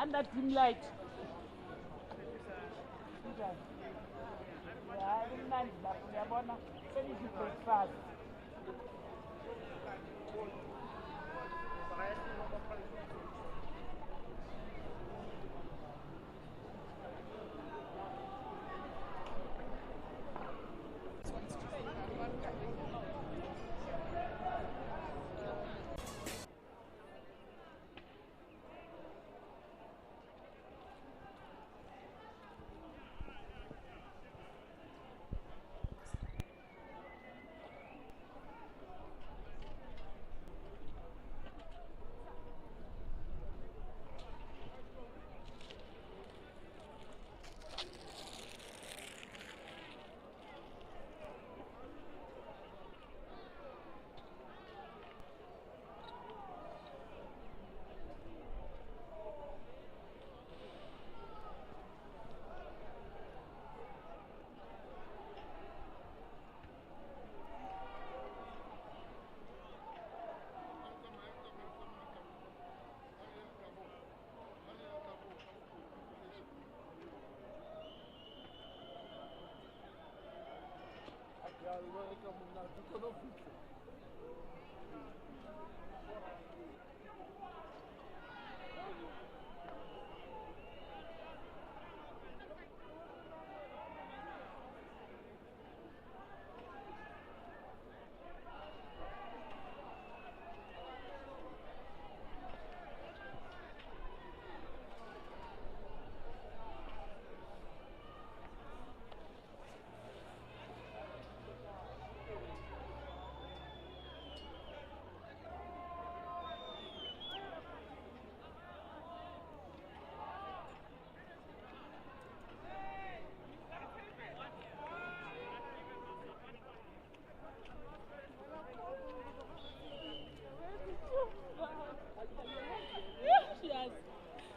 under dim light. Yeah, kumnandi lapho uyabona senidla breakfast.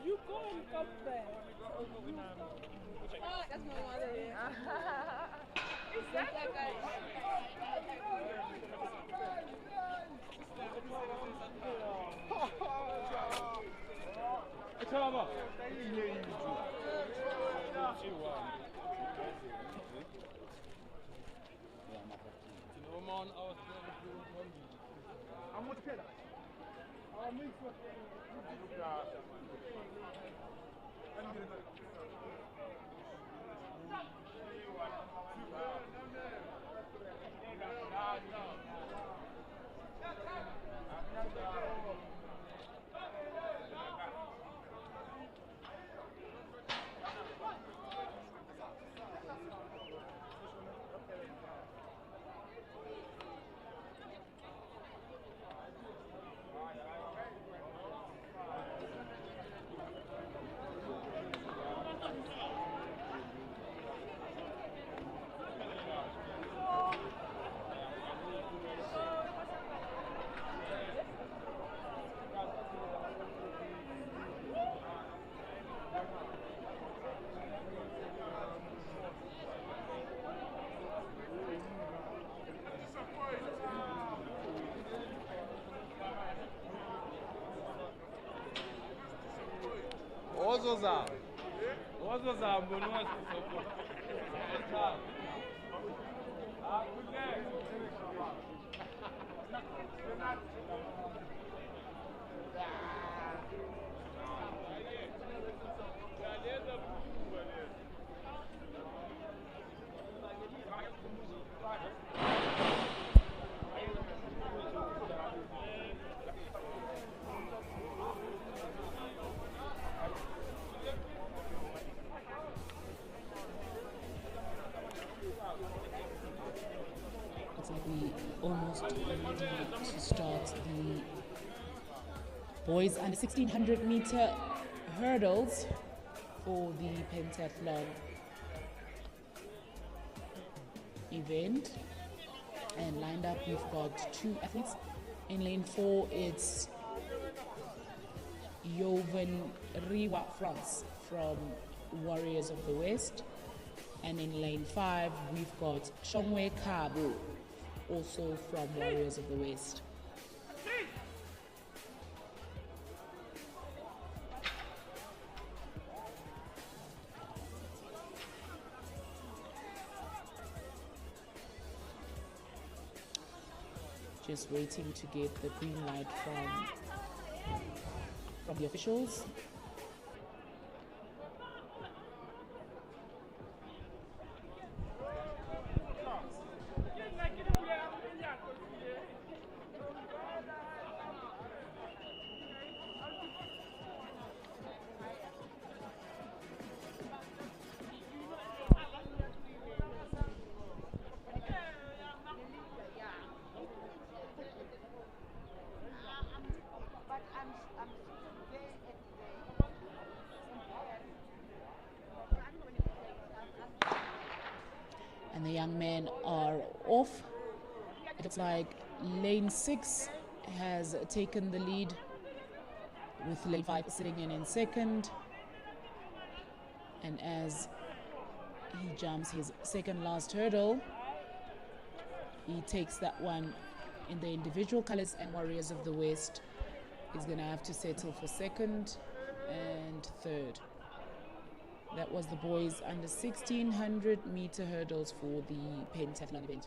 You go and come there. Oh, that's my mother. Is that the guy? We almost ready to start the boys under 1600 meter hurdles for the pentathlon event. And lined up, we've got two athletes. In lane 4, it's Jovan Riwa France from Warriors of the West. And in lane 5, we've got Shongwe Kabu, also from Warriors of the West. Just waiting to get the green light from the officials. And the young men are off. It looks like lane 6 has taken the lead, with lane 5 sitting in second. And as he jumps his second last hurdle, he takes that one in the individual colors, and Warriors of the West is going to have to settle for second and third. That was the boys under 1600 meter hurdles for the pentathlon event.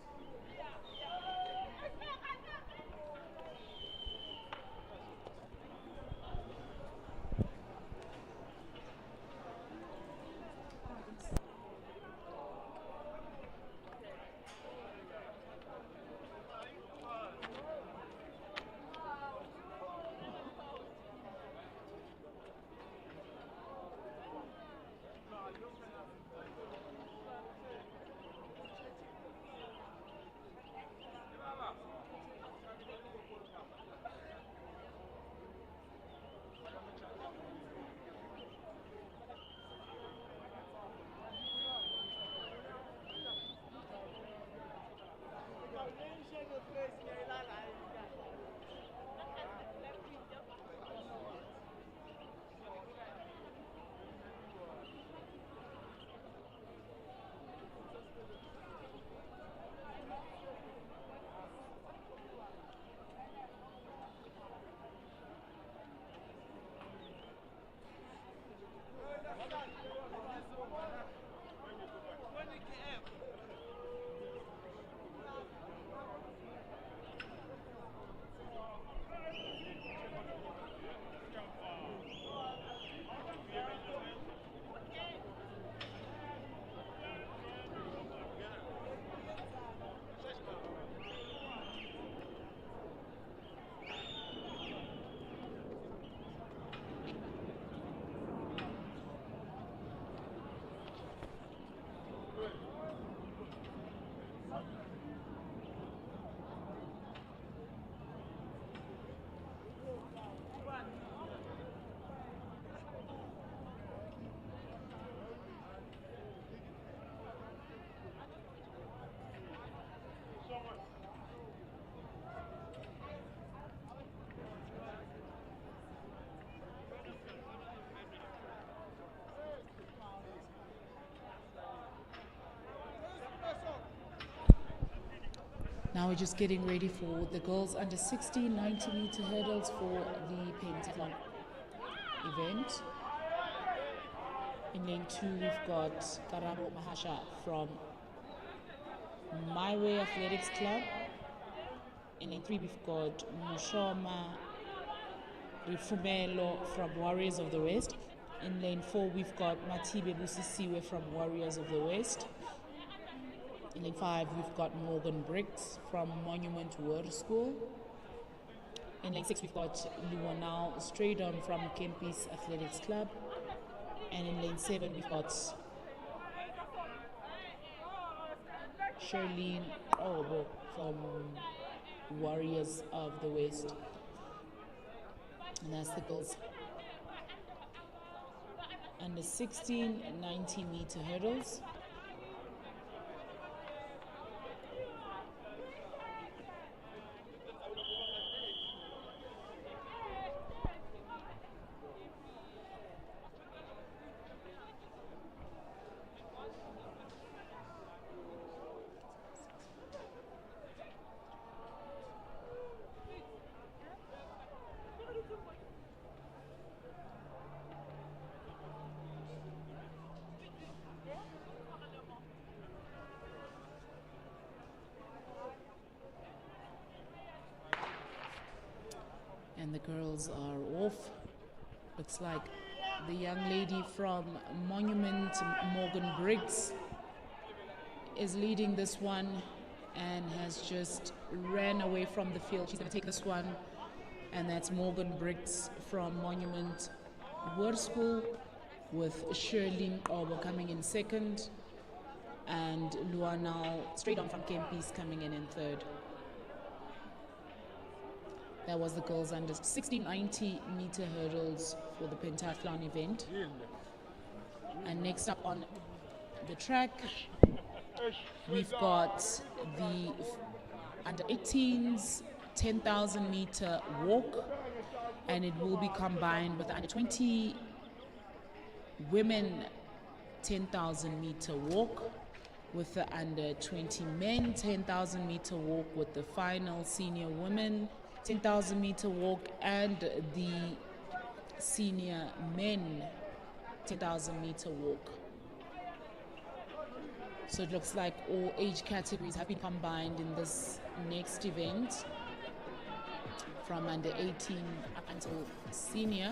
Now we're just getting ready for the girls under 16 90 meter hurdles for the pentathlon event. In lane 2 we've got Karabo Mahasha from My Way Athletics Club. In lane 3 we've got Mushoma Rifumelo from Warriors of the West. In lane 4 we've got Matibe Busisiwe from Warriors of the West. In lane 5 we've got Morgan Briggs from Monument World School. In lane 6 we've got Luonal Straydon from Kempis Athletics Club. And in lane 7 we've got Charlene Obo from Warriors of the West. And that's the girls under 16 90 meter hurdles. And the girls are off. Looks like the young lady from Monument, Morgan Briggs, is leading this one and has just ran away from the field. She's going to take this one, and that's Morgan Briggs from Monument School, with Shirley Obo coming in second, and Luanao straight on from Kempis coming in third. That was the girls under 1690 meter hurdles for the pentathlon event. And next up on the track, we've got the under 18s 10,000 meter walk, and it will be combined with the under 20 women 10,000 meter walk with the under 20 men 10,000 meter walk, with the final senior women 10,000 meter walk and the senior men 10,000 meter walk. So it looks like all age categories have been combined in this next event, from under 18 up until senior.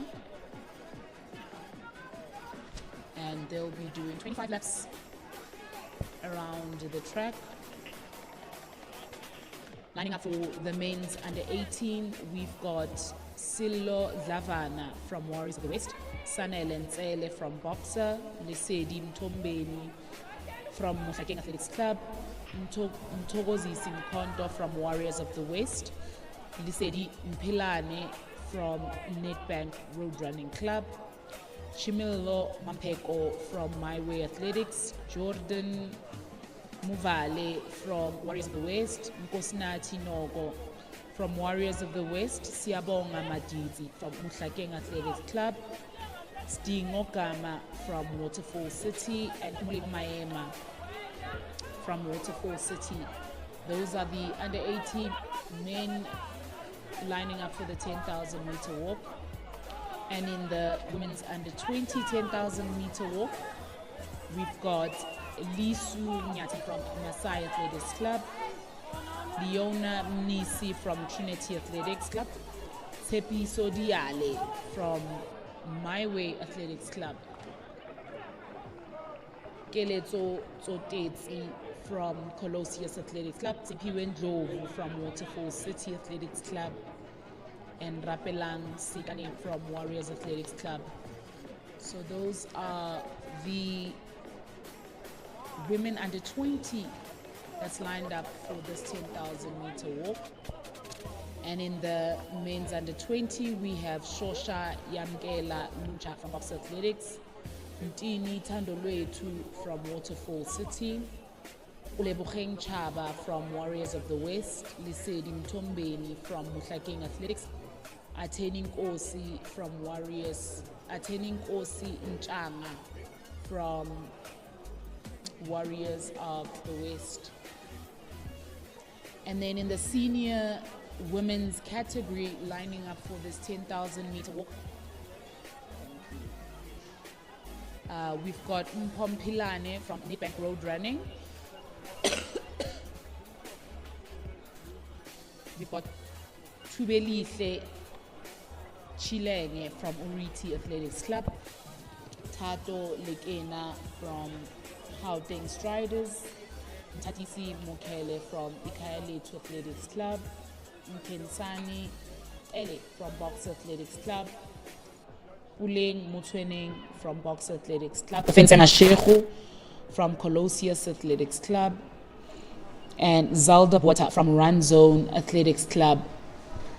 And they'll be doing 25 laps around the track. Lining up for the men's under 18, we've got Silo Zavana from Warriors of the West, Sanele Ntsele from Boxer, Lesedi Mtombeni from Cga Athletics Club, Mthokozisi Mkhonto from Warriors of the West, Lesedi Mpilane from Nedbank Road Running Club, Chimilo Mampeko from My Way Athletics, Jordan Muvale from Warriors of the West, Nkosinathi Nogo from Warriors of the West, Siyabonga Madidi from Cga Athletics Club, Stingo Gama from Waterfall City, and Muli Maema from Waterfall City. Those are the under 18 men lining up for the 10,000 meter walk. And in the women's under 20 10,000 meter walk, we've got Lisu Nyati from Masai Athletics Club, Leona Mnisi from Trinity Athletics Club, Tepiso Diale from My Way Athletics Club, Keletso Tsotetsi from Colossus Athletics Club, Tipiwe Ndlovu from Waterfall City Athletics Club, and Rapelang Sikane from Warriors Athletics Club. So those are the women under 20 that's lined up for this 10,000 meter walk. And in the men's under 20, we have Shosha Yamgela Nuncha from Box Athletics, Mtini Tandolwetu from Waterfall City, Uleboheng Chaba from Warriors of the West, Lisedi Mtombeni from Cga Athletics, Attaining Osi from Warriors, Attaining Osi Nchanga from Warriors of the West. And then in the senior women's category, lining up for this 10,000 meter walk, we've got Mpompilane from Nedbank Road Running. We've got Tubelihle Chilenge from Uriti Athletics Club, Tato Lekena from Gauteng Striders, Tatisi Mokele from Ikayaletu Athletics Club, Mkensani Ele from Box Athletics Club, Puleng Mutweneng from Box Athletics Club, Fensena Shehu from Colossus Athletics Club, and Zalda Bota from Run Zone Athletics Club.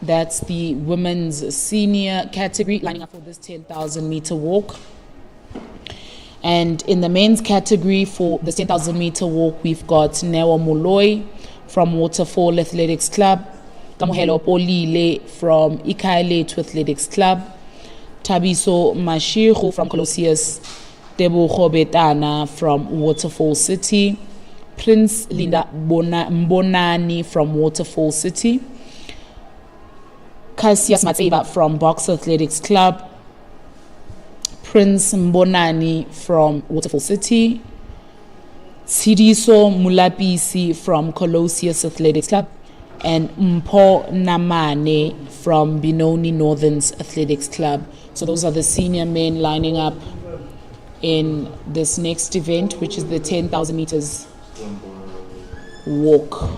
That's the women's senior category lining up for this 10,000 meter walk. And in the men's category for the 10,000 meter walk, we've got Newa Moloi from Waterfall Athletics Club, Kamuhelo Polile from Ikayaletu Athletics Club, Tabiso Mashiru from Colossus, Debo Betana from Waterfall City, Prince Linda Mbonani from Waterfall City, Cassius Matseba from Box Athletics Club, Prince Mbonani from Waterfall City, Sidiso Mulapisi from Colossus Athletics Club, and Mpo Namane from from Benoni Northern's Athletics Club. So those are the senior men lining up in this next event, which is the 10,000 meters walk.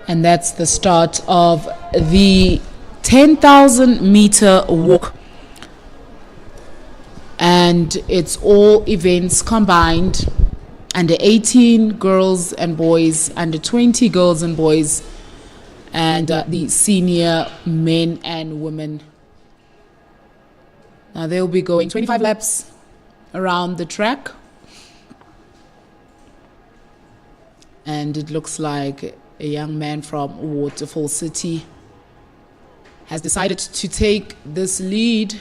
And that's the start of the 10,000 meter walk. And it's all events combined, under 18 girls and boys, under 20 girls and boys, and the senior men and women. Now they'll be going 25 laps around the track. And it looks like a young man from Waterfall City has decided to take this lead.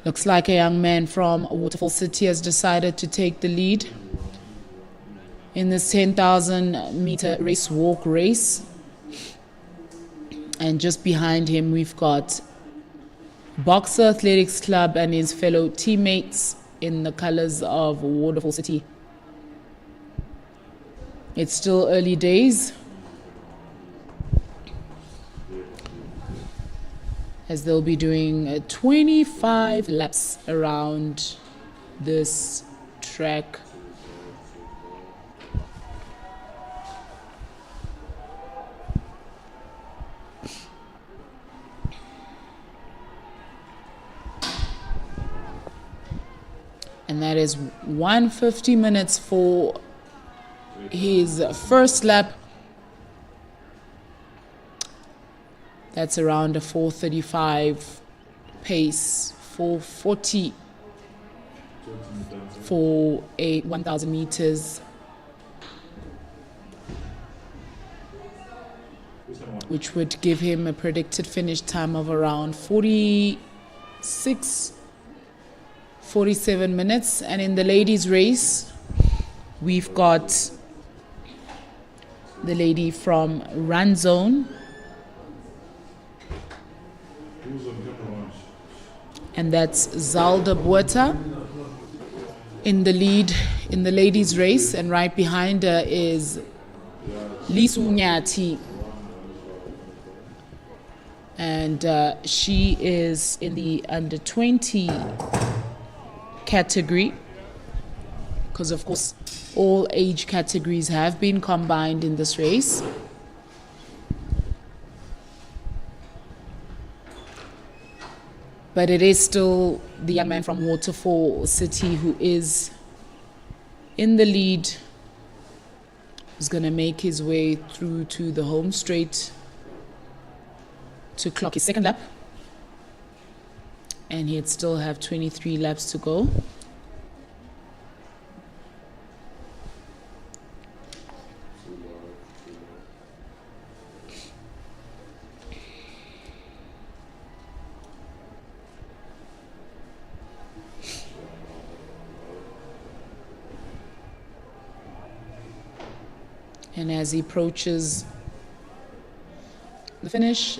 Looks like a young man from Waterfall City has decided to take the lead in this 10,000 meter race walk race. And just behind him, we've got Cga Athletics Club and his fellow teammates in the colors of Waterfall City. It's still early days, as they'll be doing 25 laps around this track. And that is 150 minutes for his first lap. That's around a 4:35 pace, 4:40 for a 1,000 meters, which would give him a predicted finish time of around 47 minutes. And in the ladies' race, we've got the lady from Run Zone, and that's Zalda Buerta in the lead in the ladies' race, and right behind her is Lisu Nyati, and she is in the under 20 category, because of course all age categories have been combined in this race. But it is still the young man from Waterfall City who is in the lead, who's going to make his way through to the home straight to clock his second lap. And he'd still have 23 laps to go. And as he approaches the finish,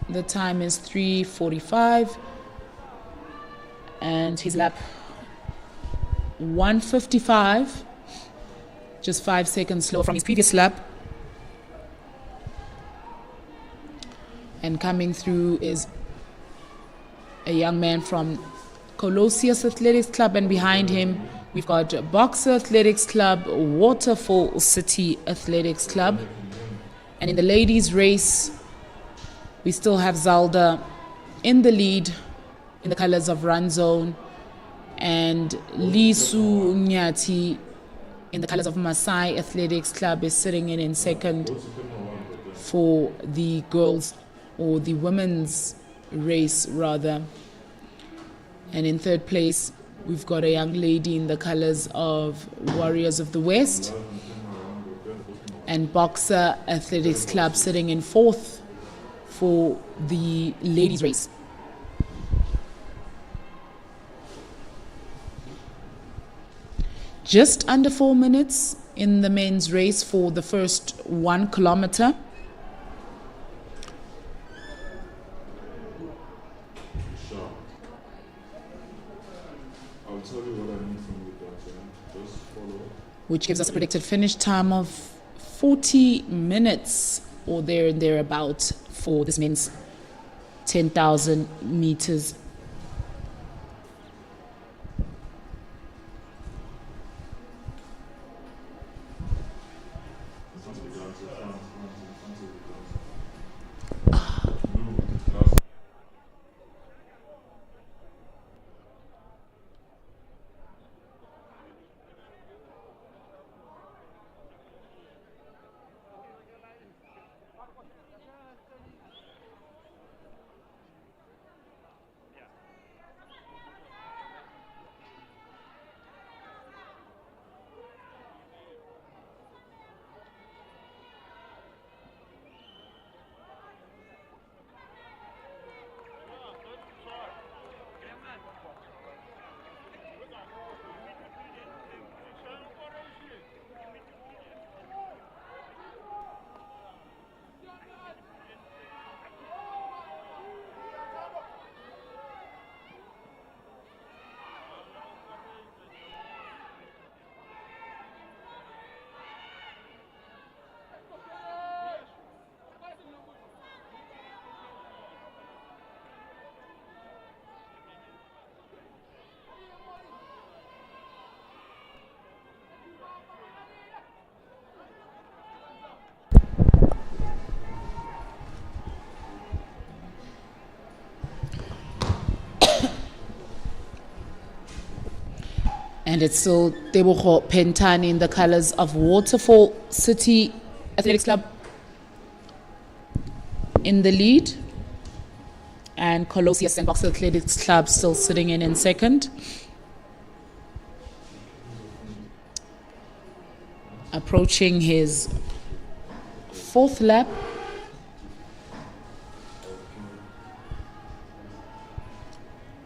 the time is 3:45, and his lap 1:55, just 5 seconds slower from his previous lap. And coming through is a young man from Cga Athletics Club, and behind him we've got Cga Athletics Club, Waterfall City Athletics Club. And in the ladies' race, we still have Zalda in the lead in the colors of Run Zone, and Lisu Nyati in the colors of Maasai Athletics Club is sitting in second for the girls, or the women's race rather. And in third place, we've got a young lady in the colors of Warriors of the West, and Cga Athletics Club sitting in fourth for the ladies' race. Just under 4 minutes in the men's race for the first 1 kilometer. which gives us a predicted finish time of 40 minutes or there and thereabout for this men's 10,000 meters. And it's still Tebogo Pentani in the colors of Waterfall City Athletics Club in the lead. And Colossus and Box Athletics Club still sitting in second. Approaching his fourth lap.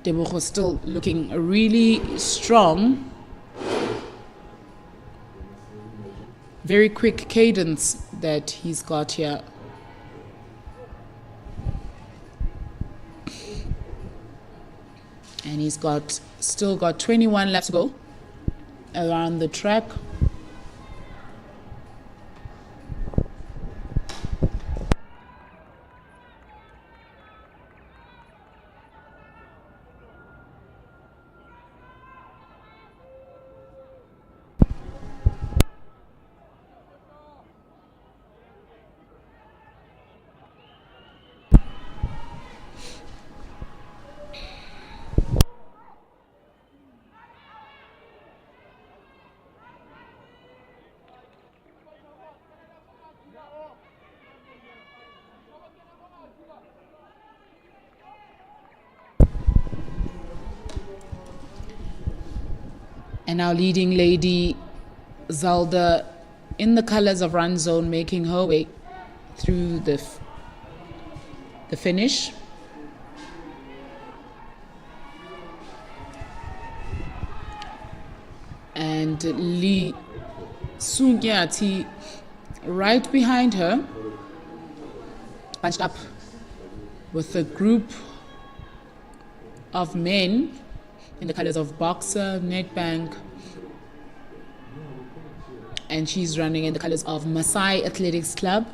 Tebogo still looking really strong. Very quick cadence that he's got here. And he's still got 21 laps to go around the track. And our leading lady, Zalda, in the colors of Run Zone, making her way through the finish. And Lee Sugyati right behind her, bunched up with a group of men in the colors of Boxer, Nedbank, and she's running in the colors of Maasai Athletics Club.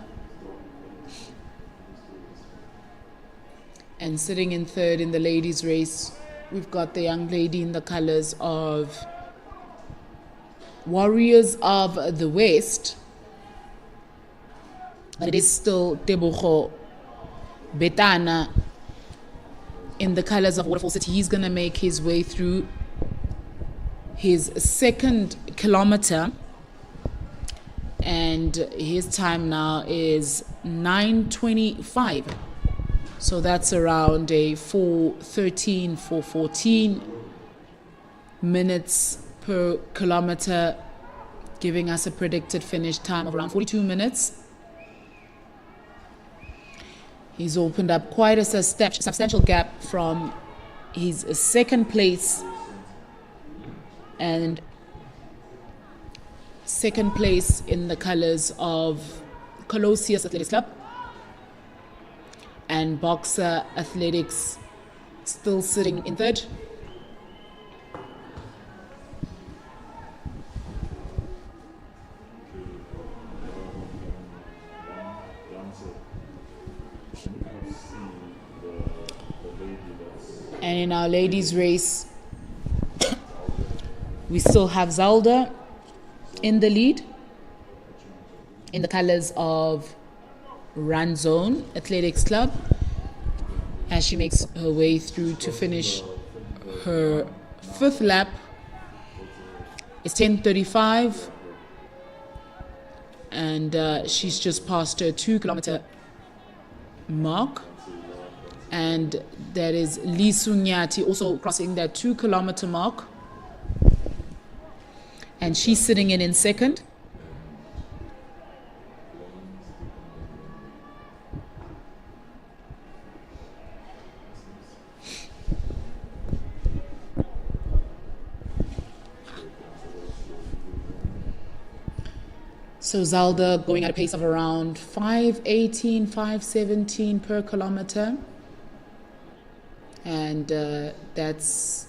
And sitting in third in the ladies' race, we've got the young lady in the colors of Warriors of the West. But it is still Tebogo Betana in the colors of Waterfall City. He's going to make his way through his second kilometer. And his time now is 9:25. So that's around a 4:13, 4:14 minutes per kilometer, giving us a predicted finish time of around 42 minutes. He's opened up quite a substantial gap from his second place and second place in the colors of Colossus Athletics Club and Boxer Athletics still sitting in third. And in our ladies' race, we still have Zalda in the lead in the colors of Run Zone Athletics Club as she makes her way through to finish her 5th lap. It's 10:35 and she's just passed her 2-kilometer mark, and that is Lee Sunyati also crossing that 2-kilometer mark, and she's sitting in second. So Zalda going at a pace of around 5:18, 5:17 per kilometer. And that's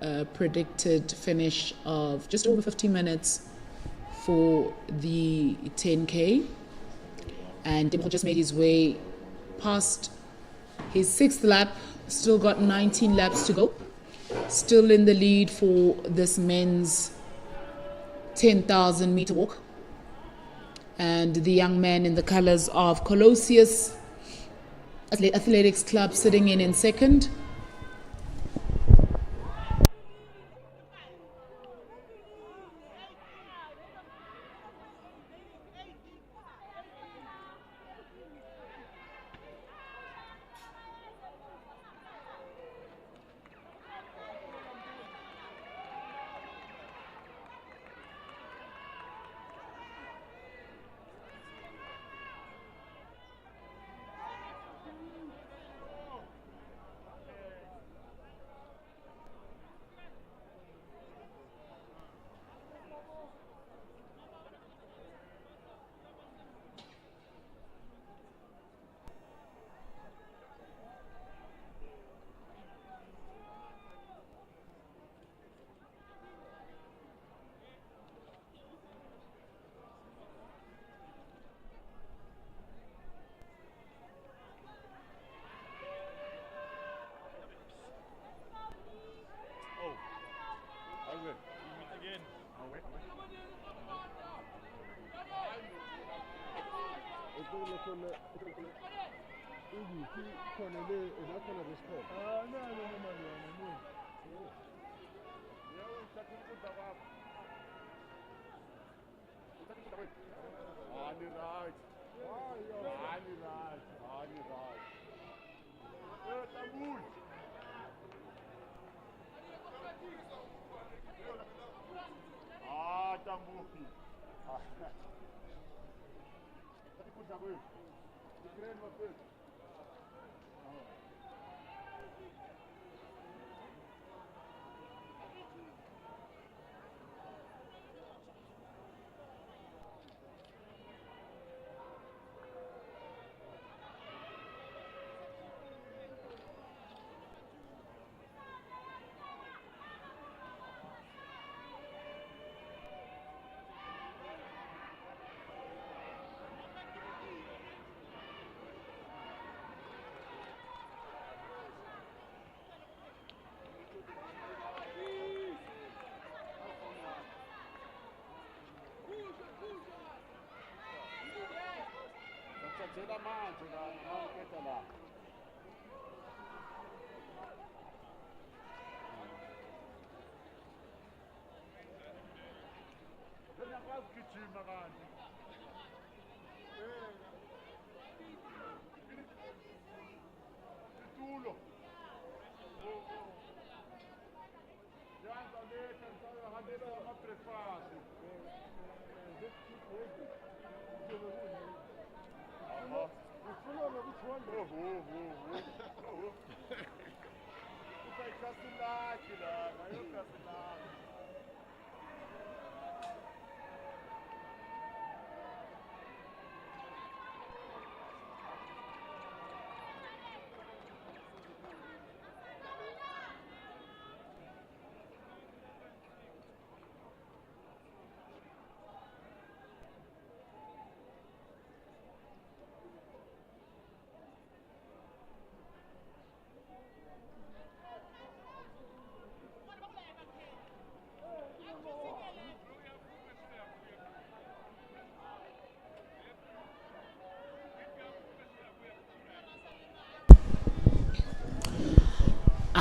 a predicted finish of just over 50 minutes for the 10K. And Dimple just made his way past his 6th lap, still got 19 laps to go. Still in the lead for this men's 10,000 meter walk. And the young man in the colors of Colossus Athletics Club sitting in second.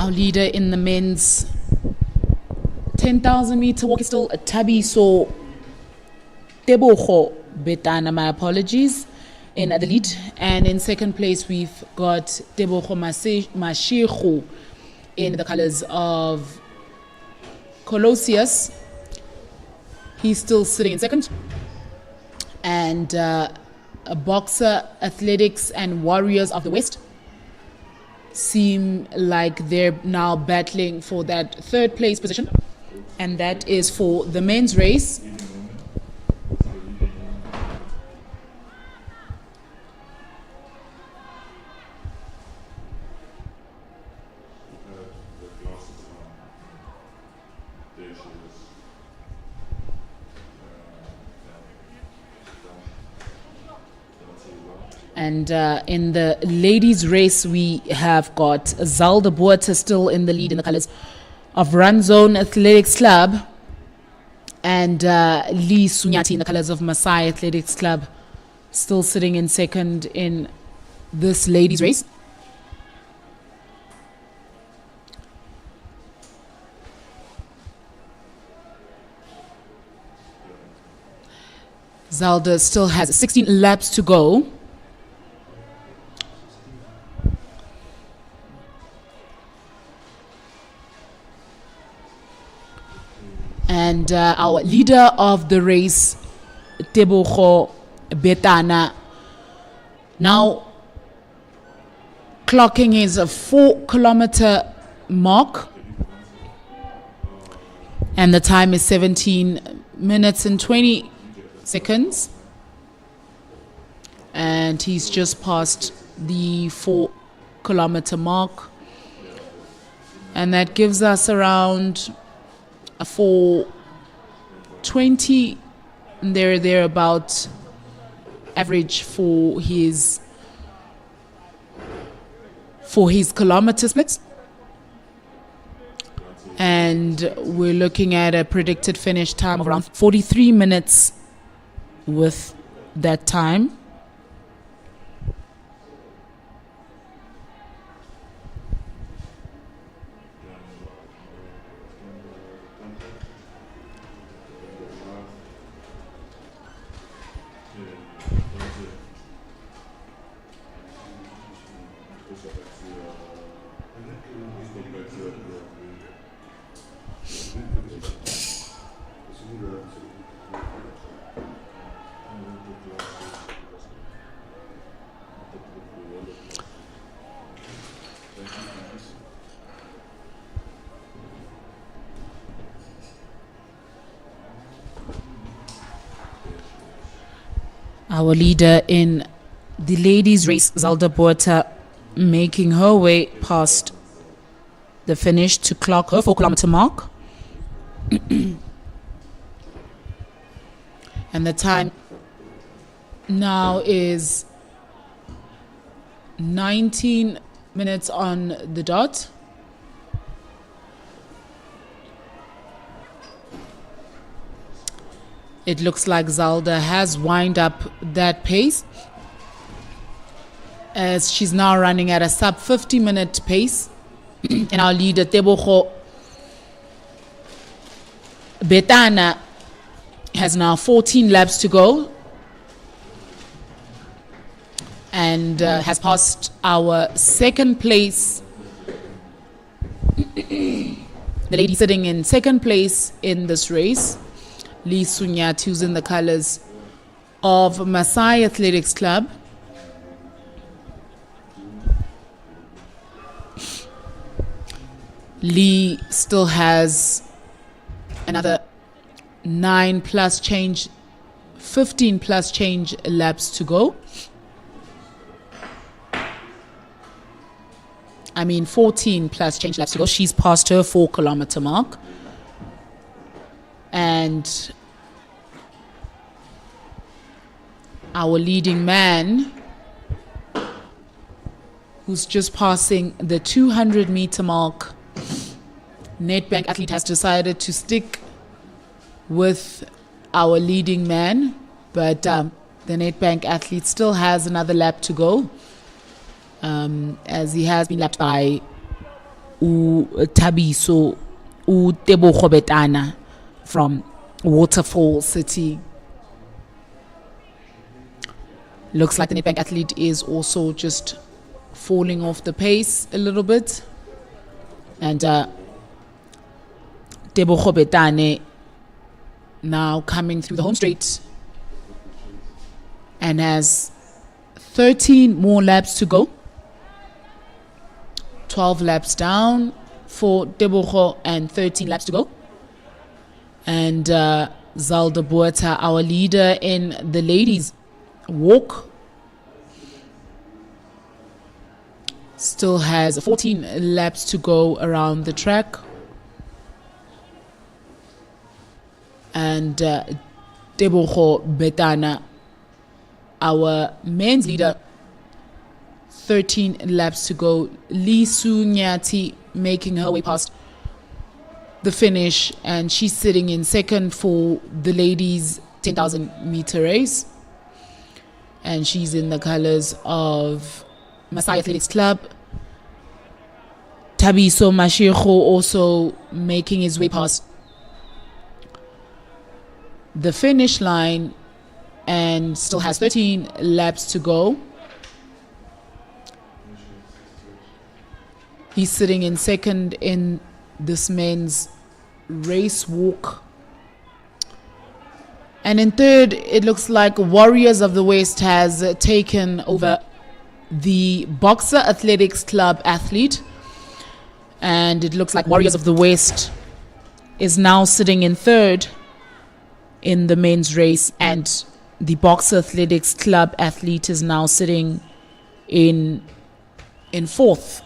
Our leader in the men's 10,000 meter walk is still Tabiso Tebogo Betana, my apologies, in the lead. And in second place, we've got Tebogo Mashichu in the colors of Colossus. He's still sitting in second. And Boxer Athletics and Warriors of the West seem like they're now battling for that third place position. And that is for the men's race. And in the ladies' race, we have got Zalda Buerta still in the lead in the colors of Run Zone Athletics Club, and Lee Sunyati in the colors of Masai Athletics Club, still sitting in second in this ladies' race. Zalda still has 16 laps to go. And our leader of the race, Tebogo Betana, now clocking his 4-kilometer mark. And the time is 17 minutes and 20 seconds. And he's just passed the 4-kilometer mark. And that gives us around a 4:20 thereabout average for his kilometer splits, and we're looking at a predicted finish time of around 43 minutes with that time. Our leader in the ladies' race, Zalda Buerta, making her way past the finish to clock her 4-kilometer mark. And the time now is 19 minutes on the dot. It looks like Zalda has wind up that pace, as she's now running at a sub 50-minute pace. And our leader, Tebogo Betana, has now 14 laps to go and has passed our second place. The lady sitting in second place in this race, Lee Sunyat, who's in the colors of Masai Athletics Club. Lee still has another 15 plus change laps to go. 14 plus change laps to go. She's passed her 4-kilometer mark. And our leading man, who's just passing the 200-meter mark, Nedbank athlete, has decided to stick with our leading man, but the Nedbank athlete still has another lap to go, as he has been lapped by Tabiso Tebogo Betana from Waterfall City. Looks like the Nedbank athlete is also just falling off the pace a little bit. And Tebogo Betane now coming through the home straight and has 13 more laps to go. 12 laps down for Tebogo and 13 laps to go. And Zalda Buerta, our leader in the ladies' walk, still has 14 laps to go around the track. And Tebogo Betana, our men's leader, 13 laps to go. Lisu Nyati making her way past the finish, and she's sitting in second for the ladies' 10,000 meter race. And she's in the colors of Cga Athletics Club. Tabiso Mashirho also making his way past the finish line and still has 13 laps to go. He's sitting in second in this men's race walk. And in third, it looks like Warriors of the West has taken over the Cga Athletics Club athlete. And it looks like Warriors of the West is now sitting in third in the men's race, and the Cga Athletics Club athlete is now sitting in fourth.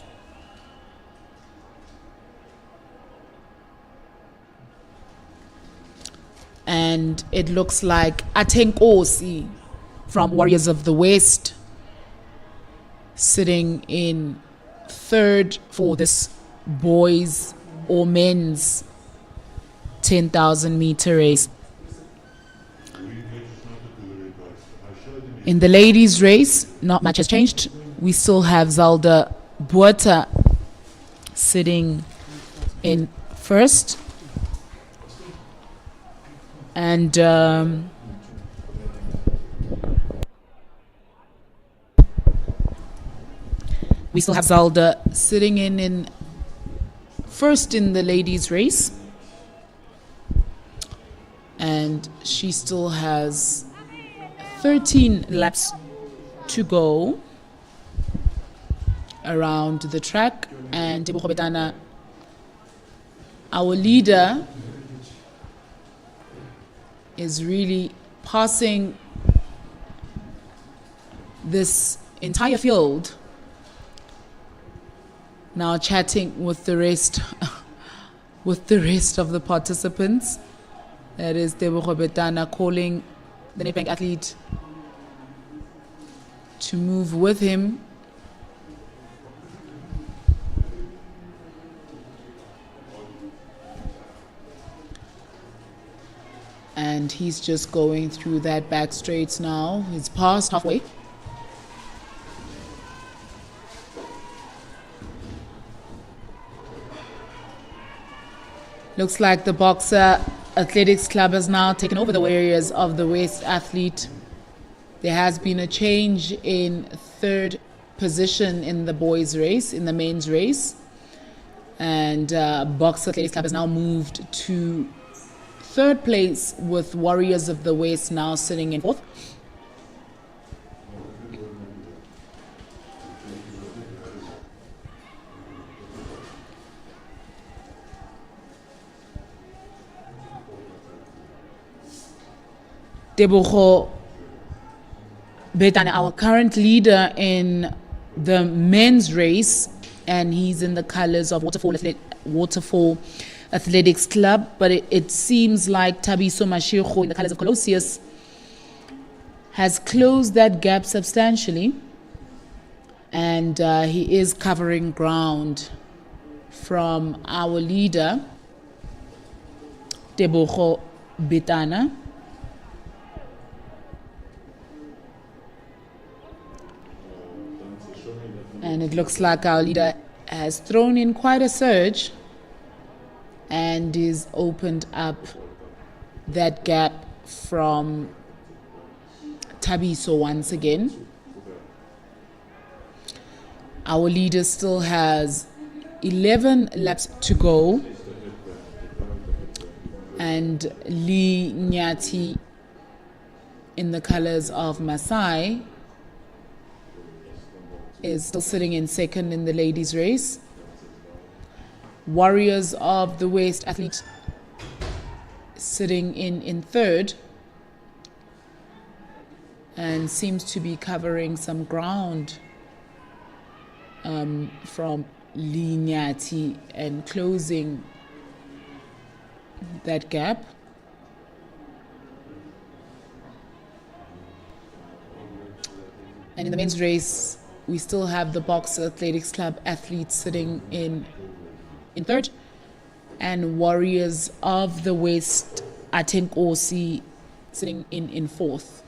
And it looks like Atenkosi from Warriors of the West sitting in third for this boys or men's 10,000 meter race. In the ladies' race, not much has changed. We still have Zalda Buerta sitting in first. And we still have Zalda sitting in first in the ladies' race. And she still has 13 laps to go around the track. And Tebogo Betana, our leader, is really passing this entire field. Now chatting with the rest of the participants. That is Tebogo Betana calling the Nedbank athlete to move with him. And he's just going through that back straight now. He's past halfway. Looks like the Cga Athletics Club has now taken over the Warriors of the West athlete. There has been a change in third position in the boys' race, in the men's race. And Cga Athletics Club has now moved to third place, with Warriors of the West now sitting in fourth. Tebogo Betana, our current leader in the men's race, and he's in the colors of Waterfall Athletics Club, but it seems like Tabiso Mashirho in the colors of Colossus has closed that gap substantially, and he is covering ground from our leader Tebogo Betana. And it looks like our leader has thrown in quite a surge and is opened up that gap from Tabiso once again. Our leader still has 11 laps to go, and Lee Nyati in the colors of Maasai is still sitting in second in the ladies' race. Warriors of the West Athlete sitting in third and seems to be covering some ground from Lee Nyati and closing that gap. And in the men's race, we still have the Boxer Athletics Club athletes sitting in third, and Warriors of the West Atenkosi sitting in fourth.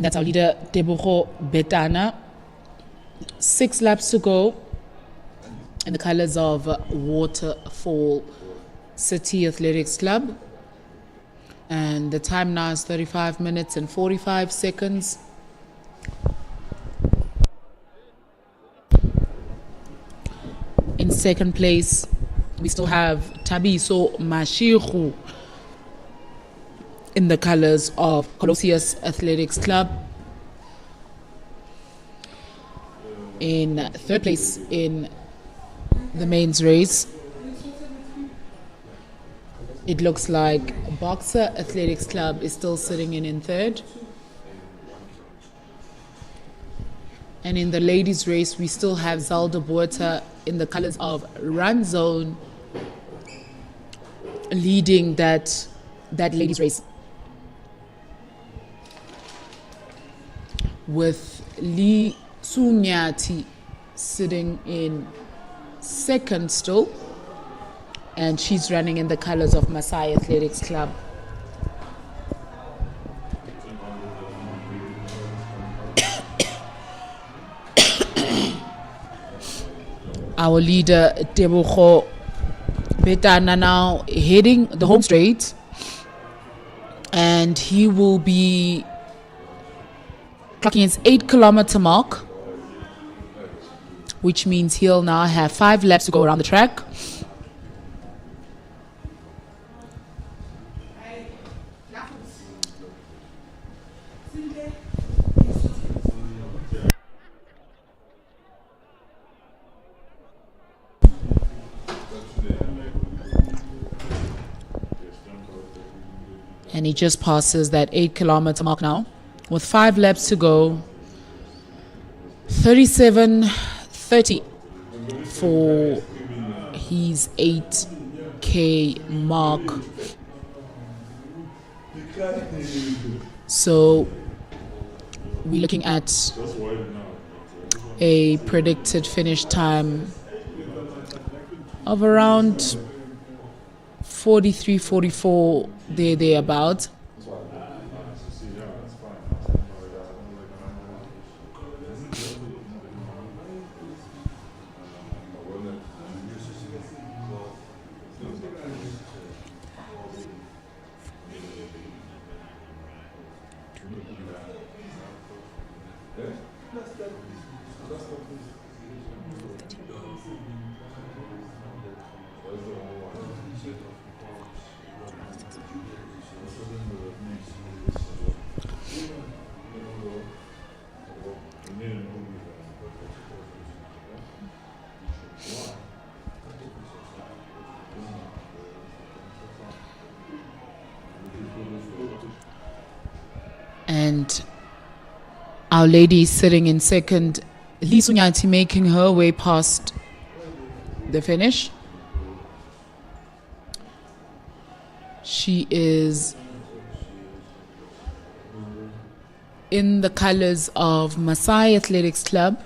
And that's our leader, Tebogo Betana. 6 laps to go in the colors of Waterfall City Athletics Club. And the time now is 35 minutes and 45 seconds. In second place, we still have Tabiso Mashiru in the colors of Colossus Athletics Club. In third place in the men's race, it looks like Boxer Athletics Club is still sitting in third. And in the ladies' race, we still have Zalda Buerta in the colors of Run Zone leading that ladies' race, with Lee Sunyati sitting in second still, and she's running in the colors of Masai Athletics Club. Our leader, Tebogo Betana, now heading the home straight, and he will be clocking his 8-kilometer mark, which means he'll now have 5 laps to go around the track. And he just passes that 8-kilometer mark now, with 5 laps to go. 37:30 for his 8K mark. So we're looking at a predicted finish time of around 43-44, thereabout. And our lady is sitting in second, Lisunyati, making her way past the finish. She is in the colors of Masai Athletics Club.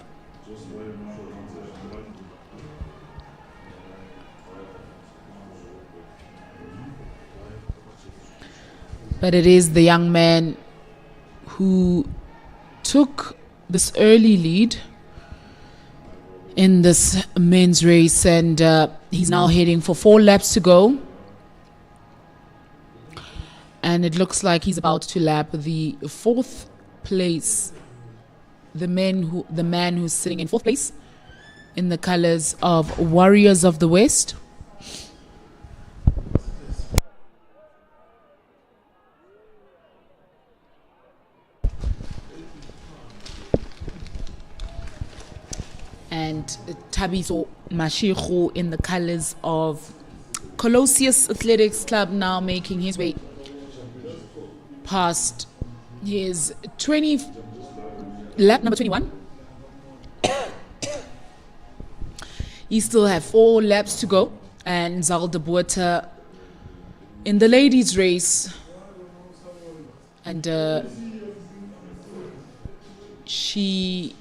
But it is the young man who took this early lead in this men's race, and he's now heading for 4 laps to go. And it looks like he's about to lap the 4th place, the man who's sitting in 4th place in the colors of Warriors of the West. And Tabiso Mashiru in the colors of Colossus Athletics Club, now making his way past his lap number 21. He still have 4 laps to go, and Zalda Buerta in the ladies' race, and she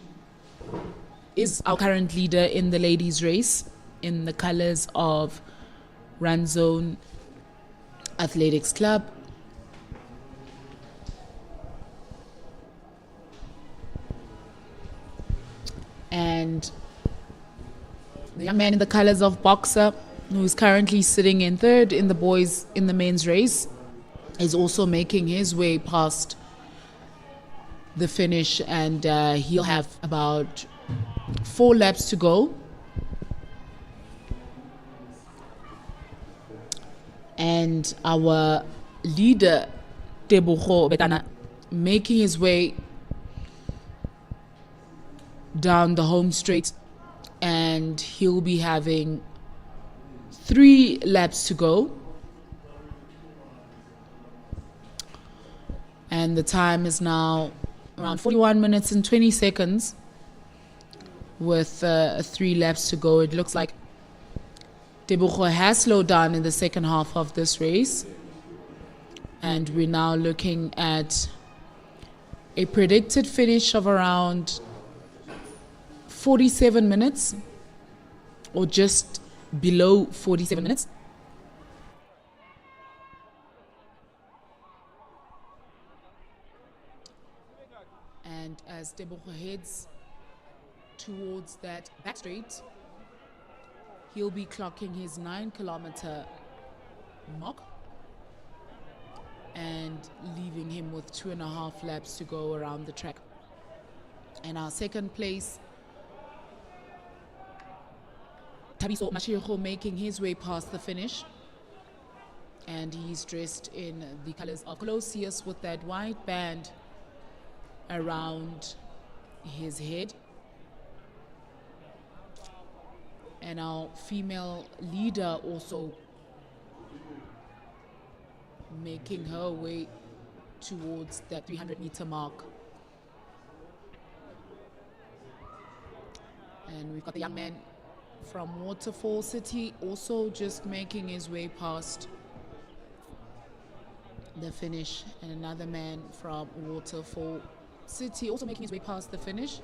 is our current leader in the ladies' race in the colors of Run Zone Athletics Club. The young man in the colors of boxer, who is currently sitting in third in the men's race, is also making his way past the finish, and he'll have about 4 laps to go. And our leader, Tebogo Betana, making his way down the home straight, and he'll be having 3 laps to go. And the time is now around 41 minutes and 20 seconds with 3 laps to go. It looks like Tebogo has slowed down in the second half of this race. And we're now looking at a predicted finish of around 47 minutes, or just below 47 minutes. And as Tebogo heads towards that back straight, he'll be clocking his 9-kilometer mark and leaving him with 2.5 laps to go around the track. And our second place, Thabiso Mashego, making his way past the finish. And he's dressed in the colors of Colossus with that white band around his head. And our female leader also making her way towards that 300-meter mark. And we've got the young man from Waterfall City also just making his way past the finish, and another man from Waterfall City also making his way past the finish.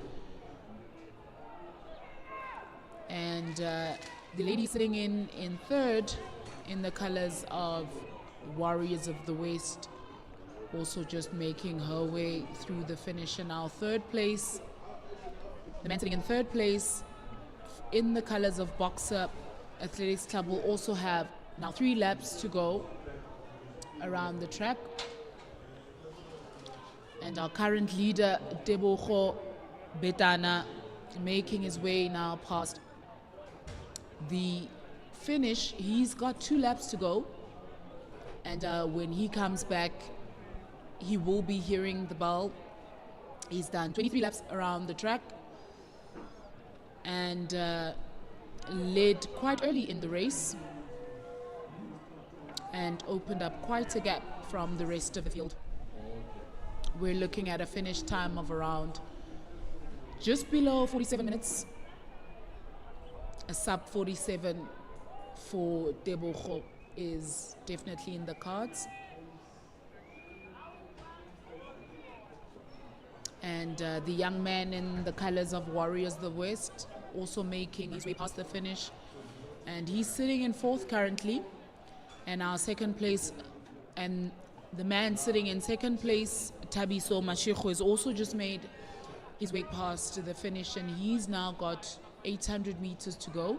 And the lady sitting in third in the colors of Warriors of the West also just making her way through the finish. And our third place, the man sitting in third place in the colors of Boxer Athletics Club, will also have now 3 laps to go around the track. And our current leader, Tebogo Betana, making his way now past the finish. He's got 2 laps to go, and when he comes back, he will be hearing the bell. He's done 23 laps around the track and led quite early in the race and opened up quite a gap from the rest of the field. We're looking at a finish time of around just below 47 minutes. A sub 47 for Tebogo is definitely in the cards. And the young man in the colors of Warriors of the West also making his way past the finish. And he's sitting in fourth currently. And our second place, and the man sitting in second place, Thabiso Mashego, has also just made his way past the finish, and he's now got 800 meters to go.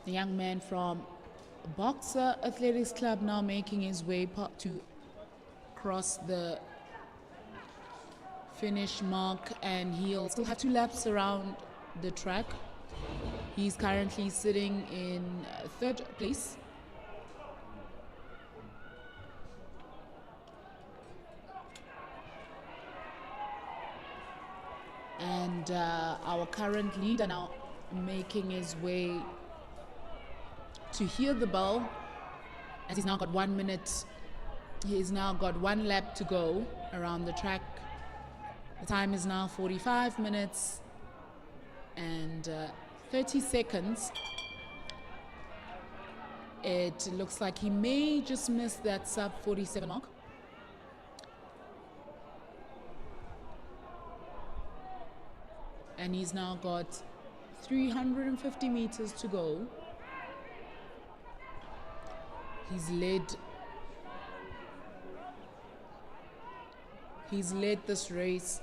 The young man from Boxer Athletics Club now making his way to cross the finish mark, and he'll still have 2 laps around the track. He's currently sitting in third place. And our current leader now making his way to hear the bell, as he's now got 1 minute. He's now got 1 lap to go around the track. The time is now 45 minutes and 30 seconds. It looks like he may just miss that sub 47 mark. And he's now got 350 meters to go. He's led this race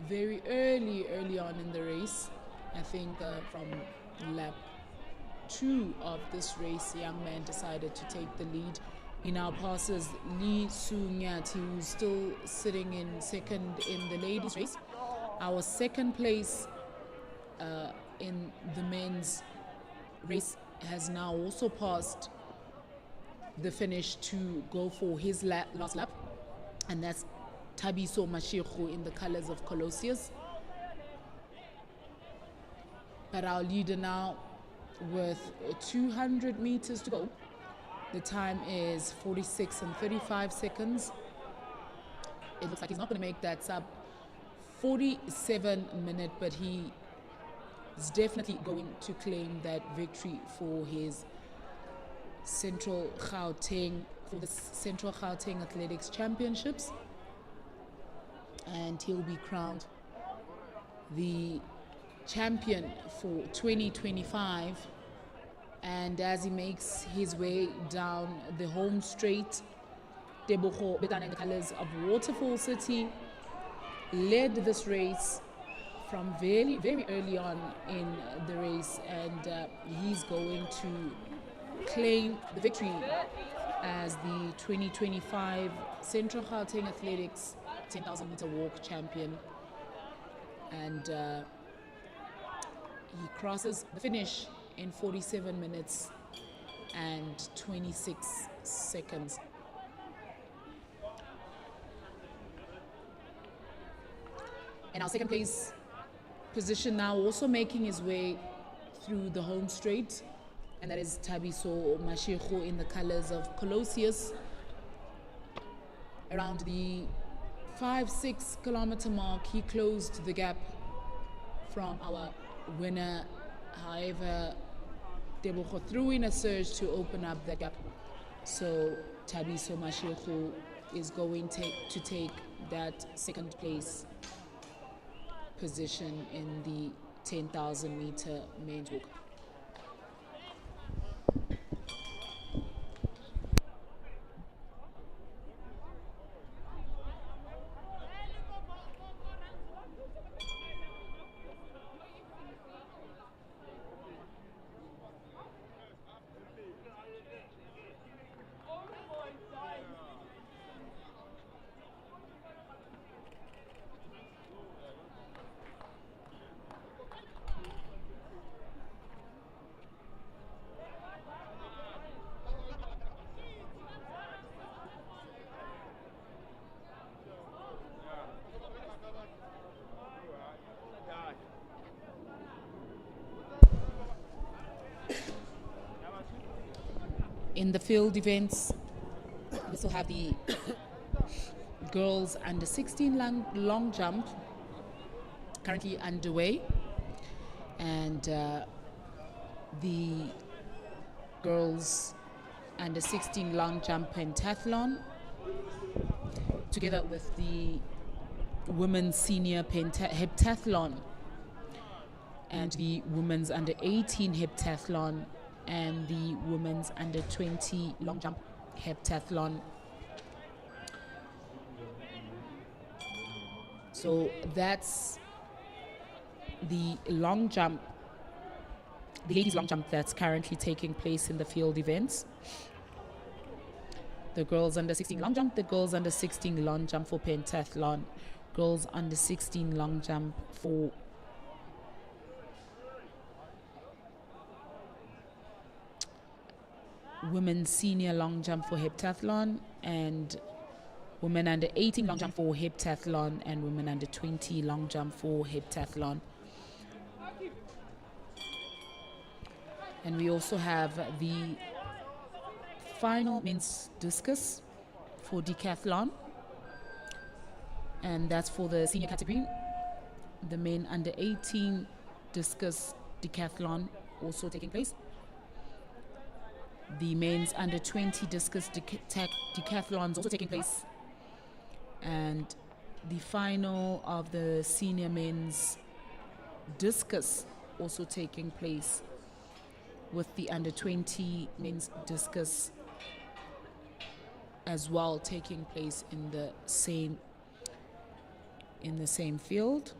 very early on in the race. I think from lap 2 of this race, the young man decided to take the lead. He now passes Lee Su-Nyati, who's still sitting in second in the ladies' race. Our second place in the men's race has now also passed the finish to go for his last lap, and that's Thabiso Mashego in the colors of Colossus. But our leader now with 200 meters to go. The time is 46 and 35 seconds. It looks like he's not going to make that sub 47 minute, but he is definitely going to claim that victory for his Central Gauteng Athletics Championships, and he'll be crowned the champion for 2025. And as he makes his way down the home straight, Tebogo Betana in the colors of Waterfall City led this race from very early on in the race, and he's going to claim the victory as the 2025 Central Gauteng Athletics 10,000 meter walk champion. And he crosses the finish in 47 minutes and 26 seconds. And our second place position now also making his way through the home straight, and that is Thabiso Mashego in the colors of Colossus. Around the 5-6 kilometer mark, he closed the gap from our winner. However, Tebogo threw in a surge to open up the gap. So Thabiso Mashego is going to take that second place position in the 10,000 meter men's walk. In the field events, we still have the girls under 16 long jump currently underway, and the girls under 16 long jump pentathlon, together with the women's senior heptathlon and the women's under 18 heptathlon and the women's under 20 long jump heptathlon. So that's the long jump, the ladies long jump that's currently taking place in the field events. The girls under 16 long jump, the girls under 16 long jump for pentathlon, girls under 16 long jump for women's senior long jump for heptathlon, and women under 18 long jump for heptathlon, and women under 20 long jump for heptathlon. And we also have the final men's discus for decathlon, and that's for the senior category. The men under 18 discus decathlon also taking place. The men's under 20 discus decathlons also taking place. And the final of the senior men's discus also taking place, with the under 20 men's discus as well taking place in the same field.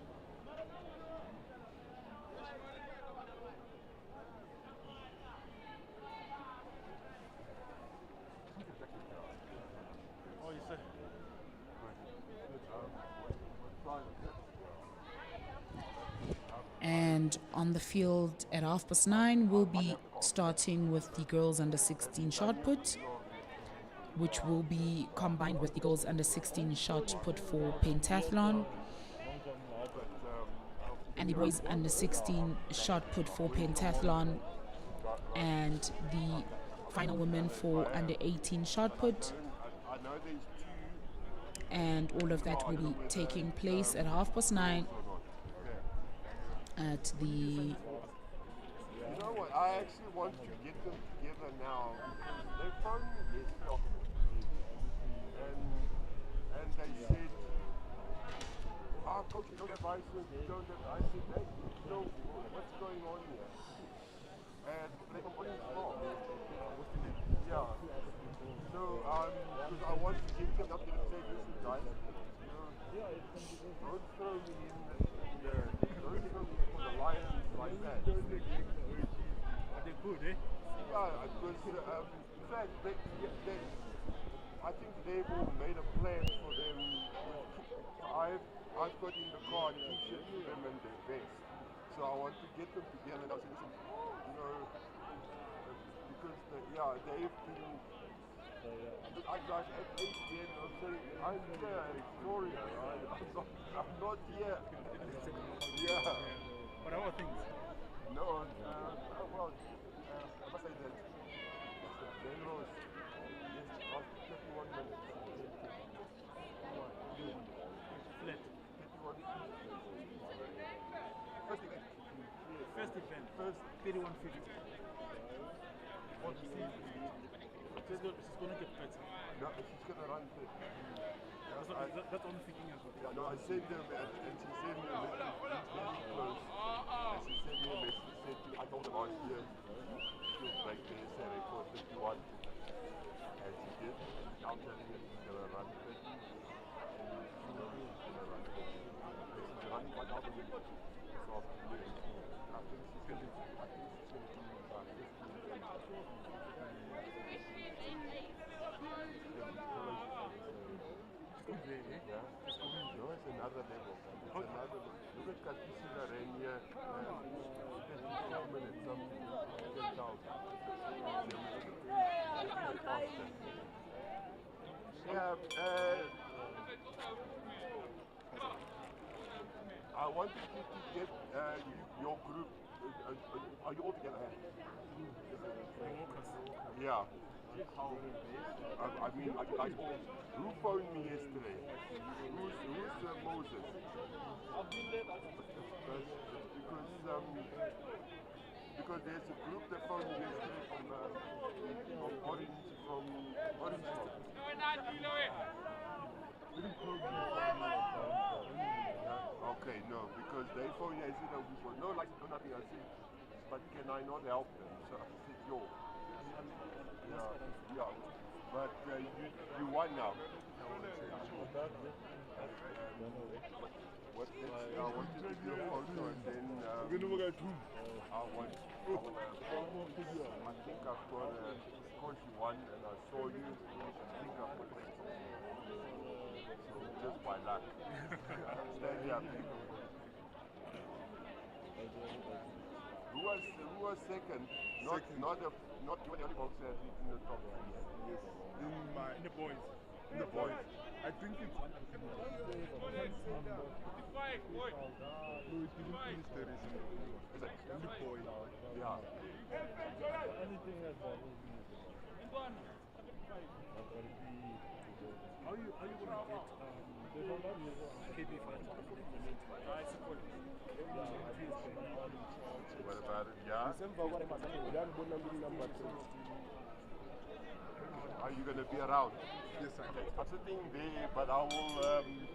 And on the field at 9:30, we'll be starting with the girls under 16 shot put, which will be combined with the girls under 16 shot put for pentathlon, and the boys under 16 shot put for pentathlon, and the final women for under 18 shot put. And all of that will be taking place at 9:30 at the... You know what? I actually want to get them together now because they phoned me yesterday and they said, coach, you don't have license, you don't have. I said, hey, so what's going on here? And they're complaining small. Yeah. So because I want to get them up to say, listen guys, don't throw me in there. Don't throw me for the Lions like that. Are they good, eh? Yeah, because in fact, I think they've all made a plan for them. I've got in the car t-shirt for them and their vest. So I want to get them together and I said, listen, because they've been. I drive at 8 p.m. I'm saying, I'm here in Victoria, I'm not here. Yeah. But how are things? No, well, I must say that Benro is after 31 minutes. Flat. 31. First event. First event. First 31.50. What do you think? She's going to get better. No, she's going to run fit. That's what I'm thinking as well. Yeah, no, I sent her and she sent me a message. It's really close. And she sent me a message. She said, I told her last year she'll break the SA record 51. And she did. I'm telling her she's going to run 30. She's going to run 30. She's running 1 hour this afternoon. I think she's going to do about 15. Yeah. No, it's another level. It's another level. Look at Katisila ran here 54 minutes something. 10,000. Yeah, I wanted you to get your group. Are you all together? Yeah. I mean, I guys all. Who phoned me yesterday? Who's Moses? Because there's a group that phoned me yesterday from Orange. Okay, no, because they phoned me. I said, no, like nothing. I said, but can I not help them? So I said, yo. Yeah. But you won now. What next? I want you to do a photo and then I think I've got because you won and I saw you. I think I've got it. So just by luck. Stand here, people. Who was second? Not you were the only boxer in the top 3. Yes. In the boys. In the boys. I think it's no, it didn't finish the race. Is it? In the boys. Yeah. Anything that bothers me is how you gonna get KB fight? I support it. What about it? Yeah. Are you going to be around? Yes, I Okay, I'm sitting there, but I will see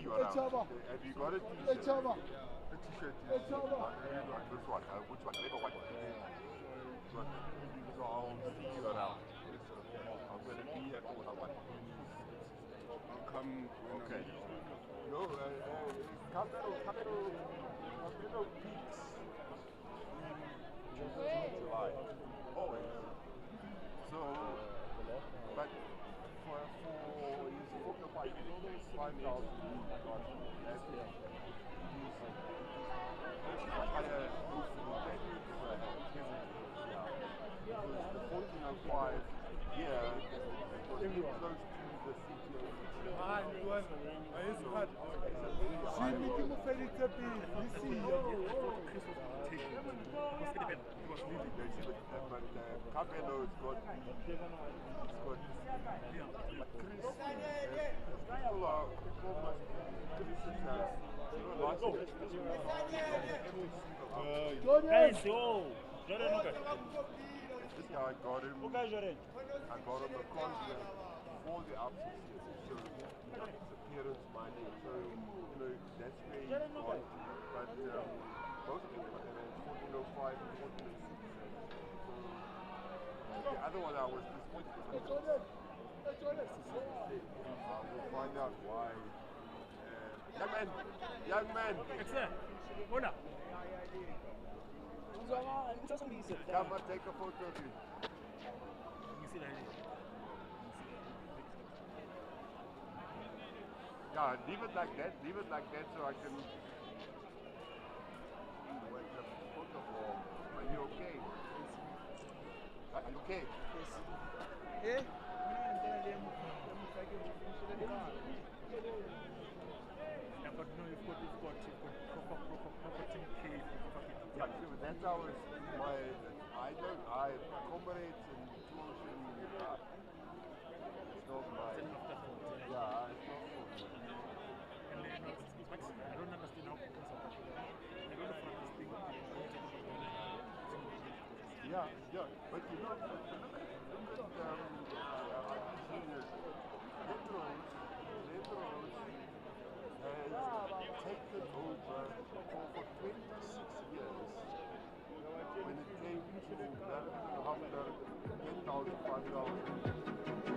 you around. Okay, have you got a t-shirt? The t-shirt, yes. I really like this one. Which one? The red or white one? Good. So I'll see you around. I'm going to be at quarter one. I'll come when Okay. I'm No, Capello peaks in July. Always. So, but for he's booked a 5,000 last year. He's higher roof than he's ever had. Yeah. Because the 1405 here was really close to the CGA. But Capello's got Guys, yo! Jordan, okay. This guy got him. Okay, Jordan. I got him a contract before the upset season. So it's appearance money. So that's where he's gone to. But both of them got around 1405 and 1406. So the other one I was disappointed. We'll find out why. Young man. Hola. Come and take a photo of you. Yeah, leave it like that. Leave it like that so I can. Are you okay? Are you okay? Yes. Yeah, but no, you've got proper team K. Yeah, so that's how I comrades and close and it's not my. Yeah, it's not for me. And then, I don't understand how people support. I don't understand. Yeah, but you know, look at seniors. Letros has taken over for 26 years when it came to marathon after 10,000, 5,000.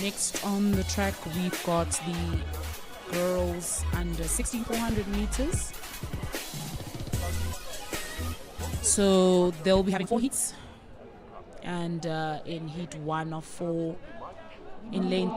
Next on the track, we've got the girls under 16,400 meters. So they'll be having 4 heats, and in heat 1 of 4 in lane.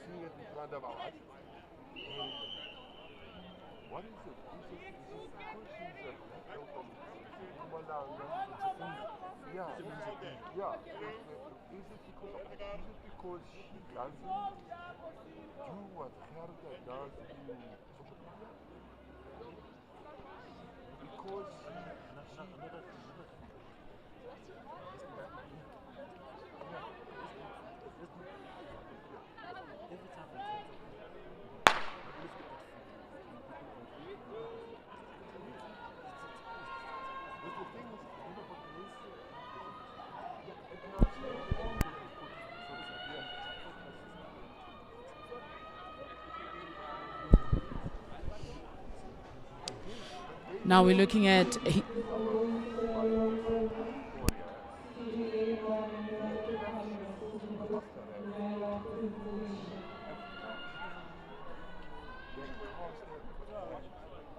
Seeing it in front of our eyes. What is it? Yeah. Is it because she doesn't do what Gerda does in social media? Because now we're looking at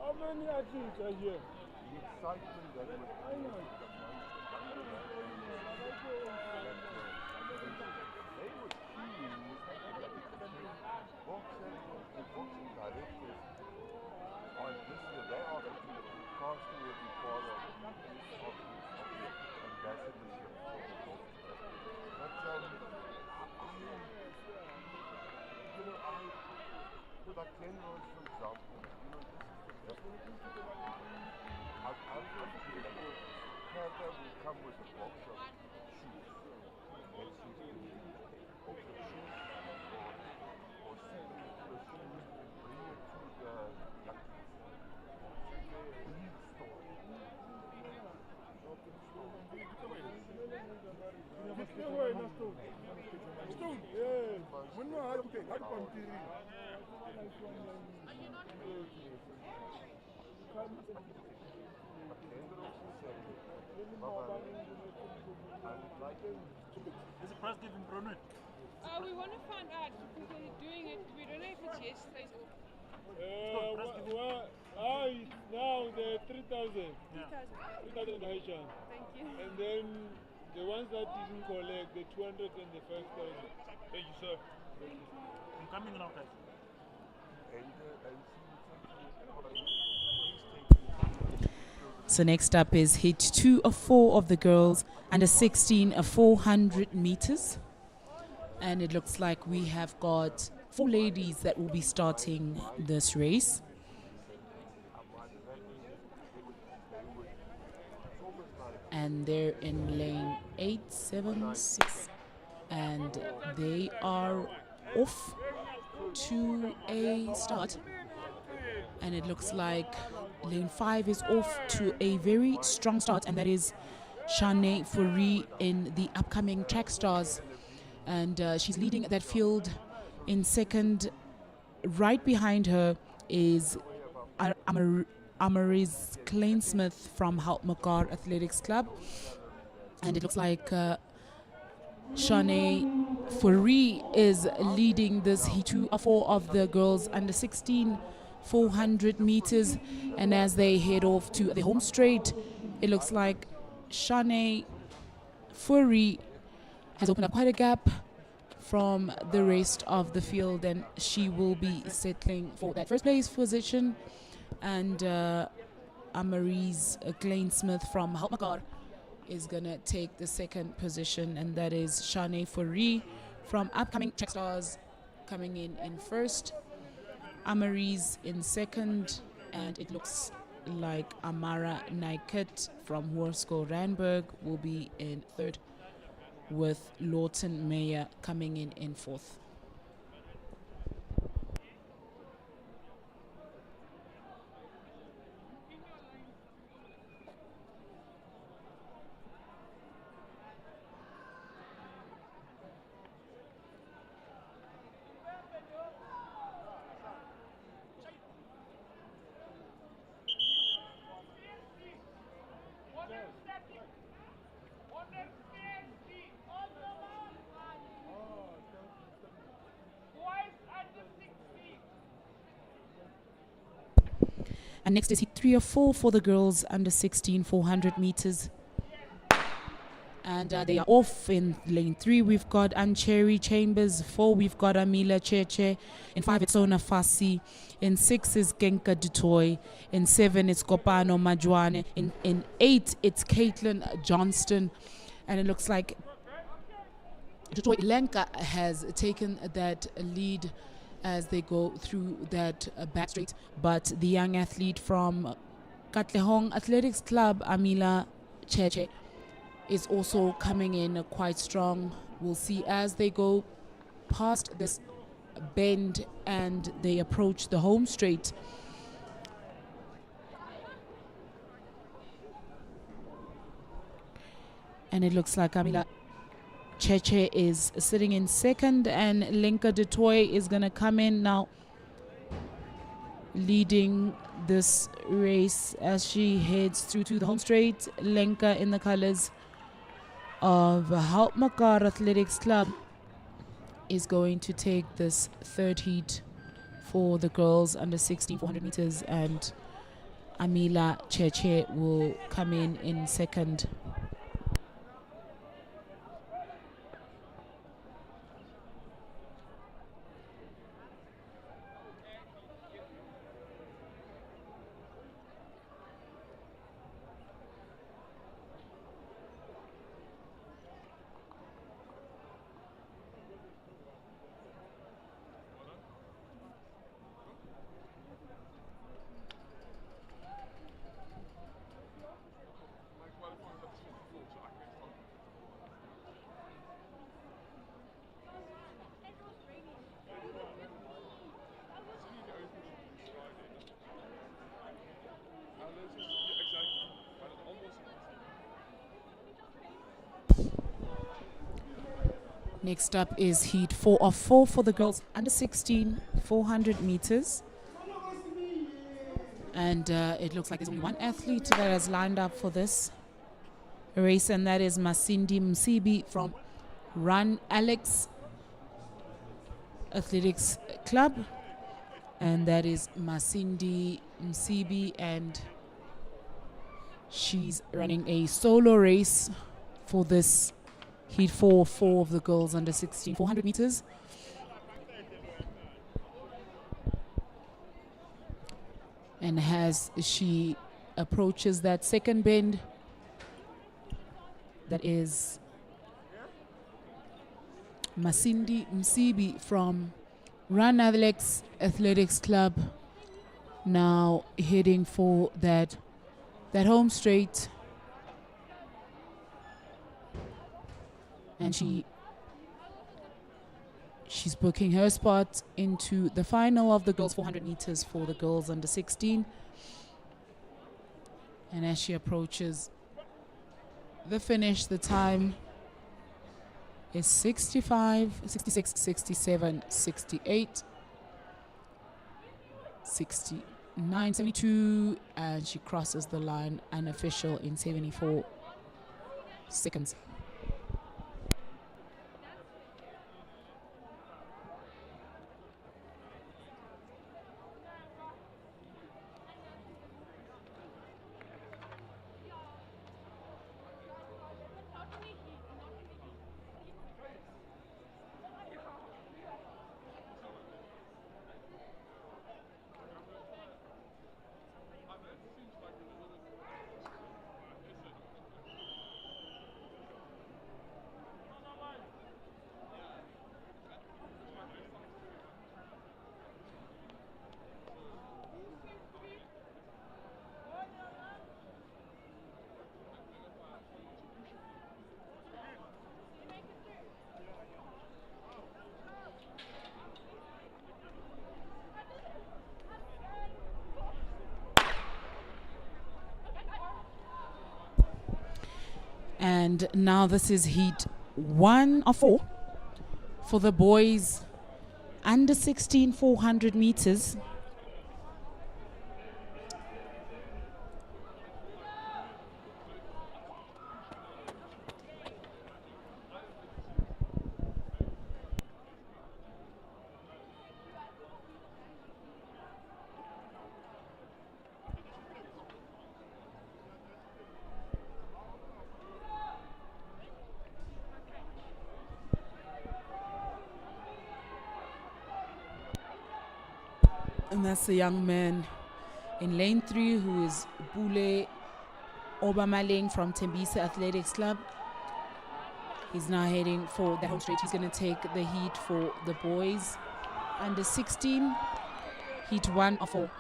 How many athletes are here? Is the prize given Bruno? We want to find out because they're doing it. We don't know if it's yesterday's or now the 3,000. Yeah. 3,000 Haitian. Thank you. And then the ones that didn't collect, the 200 and the 5,000. Thank you, sir. I'm coming now, guys. So next up is heat 2 of 4 of the girls under 16 of 400 meters. And it looks like we have got 4 ladies that will be starting this race. And they're in lane 8, 7, 6. And they are off to a start. And it looks like lane 5 is off to a very strong start, and that is Shanae Fourie in the upcoming Track Stars. And she's leading that field in second. Right behind her is Amaris Klainsmith from Cga Athletics Club. And it looks like Shanae Fourie is leading this heat 2 of 4 of the girls under 16 400 meters. And as they head off to the home straight, it looks like Shanae Furry has opened up quite a gap from the rest of the field, and she will be settling for that first place position. And Amarise Glainsmith from Haltmakar is going to take the second position, and that is Shanae Furry from Upcoming Track Stars coming in first, Amarise in second, and it looks like Amara Naikit from Hoërskool Randburg will be in third, with Lawton Meyer coming in fourth. And next is heat 3 of 4 for the girls under 16 400 meters. And they are off in lane 3. We've got Ancheri Chambers. 4, we've got Amila Cheche. In 5, it's Ona Fasi. In 6 is Genka Dutoy. In 7, it's Kopano Majwane. In 8, it's Caitlin Johnston. And it looks like Dutoy Lenka has taken that lead as they go through that back straight. But the young athlete from Katlehong Athletics Club, Amila Cheche, is also coming in quite strong. We'll see as they go past this bend and they approach the home straight. And it looks like Amila Cheche is sitting in second, and Lenka Dutoy is going to come in now, leading this race as she heads through to the home straight. Lenka in the colors of Haltmakar Athletics Club is going to take this third heat for the girls under 16 400 meters, and Amila Cheche will come in second. Next up is heat 4 of 4 for the girls under 16 400 meters. And it looks like there's only one athlete that has lined up for this race, and that is Masindi Msibi from Run Alex Athletics Club. And that is Masindi Msibi, and she's running a solo race for this heat 4 of the girls under 16 400 meters. And as she approaches that second bend, that is Masindi Msibi from Run Alex Athletics Club, now heading for that home straight. And she's booking her spot into the final of the girls 400 meters for the girls under 16. And as she approaches the finish, the time is 65, 66, 67, 68, 69, 72, and she crosses the line unofficial in 74 seconds. And now this is heat 1 of 4 for the boys under 16 400 meters. And that's the young man in lane 3 who is Bule Obamaleng from Cga Athletics Club. He's now heading for the home straight. He's going to take the heat for the boys under 16, heat 1 of 4.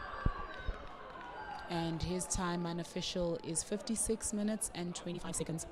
And his time unofficial is 56 minutes and 25 seconds.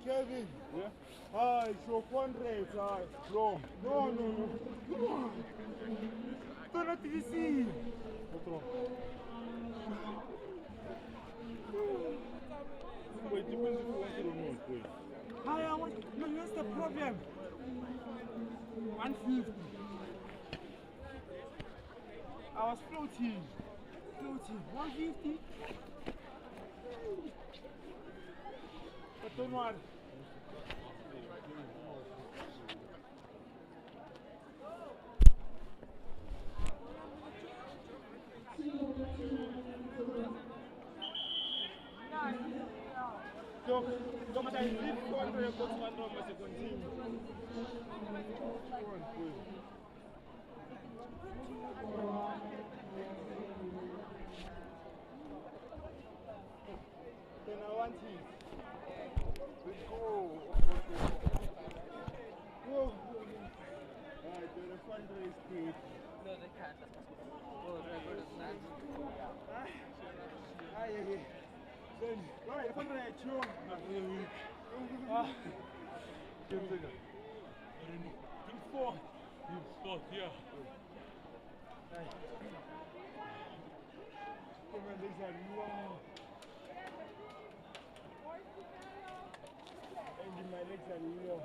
Kevin. Yeah? Hi, so fundraise. Hi. Bro. No. Come on. Don't let me see. What's wrong? Wait, depends if you want it or not. Wait. Hi, I want. No, that's the problem. 150. I was floating. 150. But don't worry. So much I leave 400 go to 100 must continue. Then I want it. Let's go. Whoa. Alright, the fundraise paid. No, they can't. That's possible. Oh, they're good at that. Then, alright, the fundraise, sure. Not really. Four. Yeah. Right. Come on, these are long. And my legs are long.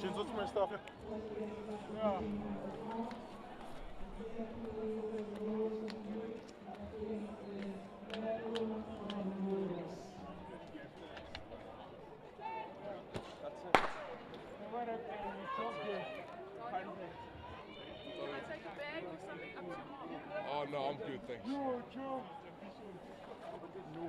James, what's my stuff? Yeah. Oh no, I'm good, thanks. No, Joe. No.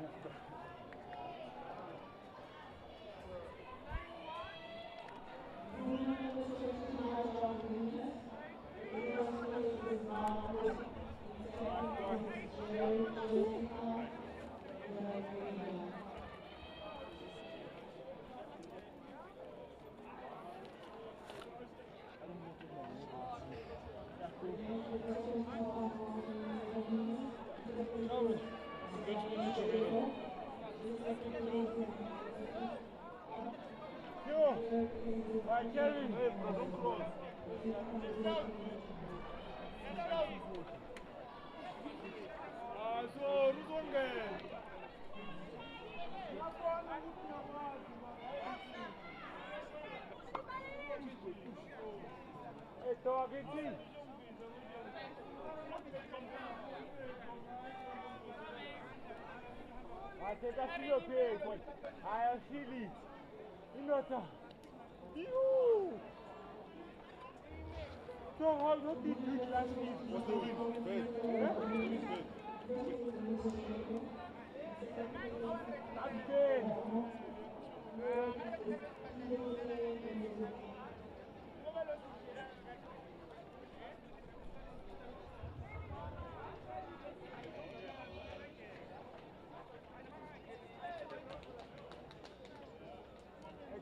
Vai, Kevin! Ei, não cross. Ah, so, Ruzonge! Ei, tô aqui. I take a few page. I feel it. You know that. You. So how did you do last week? What's the win? Again.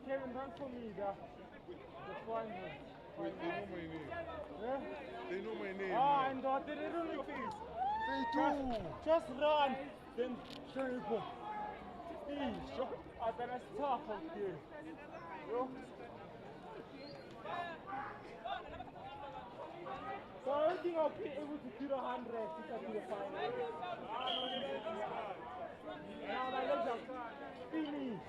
Kevin, run for me, the final. Wait, they know my name. Yeah? They know my name. Ah, and they don't know your face. They do. Just run, then show you go. Show. Then I start from here. Yo. So I don't think I'll be able to do the 100 to get to the final. Now my legs are spinning.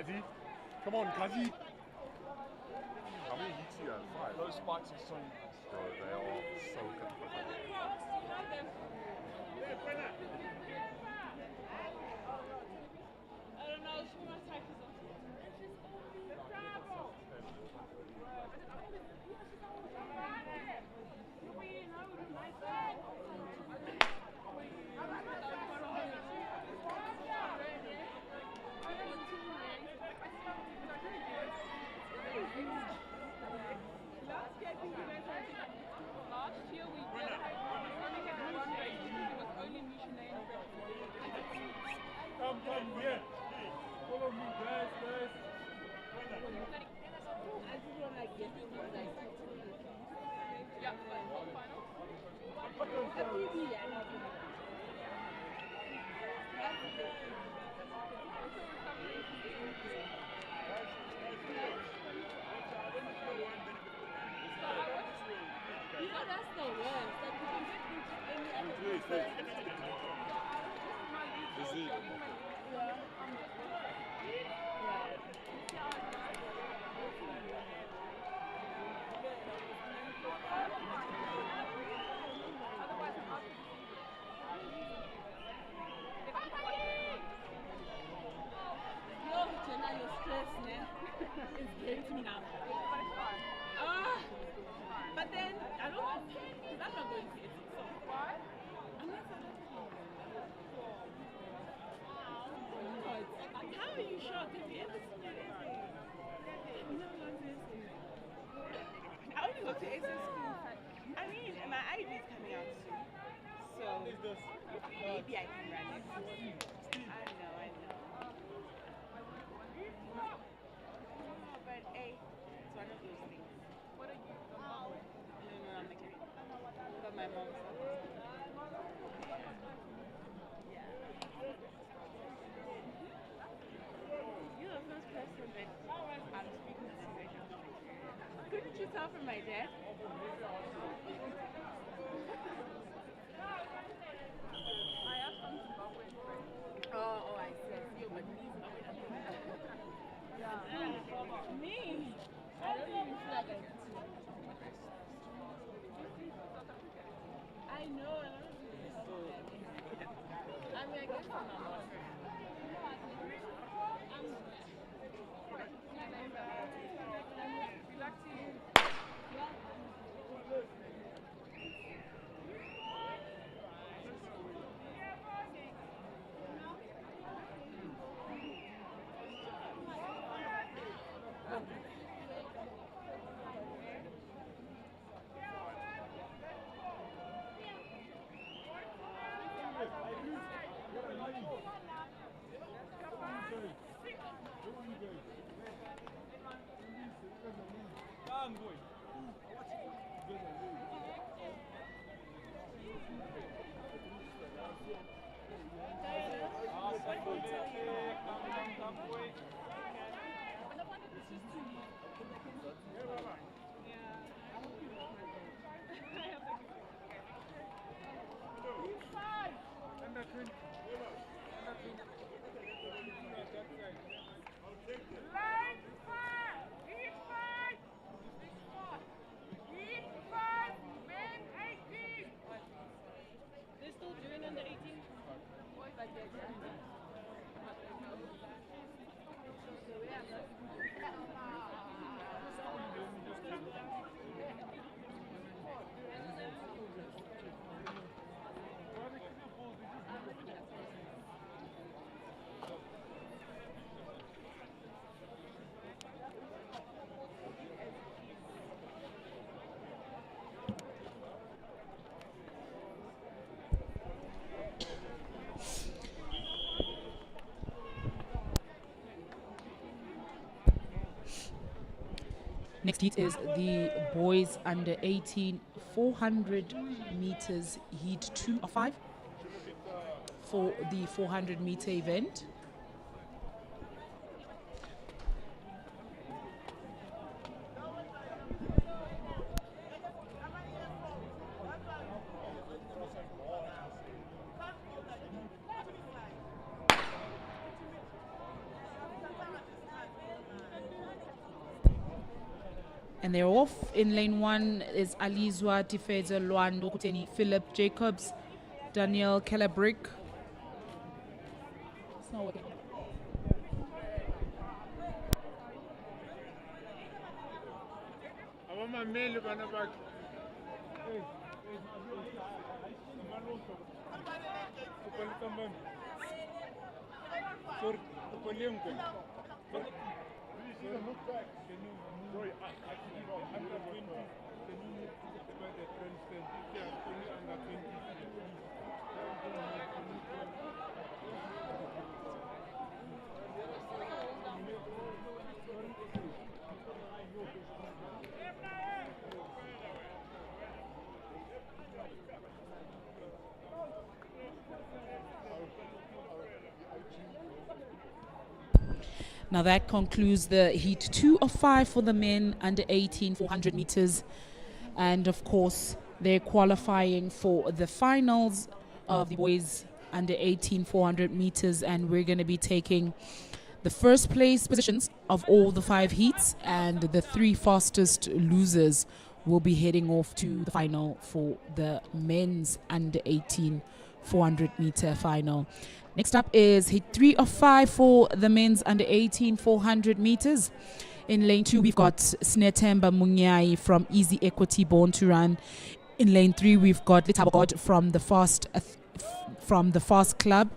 Kazi. Come on, Kazi. How many heats do you have? 5? Those spikes are so nice. So they are so good. I don't know, she must take us off. Last year we did only had one race because it was only Michelin. Come, yeah. Follow me, guys. Yeah, final. You know that's the worst. Like you can get into any other Is it? Yo, Jenna, your stress, man. It's getting to me now. But then I don't want to, because I'm not going to it. So why? I'm not South African. How are you shocked? Have you ever seen your essay? I've never gone to essay. I only go to essay school. I mean, my ID is coming out soon. So maybe I can run it. I know. But hey, it's one of those things. What are you? No, I'm Nigerian. But my mom's yeah. You're the first person that I'm speaking to that is Nigerian. Couldn't you tell from my dad? I have some Zimbabwean friends. Oh, I see. But he's not me. I don't even feel like I do. I know. I mean, I guess I'm not. They're still doing under 18? Next heat is the boys under 18 400 meters heat 2 or 5 for the 400 meter event. And they're off. In lane 1 is Alizwa Tifeza Luando Kuteni, Philip Jacobs, Daniel Kellebrick. It's not working. Now that concludes the heat 2 of 5 for the men under 18 400 meters. And of course, they're qualifying for the finals of the boys under 18 400 meters. And we're going to be taking the first place positions of all the 5 heats, and the 3 fastest losers will be heading off to the final for the men's under 18 400 meter final. Next up is heat 3 of 5 for the men's under 18 400 meters. In lane 2, we've got Snetemba Munyai from Easy Equity, Born to Run. In lane 3, we've got Litabogod from the Fast Club.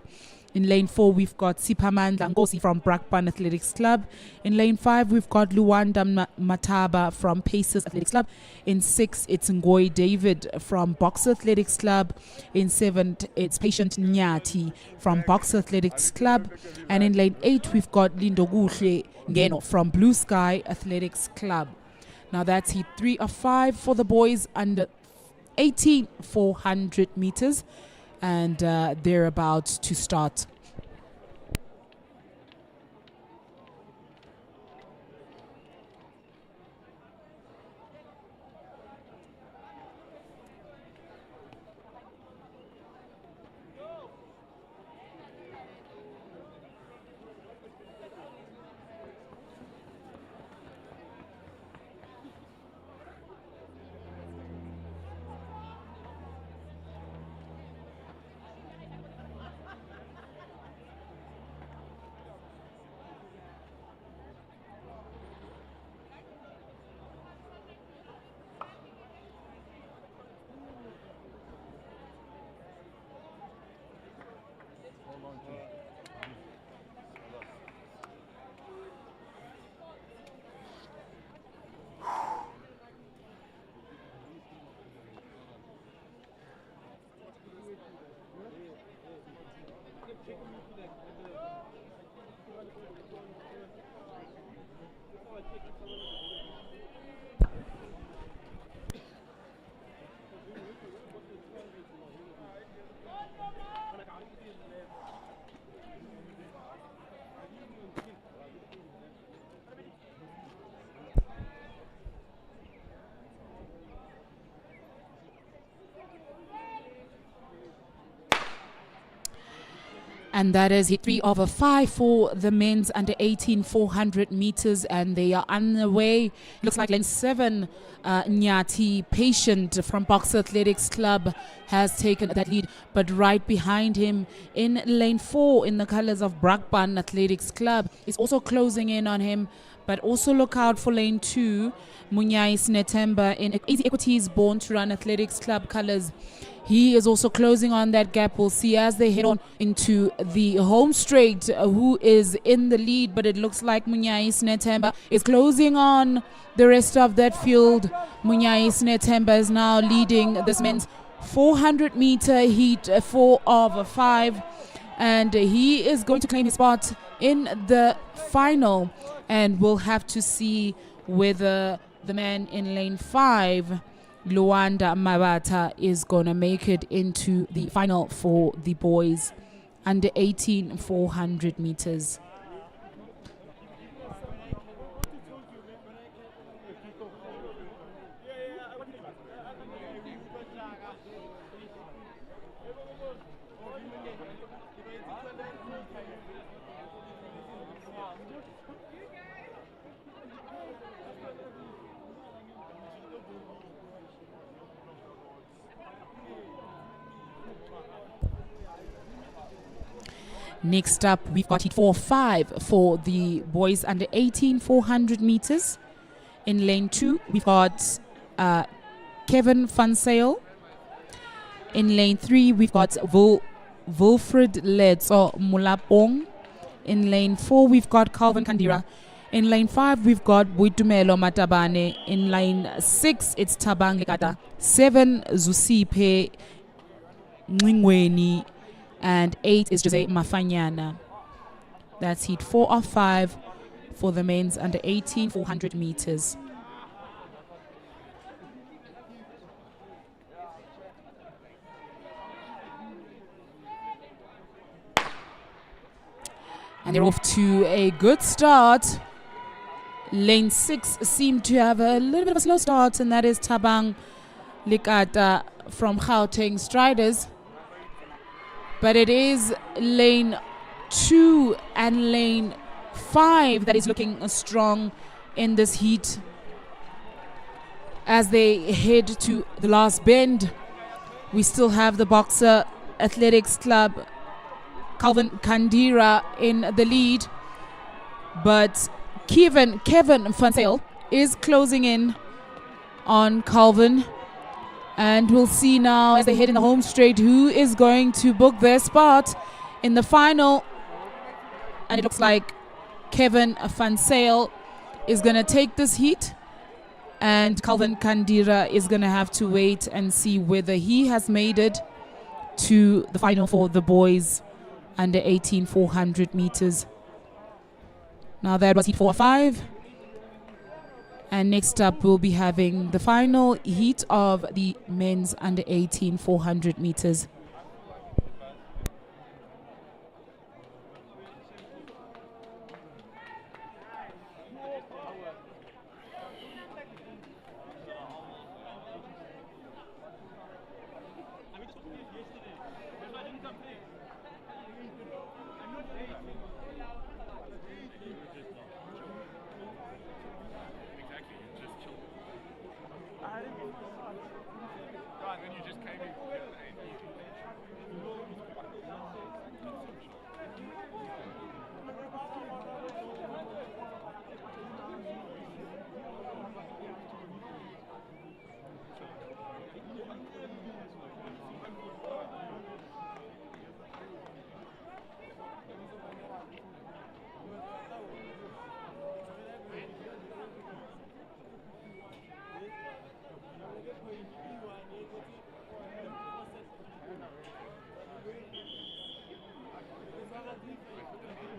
In lane 4, we've got Sipamandla Ngosi from Brakpan Athletics Club. In lane 5, we've got Luanda Mataba from Pacers Athletics Club. In 6, it's Ngoy David from Boxer Athletics Club. In 7, it's Patient Nyati from Boxer Athletics Club. And in lane 8, we've got Lindoguhle Ngeno from Blue Sky Athletics Club. Now that's heat 3 of 5 for the boys under 18 400 meters. And they're about to start. And that is heat 3 of 5 for the men's under 18 400 meters, and they are on the way. Looks like lane 7, Nyati Patient from Boxer Athletics Club has taken that lead, but right behind him in lane 4 in the colors of Brakpan Athletics Club is also closing in on him. But also look out for lane 2, Munyai Snetemba in Easy Equities Born to Run Athletics Club colors. He is also closing on that gap. We'll see as they head on into the home straight who is in the lead, but it looks like Munyai Snetemba is closing on the rest of that field. Munyai Snetemba is now leading this men's 400 meter heat 4 of 5, and he is going to claim his spot in the final, and we'll have to see whether the man in lane 5, Luanda Mabata, is going to make it into the final for the boys under 18 400 meters. Next up, we've got heat 4-5 for the boys under 18 400 meters. In lane 2, we've got Kevin Van Sale. In lane 3, we've got Wilfred Letts or Mulapong. In lane 4, we've got Calvin Kandira. In lane 5, we've got Buitumelo Matabane. In lane 6, it's Tabang Lekata. 7, Zusipe Ngwengweni. And 8 is Jose Mafanyana. That's heat 4 of 5 for the men's under 18 400 meters. And they're off to a good start. Lane 6 seemed to have a little bit of a slow start, and that is Tabang Likata from Gauteng Striders. But it is lane 2 and lane 5 that is looking strong in this heat as they head to the last bend. We still have the Boxer Athletics Club Calvin Kandira in the lead, but Kevin Van Sale is closing in on Calvin, and we'll see now as they head in the home straight who is going to book their spot in the final. And it looks like Kevin Van Sale is going to take this heat, and Calvin Kandira is going to have to wait and see whether he has made it to the final for the boys under 18 400 meters. Now that was heat 4 or 5. And next up we'll be having the final heat of the men's under 18 400 meters.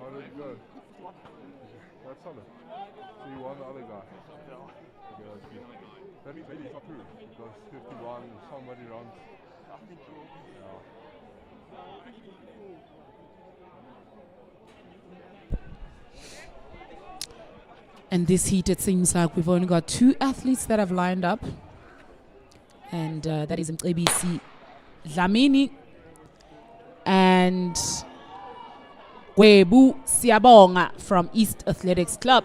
How did it go? That's solid. So you won the other guy. Okay, that's good. That means maybe it's not true. Because 51, somebody runs. Yeah. And this heat, it seems like we've only got 2 athletes that have lined up. And that is ABC Dlamini and Webu Siabonga from East Athletics Club.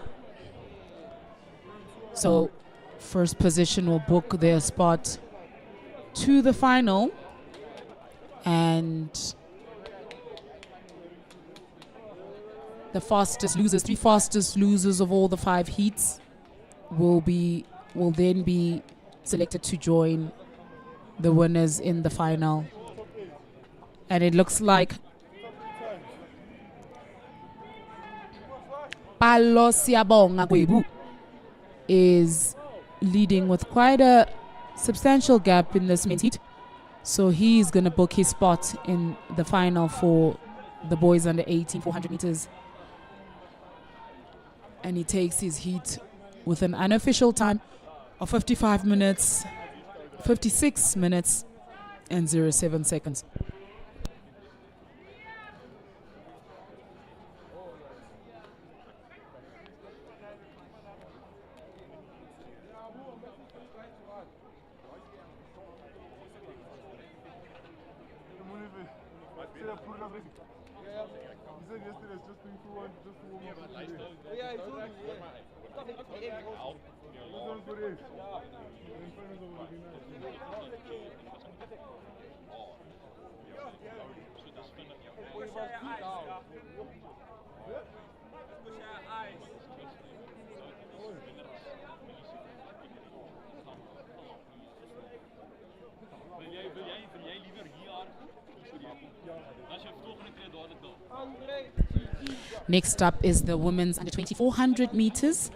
So first position will book their spot to the final. And the fastest losers, 3 fastest losers of all the 5 heats will then be selected to join the winners in the final. And it looks like Palo Siabonga Kwebu is leading with quite a substantial gap in this men's heat. So he's going to book his spot in the final for the boys under 18 400 meters. And he takes his heat with an unofficial time of 56 minutes and 07 seconds. Next up is the women's under 2400 meters,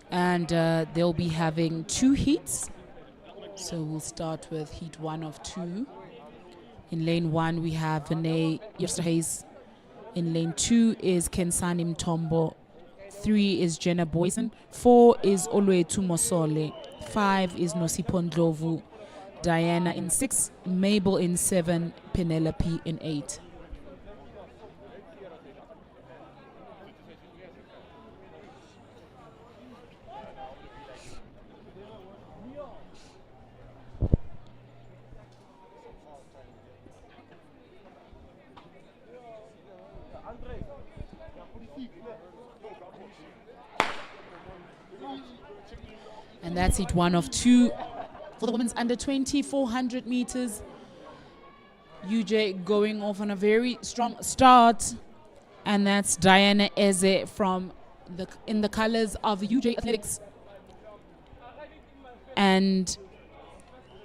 and they'll be having 2 heats. So we'll start with heat 1 of 2. In lane 1 we have Vinay Yerstahais. In lane 2 is Kensani Mtombo. 3 is Jenna Boyson. 4 is Olwetu Mosole. 5 is Nosipho Ndlovu. Diana in 6, Mabel in 7, Penelope in 8. And that's heat 1 of 2 for the women's under 2400 meters. UJ going off on a very strong start, and that's Diana Eze from in the colors of UJ Athletics, and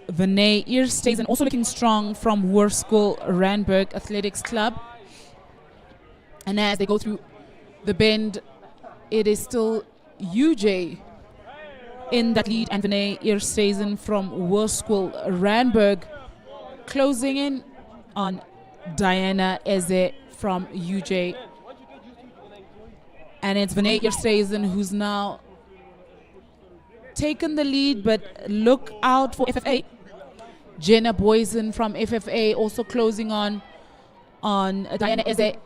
Vinay Eerstazen also looking strong from Hoërskool Randburg Athletics Club. And as they go through the bend, it is still UJ in that lead, and Vinay Eerstazen from Hoërskool Randburg closing in on Diana Eze from UJ. And it's Vinay Eerstazen who's now taken the lead, but look out for FFA. Jenna Boyson from FFA also closing on Diana Eze,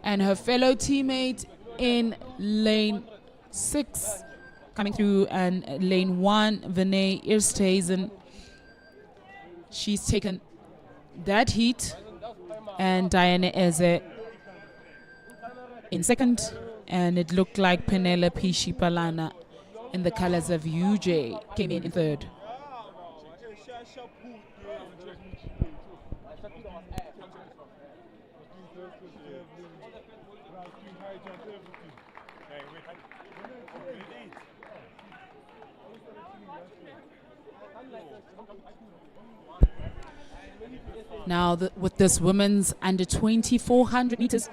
and her fellow teammate in lane 6 coming through, and lane 1, Vinay Eerstazen. She's taken that heat, and Diana Eze in second, and it looked like Penelope Shipalana in the colors of UJ came in third. Now, with this women's under 2400 meters,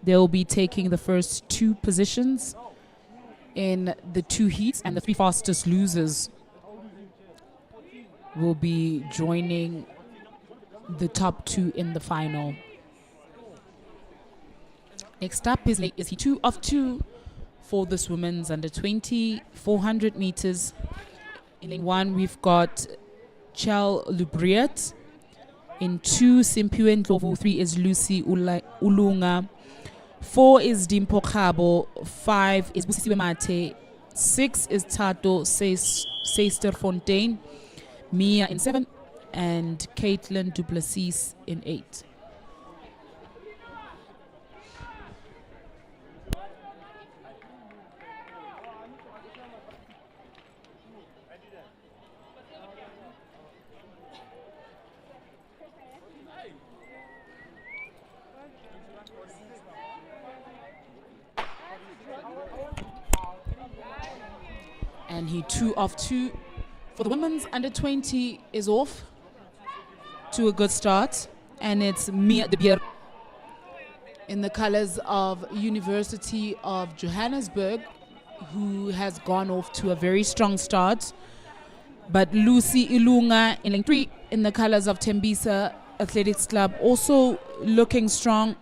they'll be taking the first 2 positions in the 2 heats, and the 3 fastest losers will be joining the top 2 in the final. Next up is heat 2 of 2 for this women's under 2400 meters. In lane 1, we've got Chel Lubriet. In 2, Simpiwe Ndlovu. 3 is Lucy Ulunga. 4 is Dimpo Khabo. 5 is Busisiwe Mate. 6 is Tato Seisterfontein. Mia in 7. And Caitlin Duplessis in 8. And heat 2 of 2 for the women's under 20 is off to a good start, and it's Mia de Beer in the colors of University of Johannesburg, who has gone off to a very strong start. But Lucy Ilunga in lane 3 in the colors of Tembisa Athletics Club also looking strong,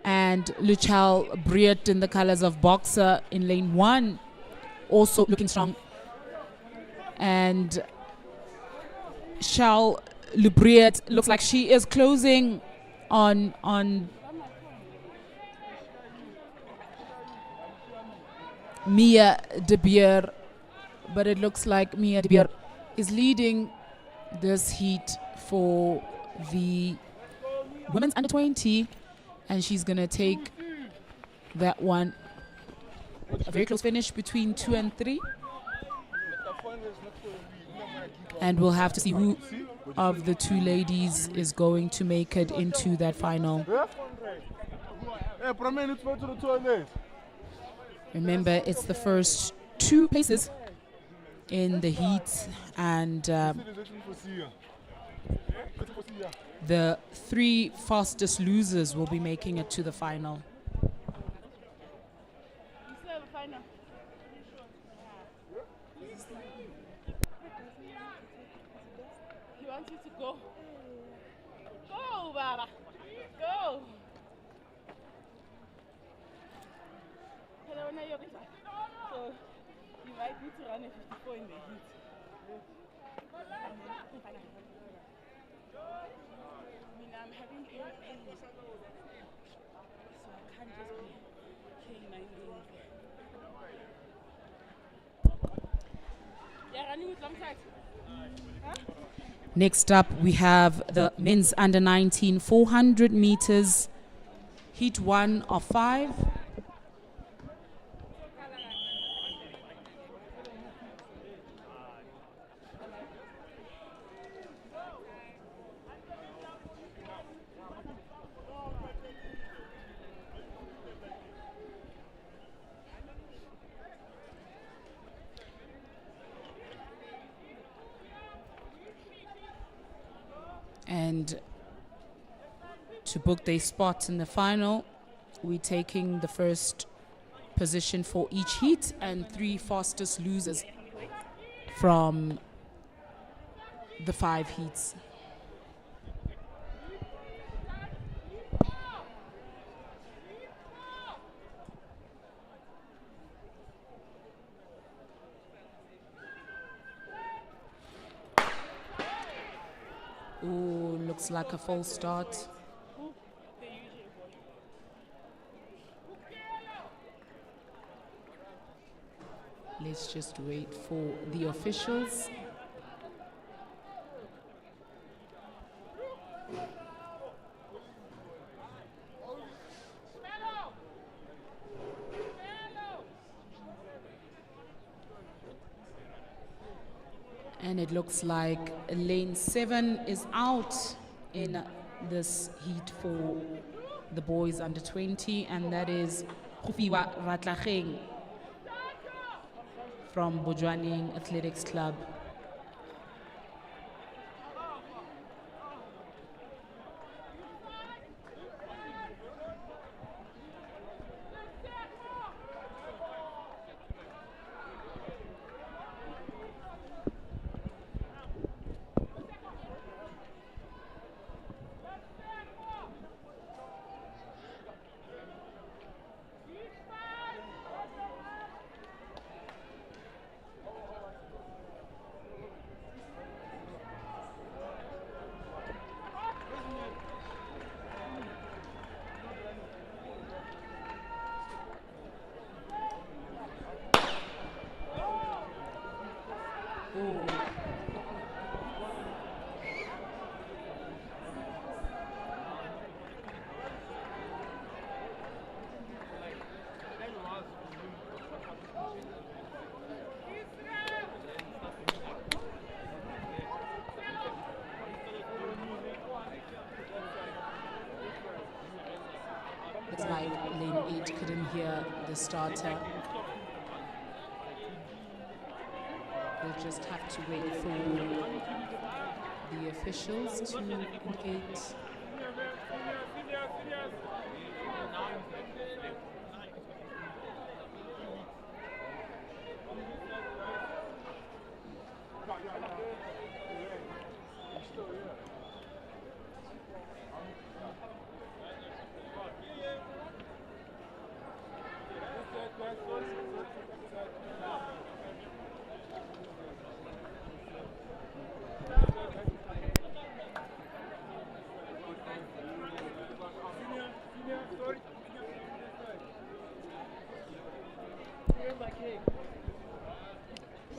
and Luchal Briet in the colors of Boxer in lane 1 also looking strong. And Charles Lubriet looks like she is closing on Mia de Beer, but it looks like Mia de Beer is leading this heat for the women's under 20, and she's gonna take that one. A very close finish between 2 and 3. And we'll have to see who of the two ladies is going to make it into that final. Hey, Promen, let's go to the toilet. Remember, it's the first two places in the heat, and the three fastest losers will be making it to the final. He wants you to go. Go, Baba. Go. So you might need to run a 54 in the heat. I mean, I'm having ear pain, so I can't just be killing my ears. Yeah, running with long sides. Huh? Next up, we have the men's under 19 400 meters, heat 1 of 5. And to book their spot in the final, we're taking the first position for each heat and 3 fastest losers from the 5 heats. Ooh, looks like a false start. Let's just wait for the officials. And it looks like lane 7 is out in this heat for the boys under 20, and that is Khufiwa Ratlageng from Bojwaneng Athletics Club. It's like lane 8 couldn't hear the starter. We'll just have to wait for the officials to indicate.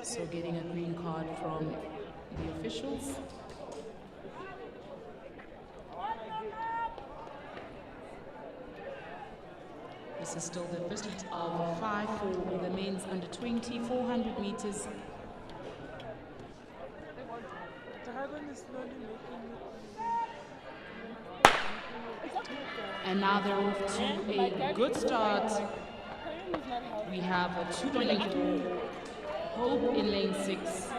So getting a green card from the officials. This is still the first heat of 5 for the men's under 20, 400 meters. And now they're off to a good start. We have two in lane 4, Hope in lane 6,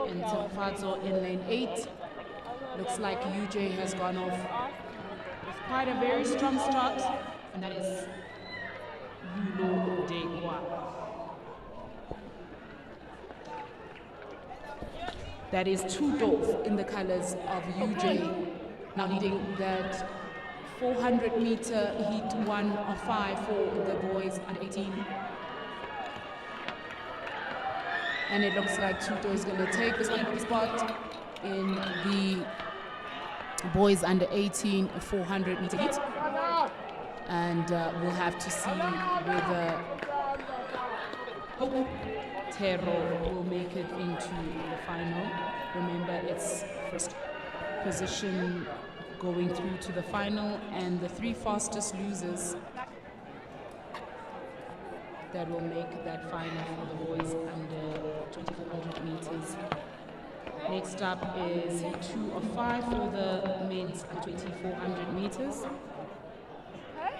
and Tafazo in lane 8. Looks like UJ has gone off with quite a very strong start, and that is Lulo Degwa. That is 2 dots in the colors of UJ, now leading that 400-meter heat 1 of 5 for the boys under 18. And it looks like Tuto is going to take this one spot in the boys under 18 400-meter heat. And we'll have to see whether Hope Tero will make it into the final. Remember, it's first position going through to the final, and the 3 fastest losers that will make that final for the boys under 2400 meters. Next up is 2 of 5 for the men's under 2400 meters.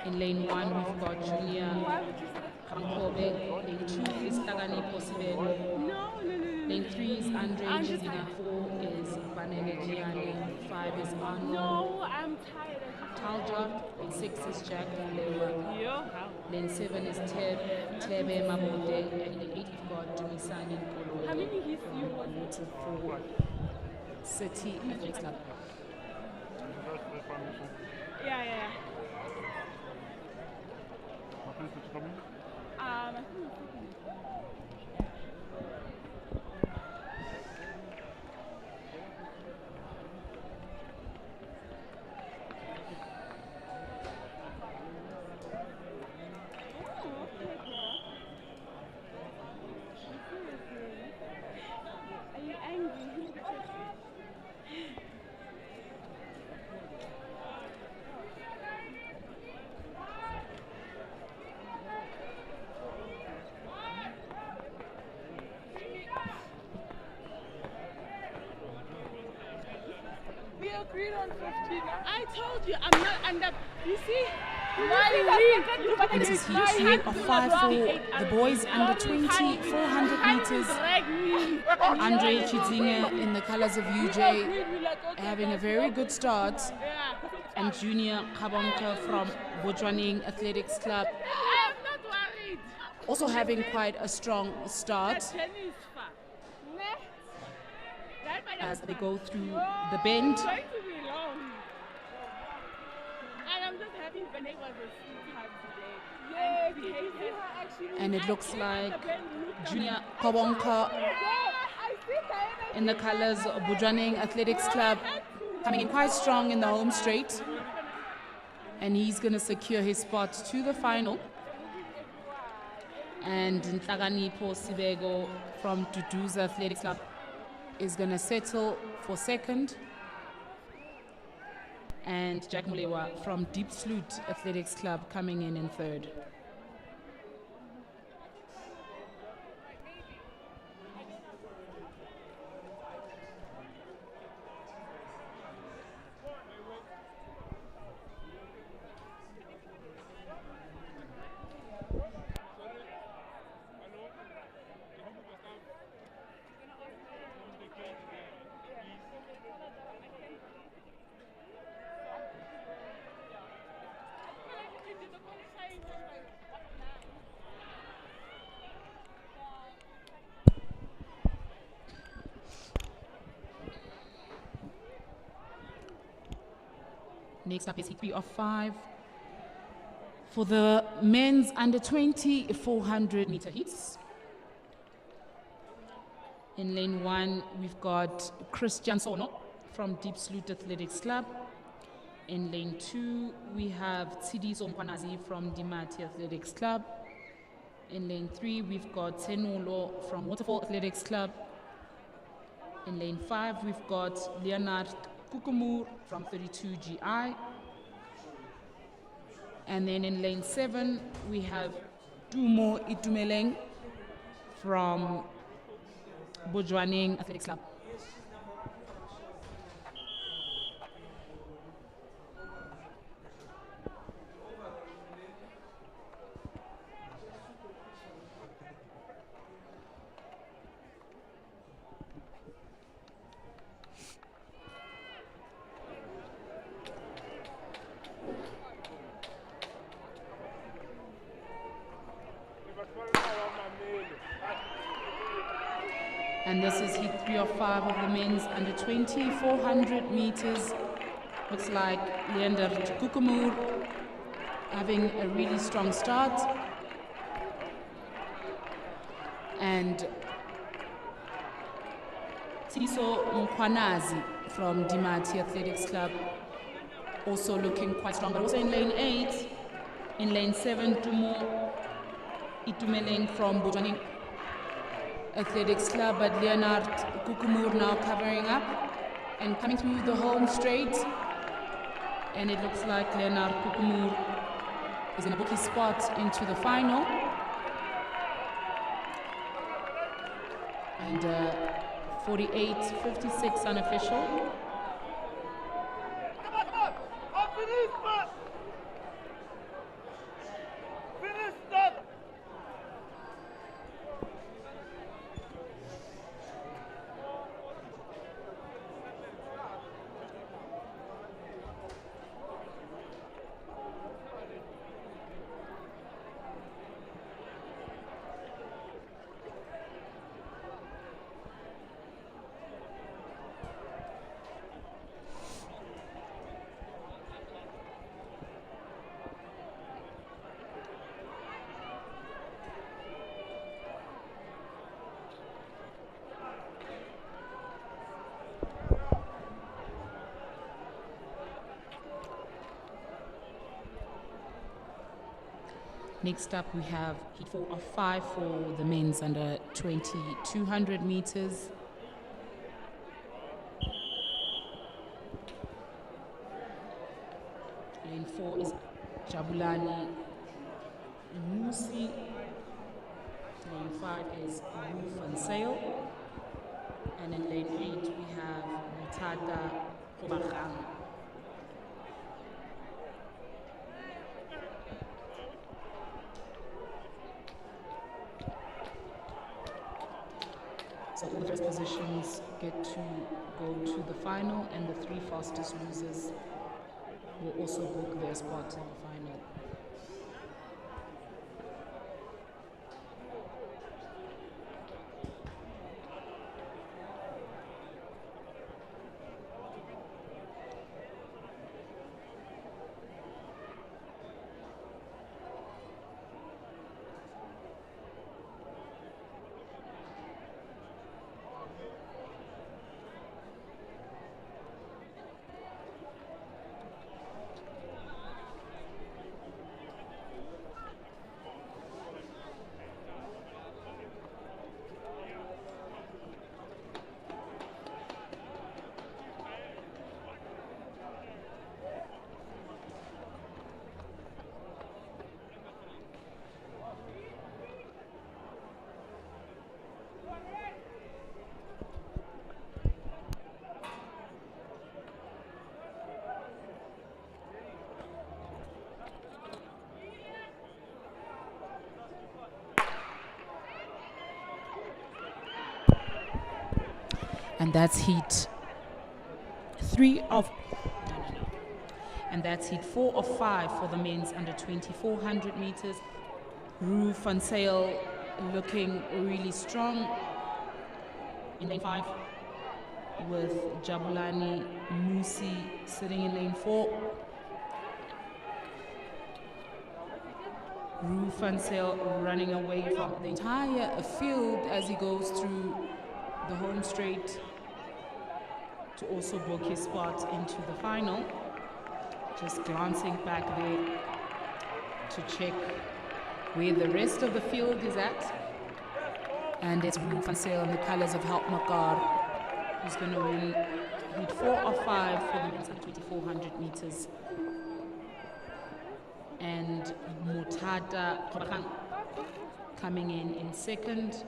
In lane 1, we've got Junior Kamkobe. Lane 2 is Tagani Posibelo. Lane 3 is Andre Chizinga. 4 is Vanele Gianni. 5 is Arnold. No, I'm tired. Talja. Lane 6 is Jack Lewa. Lane 7 is Tebe Mabote. And lane 8 we've got Dumisani Kolo. How many hits do you want? Water for City Athletics Club. Yeah. What place did you come in? I think it's second. Are you angry? We agreed on 15. I told you I'm not under. You see? And this is heat 3 of 5 for the boys under 20 400 meters. Andre Chizinga in the colors of UJ having a very good start, and Junior Kabonka from Botswaning Athletics Club I'm not worried. also having quite a strong start as they go through the bend. It's going to be long. And I'm just happy Benet was a sweetheart today. And it looks like Junior Kabonka in the colors of Botswaning Athletics Club coming in quite strong in the home straight, and he's going to secure his spot to the final. And Nhlakanipho Sibego from Duduza Athletics Club is going to settle for second, and Jack Mulewa from Deep Sloot Athletics Club coming in third. Next up is heat 3 of 5 for the men's under 20 400 meter heats. In lane 1, we've got Christian Sono from Deep Sloot Athletics Club. In lane 2, we have Tsidiso Mkwanazi from Dimati Athletics Club. In lane 3, we've got Senulo from Waterfall Athletics Club. In lane 5, we've got Leonard Kukumur from 32GI. And then in lane 7, we have Dumo Itumeleng from Botswaning Athletics Club. And this is heat 3 of 5 of the men's under 20, 400 meters. Looks like Leander Kukumur having a really strong start. And Tiso Mkwanazi from Cga Athletics Club also looking quite strong, but also in lane 8. In lane 7, Tumo Itumeleng from Bojani Athletics Club, but Leonard Kukumur now covering up and coming through the home straight. And it looks like Leonard Kukumur is going to book his spot into the final. And 48-56 unofficial. Next up, we have heat 4 of 5 for the men's under 20, 200 meters. Lane 4 is Jabulani Musi. Lane 5 is Roof and Sail. And in lane 8, we have Mutada Kobachang. So all the first positions get to go to the final, and the 3 fastest losers will also book their spot in the final. And that's heat 3 of, and that's heat 4 of 5 for the men's under 20, 400 meters. Roof Van Sail looking really strong in lane 5, with Jabulani Musi sitting in lane 4. Roof Van Sail running away from the entire field as he goes through the home straight to also book his spot into the final. Just glancing back there to check where the rest of the field is at. And it's Roof Van Sail in the colors of Help Makar, who's going to win heat 4 of 5 for the men's under 2400 meters. And Mutada Kobachang coming in second,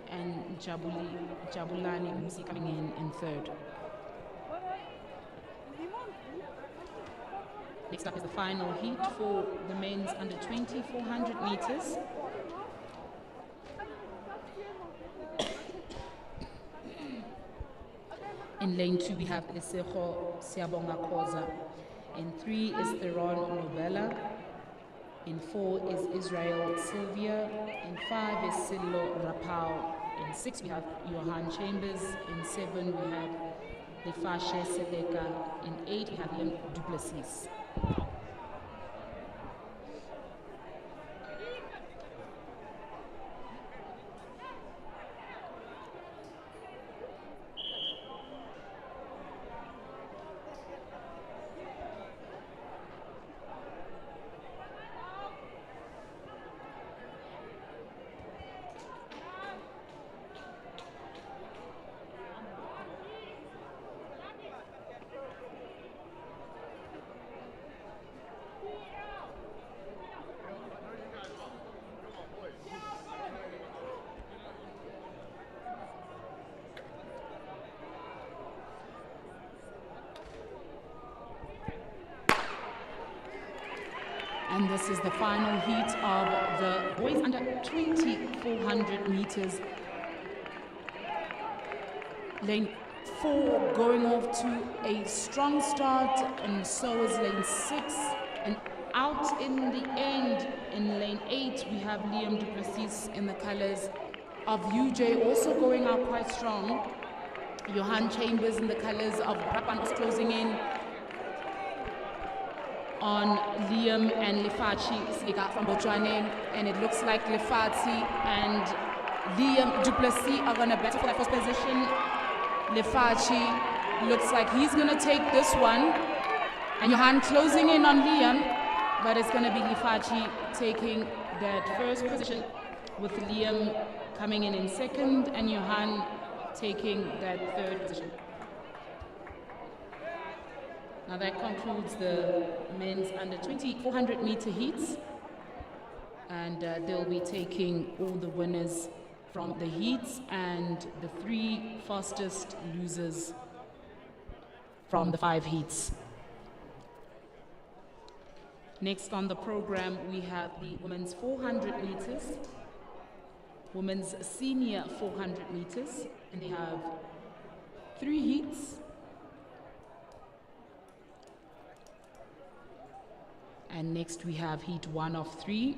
and Jabulani Musi coming in third. Next up is the final heat for the men's under 20, 400 meters. In lane 2, we have Lesego Siabonga Koza. In 3 is Theron Novella. In 4 is Israel Sylvia. In 5 is Silo Rapao. In 6, we have Johan Chambers. In 7, we have Lefashe Seleka. In 8, we have Liam Duplessis. And this is the final heat of the boys under 2,400 meters. Lane 4 going off to a strong start, and so is lane 6. And out in the end, in lane 8, we have Liam Duplessis in the colors of UJ, also going out quite strong. Johan Chambers in the colors of Brapan was closing in on Liam and Lefachi Sega from Botswana, and it looks like Lefachi and Liam Duplessis are going to battle for that first position. Lefachi looks like he's going to take this one, and Johan closing in on Liam, but it's going to be Lefachi taking that first position, with Liam coming in second and Johan taking that third position. Now that concludes the men's under 2,400 meter heats, and they'll be taking all the winners from the heats and the 3 fastest losers from the 5 heats. Next on the program, we have the women's 400 meters, women's senior 400 meters, and they have 3 heats. And next we have heat 1 of 3.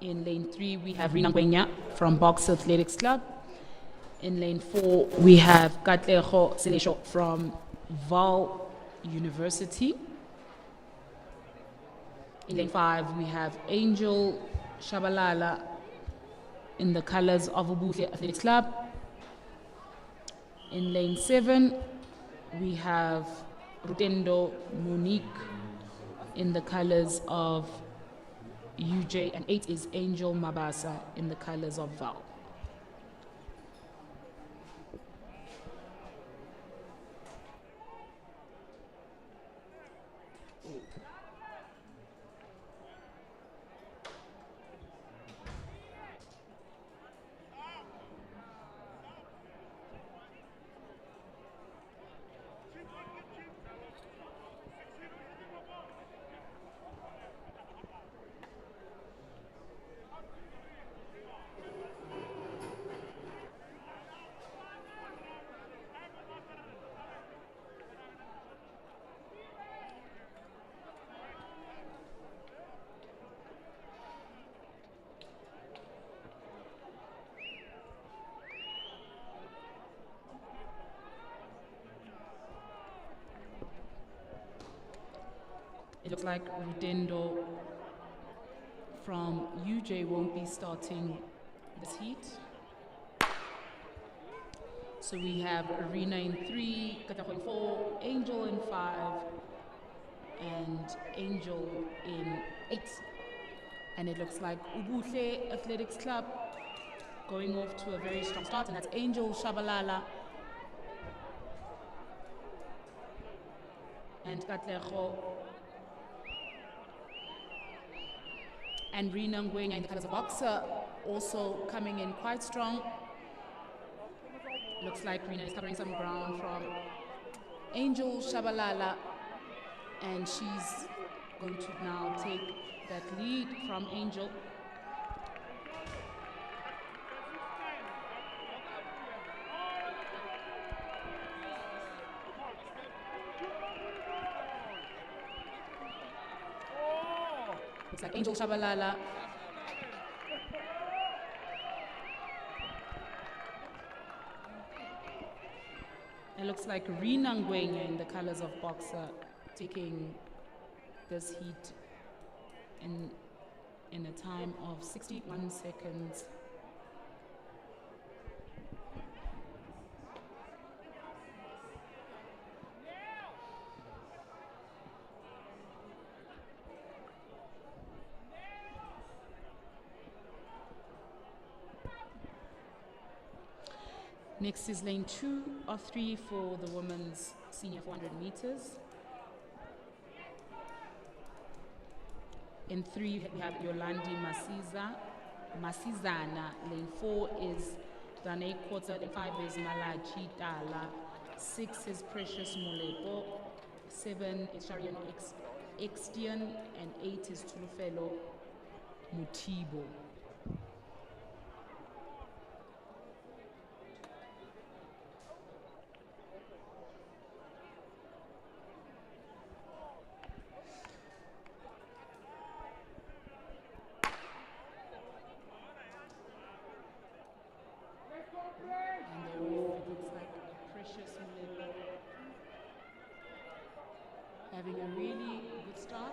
In lane 3, we have Rina Ngwenya from Cga Athletics Club. In lane 4, we have Katlego Selesho from Val University. In lane 5, we have Angel Shabalala in the colors of Ubuhle Athletics Club. In lane 7, we have Rutendo Monique in the colors of UJ, and 8 is Angel Mabasa in the colors of Val. It looks like Rudendo from UJ won't be starting this heat. So we have Arena in 3, Katako in 4, Angel in 5, and Angel in 8. And it looks like Ubuhle Athletics Club going off to a very strong start, and that's Angel Shabalala and Katlego and Rina Ngwenya in the colors of Boxer also coming in quite strong. Looks like Rina is covering some ground from Angel Shabalala, and she's going to now take that lead from Angel. Looks like Angel Shabalala It looks like Rina Ngwenya in the colors of boxer taking this heat in a time of 61 seconds. Next is lane 2 of 3 for the women's senior 400 meters. In 3, we have Yolandi Masizana. Lane 4 is Dane Kota. Lane 5 is Malachi Dala. 6 is Precious Molepo. 7 is Sharian Extian. And 8 is Tulufelo Mutibo. Having a really good start.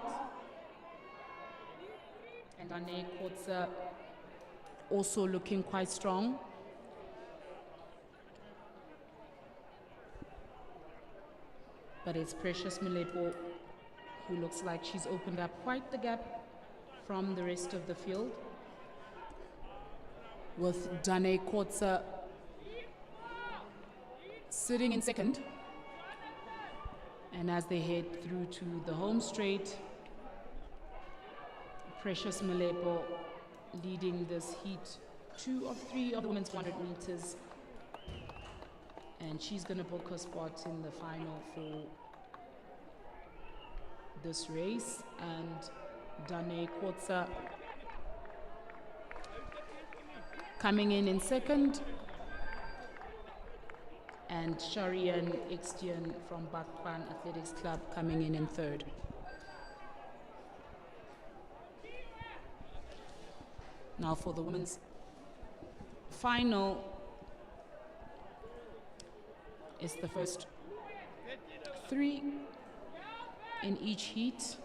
And Dane Kotza also looking quite strong. But it's Precious Milepo who looks like she's opened up quite the gap from the rest of the field. With Dane Kotza sitting in second. And as they head through to the home straight, Precious Milepo leading this heat 2 of 3 of the women's 400 meters. And she's going to book her spot in the final for this race. And Dane Kotza coming in second. And Sharian Extian from Cga Athletics Club coming in third. Now for the women's final is the first 3 in each heat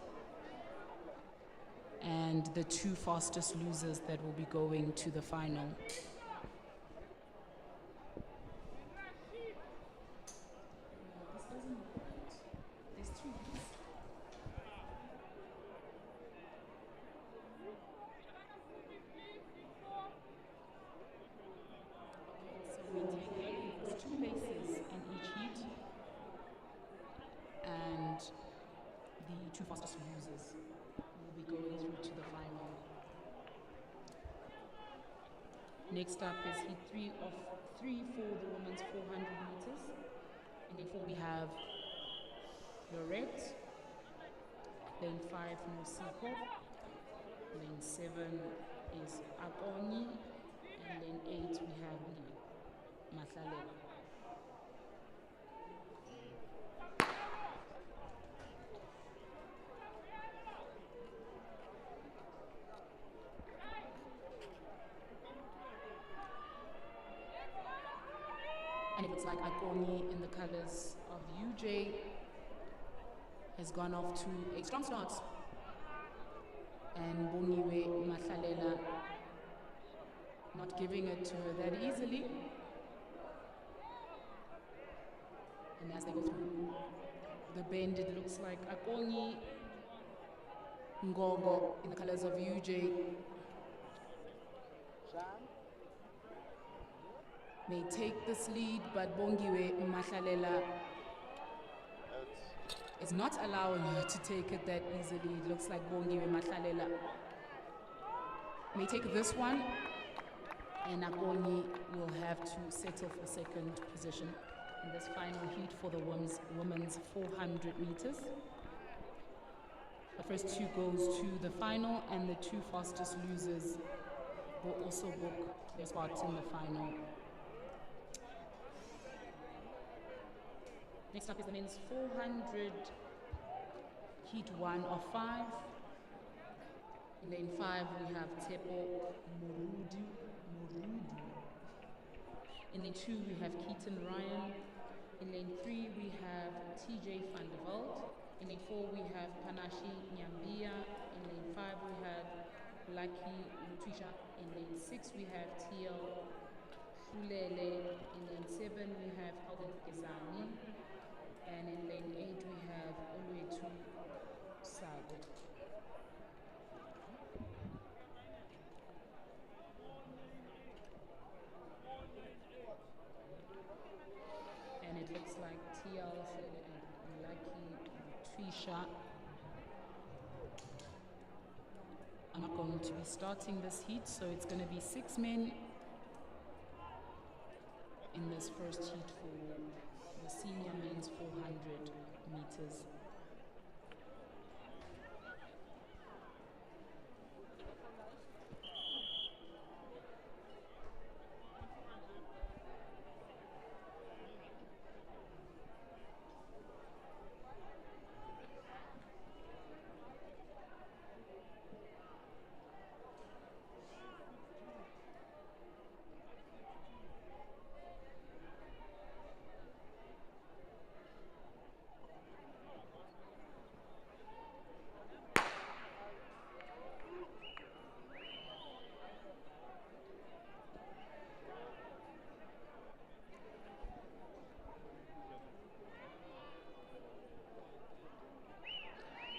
and the 2 fastest losers that will be going to the final. Fastest losers will be going through to the final. Next up is heat 3 of 3 for the women's 400 meters. In lane 4 we have Lorette. Lane 5 Nosiko. Lane 7 is Akoni. And lane 8 we have Matlalela. And it looks like Akoni in the colors of UJ has gone off to a strong start. And Boniwe Matlalela not giving it to her that easily. And as they go through the bend, it looks like Akoni Ngogo in the colors of UJ may take this lead, but Bongiwe Matlalela is not allowing her to take it that easily. It looks like Bongiwe Matlalela may take this one, and Akoni will have to settle for second position in this final heat for the women's 400 meters. The first 2 goes to the final, and the 2 fastest losers will also book their spots in the final. Next up is the men's 400 heat 1 of 5. In lane 5 we have Tepo Murudu. In lane 2 we have Keaton Ryan. In lane 3, we have TJ van der Walt. In lane 4, we have Panashi Nyambia. In lane 5, we have Lucky Lutwisha. In lane 6, we have TL Shulele. In lane 7, we have Alden Gezani. And in lane 8, we have Oluetu Sago. And it looks like TL Shulele and Lucky Lutwisha are not going to be starting this heat, so it's going to be 6 men in this first heat for the senior men's 400 meters.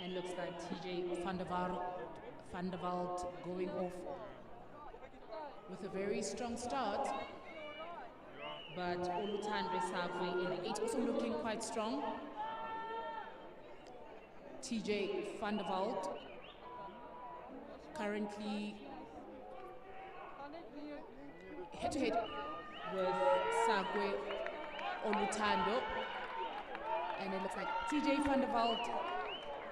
And looks like TJ van der Walt going off with a very strong start. But Oluthandre Sagwe in lane 8 also looking quite strong. TJ van der Walt currently head to head with Sagwe Oluthando. And it looks like TJ van der Walt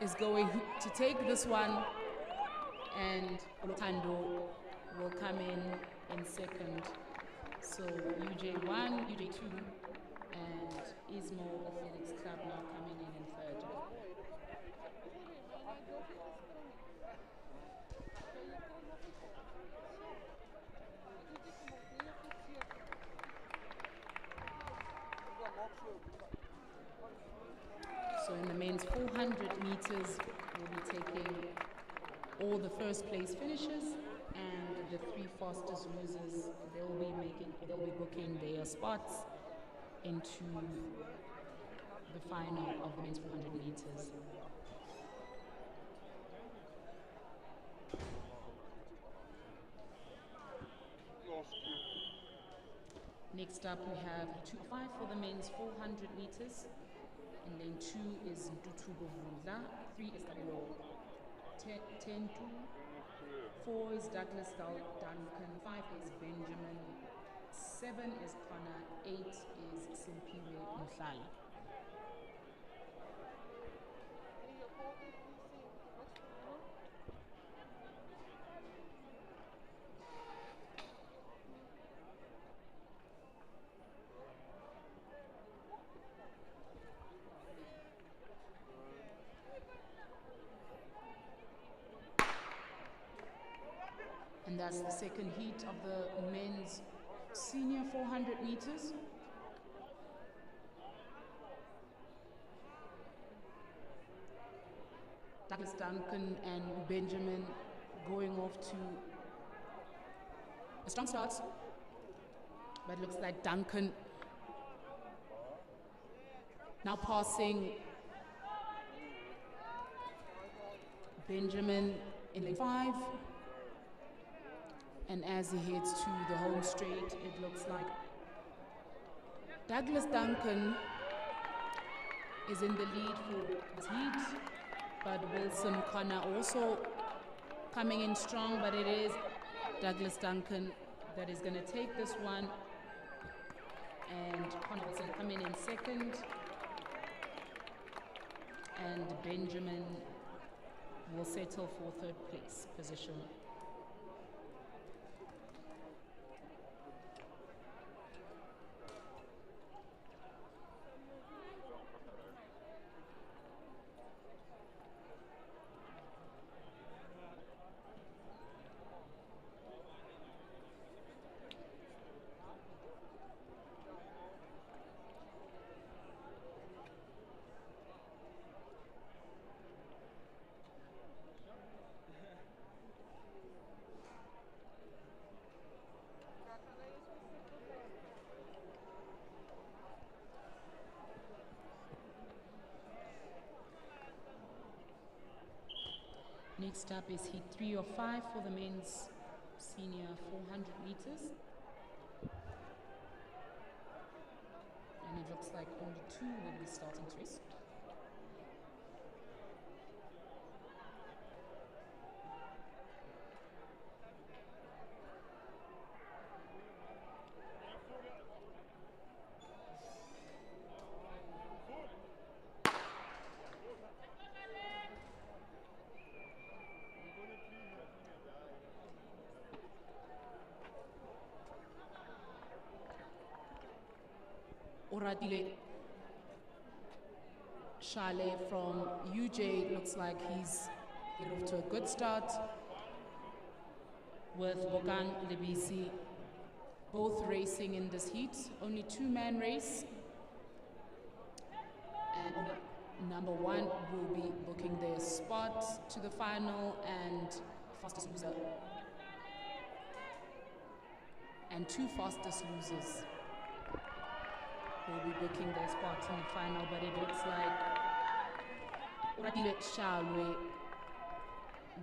is going to take this one, and Oluthando will come in second. So UJ1, UJ2, and Ismo Athletics Club now coming in third. So in the men's 400 meters, we'll be taking all the first place finishers, and the 3 fastest losers, they'll be booking their spots into the final of the men's 400 meters. Next up, we have 2-5 for the men's 400 meters. In lane 2 is Ntutubo Vundla, 3 is Kabilo 10-2, 4 is Douglas Duncan, 5 is Benjamin, 7 is Connor, 8 is Simpiwe Mhlala. And that's the second heat of the men's senior 400 meters. Douglas Duncan and Benjamin going off to a strong start, but it looks like Duncan now passing Benjamin in lane 5. And as he heads to the home straight, it looks like Douglas Duncan is in the lead for this heat, but Wilson Connor also coming in strong, but it is Douglas Duncan that is going to take this one, and Connor Wilson coming in second, and Benjamin will settle for third place position. Next up is heat 3 of 5 for the men's senior 400 meters. And it looks like only 2 will be starting to race. Oratile Shale from UJ looks like he's get off to a good start with Bokang Lebisi both racing in this heat. Only 2-man race. And number 1 will be booking their spot to the final, and fastest loser. And 2 fastest losers will be booking their spot in the final, but it looks like Oratile Shalwe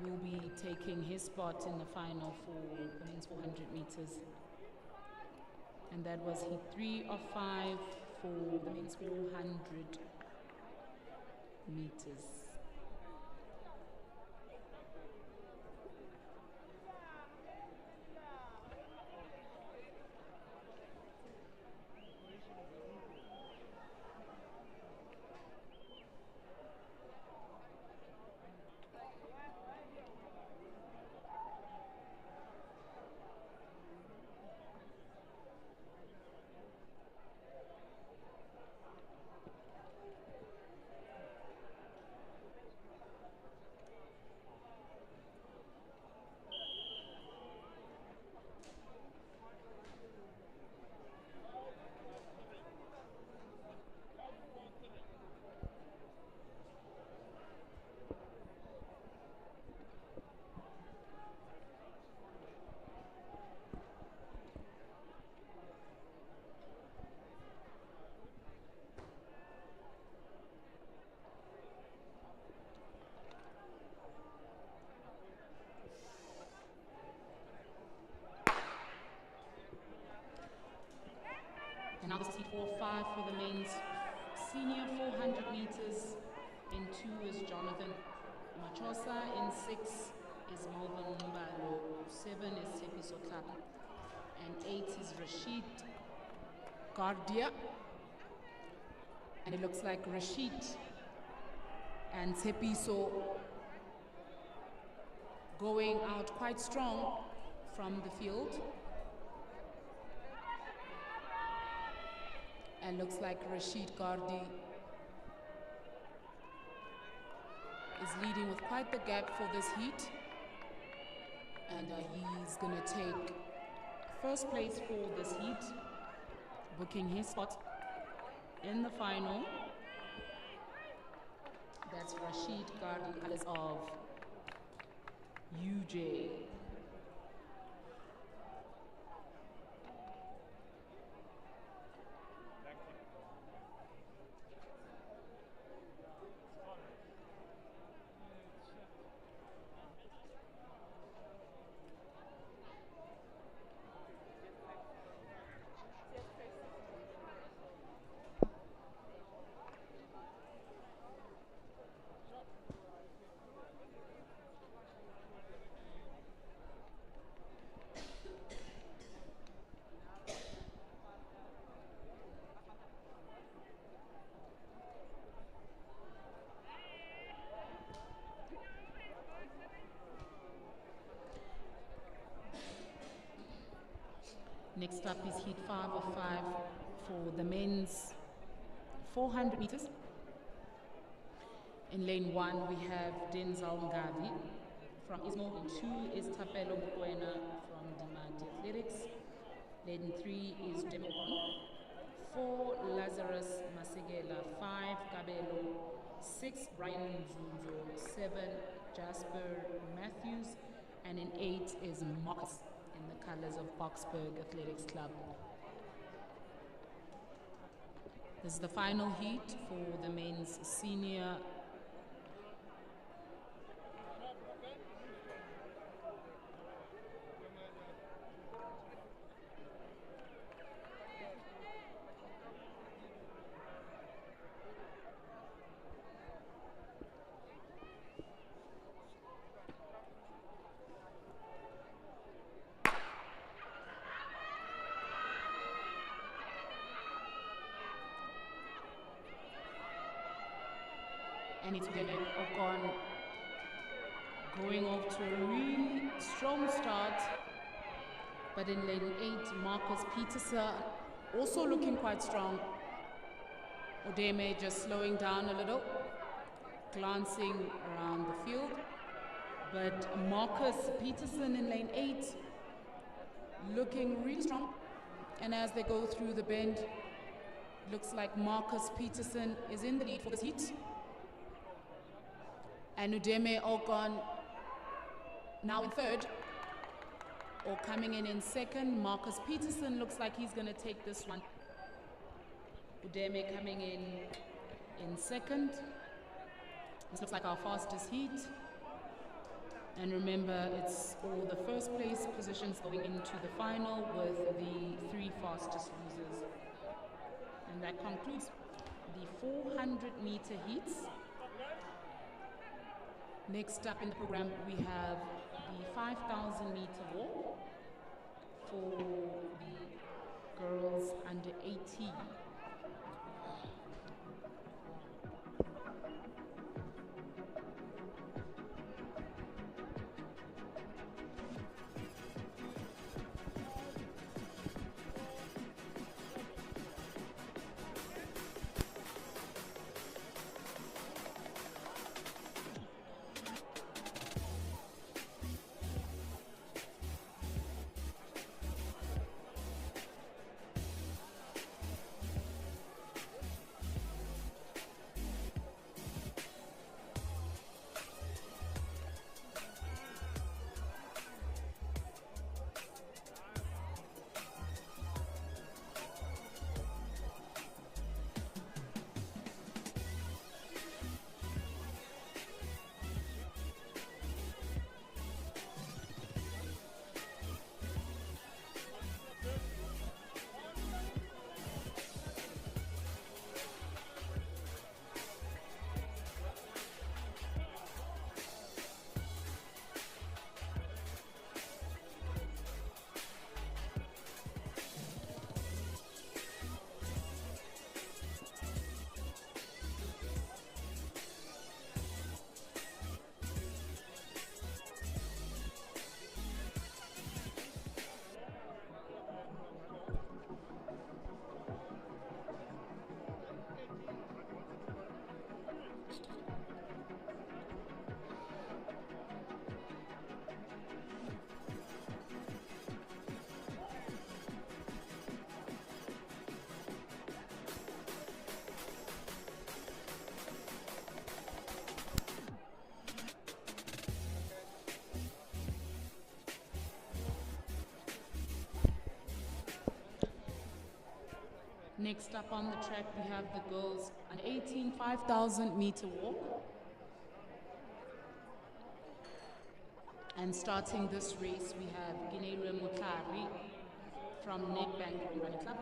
will be taking his spot in the final for the men's 400 meters. And that was heat 3 of 5 for the men's 400 meters. And now this is heat 4-5 for the men's senior 400 meters. In 2 is Jonathan Machosa. In 6 is Melvin Mbalo. 7 is Tepiso Tlapa. And 8 is Rashid Gardia. And it looks like Rashid and Tepiso going out quite strong from the field. And looks like Rashid Gardi is leading with quite the gap for this heat. And he's going to take first place for this heat, booking his spot in the final. That's Rashid Gardi, colors of UJ. Next up is heat 5 of 5 for the men's 400 meters. In lane 1, we have Denzel Ngavi from Ismo. In 2 is Tapelo Mokoena from Cga Athletics. Lane 3 is Demopon. 4, Lazarus Masegela. 5, Kabelo. 6, Brian Nzunzo. 7, Jasper Matthews. And in 8 is Marcus, in the colors of Boksburg Athletics Club. This is the final heat for the men's senior And it's been Ocon going off to a really strong start. But in lane 8, Marcus Peterson also looking quite strong. Udeme just slowing down a little, glancing around the field. But Marcus Peterson in lane 8 looking really strong. And as they go through the bend, looks like Marcus Peterson is in the lead for this heat. And Udeme Ocon now in third, or coming in second. Marcus Peterson looks like he's going to take this one. Udeme coming in second. This looks like our fastest heat. And remember, it's all the first place positions going into the final with the 3 fastest losers. And that concludes the 400-meter heats. Next up in the program, we have the 5,000-meter walk for the girls under 18. Next up on the track, we have the girls an 18 5,000-meter walk. And starting this race, we have Ginere Mutari from Nedbank Running Club.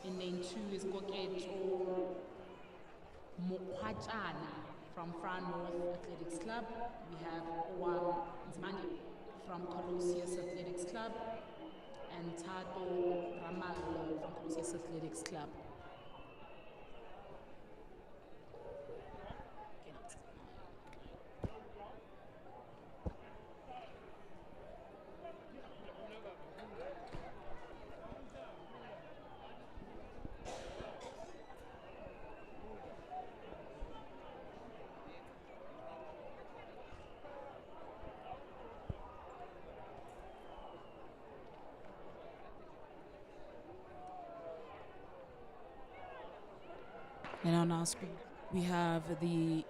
In lane 2 is Koketo Mokwachana from Far North Athletics Club. We have Owan Zmani from Colossus Athletics Club. And Tato Ramallo from Colossus Athletics Club. And on our screen, we have the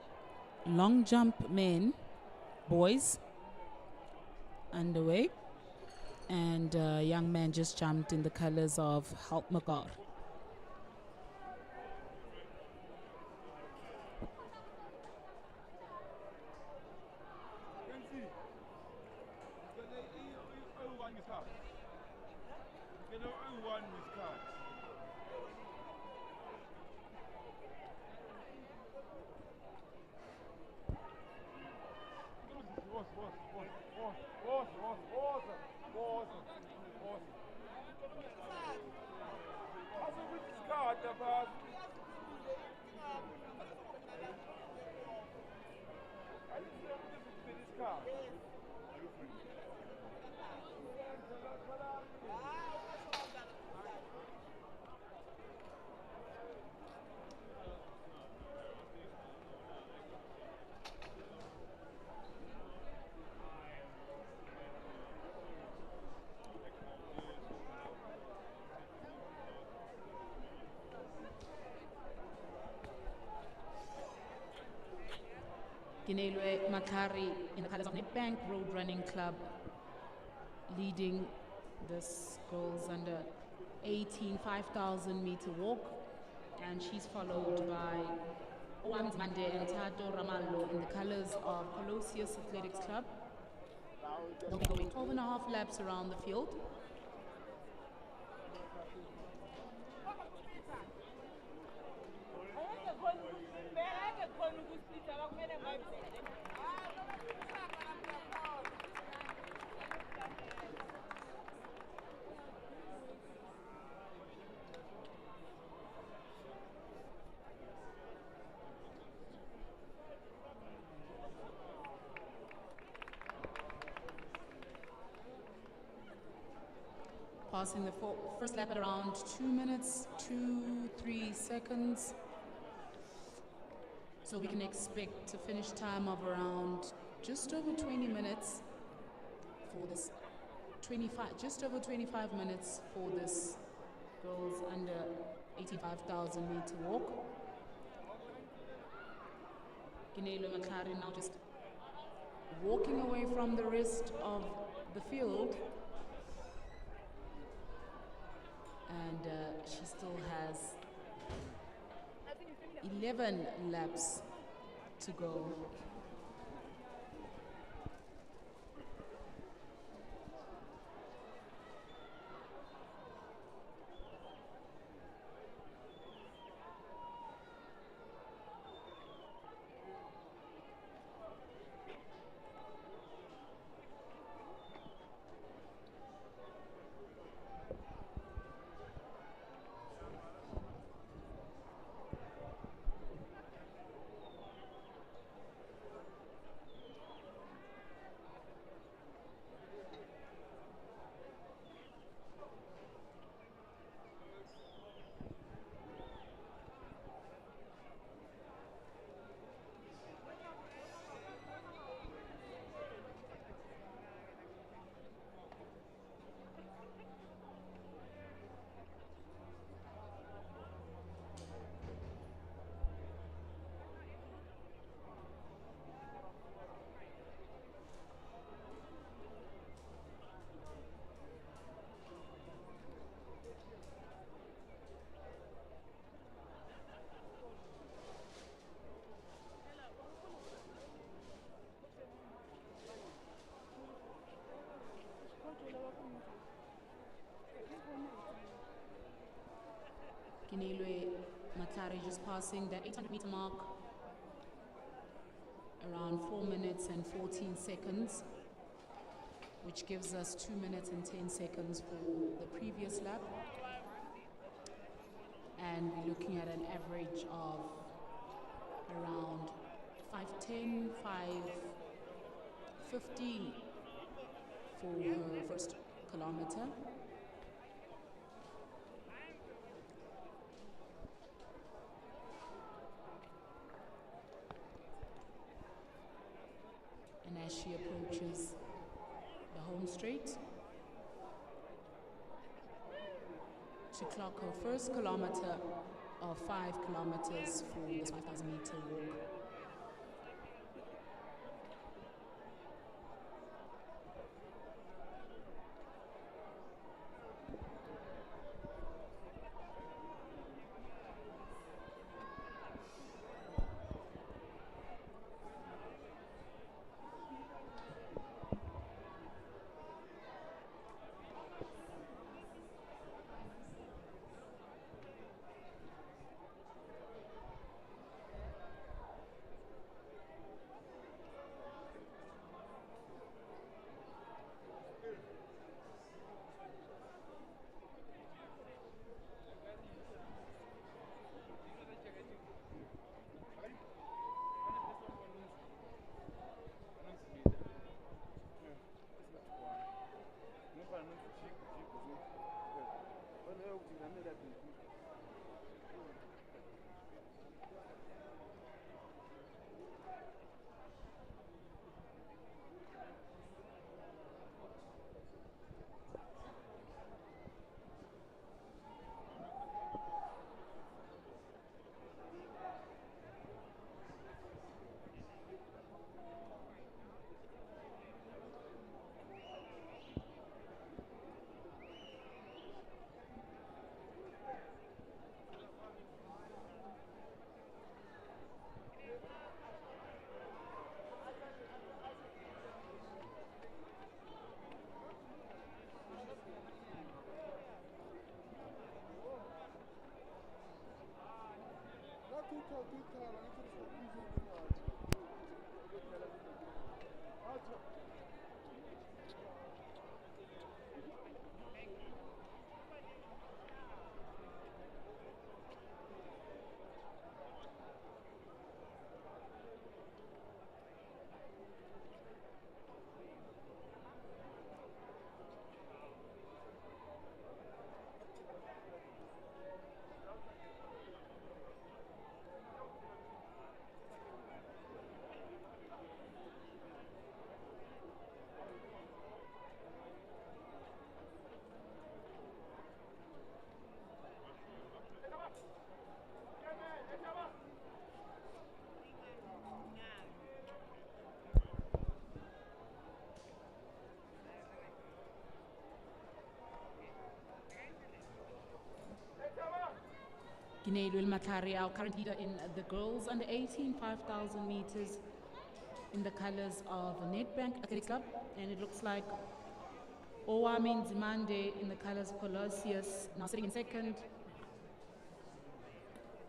long jump men, boys, underway. And a young man just jumped in the colors of Helpmagar. car. Ginelwe Makari in the colors of Nedbank Road Running Club leading this girls under 18 5,000 meter walk, and she's followed by Owams Mande and Tato Ramallo in the colors of Colossus Athletics Club. They'll be going 12 and a half laps around the field. Passing the first lap at around 2 minutes, 3 seconds. So we can expect a finish time of around just over 20 minutes for this just over 25 minutes for this girls under 85,000 meter walk. Ginelo McLaren now just walking away from the rest of the field. And she still has 11 laps to go. Ginelwe Matlare just passing the 800 meter mark around 4 minutes and 14 seconds, which gives us 2 minutes and 10 seconds for the previous lap. And we're looking at an average of around 5:10, 5:15 for her first kilometer. And as she approaches the home straight, to clock her first kilometer of 5 kilometers for this 5,000 meter walk. Gineilwe Matlari, our current leader in the girls under 18 5,000 meters in the colors of Nedbank Athletics Club, and it looks like Owami Nzimande in the colors of Colossus, now sitting in second,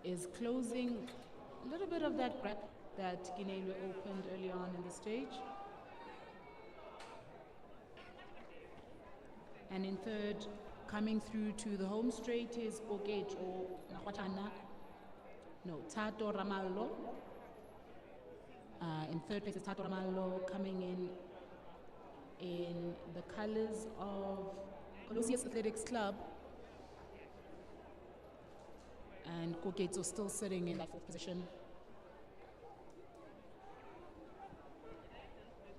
is closing a little bit of that gap that Gineilwe opened early on in the stage. And in third, coming through to the home straight is Ogejo Mahwachana. No, Tato Ramallo. In third place is Tato Ramallo, coming in the colors of Colossus Athletics Club. And Kogetso still sitting in that fourth position.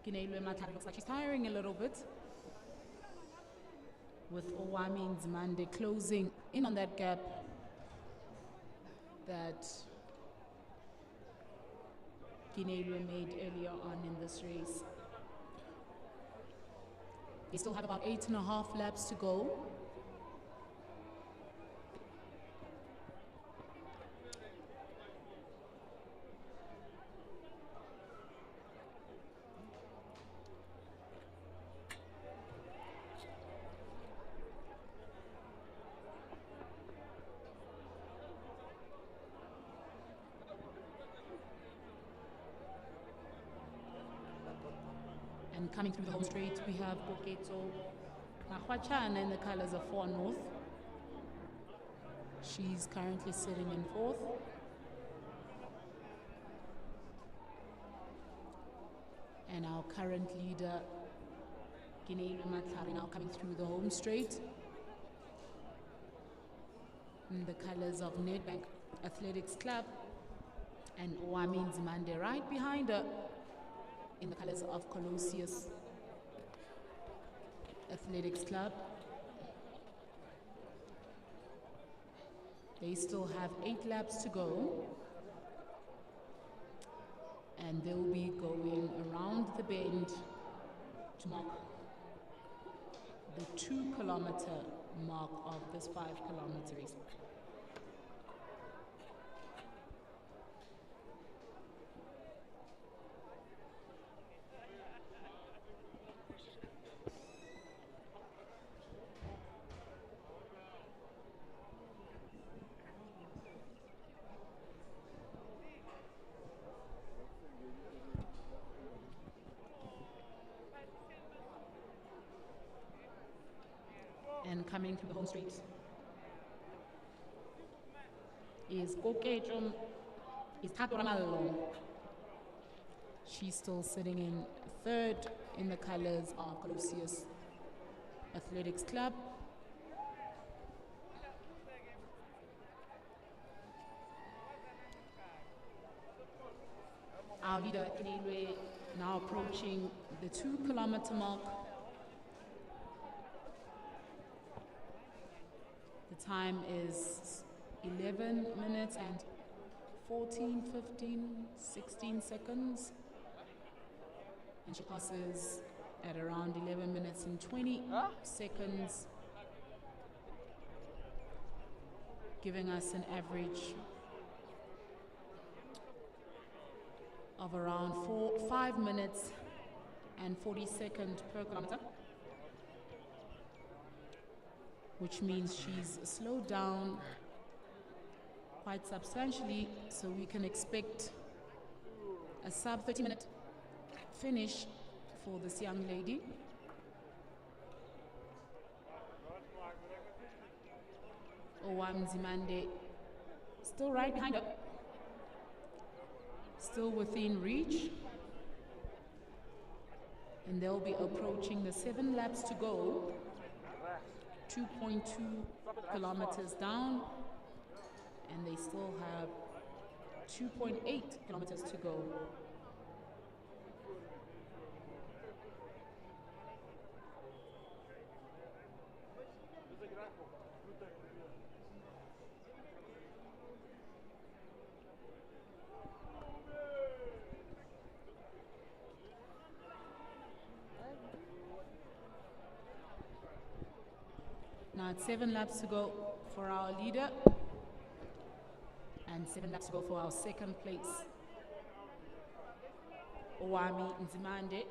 Gineilwe Matlari looks like she's tiring a little bit, with Owami Nzimande closing in on that gap that Gineilwe made earlier on in this race. They still have about 8.5 laps to go. And coming through the home straight, we have Koketo Mahwachana in the colors of 4 North. She's currently sitting in fourth. And our current leader, Gineilwe Matlari, now coming through the home straight in the colors of Nedbank Athletics Club, and Owami Nzimande right behind her in the colors of Colossus Athletics Club. They still have 8 laps to go, and they'll be going around the bend to mark the 2-kilometer mark of this 5-kilometer race. And coming through the home straight is Kokejo, is Tato Ramallo. She's still sitting in third in the colors of Colossus Athletics Club. Our leader, Kinelwe, now approaching the 2 kilometer mark. The time is 11 minutes and 14, 15, 16 seconds. And she passes at around 11 minutes and 20 seconds, giving us an average of around 5 minutes and 40 seconds per kilometer, which means she's slowed down quite substantially, so we can expect a sub 30-minute finish for this young lady. Owamzimande still right behind her, still within reach, and they'll be approaching the 7 laps to go, 2.2 kilometers down, and they still have 2.8 kilometers to go. Now it's 7 laps to go for our leader and 7 laps to go for our second place, Owami Nzimande.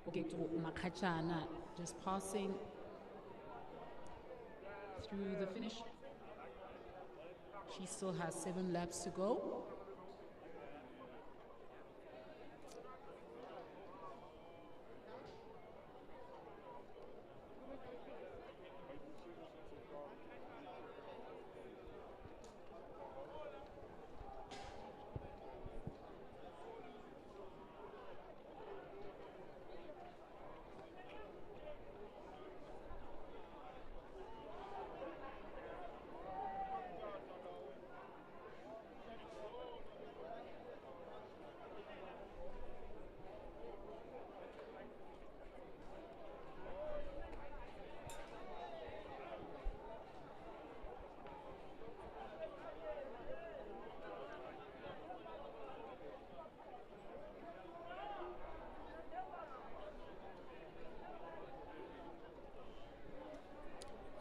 Okay, to Makachana, just passing through the finish. She still has 7 laps to go.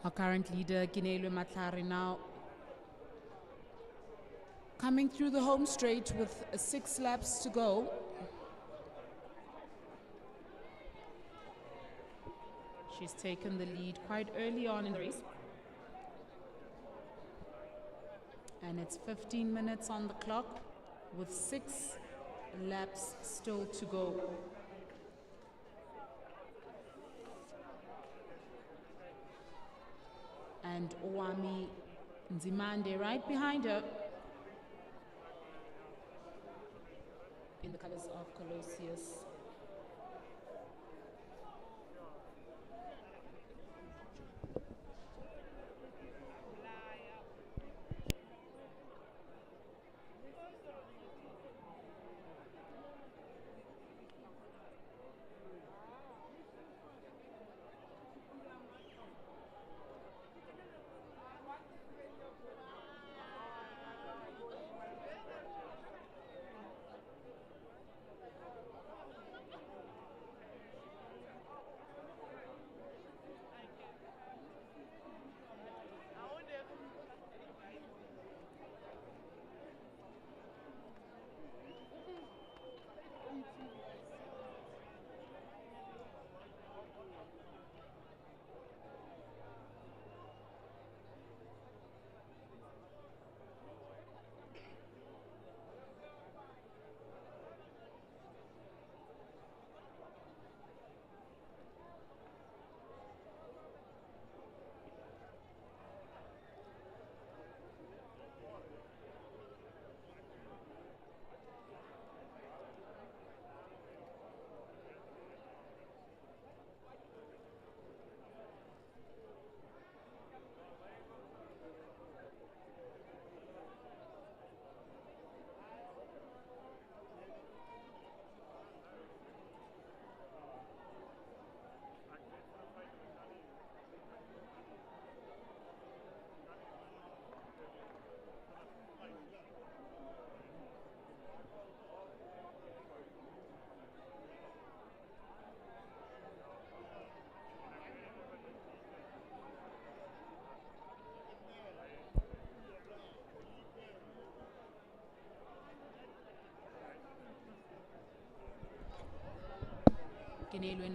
Our current leader, Kinelwe Matlare, now coming through the home straight with 6 laps to go. She's taken the lead quite early on in the race. And it's 15 minutes on the clock with 6 laps still to go. And Owami Nzimande right behind her in the colors of Colossus.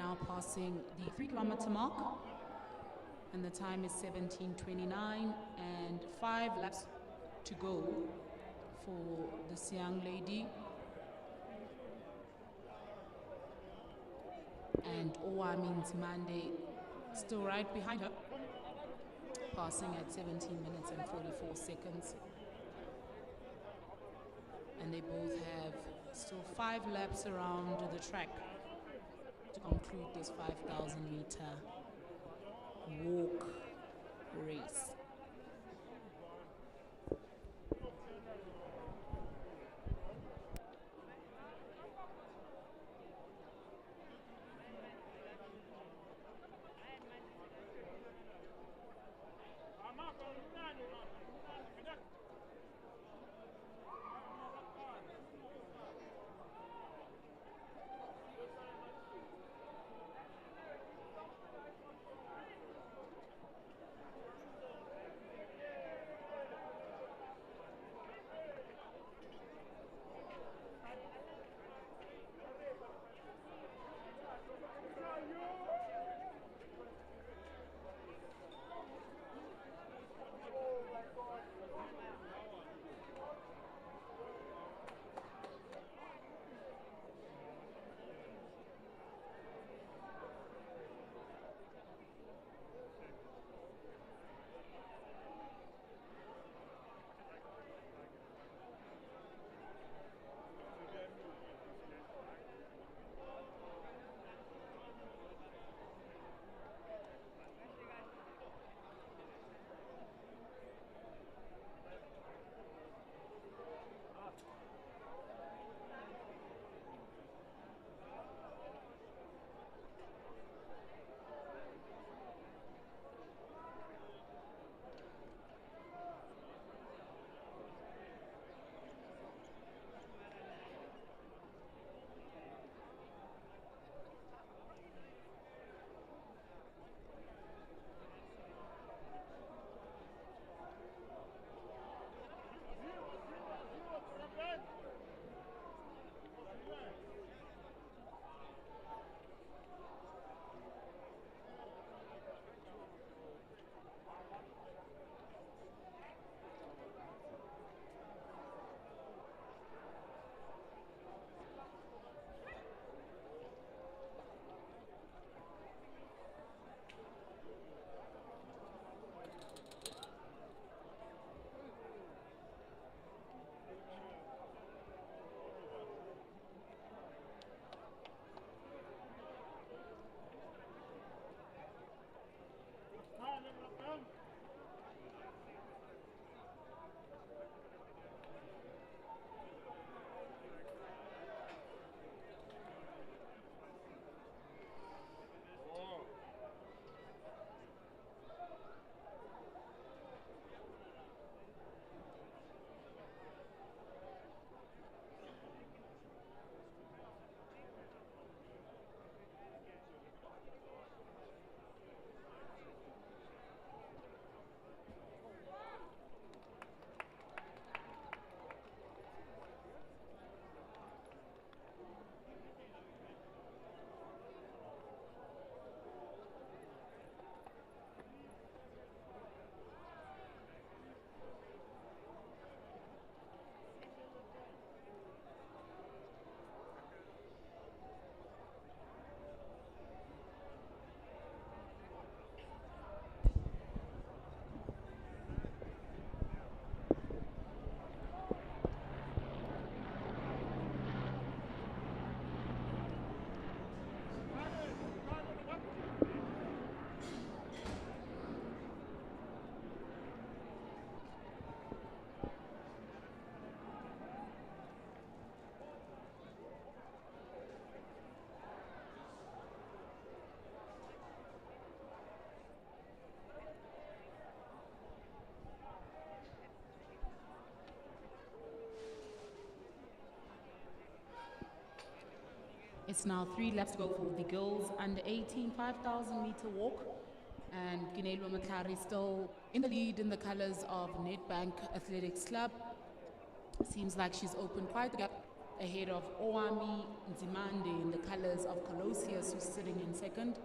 now passing the 3-kilometer mark, and the time is 17:29, and 5 laps to go for this young lady. And Owa means Monday still right behind her, passing at 17 minutes and 44 seconds. And they both have still 5 laps around the track to conclude this 5,000 meter walk race. It's now 3 laps to go for the girls under 18 5,000 meter walk. And Ginelwa Maklari is still in the lead in the colors of Nedbank Athletics Club. Seems like she's opened quite the gap ahead of Owami Nzimande in the colors of Colossus, who's sitting in second.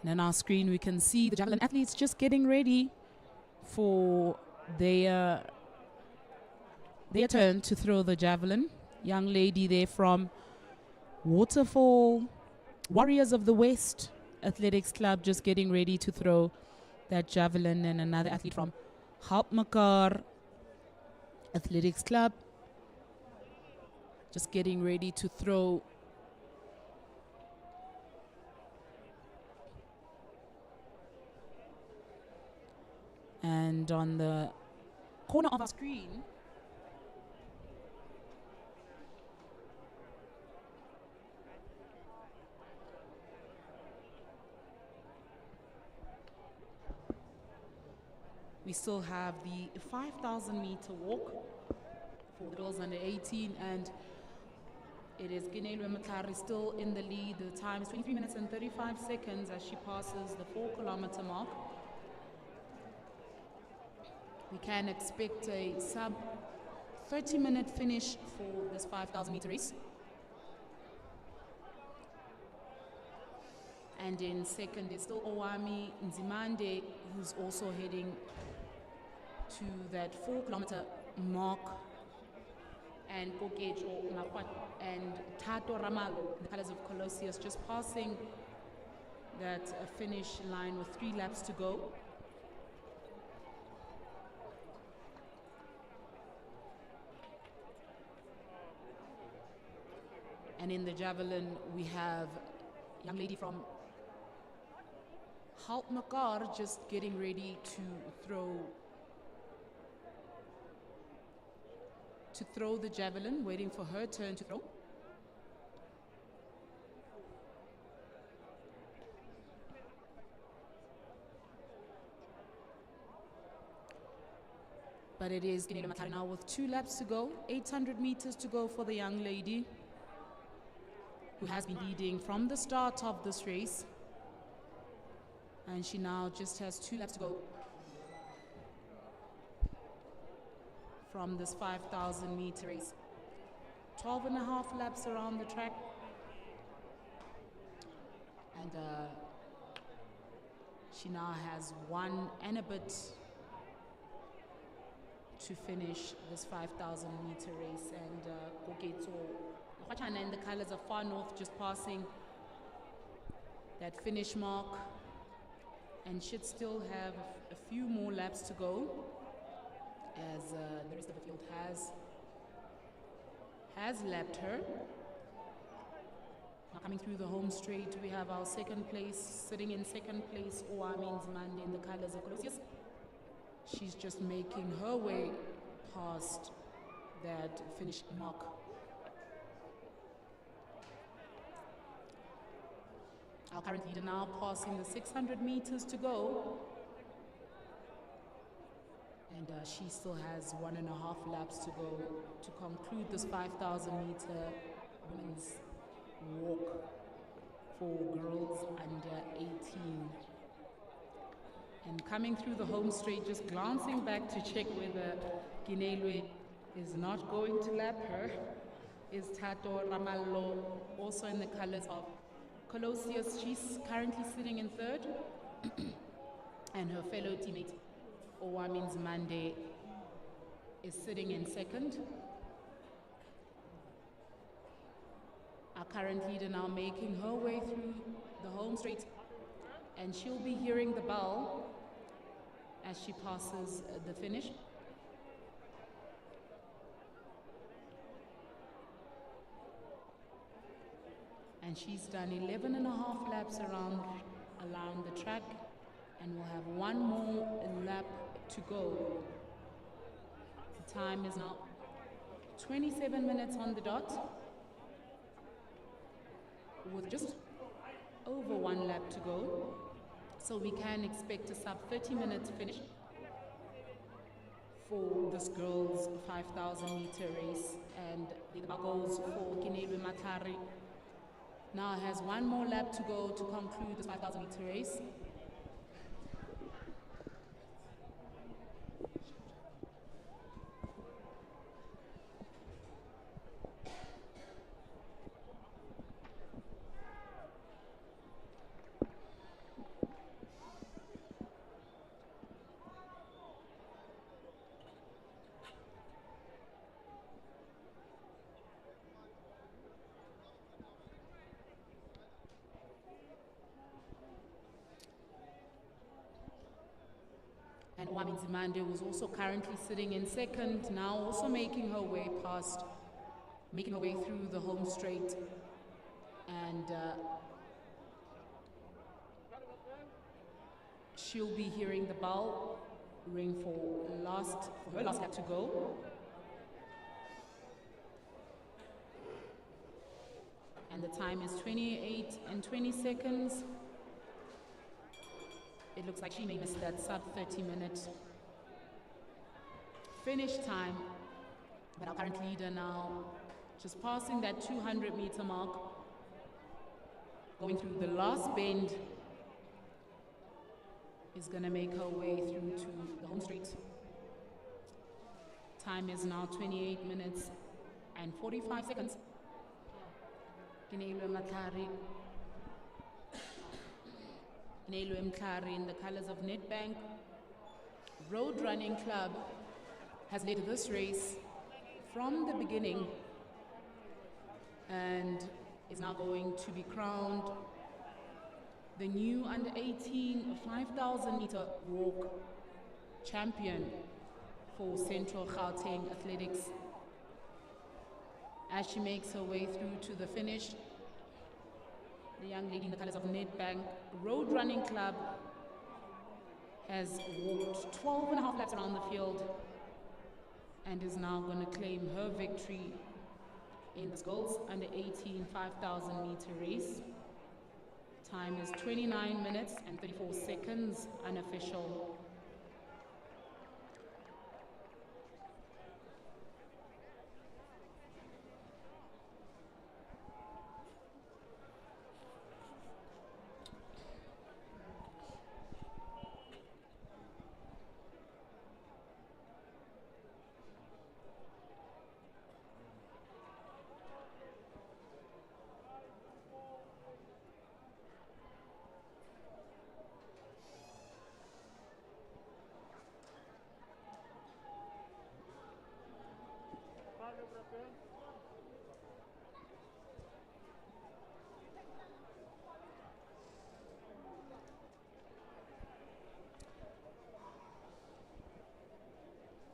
And on our screen, we can see the javelin athletes just getting ready for their turn to throw the javelin. Young lady there from Waterfall Warriors of the West Athletics Club just getting ready to throw that javelin, and another athlete from Haltmakar Athletics Club just getting ready to throw. And on the corner of our screen, we still have the 5,000 meter walk for the girls under 18, and it is Ginelwe Matlari still in the lead. The time is 23 minutes and 35 seconds as she passes the 4-kilometer mark. We can expect a sub 30-minute finish for this 5,000 meter race. And in second is still Owami Nzimande, who's also heading to that 4-kilometer mark. And Kokecho and Tato Ramal, the colors of Colossus, just passing that finish line with 3 laps to go. And in the javelin, we have a young lady from Haltmakar just getting ready to throw the javelin, waiting for her turn to throw. But it is Ginelwe Matlari now with 2 laps to go, 800 meters to go for the young lady, who has been leading from the start of this race. And she now just has 2 laps to go from this 5,000 meter race. 12 and a half laps around the track. And she now has 1 and a bit to finish this 5,000 meter race. And Koketo Wachana in the colors of Far North just passing that finish mark, and should still have a few more laps to go as the rest of the field has lapped her. Now coming through the home straight, we have our second place, sitting in second place, Owami Nzimande in the colors of Colossus. She's just making her way past that finish mark. Our current leader now passing the 600 meters to go. And she still has 1.5 laps to go to conclude this 5,000 meter women's walk for girls under 18. And coming through the home straight, just glancing back to check whether Ginelwe is not going to lap her, is Tato Ramallo, also in the colors of Colossus. She's currently sitting in third, and her fellow teammate Owami Nzimande is sitting in second. Our current leader now making her way through the home straight, and she'll be hearing the bell as she passes the finish. And she's done 11.5 laps around the track, and we'll have 1 more lap to go. The time is now 27 minutes on the dot, with just over 1 lap to go. So we can expect a sub 30-minute finish for this girls' 5,000 meter race. And the bar goes for Ginelwe Matlari, Now has one more lap to go to conclude this 5,000 meter race. And Wami Nzimande, who's also currently sitting in second, now also making her way through the home straight. And she'll be hearing the bell ring for her last lap to go. And the time is 28 and 20 seconds. It looks like she may miss that sub 30-minute finish time. But our current leader now just passing that 200-meter mark, going through the last bend, is going to make her way through to the home straight. Time is now 28 minutes and 45 seconds. Kinelo Mklari in the colors of Nedbank Road Running Club has led this race from the beginning and is now going to be crowned the new under 18 5,000 meter walk champion for Central Gauteng Athletics. As she makes her way through to the finish, the young lady in the colors of Nedbank Road Running Club has walked 12 and a half laps around the field and is now going to claim her victory in this girls under 18 5,000 meter race. Time is 29 minutes and 34 seconds, unofficial.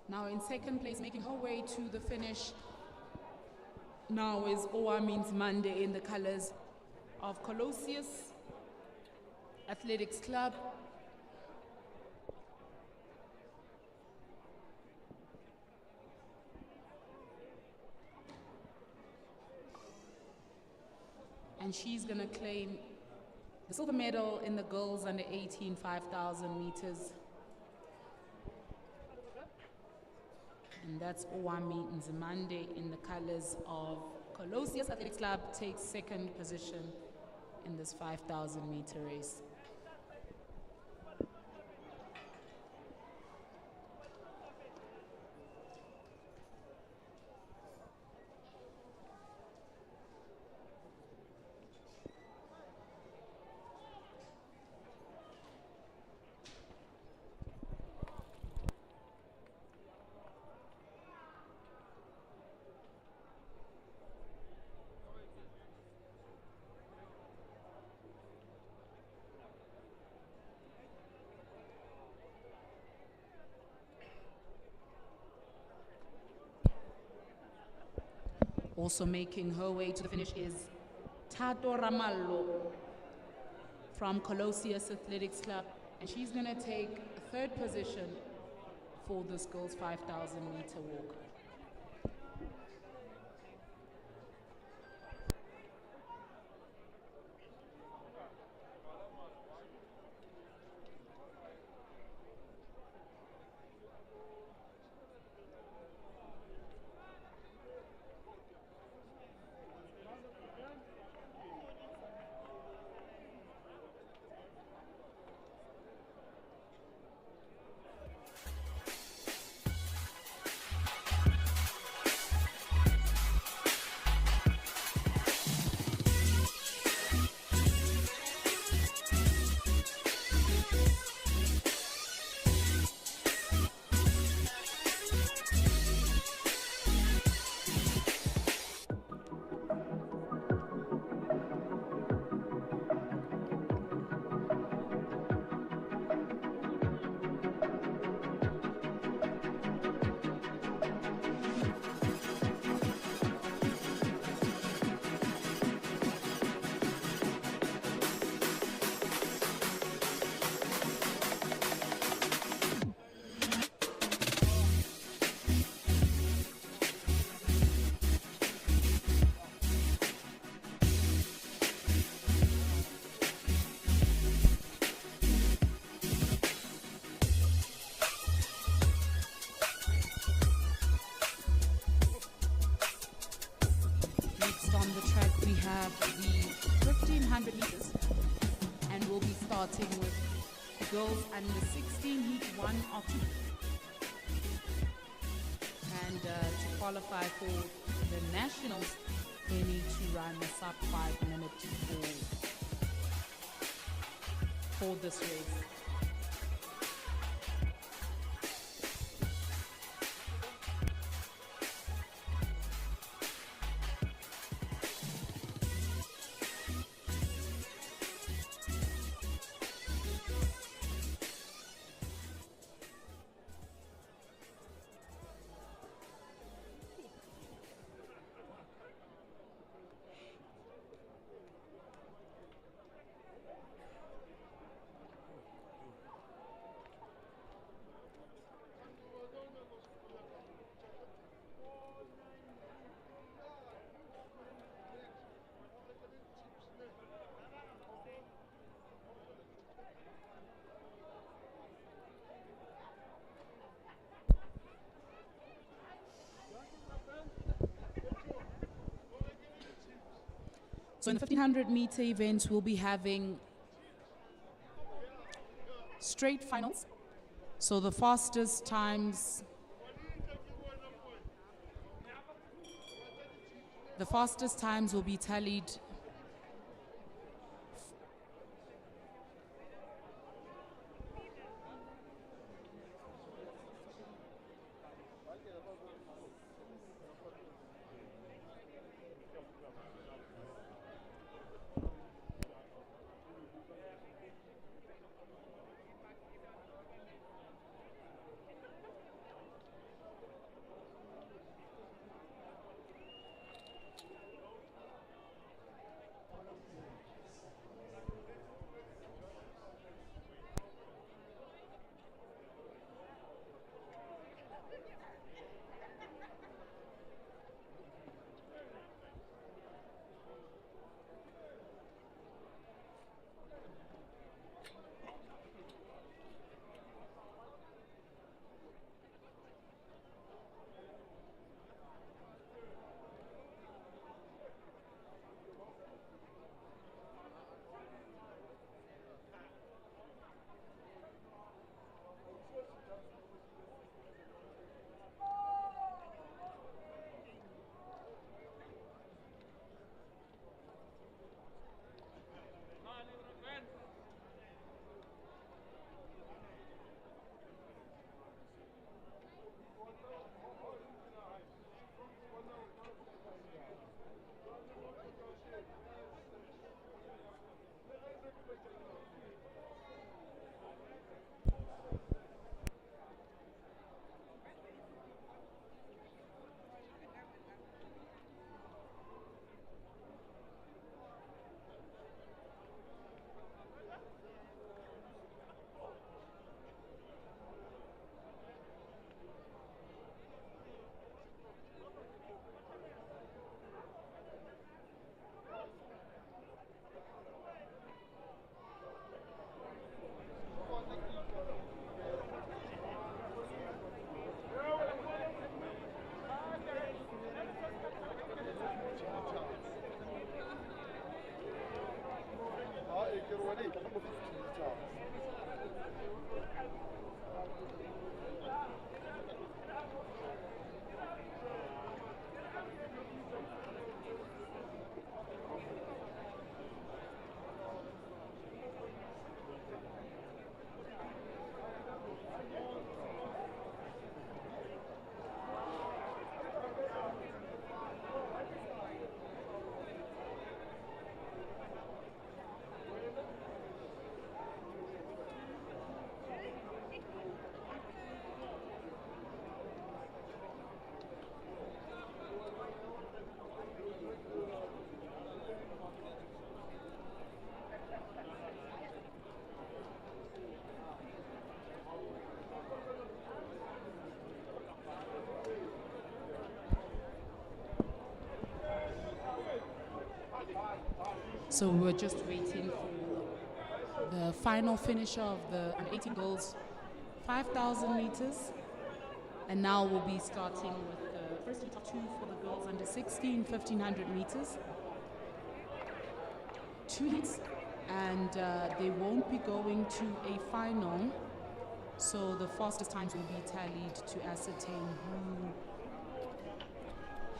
Now in second place, making her way to the finish, now is Owami Nzimande in the colors of Cga Athletics Club. And she's going to claim the silver medal in the girls under 18 5,000 meters. And that's Owami Nzimande in the colors of Cga Athletics Club, takes second position in this 5,000 meter race. Also making her way to the finish is Tato Ramallo from Cga Athletics Club, and she's going to take third position for this girls 5,000 meter walk. on the track we have the 1500 meters, and we'll be starting with girls under 16 heat 1 of 2. And to qualify for the nationals, they need to run a sub 5 minute for this race. So in the 1500 meter event, we'll be having straight finals. So the fastest times will be tallied So we're just waiting for the final finisher of the 18 girls 5,000 meters. And now we'll be starting with the first heat of 2 for the girls under 16, 1500 meters. 2 heats, and they won't be going to a final. So the fastest times will be tallied to ascertain who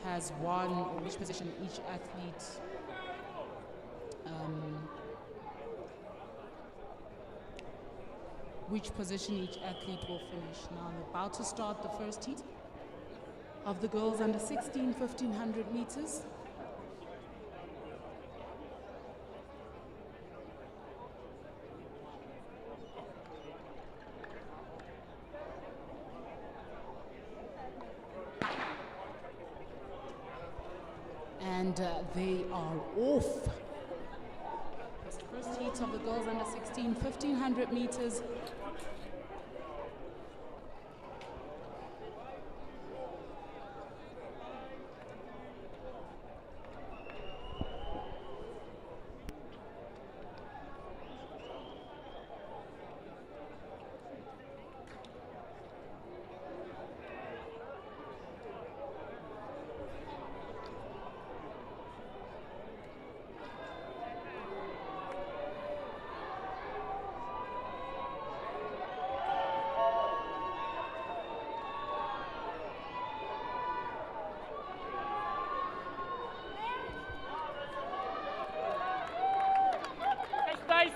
has won or which position each athlete will finish. Now I'm about to start the first heat of the girls under 16, 1500 meters. And they are off. It's the first heat of the girls under 16, 1500 meters.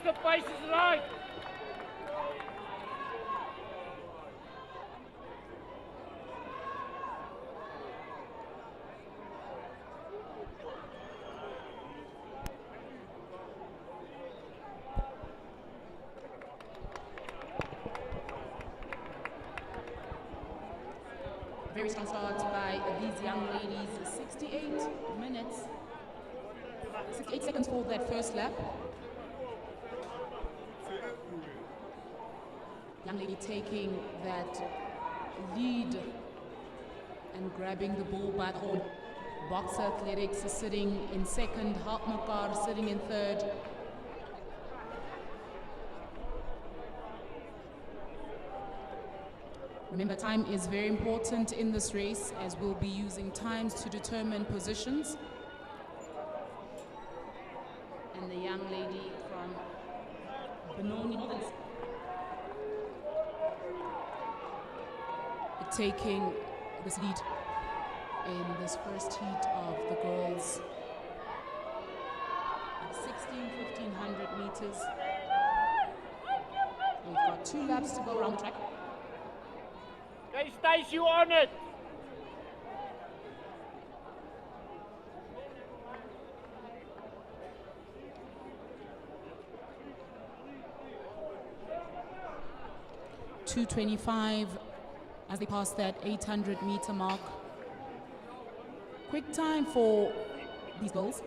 The pace is right. Very strong start by these young ladies. 68 minutes, 68 seconds for that first lap. Young lady taking that lead and grabbing the bull by the horn. Cga Athletics is sitting in second, Hartmakar sitting in third. Remember, time is very important in this race, as we'll be using times to determine positions. And the young lady from Benoni taking this lead in this first heat of the girls 1500 meters. We've got 2 laps to go around the track. Hey, Stace, you on it? .225 as they pass that 800 meter mark. Quick time for these girls.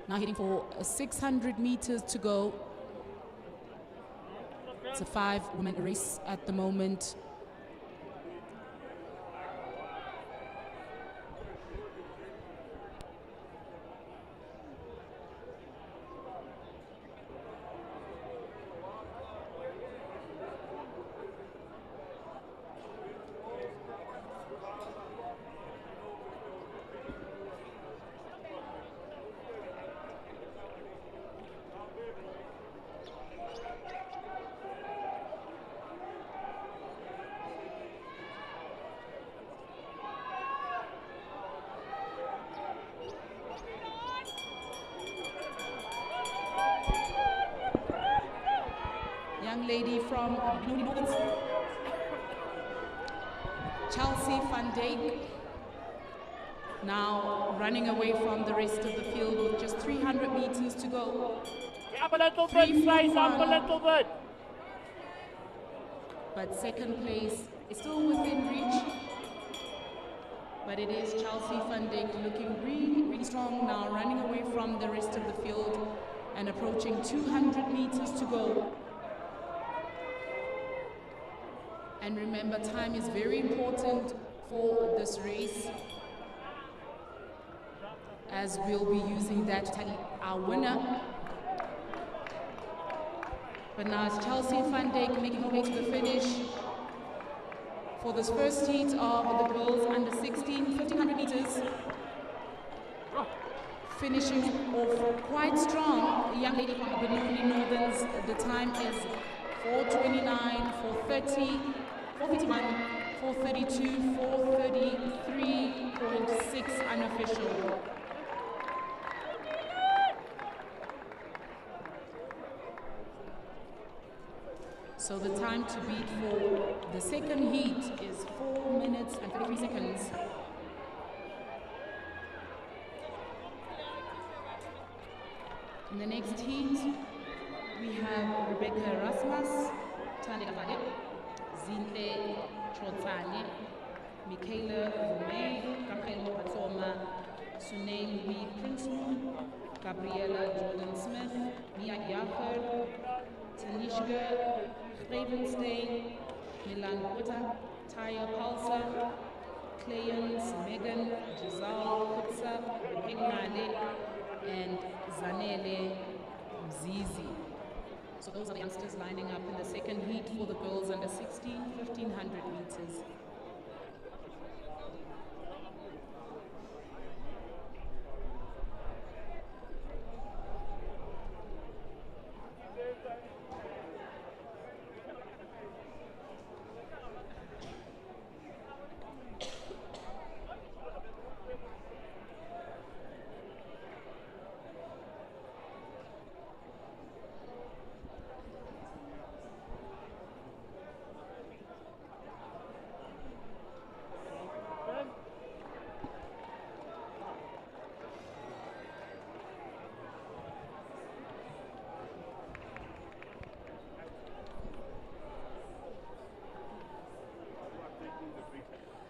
Now heading for 600 meters to go. It's a 5-woman race at the moment. Young lady from Benoni Northern, Chelsea van Dijk, now running away from the rest of the field with just 300 meters to go. Up a little bit, Stace, up a little bit. But second place is still within reach. But it is Chelsea van Dijk looking really, really strong now, running away from the rest of the field and approaching 200 meters to go. And remember, time is very important for this race, as we'll be using that to tally our winner. But now it's Chelsea van Dijk making her way to the finish. For this first heat of the girls under 16, 1500 meters. Finishing off quite strong, the young lady from Benoni Northerns. The time is 4:29, 4:30, 4:51, 4:32, 4:33.6 unofficial. So the time to beat for the second heat is 4 minutes and 33 seconds. In the next heat, we have Rebecca Erasmus, Tande Kafane, Zinhle Chotsane, Michaela Vume, Kakhelo Patsoma, Sunay Louis Princeton, Gabriella Jordan Smith, Mia Yaffer, Tanishka Ravenstein, Milan Buta, Taya Palser, Clayens, Megan, Giselle Kutsa, Pegnale, and Zanele Mzizi. So those are the youngsters lining up in the second heat for the girls under 16, 1500 meters.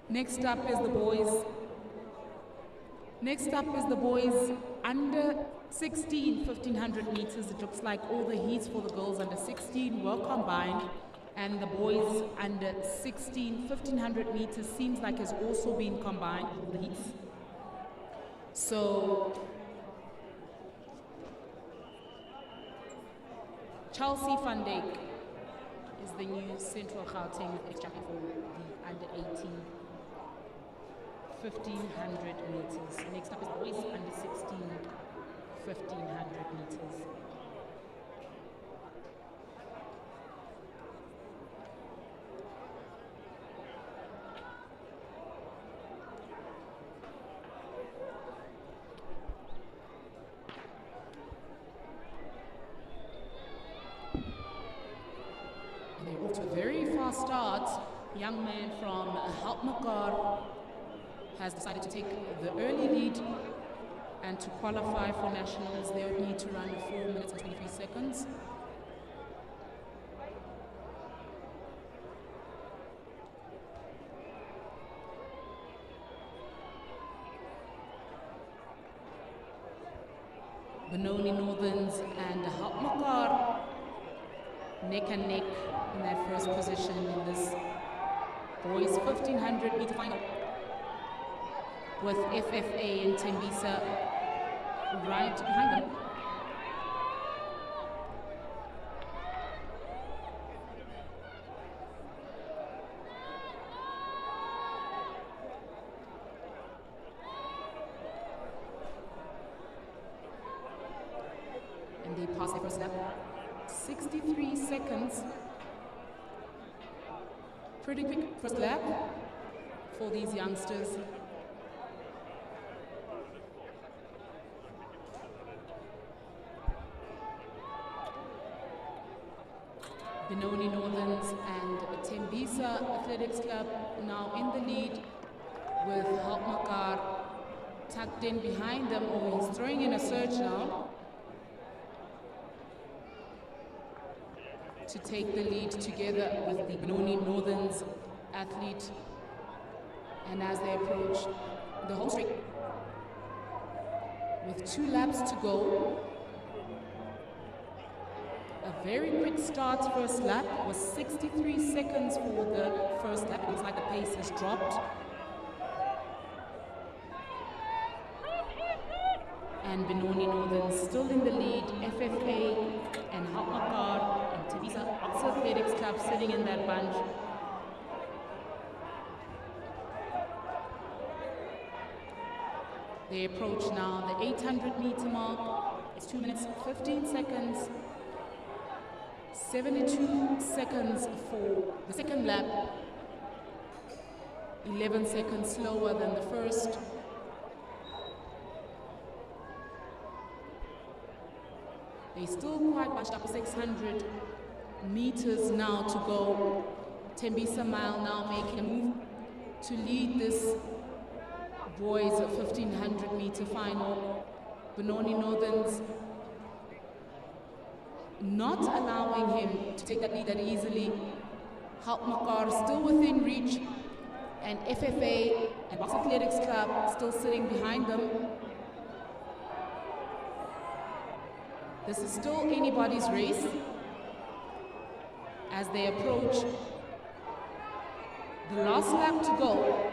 Next up is the boys under 16, 1500 meters. It looks like all the heats for the girls under 16 were combined, and the boys under 16, 1500 meters seems like has also been combined, the heats. So Chelsea Van Dijk is the new Central Gauteng champion for the under 18 1500 meters. Next up is boys under 16 1500 meters. And they're off to a very fast start. Young man from Helpmakar has decided to take the early lead, and to qualify for nationals they would need to run 4 minutes and 23 seconds. Benoni Northerns and Helpmakar neck and neck in their first position in this boys 1500 meter final, with FFA and Tembisa right behind them. And they pass their first lap. 63 seconds. Pretty quick first lap for these youngsters. Benoni Northerns and Tembisa Athletics Club now in the lead, with Helpmakar tucked in behind them. Oh, he's throwing in a surge now to take the lead together with the Benoni Northerns athlete. And as they approach the home straight, with 2 laps to go, a very quick start. First lap was 63 seconds for the first lap. It looks like the pace has dropped. And Benoni Northern still in the lead. FFA and Helpmakar and Tembisa Athletics Club sitting in that bunch. They approach now the 800 meter mark. It's 2 minutes 15 seconds. 72 seconds for the second lap. 11 seconds slower than the first. They still quite bunched up 600 meters now to go. Tembisa Mile now making a move to lead this boys 1500 meter final. Benoni Northern's not allowing him to take that lead that easily. Halp Makar still within reach, and FFA and Box Athletics Club still sitting behind them. This is still anybody's race as they approach the last lap to go.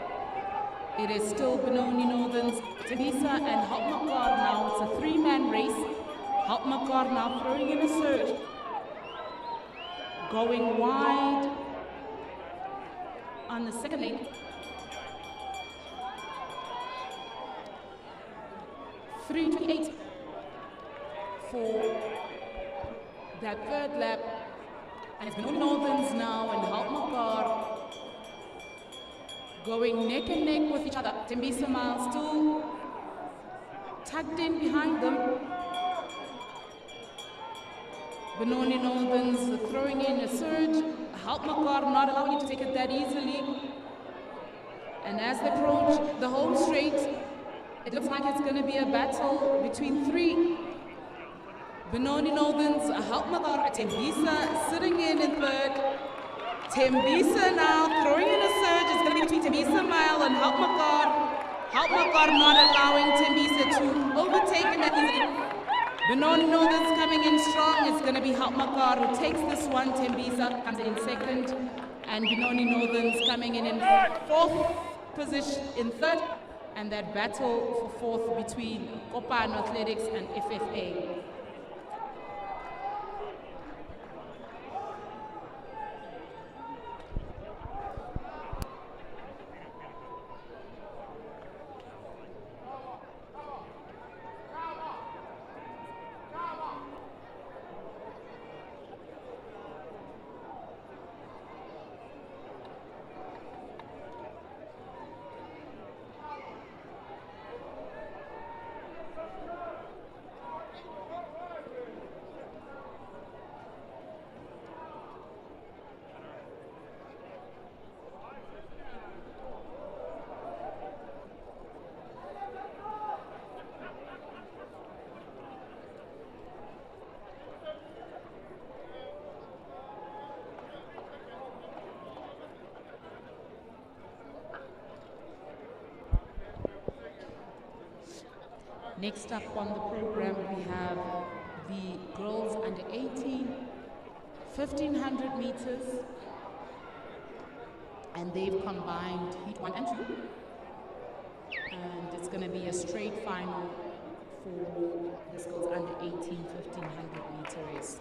It is still Benoni Northern's Tembisa and Halp Makar now. It's a three-man race. Halp Makar now throwing in a surge, going wide on the second lane. 3:28 for that third lap, and it's Benoni Northern's now and Halp Makar going neck and neck with each other. Tembisa Mile still tucked in behind them. Benoni Northern's throwing in a surge. Halp Makar not allowing him to take it that easily. And as they approach the home straight, it looks like it's going to be a battle between three. Benoni Northern's Halp Makar, Tembisa sitting in third. Tembisa now throwing in a surge. It's going to be between Tembisa Mile and Halp Makar. Halp Makar not allowing Tembisa to overtake him that easily. Benoni Northern's coming in strong. It's going to be Halp Makar who takes this one. Tembisa comes in second. And Benoni Northern's coming in fourth position, in third. And that battle for fourth between Cga Athletics and FFA. Next up on the program, we have the girls under 18, 1500 meters, and they've combined heat 1 and 2, and it's going to be a straight final for this girls under 18, 1500 meter race.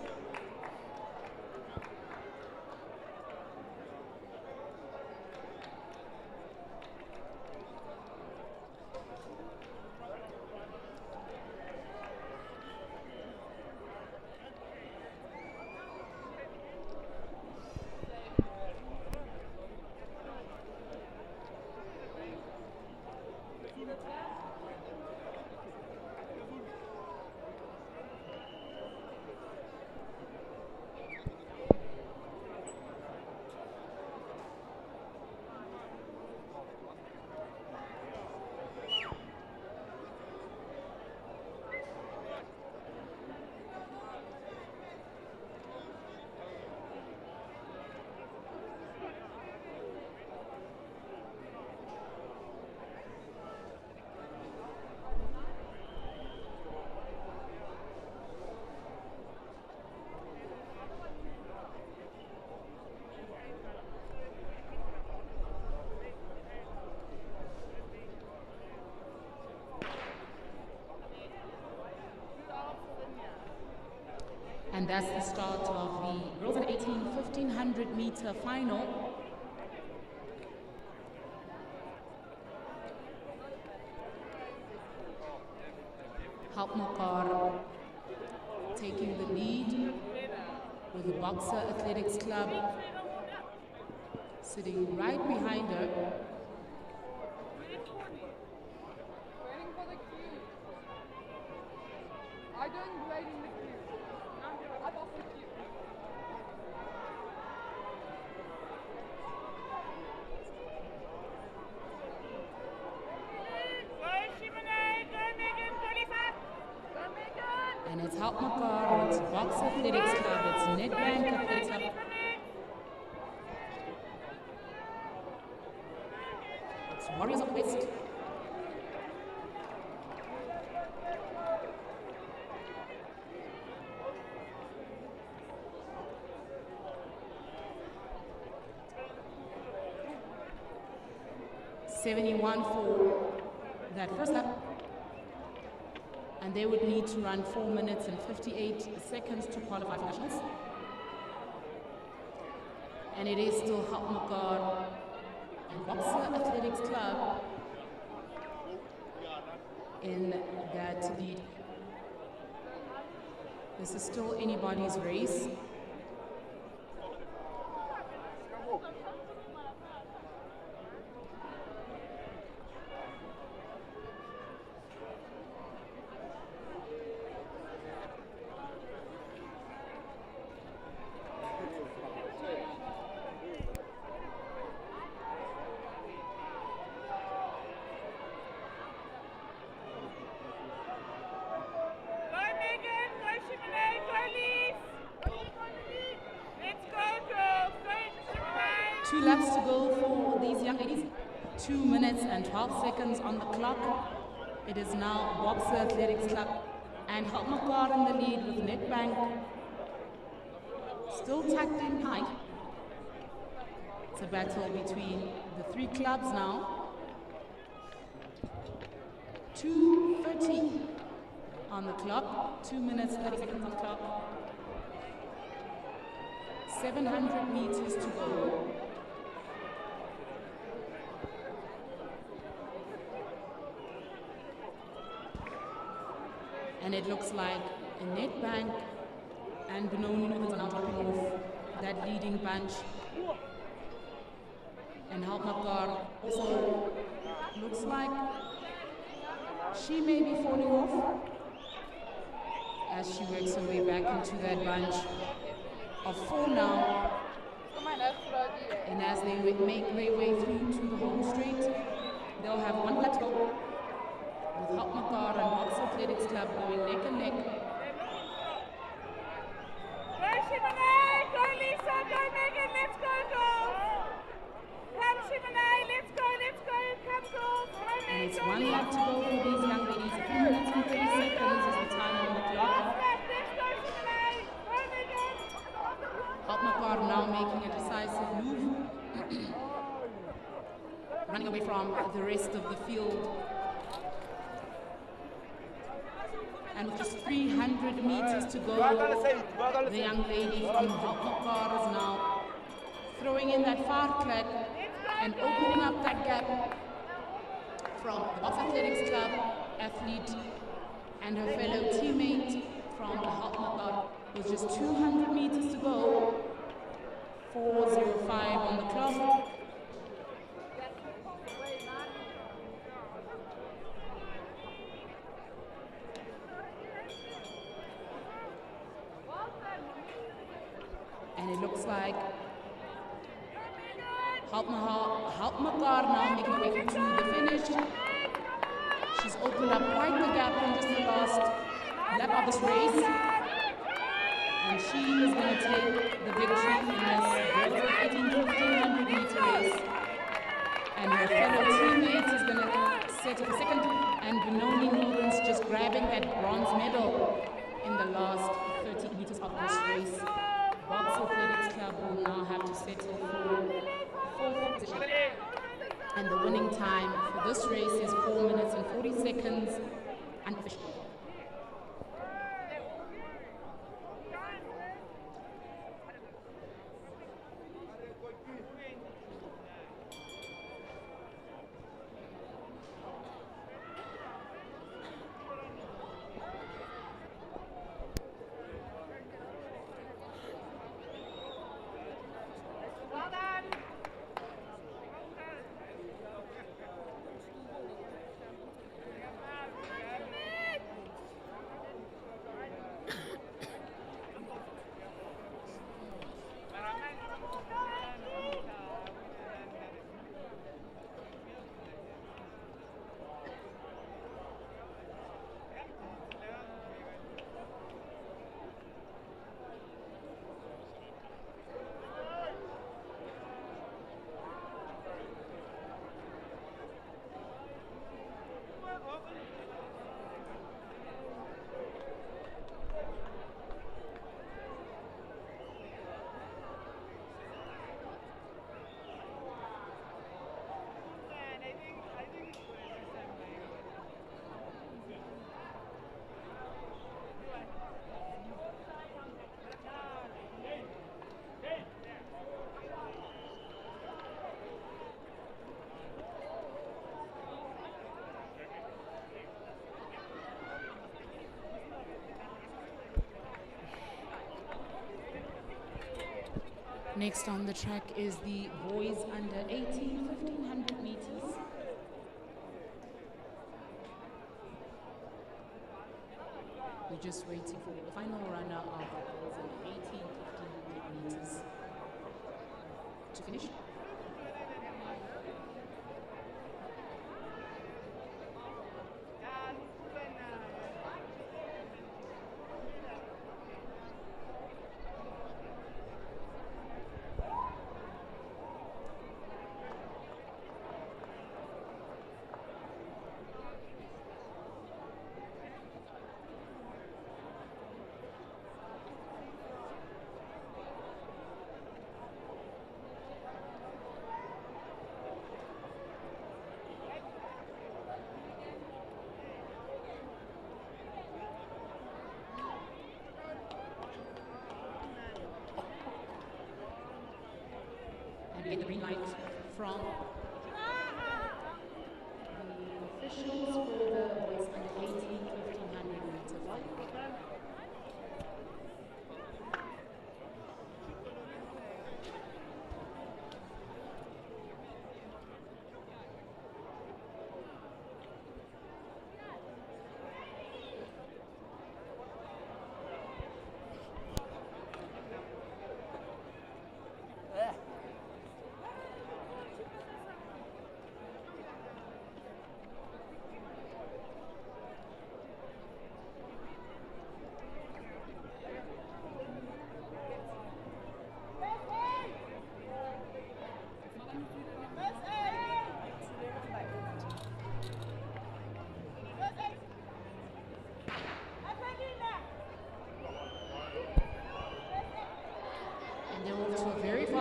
And that's the start of the girls at 18, 1500 meter final. Makar taking the lead with the Boxer Athletics Club sitting right behind her. Waiting for the queue. I don't wait in the queue. I'm off the queue. And it's Makar, it's Boxer Athletics Club, it's Nedbank Athletics Club. It's Warriors of the West. $71 for that first lap. And they would need to run 4 minutes and 58 seconds to qualify for nationals. And it is still Makar and Boxer Athletics Club in that lead. This is still anybody's race. Two laps to go for these young ladies. 2 minutes and 12 seconds on the clock. It is now Boxer Athletics Club and Makar in the lead with Nedbank still tucked in behind. It's a battle between the three clubs now. 2:30 on the clock. 2 minutes, 30 seconds on the clock. 700 meters to go. And it looks like Nedbank and Benoni are now dropping off that leading bunch. And Makar also looks like she may be falling off as she works her way back into that bunch of 4 now. And as they make their way through to the home straight, they'll have 1 lap to go, with Makar and Boxer Athletics Club going neck and neck. Go Shimane, go Lisa, go Megan, let's go girls. Come Shimane, let's go, come girls. And it's 1 lap to go for these young ladies. 2 minutes and 30 seconds is the time on the clock. Let's go Shimane, go Megan. Makar now making a decisive move, running away from the rest of the field. And with just 300 meters to go, the young lady from Makar is now throwing in that far track and opening up that gap from the Boxer Athletics Club athlete and her fellow teammate from Makar. With just 200 meters to go, 4:05 on the clock. And it looks like Makar now making her way to the finish. She's opened up quite the gap in just the last lap of this race. And she is going to take the victory in this 1800 meter race. And her fellow teammate is going to set up a second. And Benoni Morgan's just grabbing that bronze medal in the last 30 meters of this race. Boxer Athletics Club will now have to settle for 4th position. And the winning time for this race is 4 minutes and 40 seconds unofficial. Next on the track is the boys under 18, 1500 meters. We're just waiting for the final runner of the boys under 18, 1500 meters to finish. Get the green light from the officials for the boys under 18, 1500 meter flight.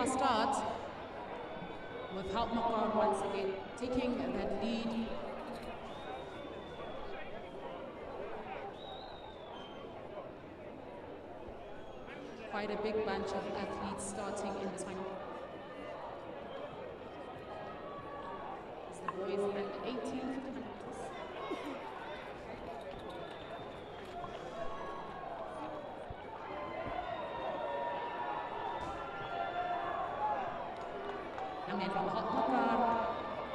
Start with Houtmakar once again taking that lead. Quite a big bunch of athletes starting in this final. It's the boys under 18, 1500 meters. Young man from Houtmakar.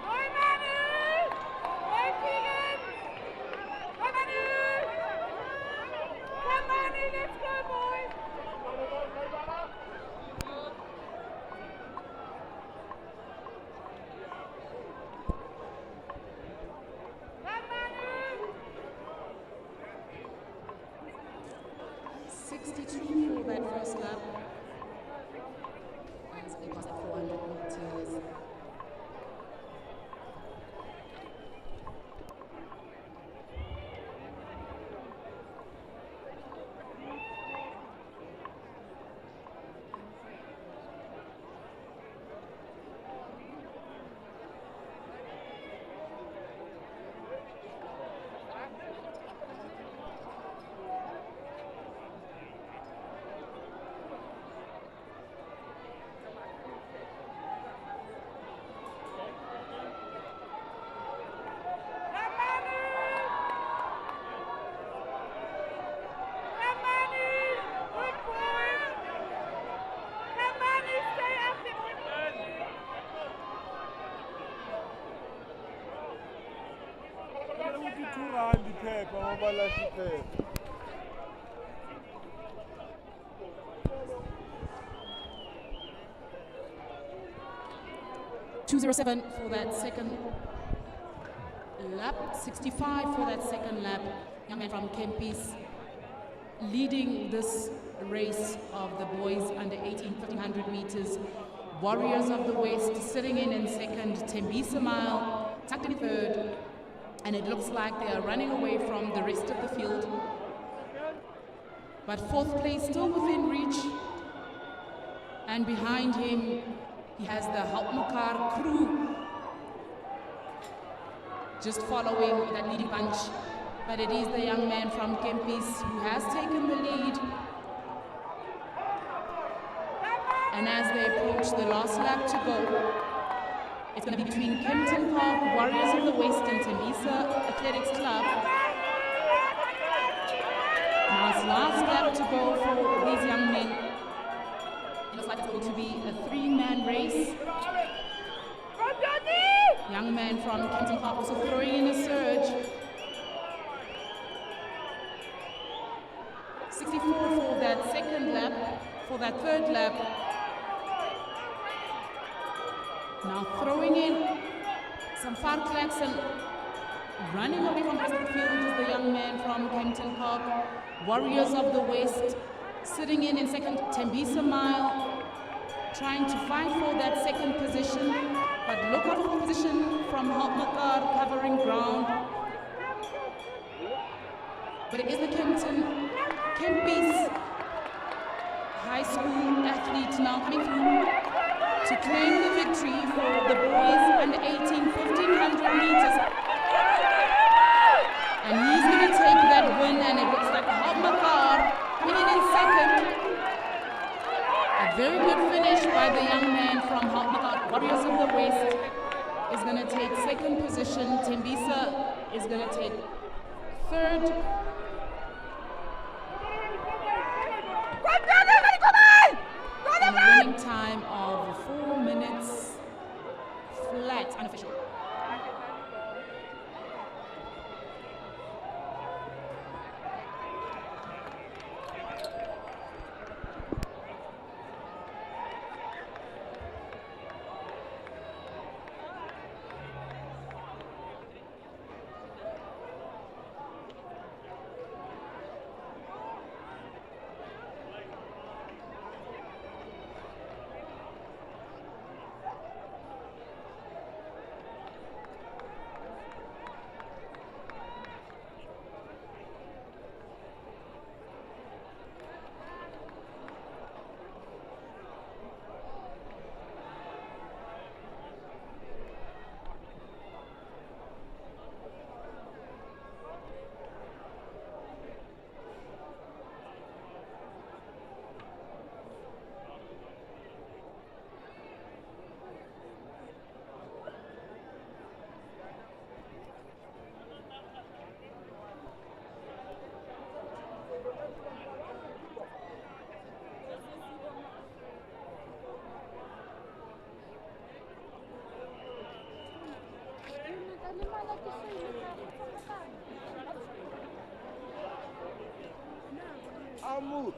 Hoi Manu! Hoi Keegan! Hoi Manu! Come Manu, let's go boys! Come Manu! 62 for that first lap. As it was at 400 meters. Phepha, ngobalahla iphepha. 2:07 for that second lap, 65 for that second lap. Young man from Kempis leading this race of the boys under 18, 1500 meters. Warriors of the West sitting in second, Tembisa Mile tucked in third, and it looks like they are running away from the rest of the field. But fourth place still within reach, and behind him he has the Houtmakar crew just following that leading bunch. But it is the young man from Kempis who has taken the lead. And as they approach the last lap to go, it's going to be between Kempton Park, Warriors of the West, and Cga Athletics Club. Now it's last lap to go for these young men. It looks like like it's going to be a 3-man race. Young man from Kempton Park also throwing in a surge. 64 for that second lap, for that third lap. Now throwing in some fartleks and running away from the rest of the field is the young man from Kempton Park. Warriors of the West sitting in second. Tembisa Mile trying to fight for that second position, but look out for position from Hopmakar covering ground. But it is the Kempis High School athlete now coming through to claim the victory for the boys under 18 1500 meters. And he's going to take that win, and it looks like Hopmakar coming in second. A very good finish by the young man from Hopmakar. Warriors of the West is going to take second position. Tembisa is going to take third. And a winning time of 4 minutes flat, unofficial. Amor.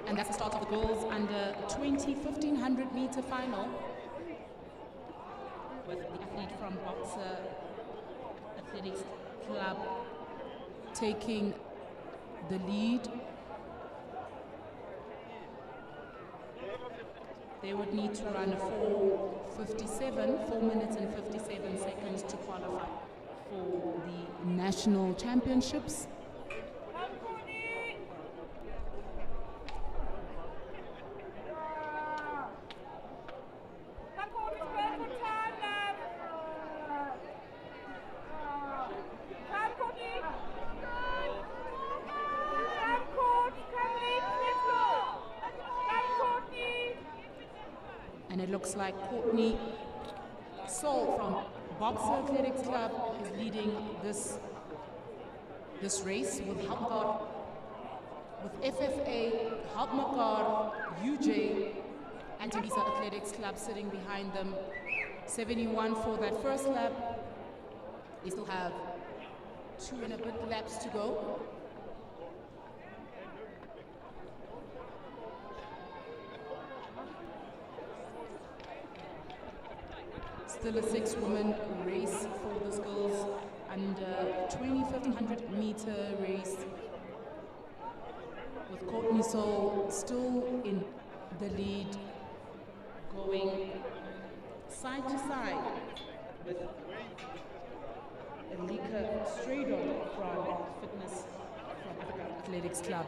And that's the start of the girls under 20 1500 meter final with the athlete from Boxer Athletics Club taking the lead. They would need to run a 4 minutes and 57 seconds to qualify for the national championships. And it looks like Courtney Sol from Boxer Athletics Club is leading this race with Hopmakar, with FFA, Hopmakar, UJ, and Tembisa Athletics Club sitting behind them. 71 for that first lap. They still have 2 and a bit laps to go. Still a 6-woman race for this girls under 1500 meter race with Courtney Soul still in the lead, going side to side with Cga from Fitness from Cga Athletics Club.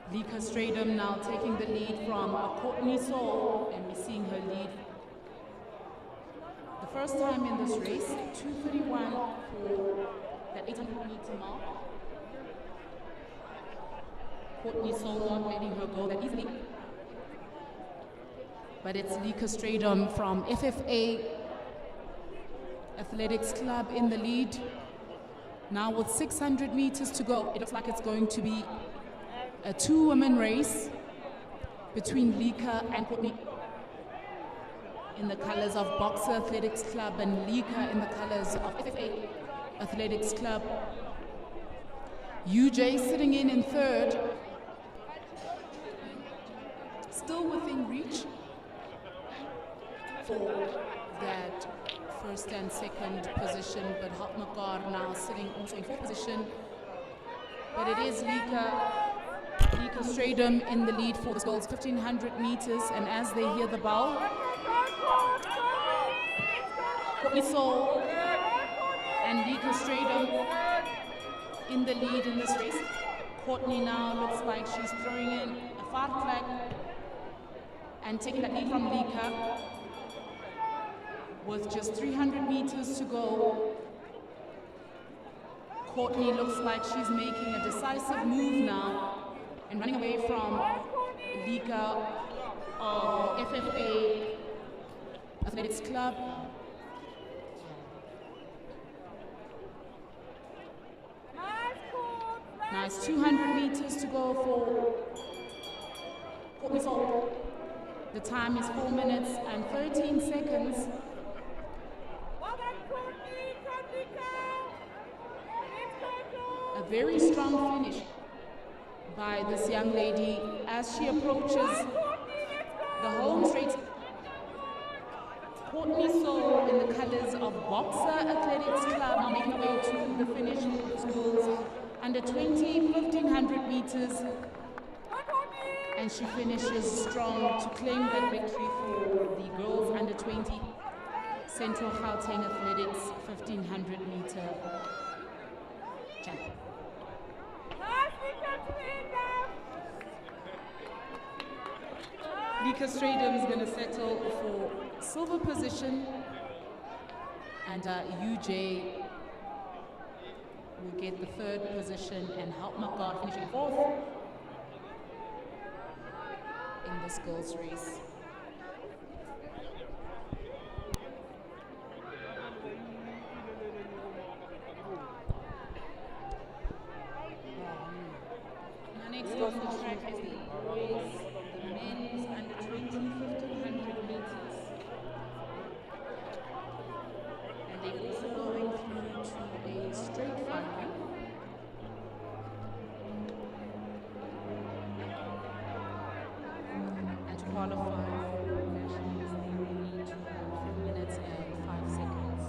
Cga Stradom now taking the lead from Courtney Soul, and we're seeing her lead the first time in this race, 2:31 for the 800 meter mark. Courtney Soul not letting her go that easily. But it's Cga Stradom from FFA Athletics Club in the lead. Now with 600 meters to go, it looks like it's going to be a two-woman race between Cga and Courtney in the colors of Boxer Athletics Club and Cga in the colors of FFA Athletics Club. UJ sitting in third, still within reach for that first and second position, but Hotmakar now sitting also in fourth position. But it is Cga Stradom in the lead for the girls 1500 meters, and as they hear the bell, Courtney Soul and Cga Stradom in the lead in this race. Courtney now looks like she's throwing in a far flag and taking that lead from Cga with just 300 meters to go. Courtney looks like she's making a decisive move now and running away from Cga of FFA Athletics Club. Nice 200 meters to go for Courtney Soul. The time is 4 minutes and 13 seconds. A very strong finish by this young lady as she approaches the home straight. Courtney Soul in the colors of Boxer Athletics Club now making her way to the finish for the schools under 20, 1500 meters. And she finishes strong to claim that victory for the girls under 20 Central Gauteng Athletics 1500 meter champion. Cga Stradom is going to settle for silver position, and UJ will get the third position, and Houtmakar finishing fourth in this girls' race. Now next on the track is the boys, the men's under 20, 1500 meters. And they're also going through to a straight firing. And to qualify for nationals, they will need to have 4 minutes and 5 seconds.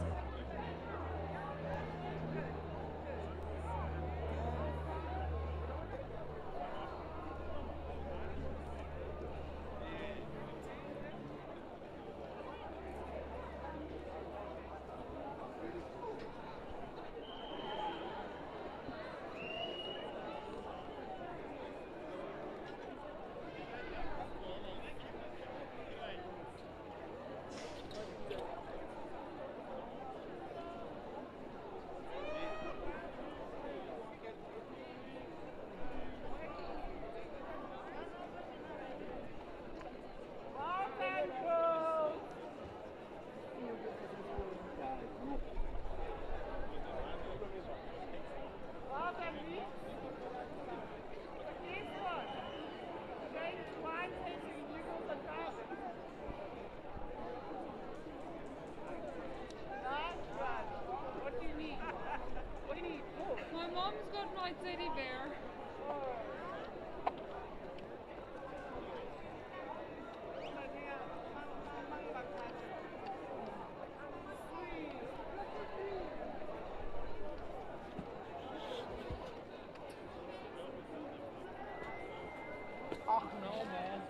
Who's got my teddy bear? Oh, no, man.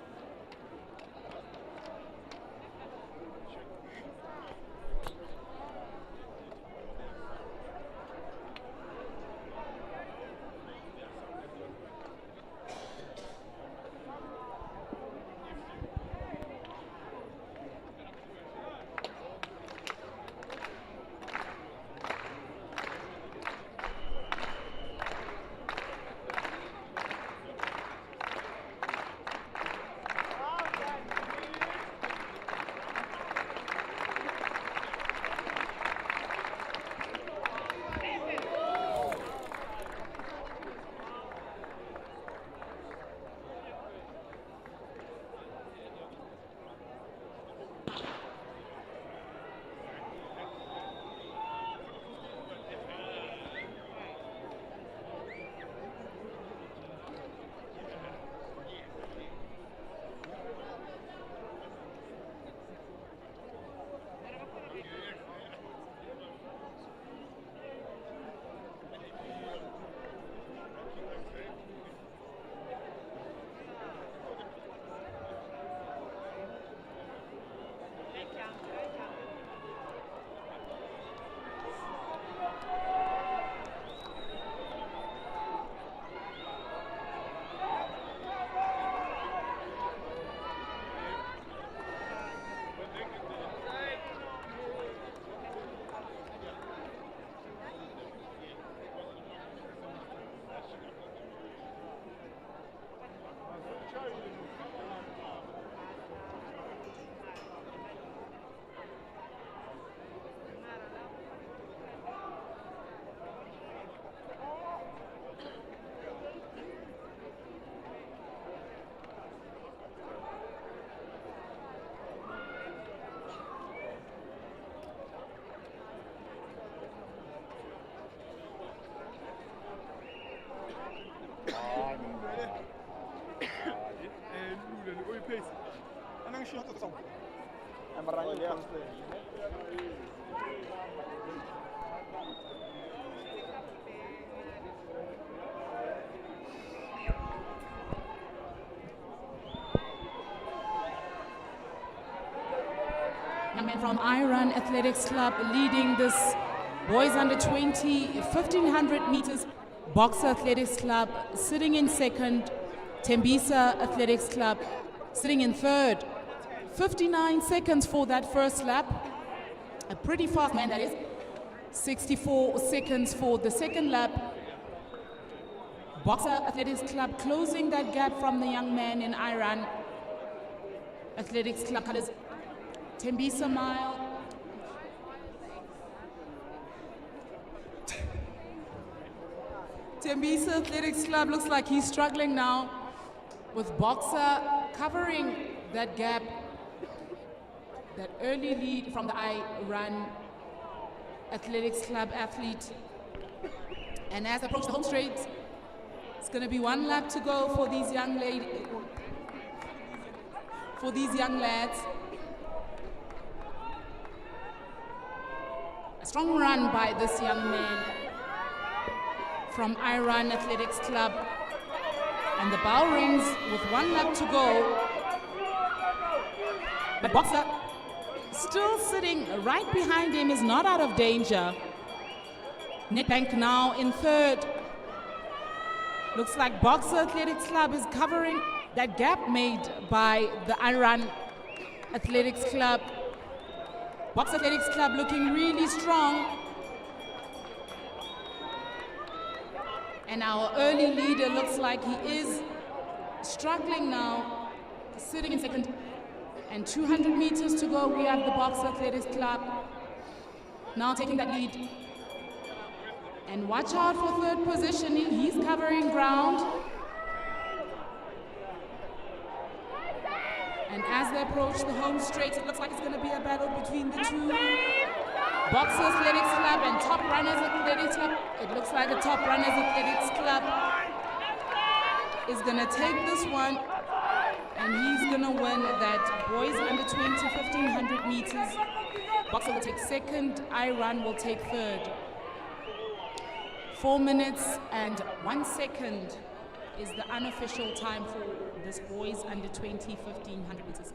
Young man from Cga Athletics Club leading this boys under 20 1500 meters. Boxer Athletics Club sitting in second. Tembisa Athletics Club sitting in third. 59 seconds for that first lap. A pretty fast man, that is. 64 seconds for the second lap. Boxer Athletics Club closing that gap from the young man in Cga Athletics Club colors. Tembisa mile. Tembisa Athletics Club looks like he's struggling now with Boxer covering that gap, that early lead from the Cga Athletics Club athlete. And as they approach the home straight, it's going to be one lap to go for these young lads. A strong run by this young man from Cga Athletics Club. And the bell rings with one lap to go. But Boxer, still sitting right behind him, is not out of danger. Nedbank now in third. Looks like Boxer Athletics Club is covering that gap made by the Cga Athletics Club. Boxer Athletics Club looking really strong. And our early leader looks like he is struggling now, sitting in second. And 200 meters to go, we have the Boxer Athletics Club now taking that lead. And watch out for third position, he's covering ground. And as they approach the home straight, it looks like it's going to be a battle between the two Boxers Athletics Club and Top Runners Athletics Club. It looks like the Top Runners Athletics Club is going to take this one, and he's going to win that boys under 20 1500 meters. Boxer will take second, I Run will take third. 4 minutes and 1 second is the unofficial time for this boys under 20 1500 meters.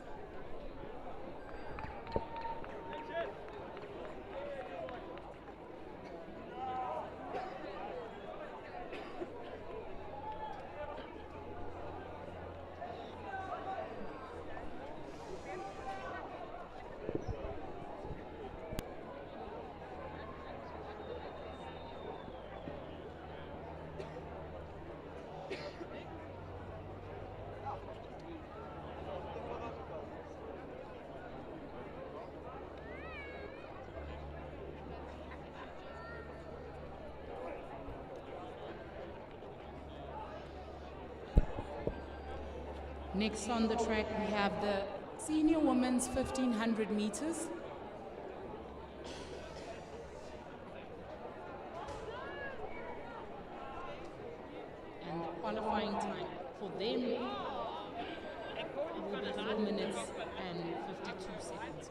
Next on the track, we have the senior women's 1500 meters. And the qualifying time for them will be 4 minutes and 52 seconds.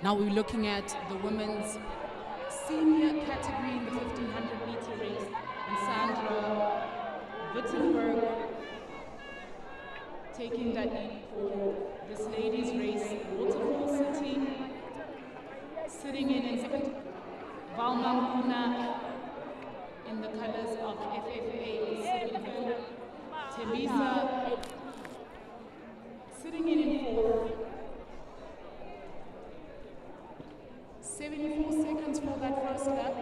Now we're looking at the women's senior category in the 1500 meter race, and Sandra Wittenberg taking that lead for this ladies race. Waterfall sitting in second. Valma Kuna in the colors of FFA sitting in third. Tembisa sitting in fourth. 74 seconds for that first lap.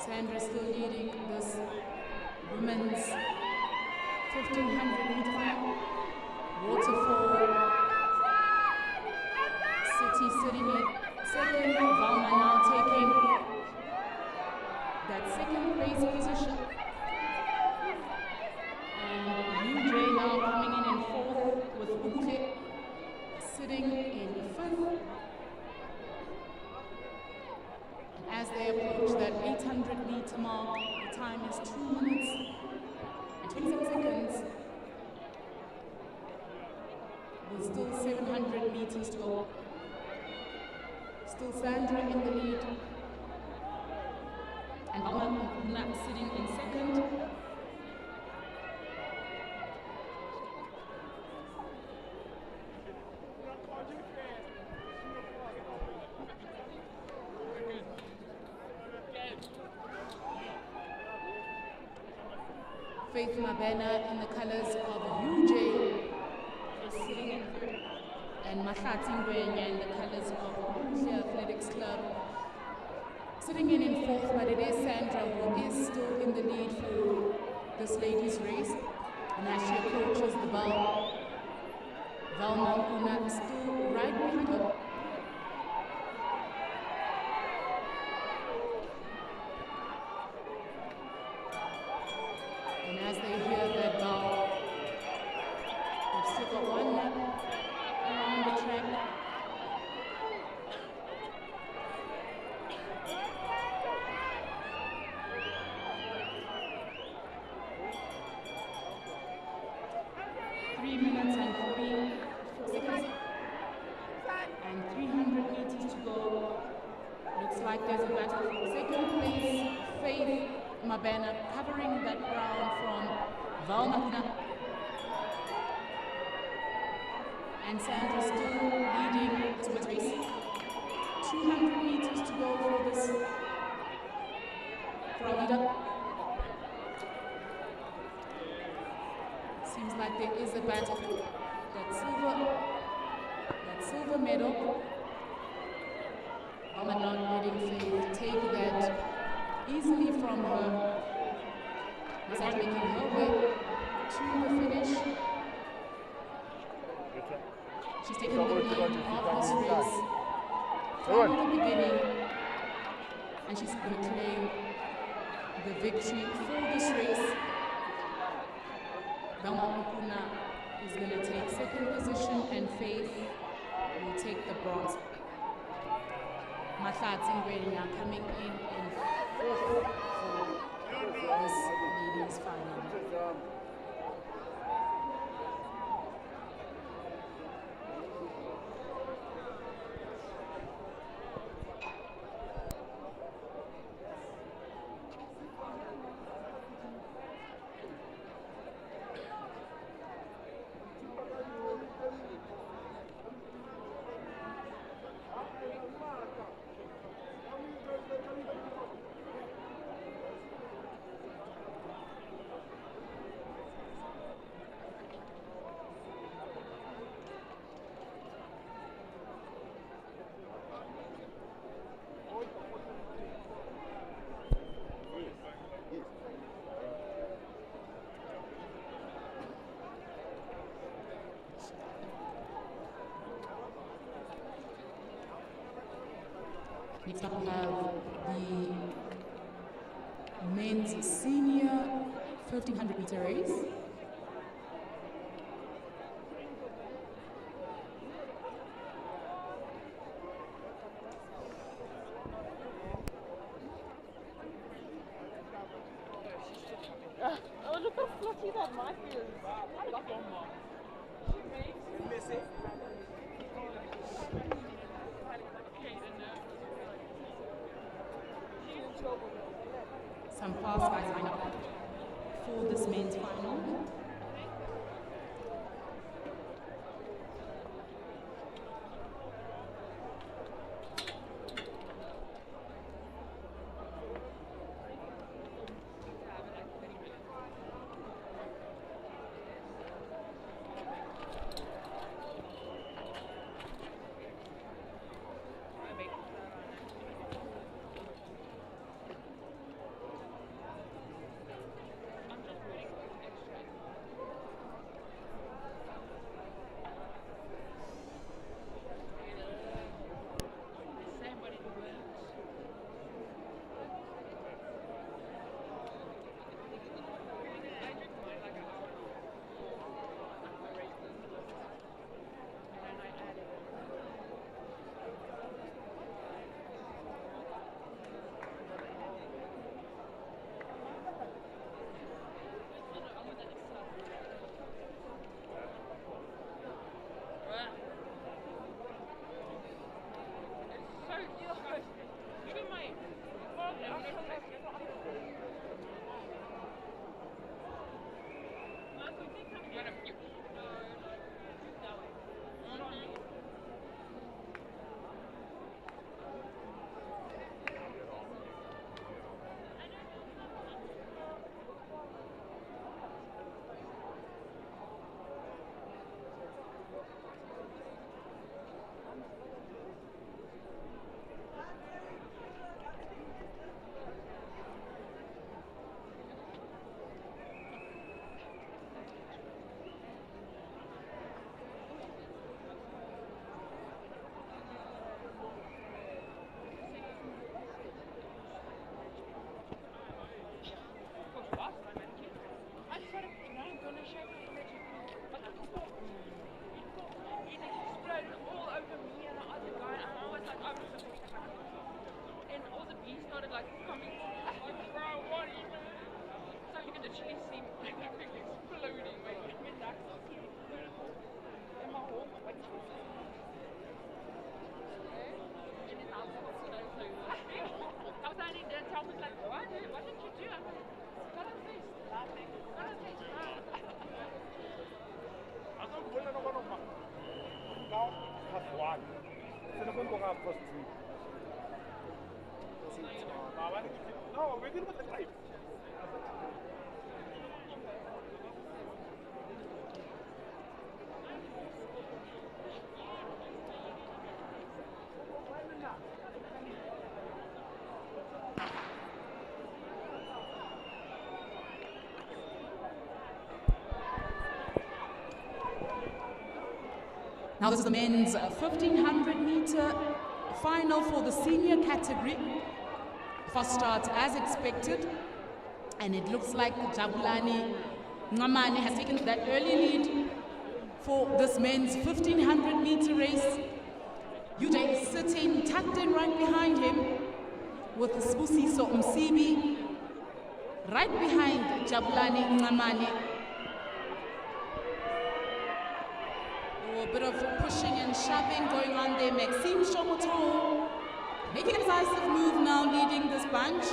Sandra still leading this women's 1500 meter final. Waterfall City sitting in second. Valma now taking second place position. And UJ now coming in fourth with Ukle sitting in fifth. And as they approach that 800-meter mark, the time is 2 minutes and 27 seconds. With still 700 meters to go. Still Sandra in the lead. And Nat sitting in second. Faith Mabena in the colors of UJ is sitting in third. And Mahlati Ngwenya in the colors of Cga Athletics Club sitting in fourth, but it is Sandra who is still in the lead for this ladies' race. And as she approaches the bell, Valmankuna still right behind her. And as they hear that bell, they've still got one lap around the track. And 300 meters to go. Looks like there's a battle for second place. Faith Mabena covering that ground from Valmakuna. And Sandra still leading this women's race. 200 meters to go for this for our leader. Seems like there is a battle. That silver medal. I'm not letting Faith take that easily from her. Besides making her way to the finish. She's taken the lead of this race from the beginning, and she's going to claim the victory for this race. Valmankuna is going to take second position, and Faith will take the bronze. Mahlati Ngwenya coming in fourth for this ladies' final. Next up we have the men's senior 1500 meter race. Oh, look how fluffy that mic is. Some fast guys line up for this men's final. Telephone go up first. No, we're good with the type. Now this is the men's 1500 meter final for the senior category. First start as expected, and it looks like Jabulani Ngamane has taken that early lead for this men's 1500 meter race. UJ is sitting tucked in right behind him with Sbusiso Msibi right behind Jabulani Ngamane. A bit of pushing and shoving going on there. Maxime Shomoto making a decisive move now, leading this bunch.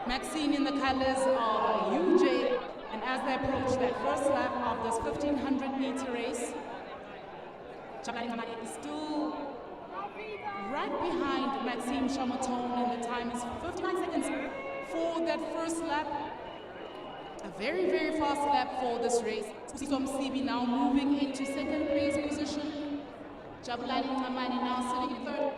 Maxine in the colors of UJ, and as they approach that first lap of this 1500 meter race, Jabulani is still right behind Maxime Shomoto, and the time is 59 seconds for that first lap. A very, very fast lap for this race. Sisom CB now moving into second place position. Jabulani Ngamane now sitting in third.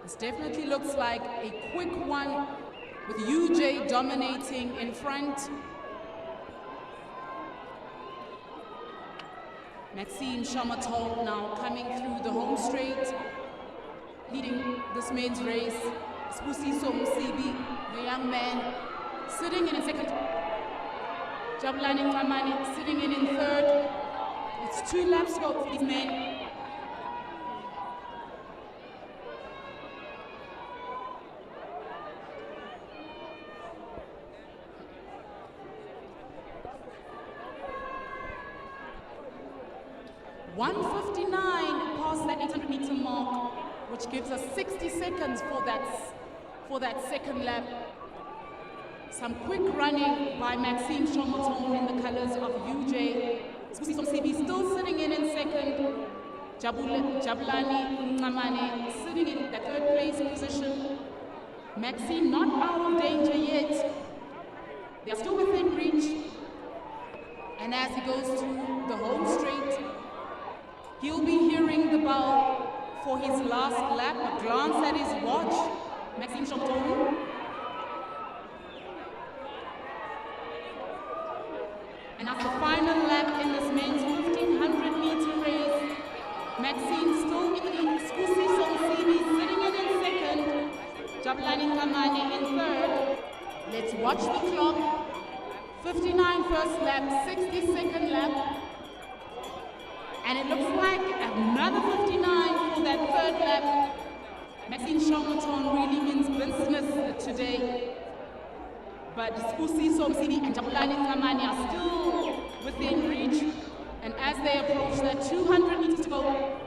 This definitely looks like a quick one with UJ dominating in front. Maxime Shomoto now coming through the home straight, leading this men's race. Sbusiso Msibi, the young man, sitting in second. Jabulani Ngamane sitting in third. It's 2 laps to go for these men. .159 past that 800 meter mark, which gives us 60 seconds for that second lap. Some quick running by Maxime Shomoto in the colors of UJ. Sbusiso Msibi still sitting in second. Jabulani Ngamane sitting in the third place position. Maxime not out of danger yet. They're still within reach. And as he goes to the home straight, he'll be hearing the bell for his last lap. A glance at his watch. Maxime Shomoto. And after the final lap in this men's 1500 meter race, Maxime still in the lead. Sbusiso Msibi sitting in second. Jabulani Ngamane in third. Let's watch the clock. 59 first lap, 60 second lap. And it looks like another 59 for that third lap. Maxime Shomoto really means business today. But Sbusiso Msibi and Jabulani Ngamane are still within reach. And as they approach that 200 meters to go,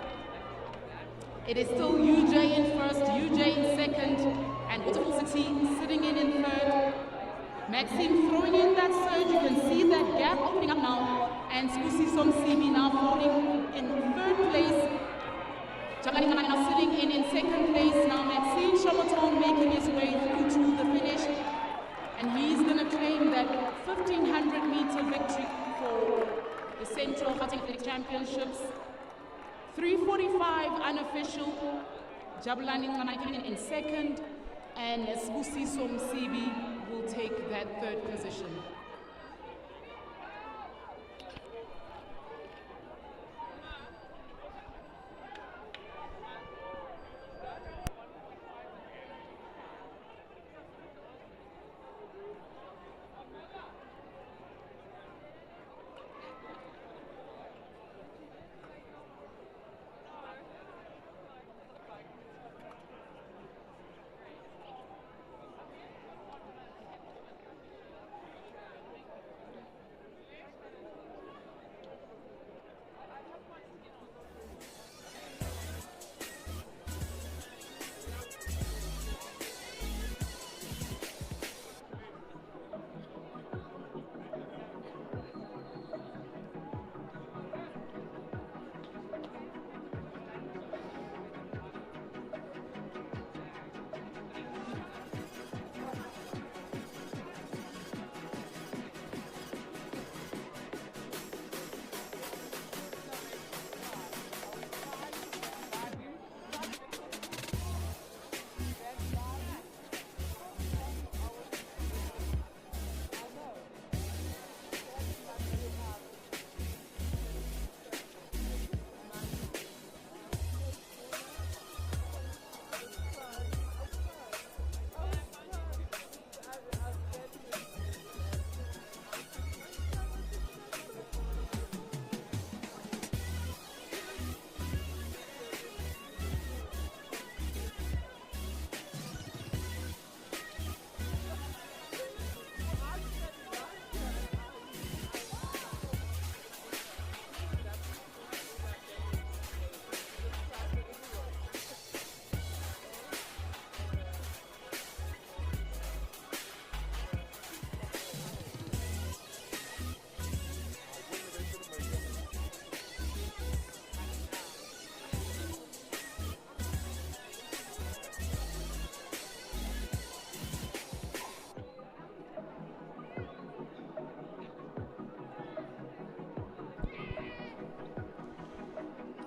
it is still UJ in first, UJ in second, and Beautiful City sitting in third. Maxime throwing in that surge. You can see that gap opening up now. And Sbusiso Msibi now falling in third place. Jabulani Ngamane now sitting in second place. Now Maxime Shomoto making his way through to the finish. And he's going to claim that 1500 meter victory for the Cga Athletics Championships. 3:45 unofficial. Jabulani Ngamane coming in second. And Sbusiso Msibi will take that third position.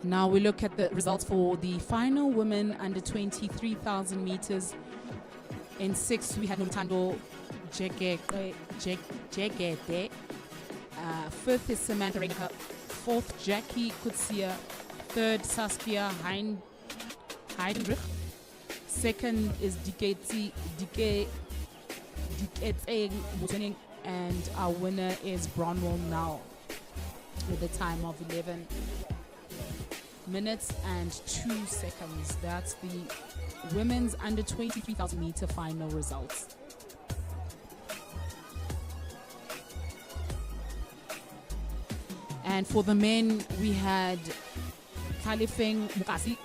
Now we look at the results for the final women under 23,000 meters. In sixth, we had Nolutando Jegede. Fifth is Samantha Redeker. Fourth, Jackie Kutsia. Third, Saskia Heidrich. Second is Dikete Mutwening, and our winner is Bronwell now with a time of 11 minutes and 2 seconds. That's the women's under 23,000 meter final results. And for the men, we had Kalifeng Mukasi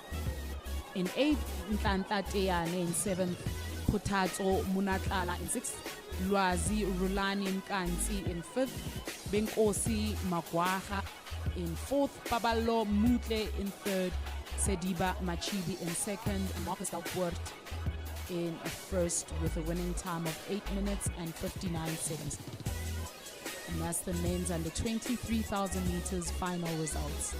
in 8th, Ntlantla Teyane in 7th, Potato Munatlala in 6th, Lwazi Rulani Nkansi in 5th, Benkosi Magwaha in 4th, Babalo Mutle in 3rd, Sediba Machibi in 2nd, Marcus Dalport in 1st with a winning time of 8 minutes and 59 seconds. And that's the men's under 23,000 meters final results.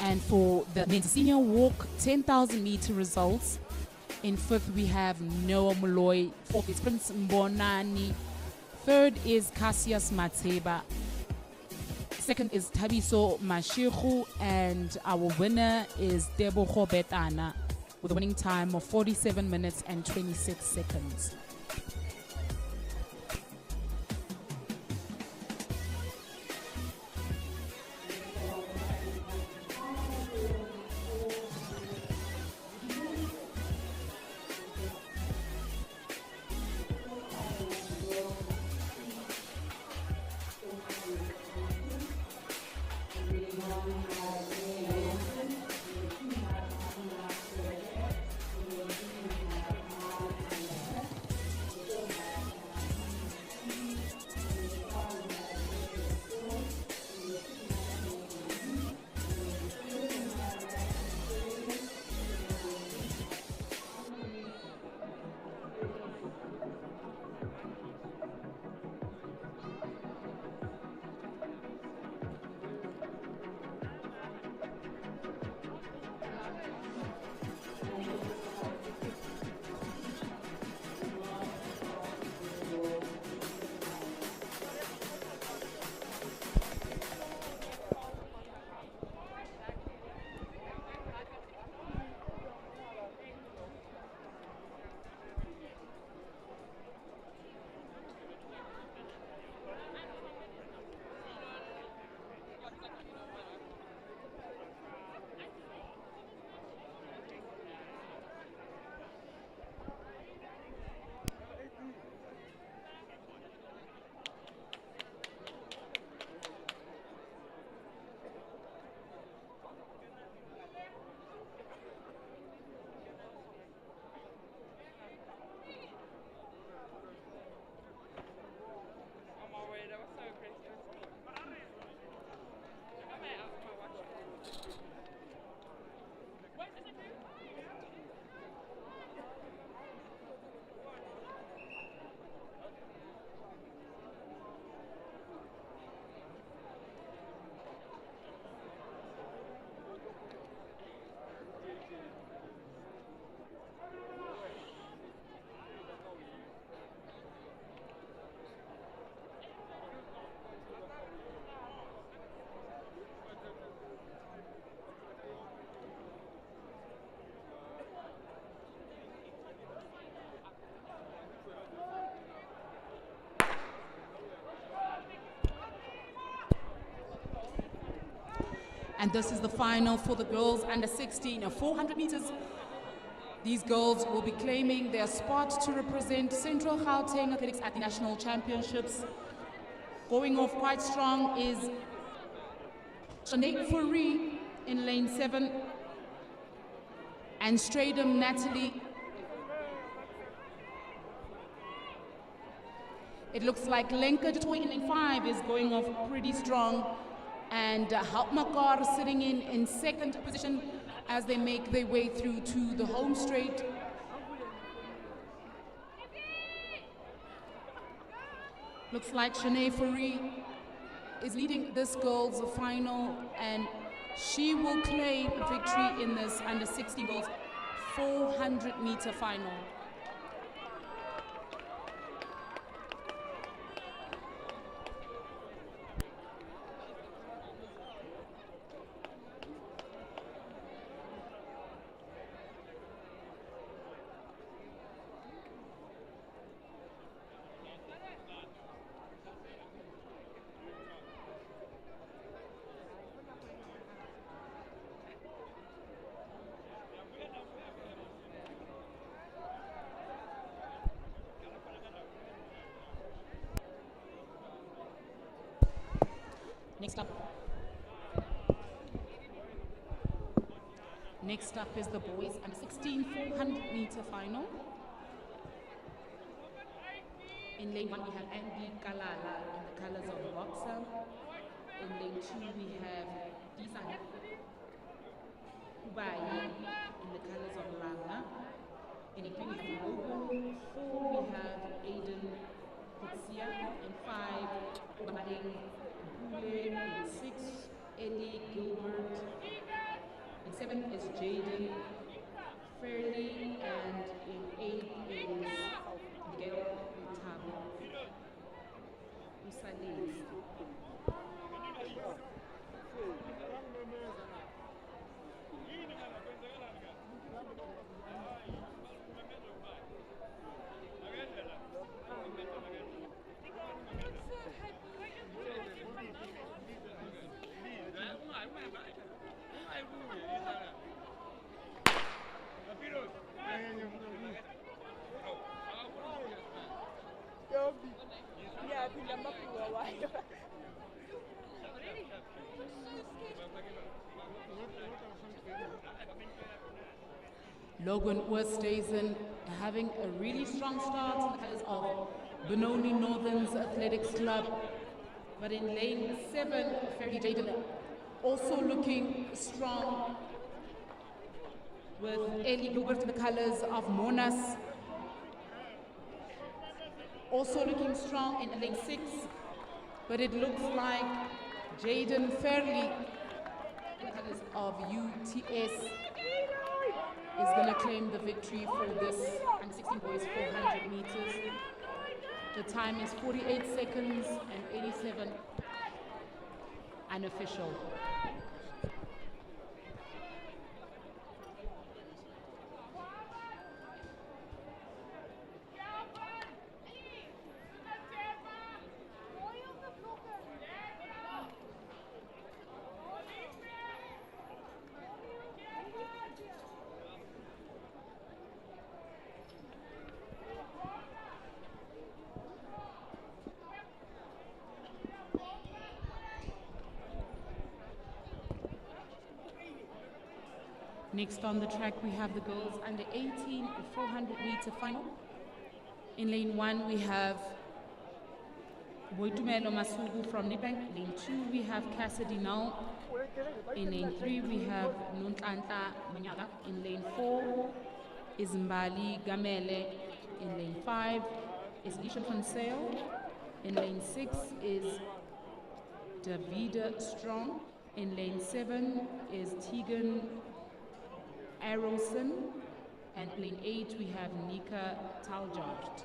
And for the men's senior walk 10,000 meter results, in 5th we have Noah Molloy, 4th is Prince Mbonani, 3rd is Cassius Matseba, 2nd is Tabiso Mashiru, and our winner is Deboho Betana with a winning time of 47 minutes and 26 seconds. And this is the final for the girls under 16 of 400 meters. These girls will be claiming their spot to represent Central Gauteng Athletics at the National Championships. Going off quite strong is Shanae Fourie in lane 7, and Stradum Natalie. It looks like Lenka Jatoy in lane 5 is going off pretty strong, and Houtmakar sitting in second position as they make their way through to the home straight. Looks like Shanae Fourie is leading this girls' final, and she will claim victory in this under 16 girls 400-meter final. Next up is the boys and 16 400-meter final. In lane 1 we have Andy Kalala in the colors of boxer. In lane 2 we have Disa Kubai in the colors of Langa. In lane 3 we have Logan. 4 we have Aiden Kutsia. In 5 Bahrain Bule. In 6 Eddie Gilbert. In 7 is Jaden Fairley, and in 8 is Miguel Tabo Usalis. Logan Oosthuizen having a really strong start in the colours of Benoni Northern's Athletics Club. But in lane 7, Ferry Jaden also looking strong with Ellie Gilbert in the colours of Monas. Also looking strong in lane 6, but it looks like Jaden Fairley in the colours of UTS is going to claim the victory for this under 16 boys 400 meters. The time is 48 seconds and 87 unofficial. Next on the track we have the girls under 18 400-meter final. In lane 1 we have Boitumelo Masugu from Nedbank. Lane 2 we have Cassidy Now. In lane 3 we have Nontlantla Manyaga. In lane 4 is Mbali Gamele. In lane 5 is Isha Fonsale. In lane 6 is Davida Strong. In lane 7 is Tegan Arrowson, and lane 8 we have Nika Taljart.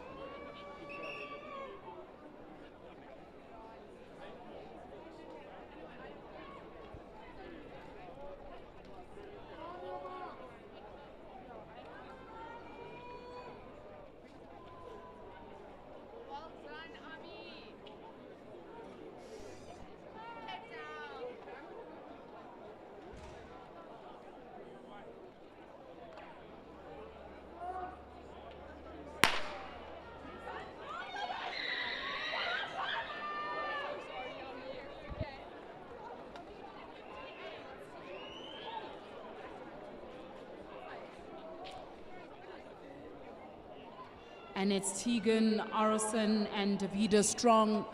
And it's Tegan Arison and Davida Strong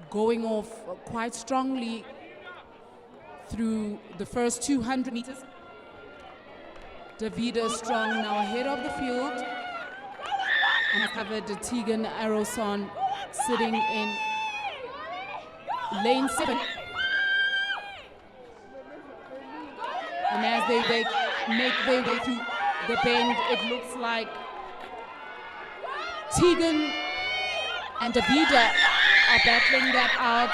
going off quite strongly through the first 200 meters. Davida Strong now ahead of the field and has covered Tegan Arison sitting in lane 7. And as they make their way through the bend, it looks like Tegan and Davida are battling that out.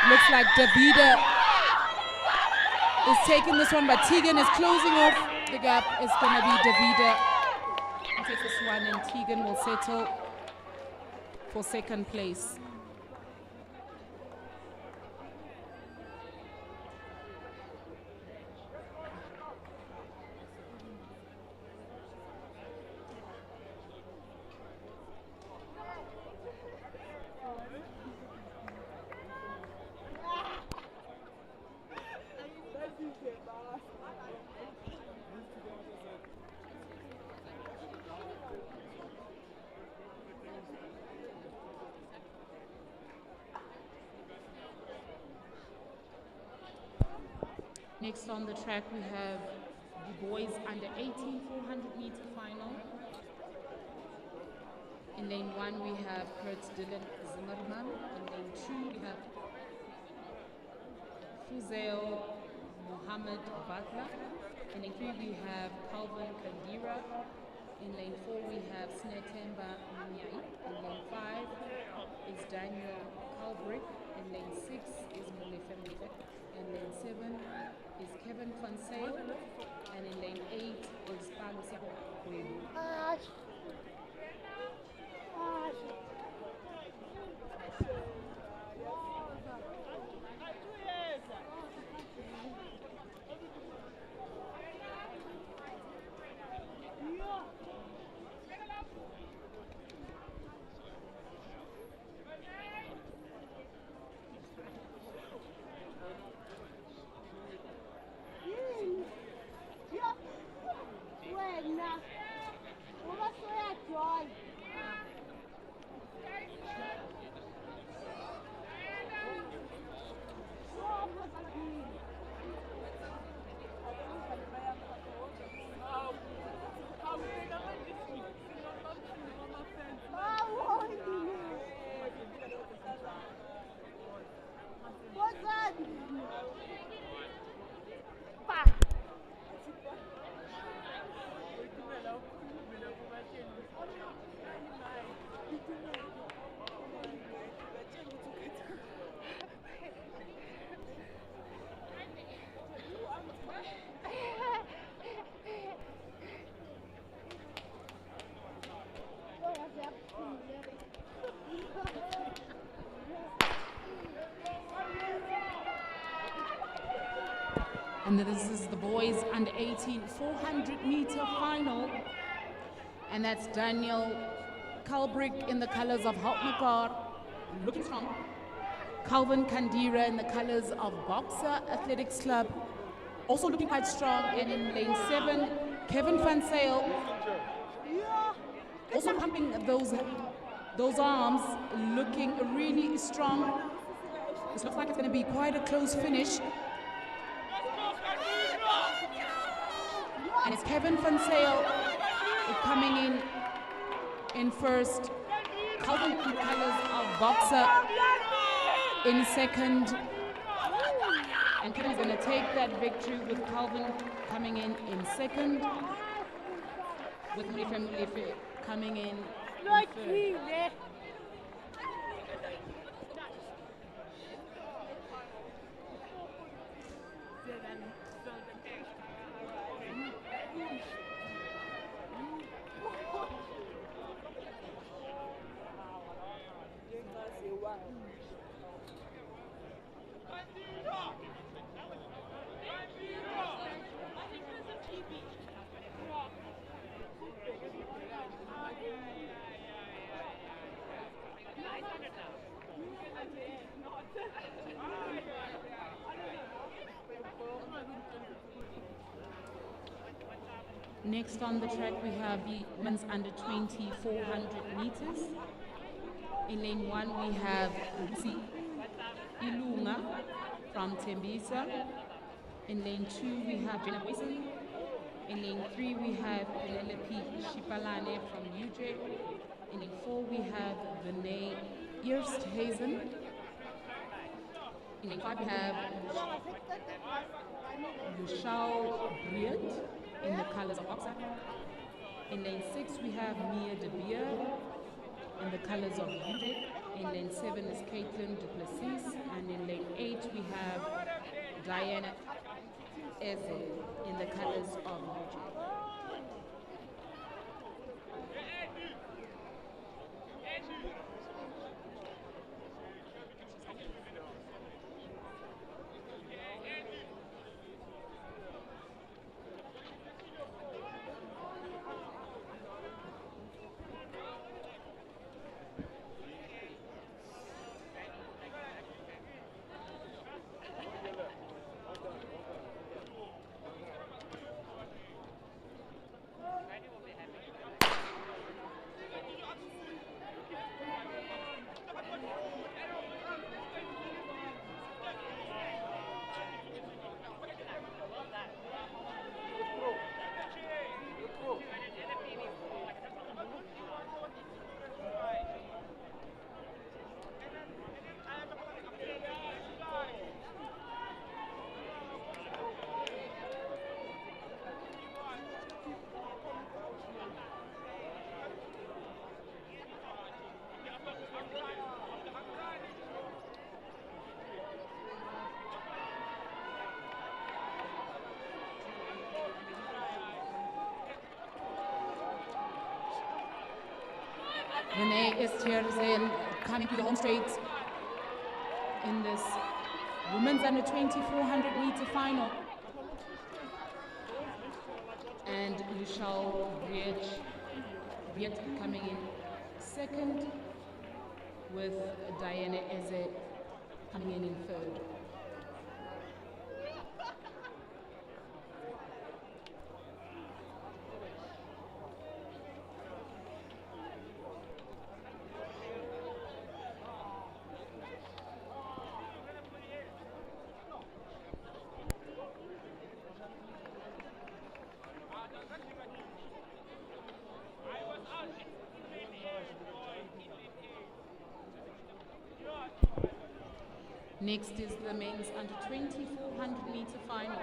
Looks like Davida is taking this one, but Tegan is closing off the gap. It's going to be Davida who takes this one, and Tegan will settle for second place. Next on the track, we have the boys under 18 400 meter final. In lane 1, we have Kurt Dylan Zimmerman. In lane 2, we have Fuzel Mohammed Butler. In lane 3, we have Calvin Kandira. In lane 4, we have Snetemba Munyai. In lane 5 is Daniel Kalbrick. In lane 6 is Molefe Molefe. In lane 7 is Kevin Van Sale. And in lane 8 is Palusia Kwebu. And this is the boys under 18 400 meter final. And that's Daniel Kalbrick in the colors of Houtmekaar, looking strong. Calvin Kandira in the colors of Boxer Athletics Club, also looking quite strong. And in lane 7, Kevin Van Sale, also pumping those arms, looking really strong. This looks like it's going to be quite a close finish. And it's Kevin Van Sale coming in first. Calvin in the colors of Boxer in second. And Kevin is going to take that victory with Calvin coming in second. With Molefe Molefe coming in third. Next on the track, we have the women's under 20 400 meters. In lane 1, we have Ilunga from Tembisa. In lane 2, we have Jenna Wilson. In lane 3, we have Penelope Shipalane from UJ. In lane 4, we have Vinay Eersthuizen. In lane 5, we have Lushao Briet in the colors of Oxa. In lane 6, we have Mia De Beer in the colors of UJ. In lane 7 is Caitlin Duplessis. And in lane 8, we have Diana Eze in the colors of UJ. Renee Eersthuizen coming to the home straight in this women's under 20 400 meter final. And Lushao Briet coming in second, with Diana Eze coming in third. Next is the men's under 20 400 meter final.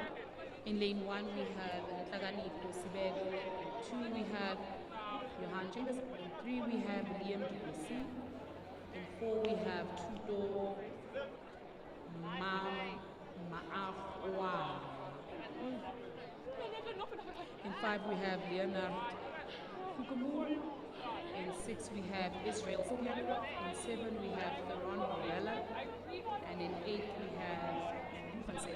In lane 1, we have Nhlakanipho Sibeko. In 2, we have Johan Chambers. In 3, we have Liam Duplessis. In 4, we have Tuto Maafwa. In 5, we have Leonard Kukamur. In 6, we have Israel Sopia. In 7, we have Theron Morella. And in 8, we have Rufus.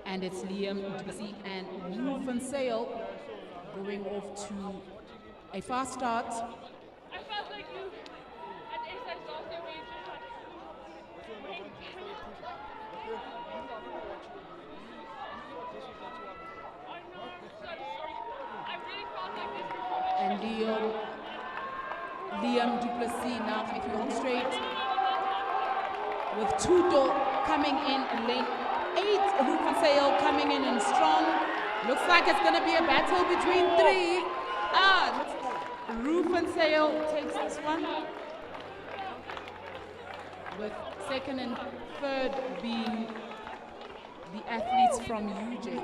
And it's Liam Duplessis and Rufus Sale going off to a fast start. I felt like you at exercise last year where you just like I know, I'm so sorry. I really felt like this before. And Liam Duplessis now coming through home straight with Tuto coming in lane 8, Rufus Sale coming in strong. Looks like it's going to be a battle between 3. Rufus Sale takes this one. with second and third being the athletes from UJ.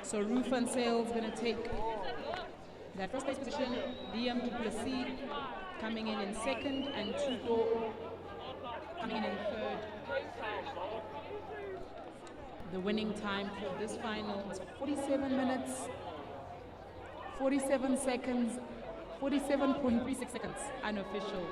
So Roof and Sale's going to take that first place position. Liam Duplessis coming in second, and Tuto coming in third. The winning time for this final is 47 minutes, 47 seconds, 47.36 seconds, unofficial.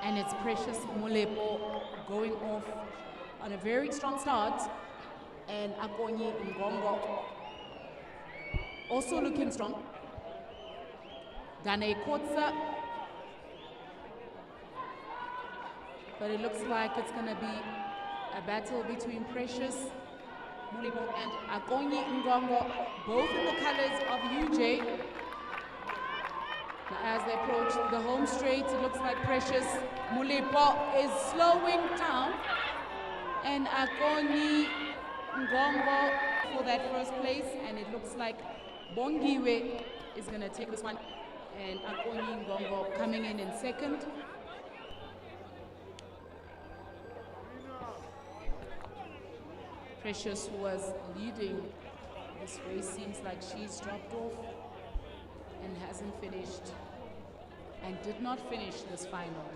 And it's Precious Molepo going off on a very strong start. And Akonyi Ngongo also looking strong. Dane Kotsa. But it looks like it's going to be a battle between Precious Molepo and Akonyi Ngongo, both in the colors of UJ. As they approach the home straight, it looks like Precious Molepo is slowing down. And Akonyi Ngongo for that first place. And it looks like Bongiwe is going to take this one. And Akonyi Ngongo coming in second. Precious was leading this race. Seems like she's dropped off and hasn't finished and did not finish this final.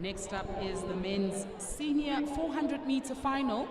Next up is the men's senior 400-meter final.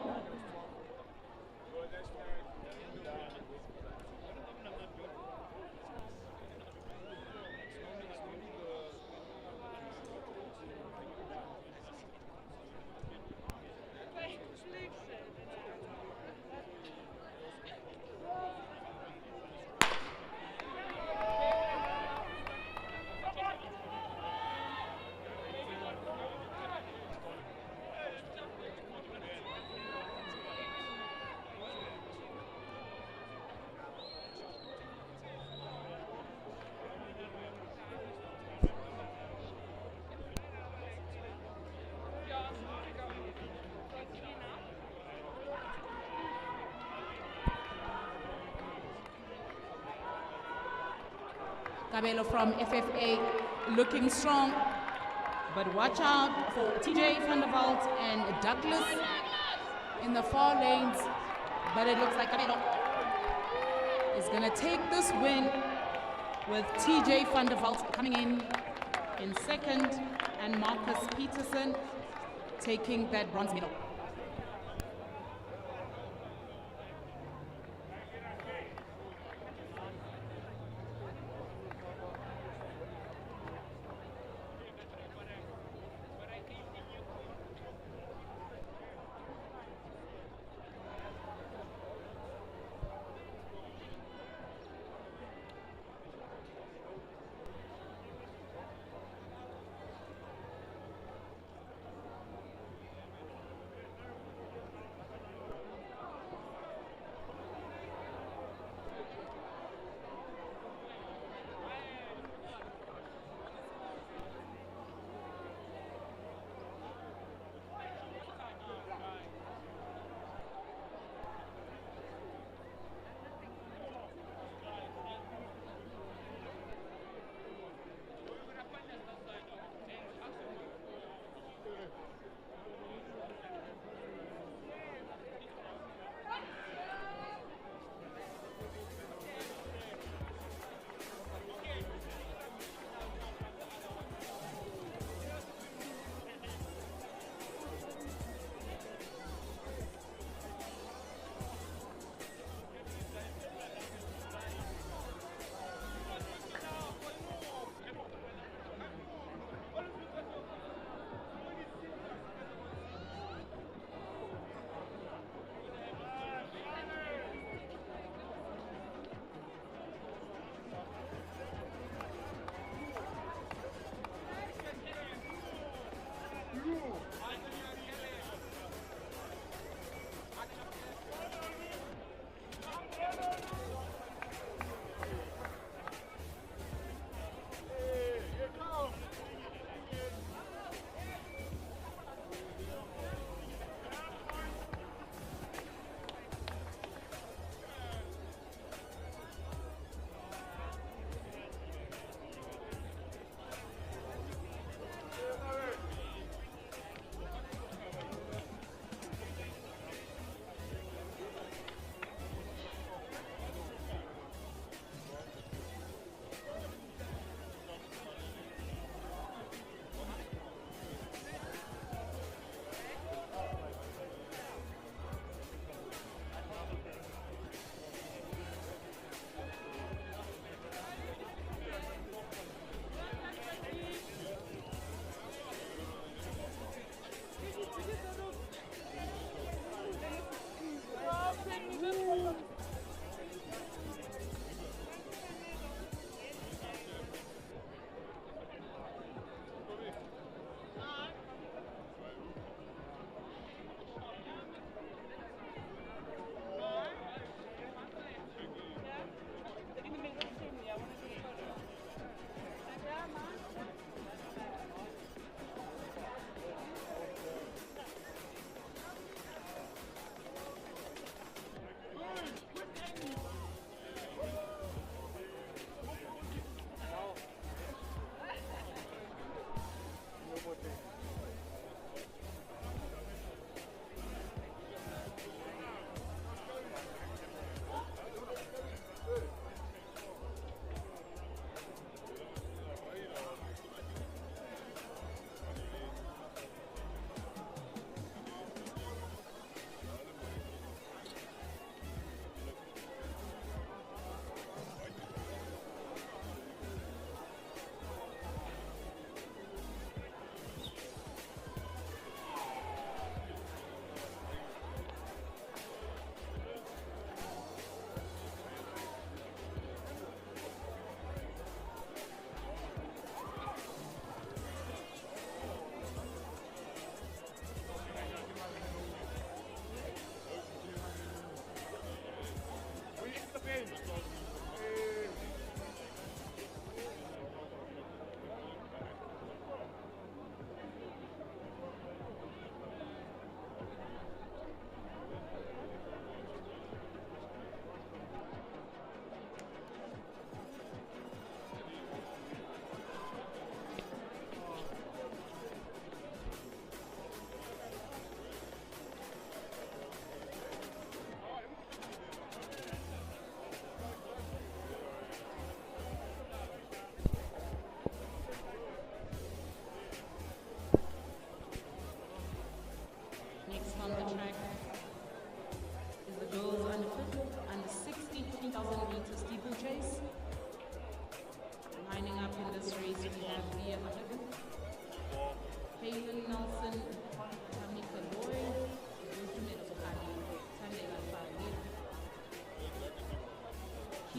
Kabelo from FFA looking strong, but watch out for TJ van der Walt and Douglas in the far lanes. But it looks like Kabelo is going to take this win with TJ van der Walt coming in second and Marcus Peterson taking that bronze medal.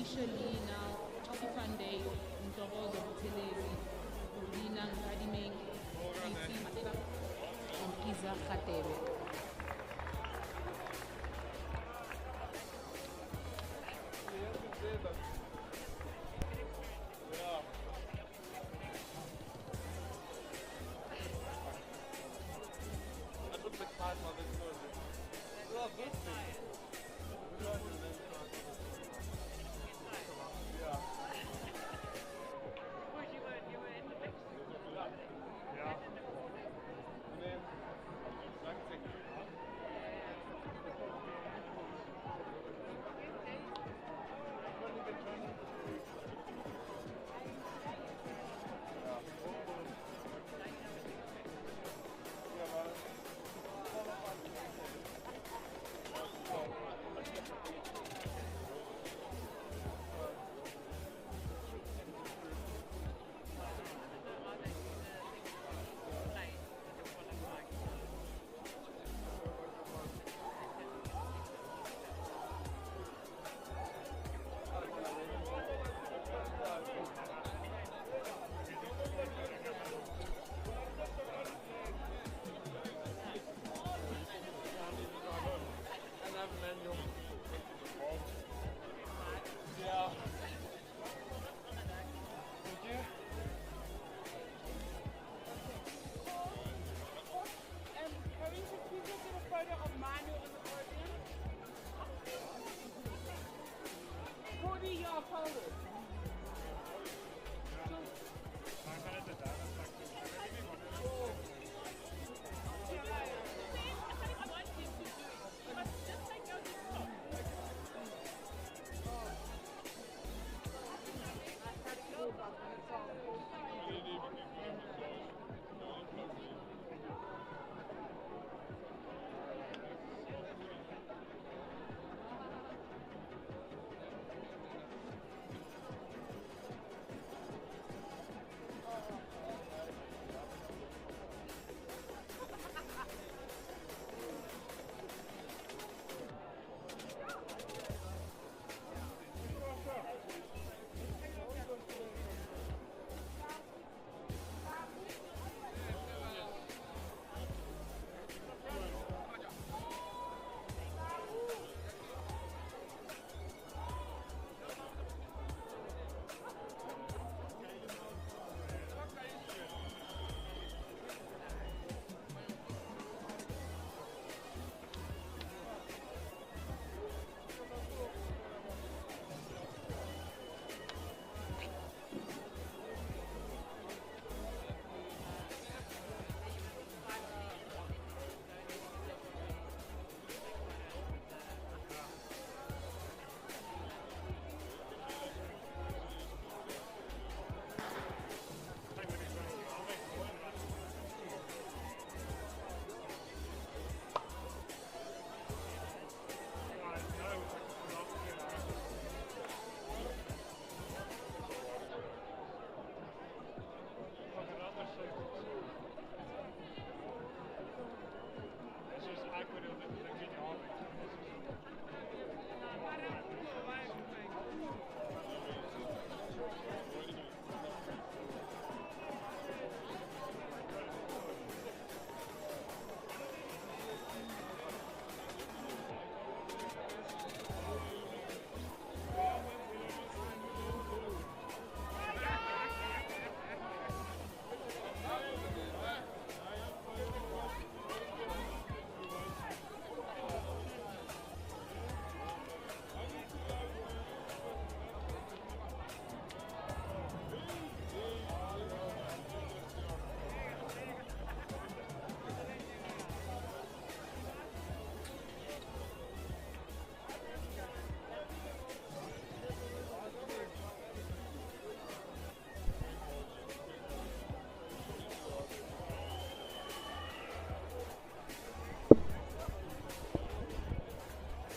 Keisha Lee now, Chelsea Fande, Ntorozo Butelezi, Lina Nkadimeng, Isi Matla, and Iza Khatebe.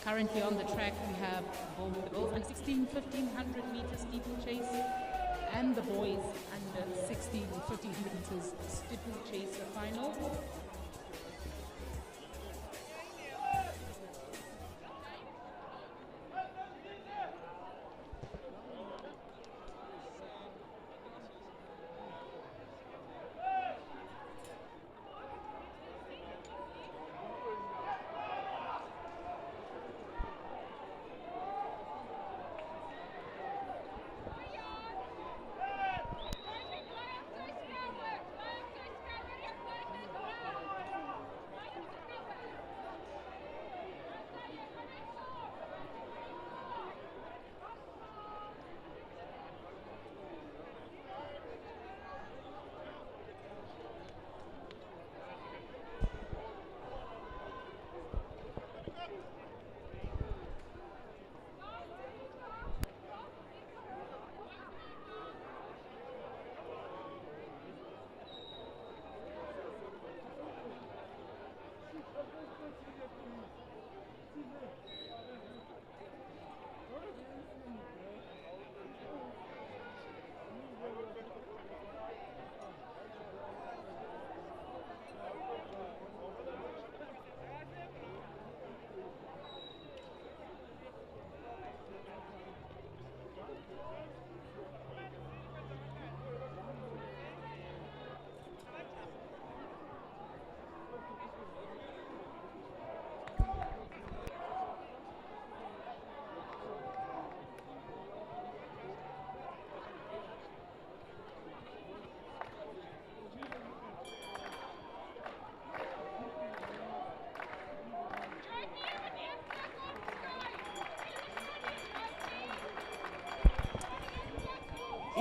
Currently on the track we have both the girls under 16, 1500 meter steeplechase and the boys under 16, 1500 meters steeplechase final.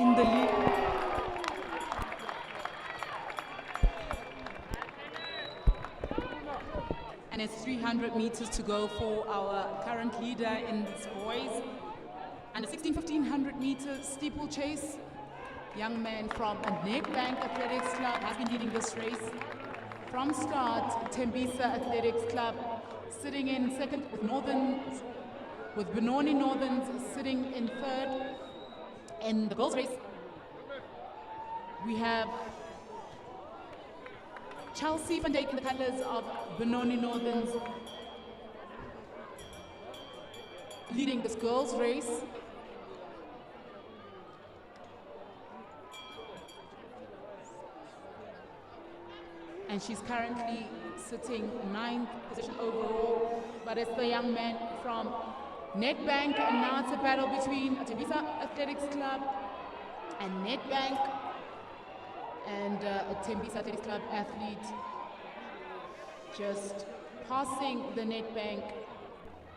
in the lead. And it's 300 meters to go for our current leader in this boys. And a 1500 meter steeplechase. Young man from Nedbank Athletics Club has been leading this race. From start, Tembisa Athletics Club sitting in second with Benoni Northerns sitting in third. In the girls' race, we have Chelsea van Dijk in the colours of Benoni Northerns leading this girls' race. And she's currently sitting 9th position overall, but it's the young man from Nedbank, and now it's a battle between Tembisa Athletics Club and Nedbank, and a Tembisa Athletics Club athlete just passing the Nedbank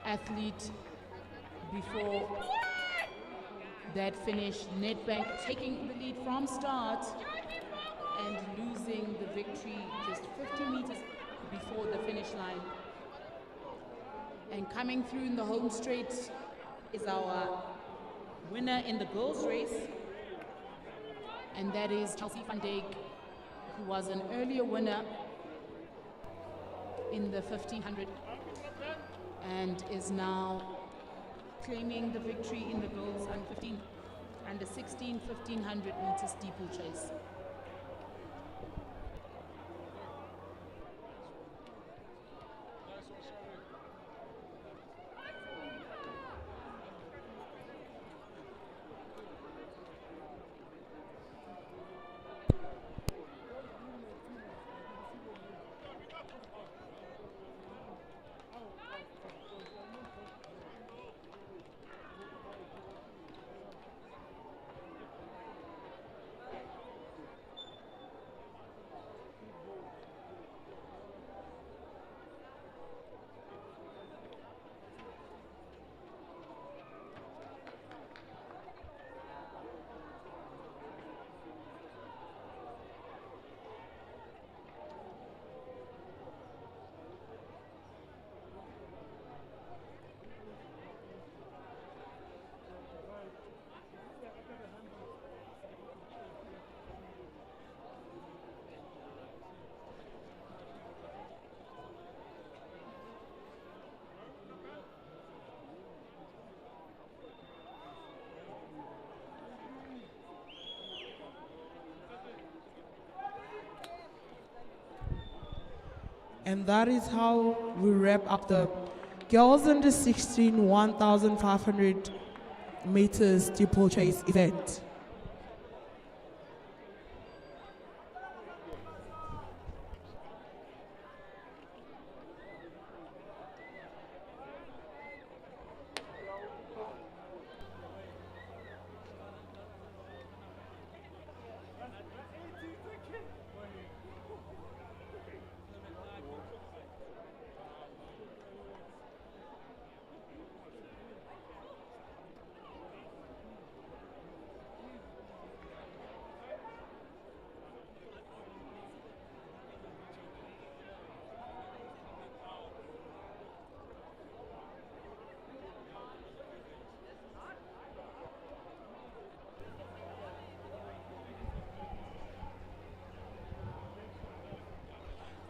athlete before that finish. Nedbank taking the lead from start and losing the victory just 50 meters before the finish line. And coming through in the home straight is our winner in the girls' race, and that is Chelsea van Dijk, who was an earlier winner in the 1500 and is now claiming the victory in the girls under 15 and the 1500 meter steeplechase. And that is how we wrap up the girls under 16 1,500 meters steeplechase event.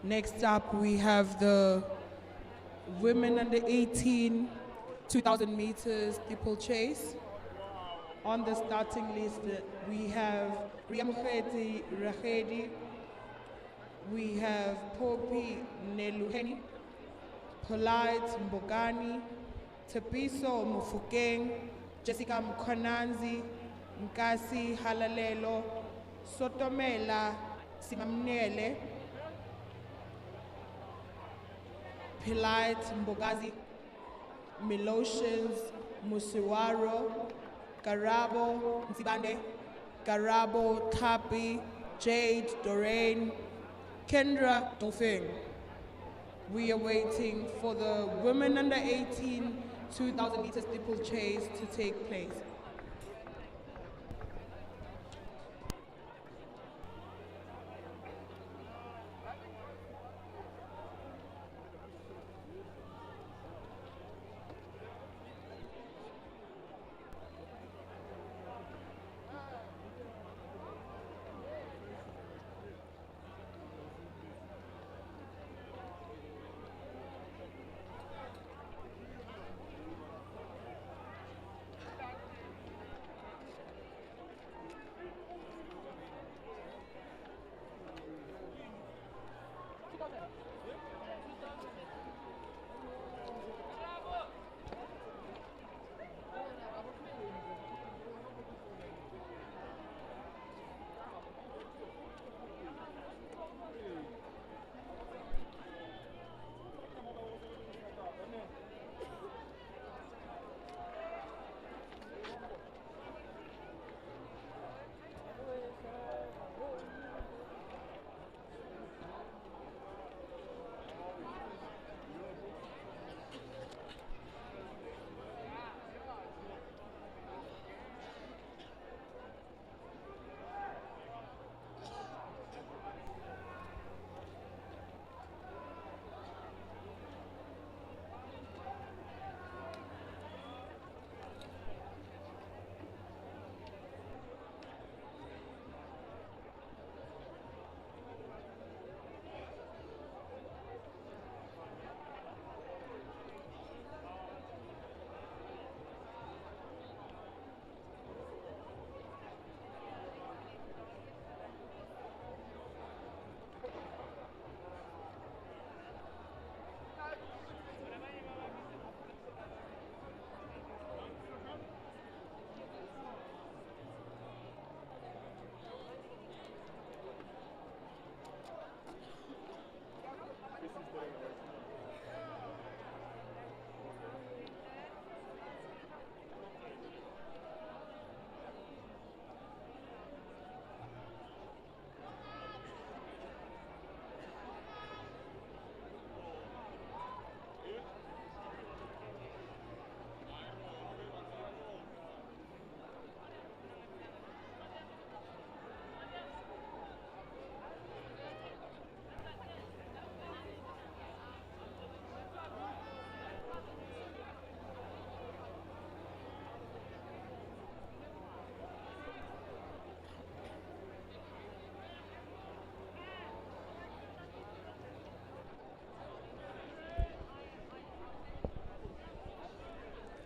Next up, we have the women under 18 2,000 meters steeplechase. On the starting list, we have Riamkheti Rahedi, we have Poppy Neluheni, Polite Mbogani, Tepiso Mufukeng, Jessica Mkonanzi, Nkasi Halalelo, Sotomela Simamnele, Polite Mbogazi, Milotions Musiwaro, Garabo Nzibande, Garabo Tapi, Jade Doreen, Kendra Dolphin. We are waiting for the women under 18 2,000 meter steeplechase to take place.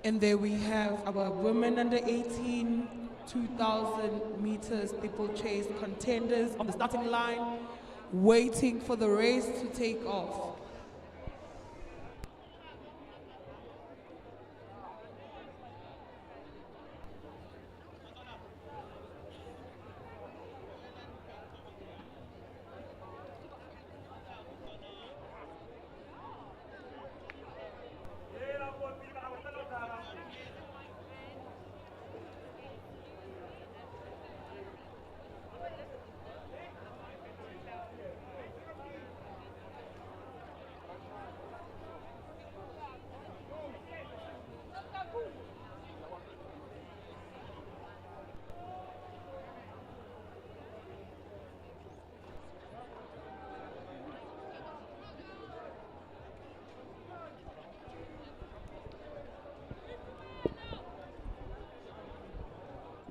And there we have our women under 18 2,000 meters steeplechase contenders on the starting line, waiting for the race to take off.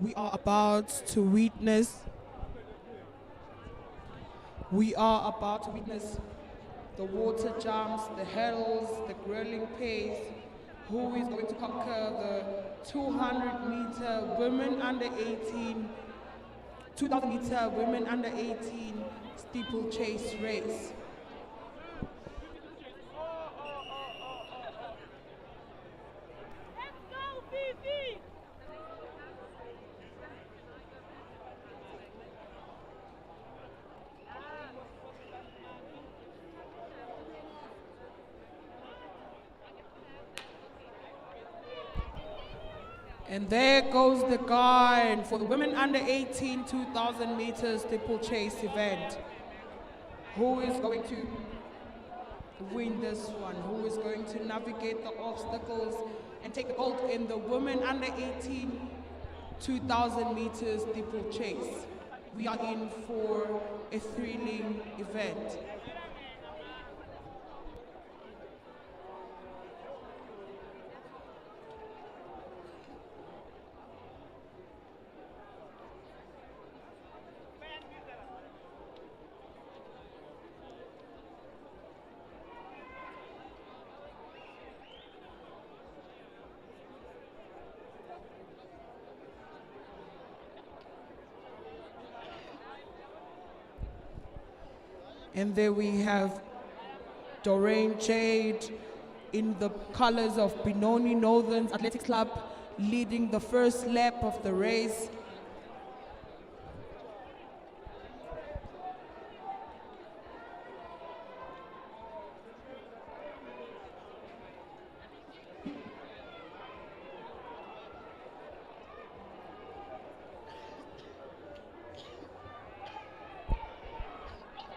We are about to witness the water jumps, the hurdles, the grilling pace. Who is going to conquer the 200-meter women under 18, 2,000-meter women under 18 steeplechase race? And there goes the guide for the women under 18 2,000 meters steeplechase event. Who is going to win this one? Who is going to navigate the obstacles and take the gold in the women under 18 2,000 meters steeplechase? We are in for a thrilling event. And there we have Doreen Jade in the colors of Benoni Northern's Athletics Club leading the first lap of the race.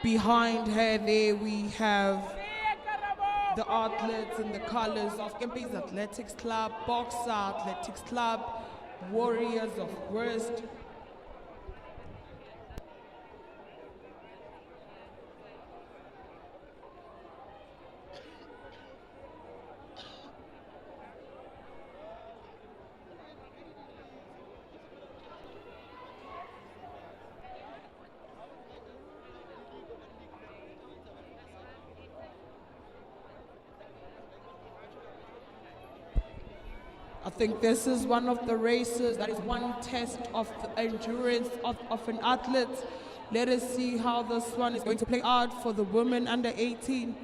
Behind her there we have the athletes in the colors of Kempis Athletics Club, Boxer Athletics Club, Warriors of West. I think this is one of the races that is one test of the endurance of an athlete. Let us see how this one is going to play out for the women under 18.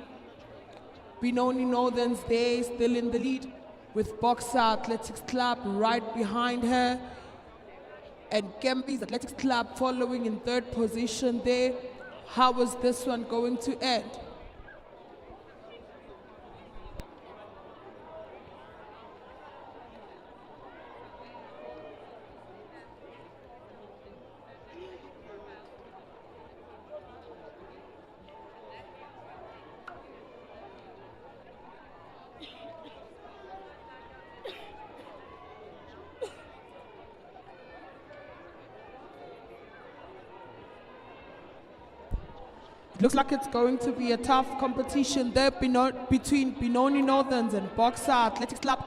Benoni Northern's there, still in the lead, with Boxer Athletics Club right behind her. And Kempis Athletics Club following in third position there. How is this one going to end? Looks like it's going to be a tough competition there between Benoni Northerns and Boxer Athletics Club.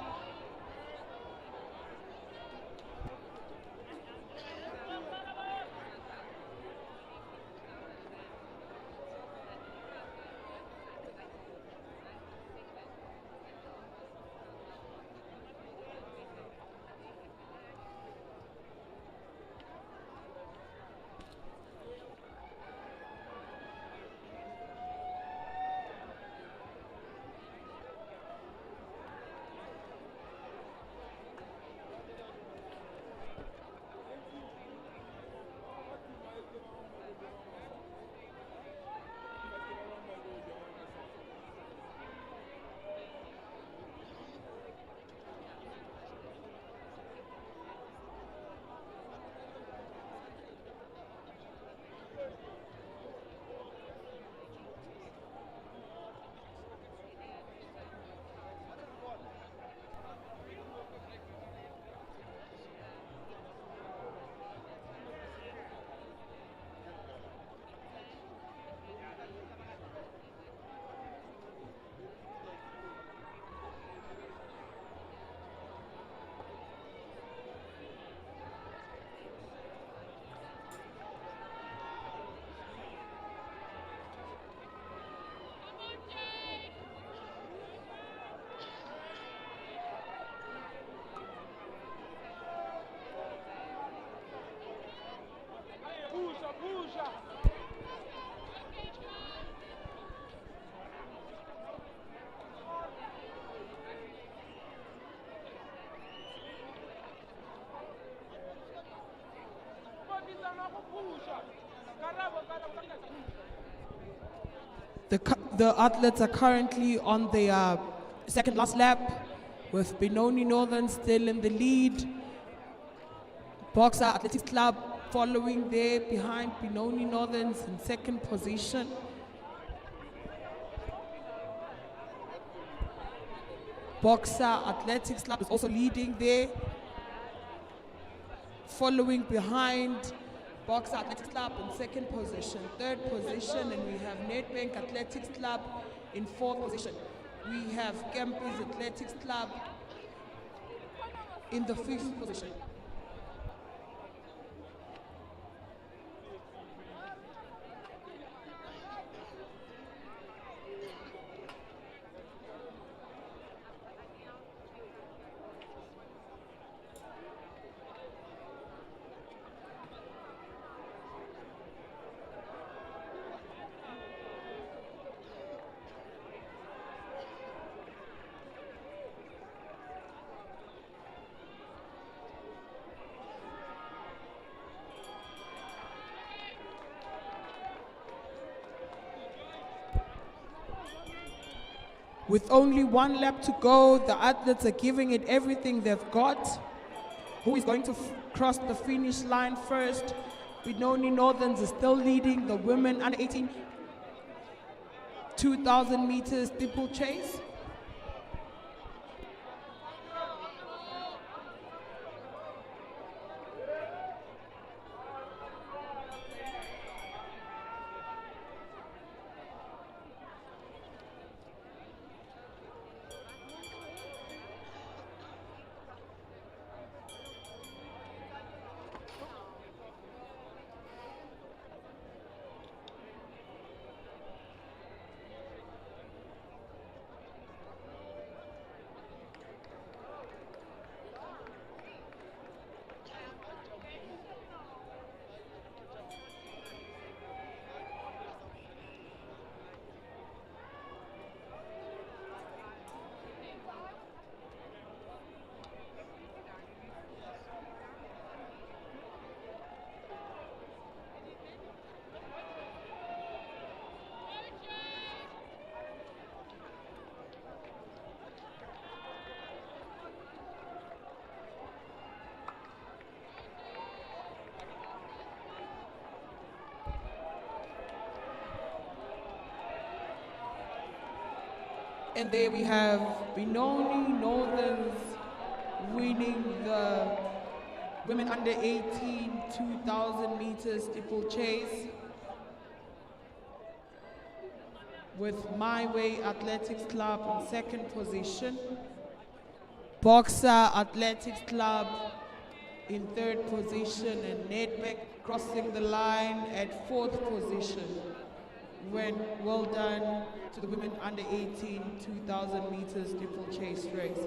The athletes are currently on their second last lap, with Benoni Northern still in the lead. Boxer Athletics Club following there behind Benoni Northerns in second position. Boxer Athletics Club is also leading there. Following behind Boxer Athletics Club in second position. Third position, and we have Nedbank Athletics Club in fourth position. We have Kempis Athletics Club in the fifth position. With only one lap to go, the athletes are giving it everything they've got. Who is going to cross the finish line first? Benoni Northerns is still leading the women under 18 2,000 meters steeplechase. And there we have Benoni Northerns winning the women under 18 2,000 meters steeplechase, with My Way Athletics Club in second position. Boxer Athletics Club in third position, and Nedbank crossing the line at fourth position. Well done to the women under 18 2,000 meters steeplechase race.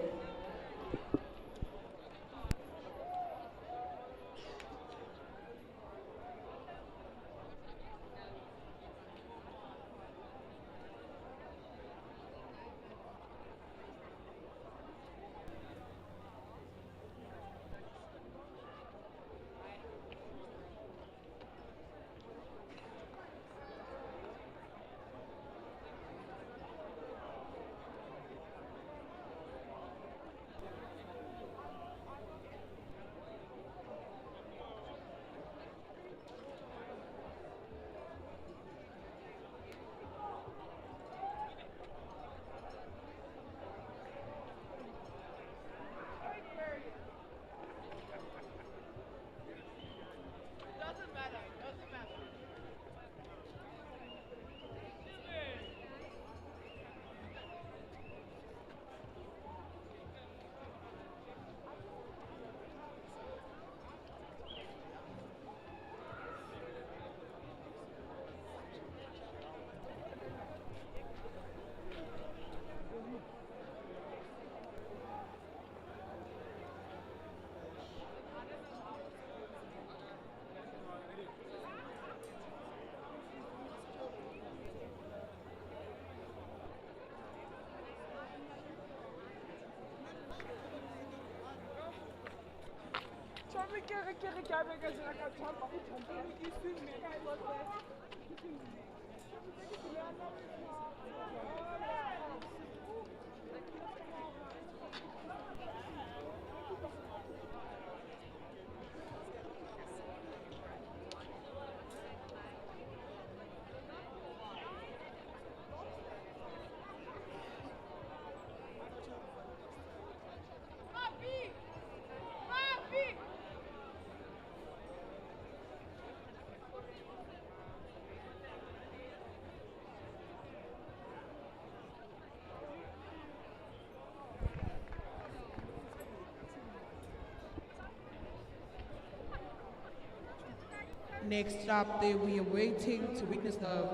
Next up, there we are waiting to witness the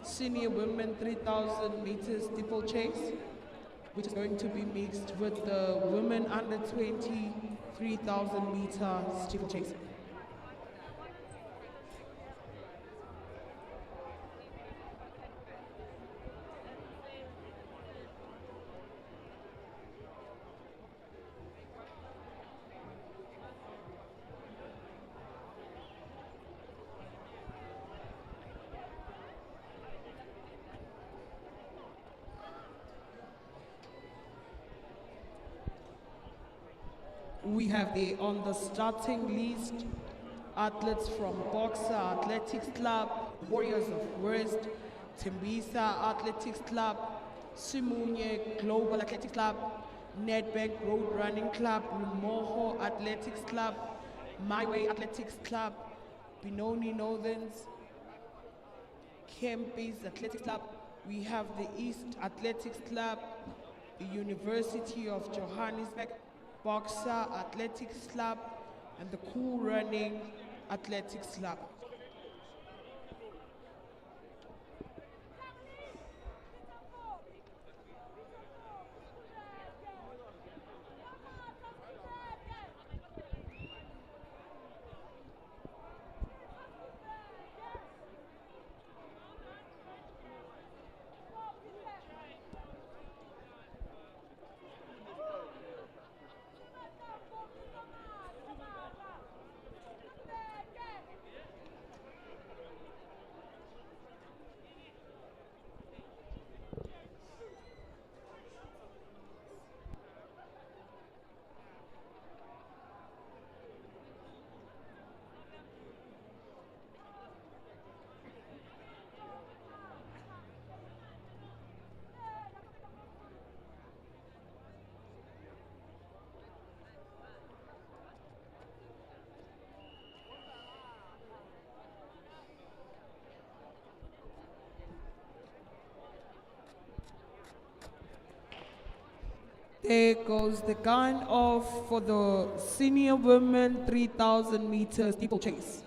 senior women 3,000 meters steeplechase, which is going to be mixed with the women under 20 3,000 meter steeplechase. We have the on the starting list athletes from Cga Athletics Club, Warriors of West, Tembisa Athletics Club, Simunye Global Athletics Club, Nedbank Road Running Club, Lumoho Athletics Club, My Way Athletics Club, Benoni Northerns, Kempis Athletics Club. We have the East Athletics Club, the University of Johannesburg, Cga Athletics Club, and the Cool Running Athletics Club. There goes the gun off for the senior women 3,000 meters steeplechase.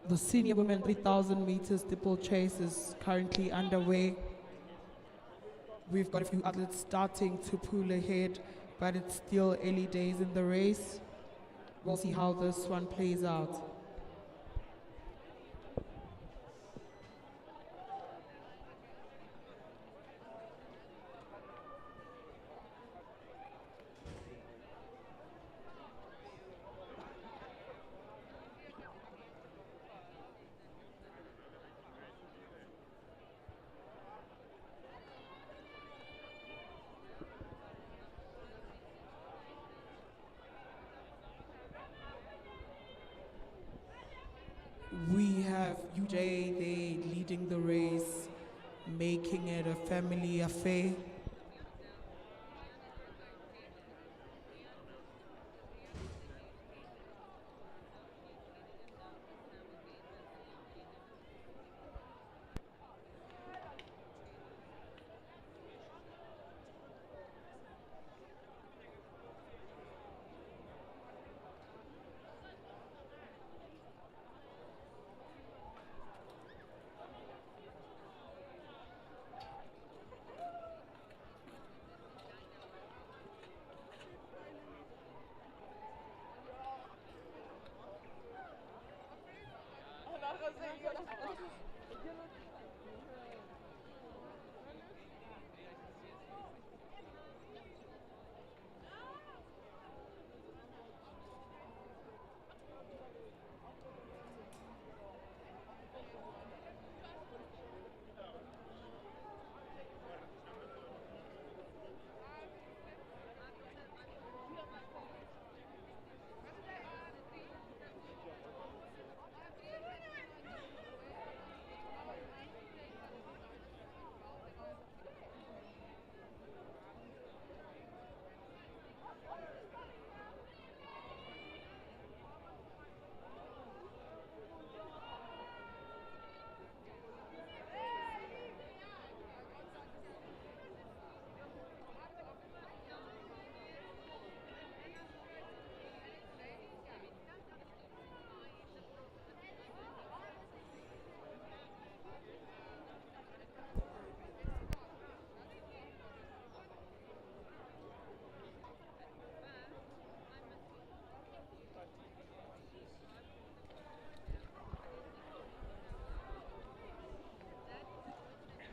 The senior women 3,000 meters steeplechase is currently underway. We've got a few athletes starting to pull ahead, but it's still early days in the race. We'll see how this one plays out. We have UJ there leading the race, making it a family affair.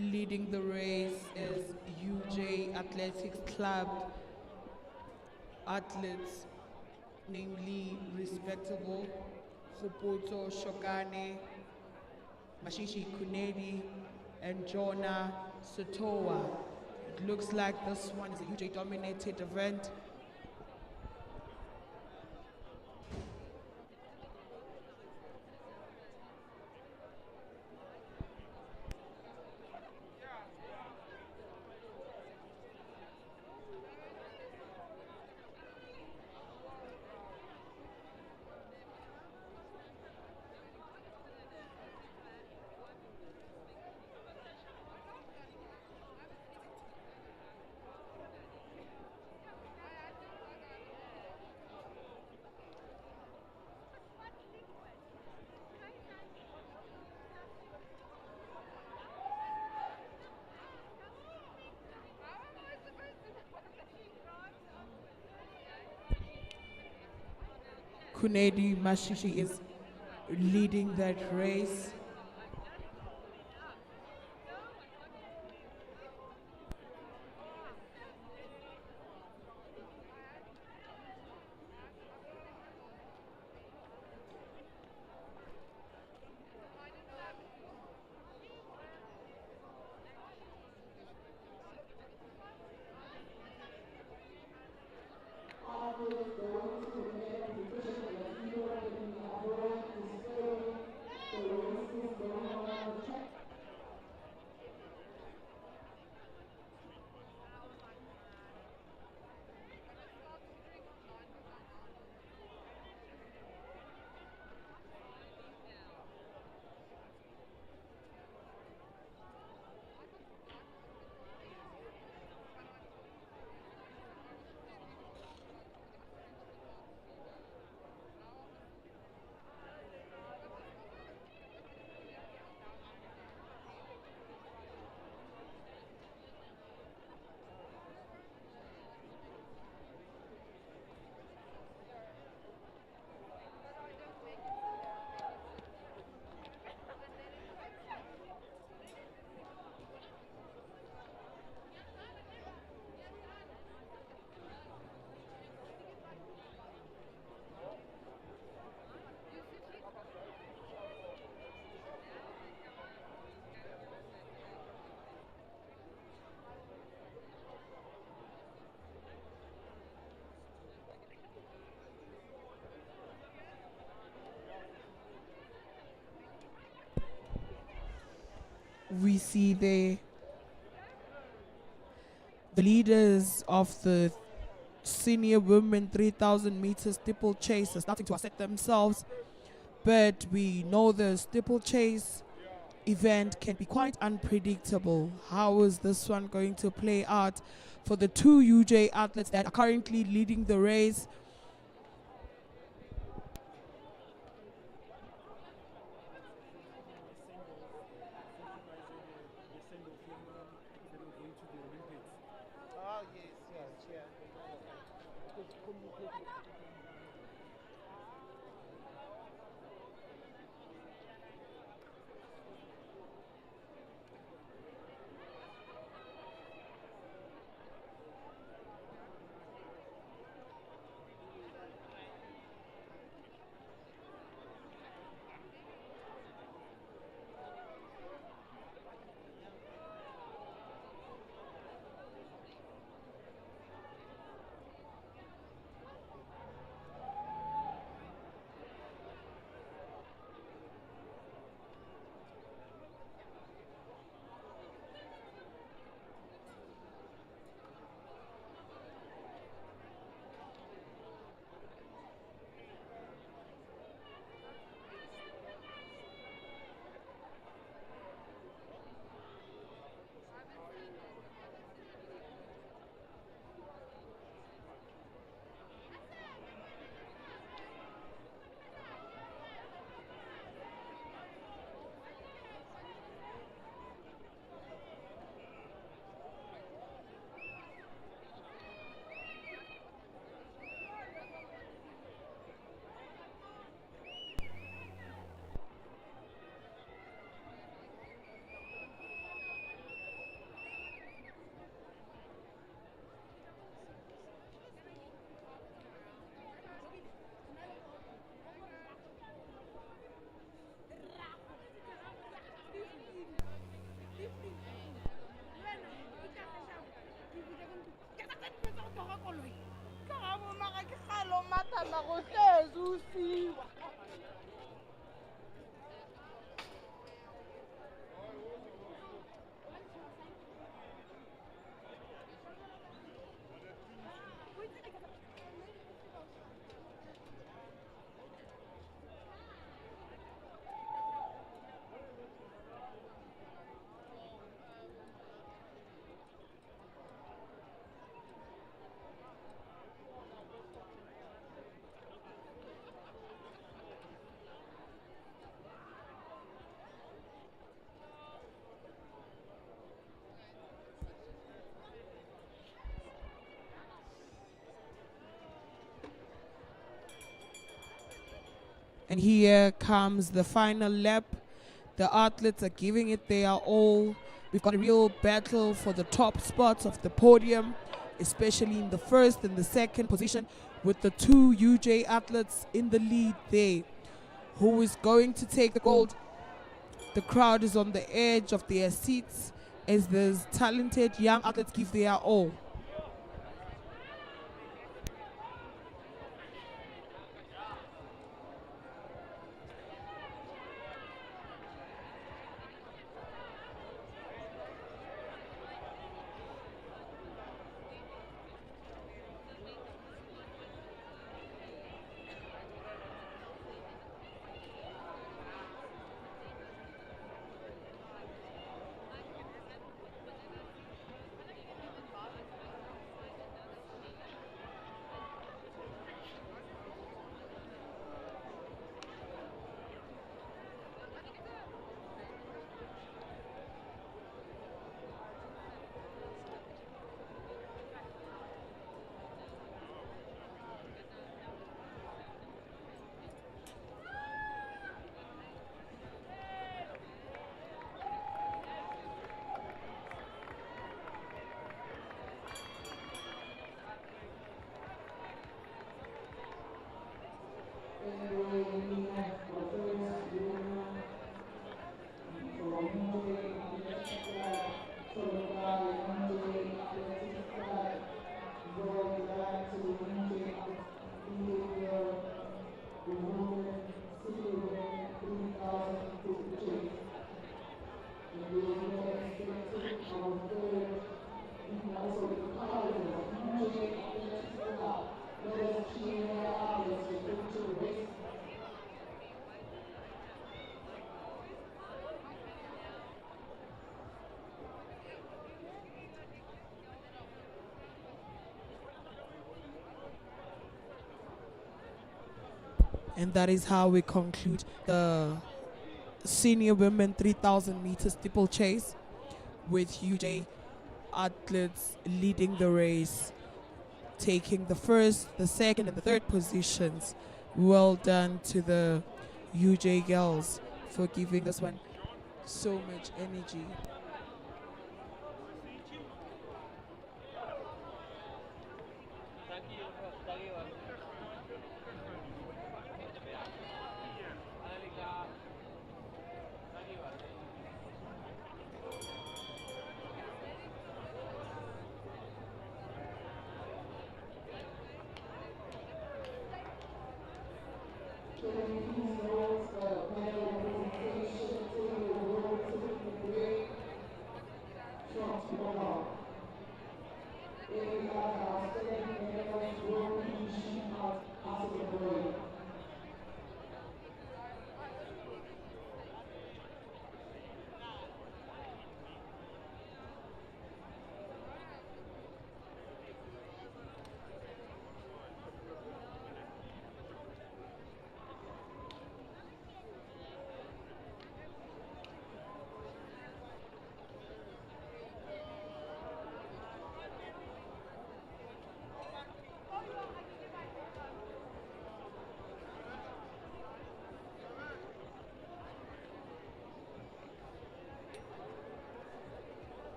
Leading the race is Cga Athletics Club athletes, namely Respectable, Khuputo Shokane, Mashishi Kunedi, and Jonah Sotowa. It looks like this one is a UJ dominated event. Kunedi Mashishi is leading that race. we see there the leaders of the senior women 3,000 meter steeplechase are starting to assert themselves, but we know the steeplechase event can be quite unpredictable. How is this one going to play out for the two UJ athletes that are currently leading the race? Oh, yes, yes, yeah. And here comes the final lap. The athletes are giving it their all. We've got a real battle for the top spots of the podium, especially in the first and the second position, with the two UJ athletes in the lead there. Who is going to take the gold? The crowd is on the edge of their seats as these talented young athletes give their all. And that is how we conclude the senior women 3,000 meter steeplechase with UJ athletes leading the race, taking the first, the second, and the third positions. Well done to the UJ girls for giving this one so much energy.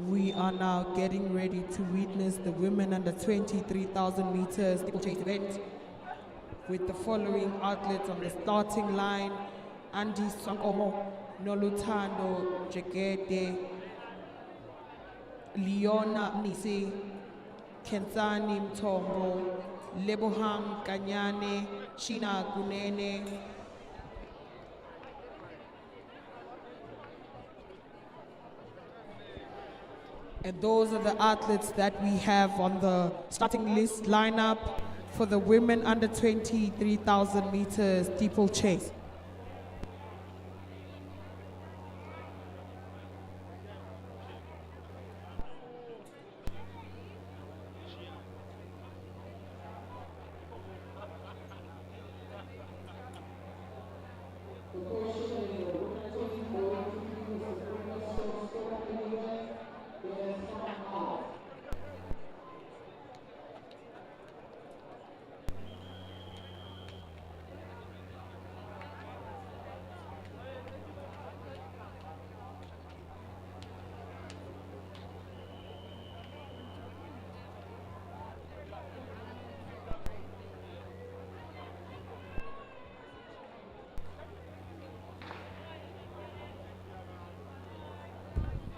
We are now getting ready to witness the women under 23,000 meters steeplechase event with the following athletes on the starting line: Andy Sankomo, Nolutando Jegede, Leona Mnisi, Kensani Mtombo, Lebohang Kanyane, Shina Gunene. And those are the athletes that we have on the starting list lineup for the women under 23,000 meters steeplechase.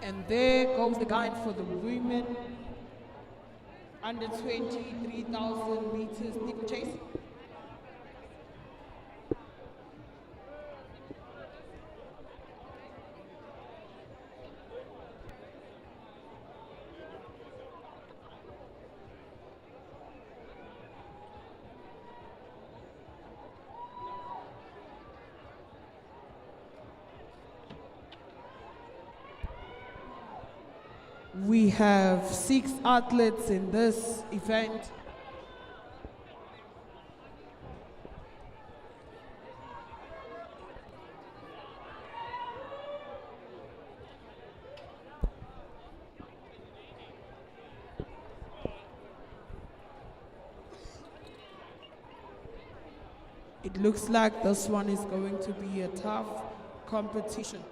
And there goes the guide for the women under 23,000 meters steeplechase. We have 6 athletes in this event. It looks like this one is going to be a tough competition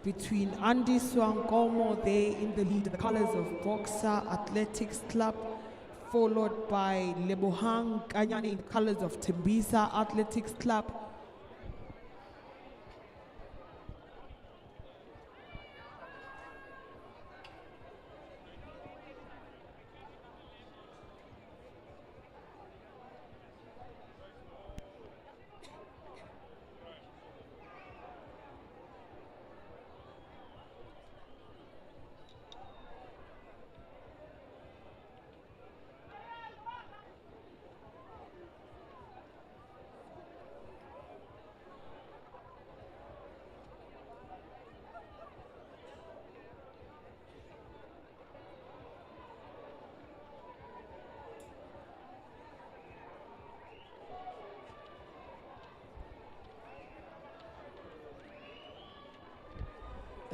between Andy Swankomo there in the lead, the colors of Cga Athletics Club, followed by Lebohang Kanyane in the colors of Tembisa Athletics Club.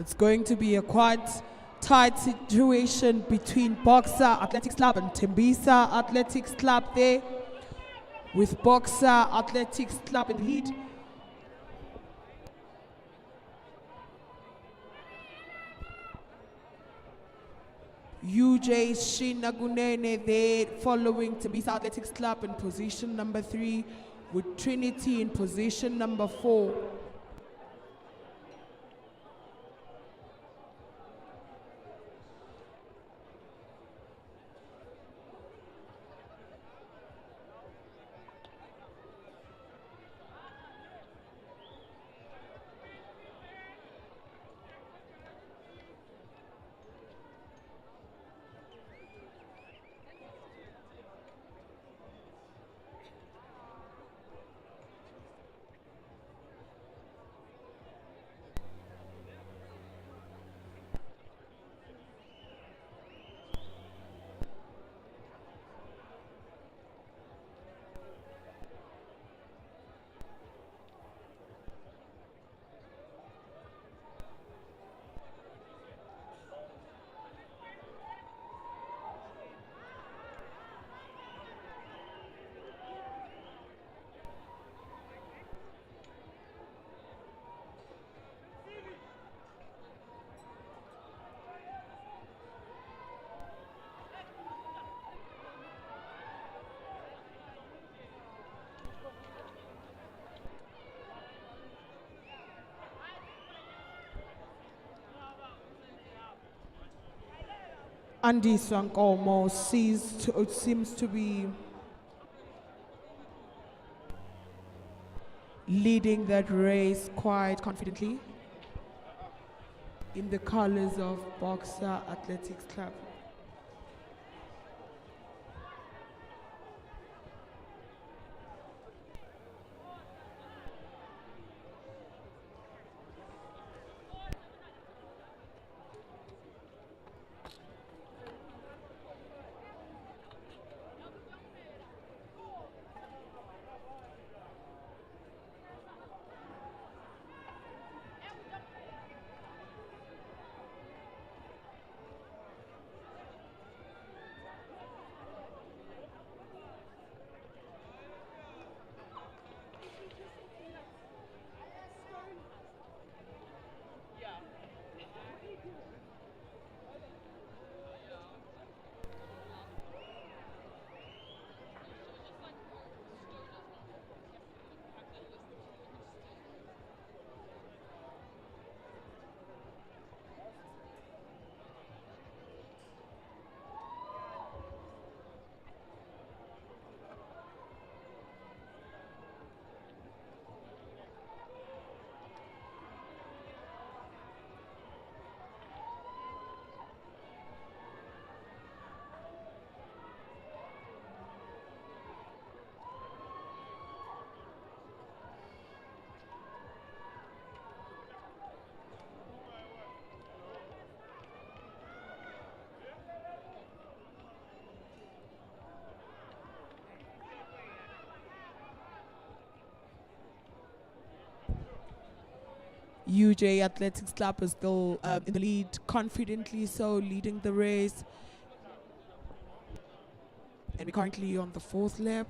It's going to be a quite tight situation between Boxer Athletics Club and Tembisa Athletics Club there, with Boxer Athletics Club in the lead. UJ Shinagunene there following Tembisa Athletics Club in position number 3, with Trinity in position number 4. Andy Swankomo seems to be leading that race quite confidently in the colors of Boxer Athletics Club. UJ Athletics Club is still in the lead, confidently so, leading the race. And we're currently on the 4th lap.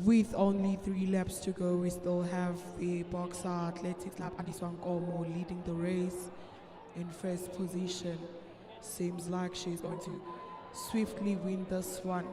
With only 3 laps to go, we still have the Cga Athletics Club Adiswankomo leading the race in first position. Seems like she's going to swiftly win this one.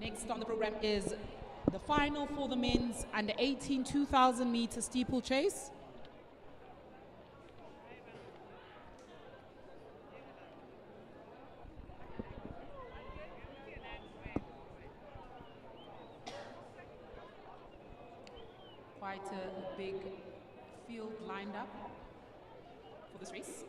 Next on the program is the final for the men's under 18 2,000 meter steeplechase. Quite a big field lined up for this race.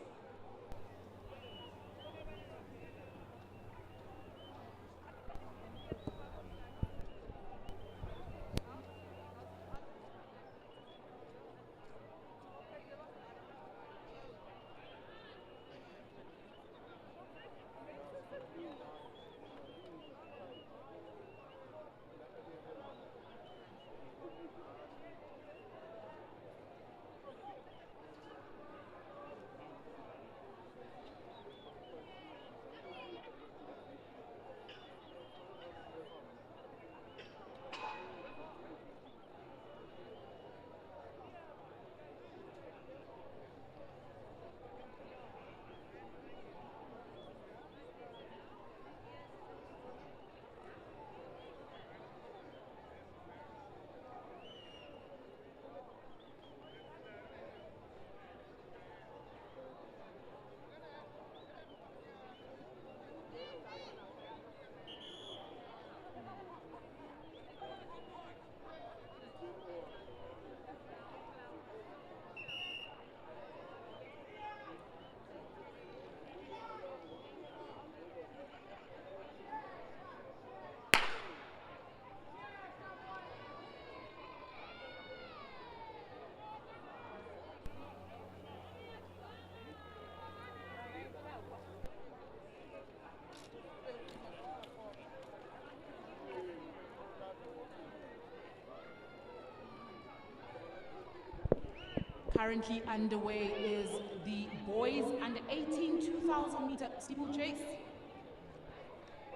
Currently underway is the boys under 18 2,000 meter steeplechase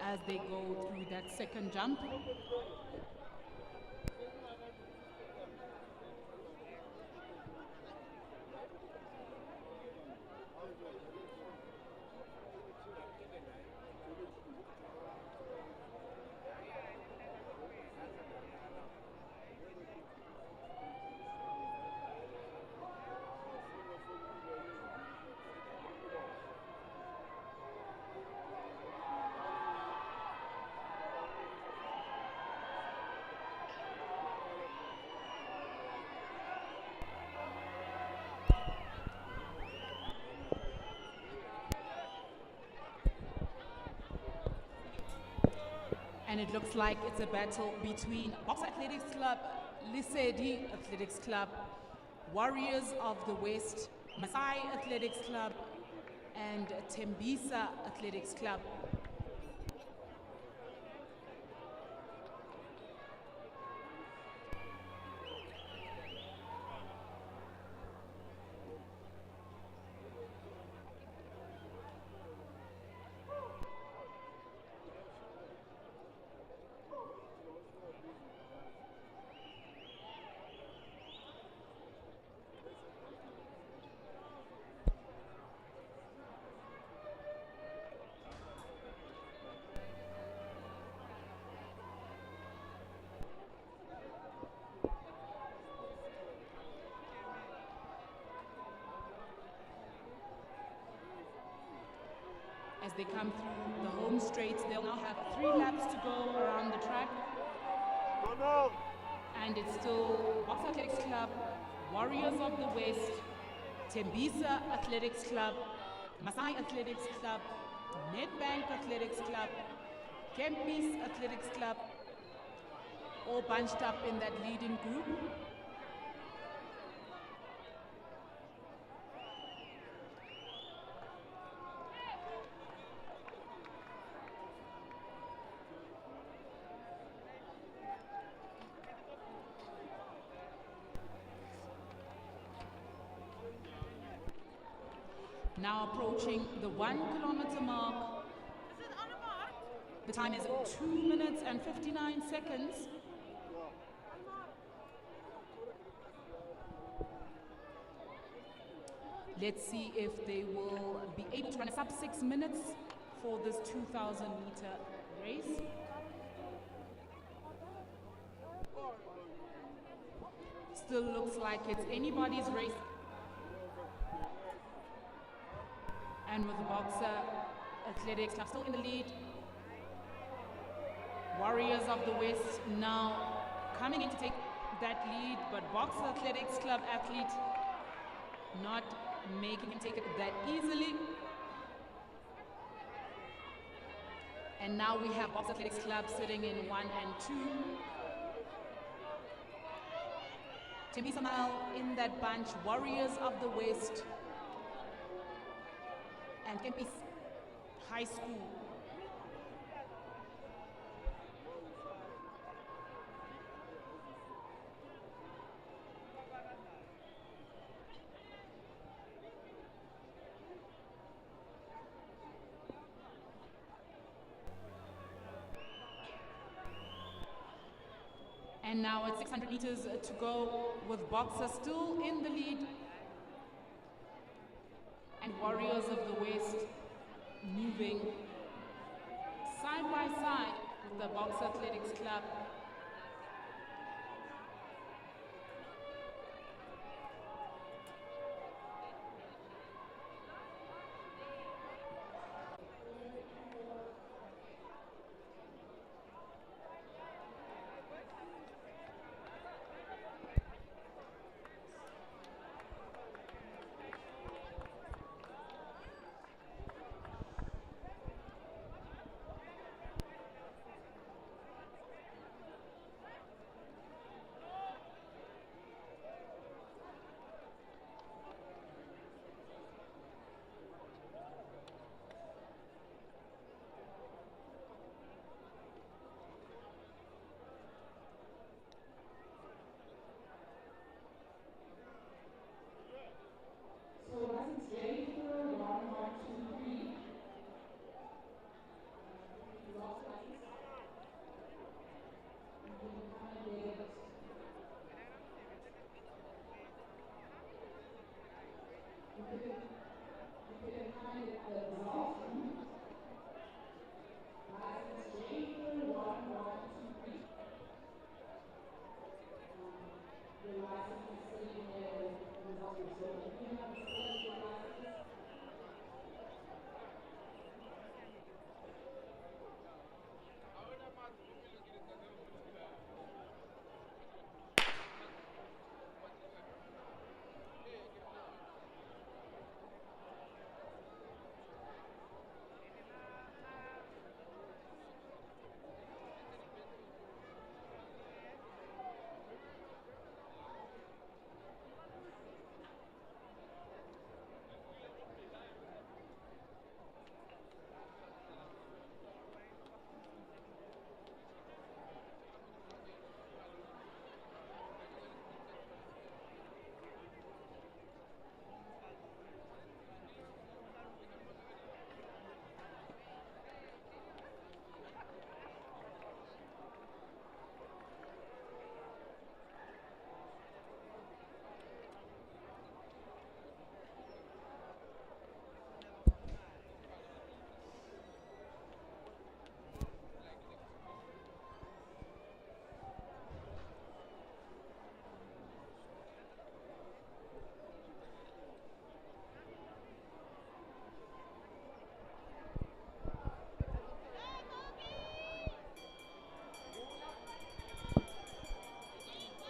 as they go through that second jump. And it looks like it's a battle between Box Athletics Club, Cga Athletics Club, Warriors of the West, Masai Athletics Club, and Tembisa Athletics Club. As they come through the home straight, they'll now have 3 laps to go around the track. And it's still Box Athletics Club, Warriors of the West, Tembisa Athletics Club, Masai Athletics Club, Nedbank Athletics Club, Kempis Athletics Club, all bunched up in that leading group. Now approaching the 1 kilometer mark. The time is 2 minutes and 59 seconds. Let's see if they will be able to run a sub 6 minutes for this 2,000 meter race. Still looks like it's anybody's race. And with the Boxer Athletics Club still in the lead. Warriors of the West now coming in to take that lead, but Boxer Athletics Club athlete not making him take it that easily. And now we have Boxer Athletics Club sitting in 1 and 2. Tembisa Mal in that bunch, Warriors of the West and Kempis High School. And now at 600 meters to go, with Boxer still in the lead. And Warriors of the West moving side by side with the Boxer Athletics Club.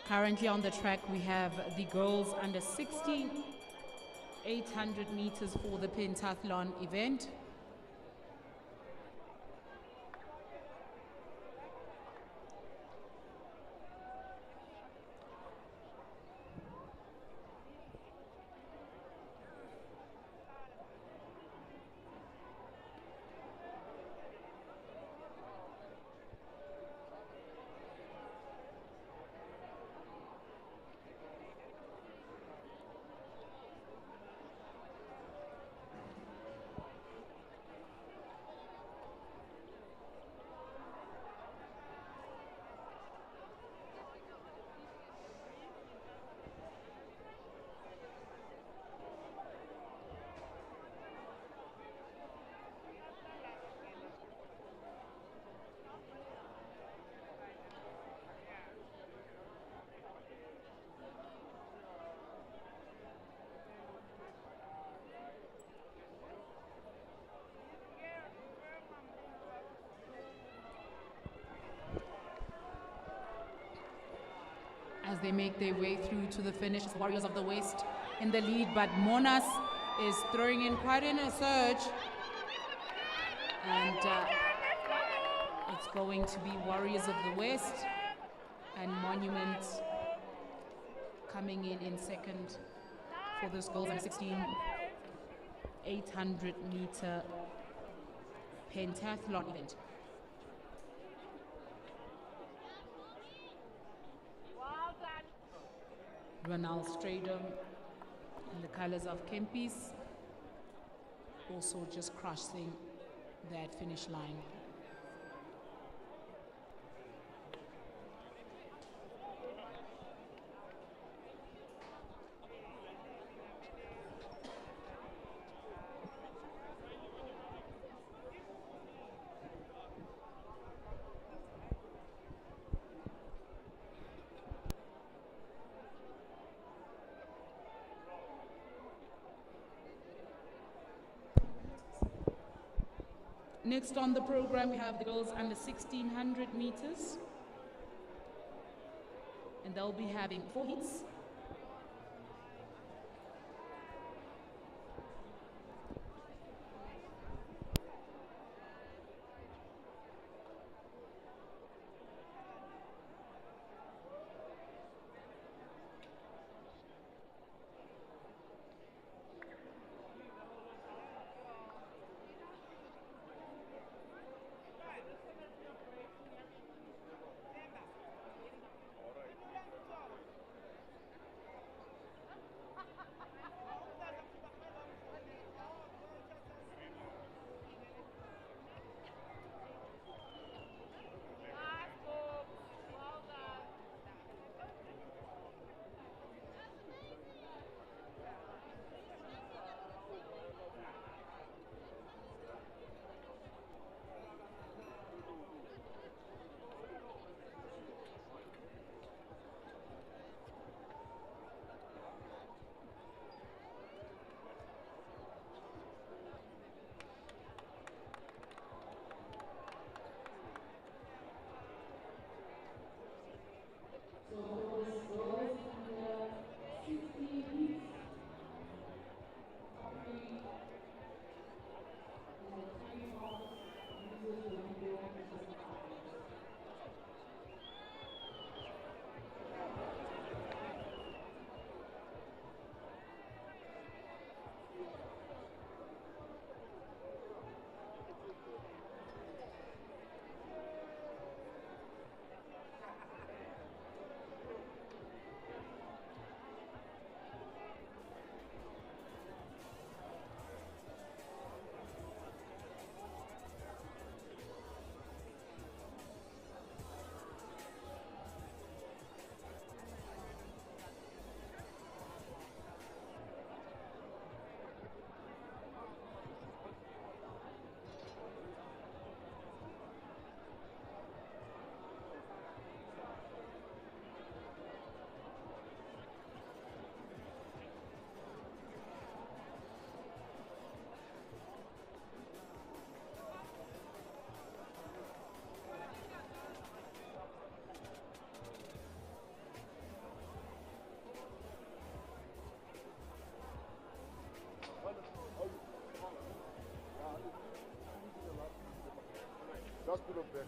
Currently on the track, we have the girls under 16, 800 meters for the pentathlon event. as they make their way through to the finish. It's Warriors of the West in the lead, but Monas is throwing in quite in a surge. And it's going to be Warriors of the West and Monument coming in second for this gold and 16 800-meter pentathlon event. Ronald Stradom in the colors of Kempis, also just crossing that finish line. Next on the program, we have the girls under 1600 meters. And they'll be having 4 heats. Just put up there.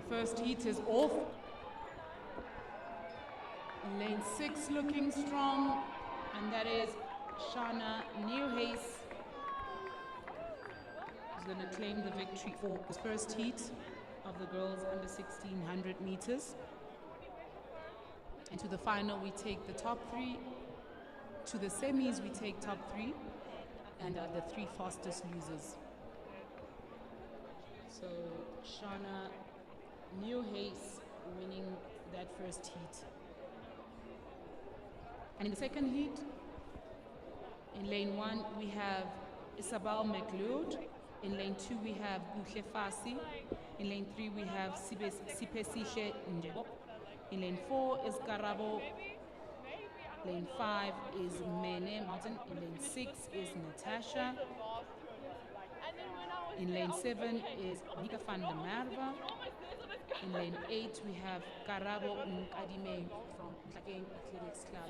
first heat is off. Lane 6 looking strong, and that is Shana Nieuwhuis, who's going to claim the victory for the first heat of the girls under 1600 meters. And to the final, we take the top 3. To the semis, we take top 3, and the 3 fastest losers. So Shana Nieuwhuis winning that first heat. And in the second heat, in lane 1, we have Isabel McLeod. In lane 2, we have Buhle Fasi. In lane 3, we have Sipesihle Njebo. In lane 4 is Karabo. Lane 5 is Mene Martin. In lane 6 is Natasha. In lane 7 is Nika van der Merwe. In lane 8, we have Karabo Nkadime from Cga Athletics Club.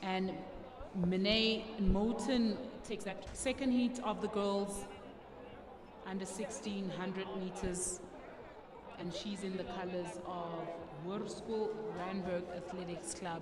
And Mene Moten takes that second heat of the girls under 1600 meters, and she's in the colors of Würzburg Randburg Athletics Club.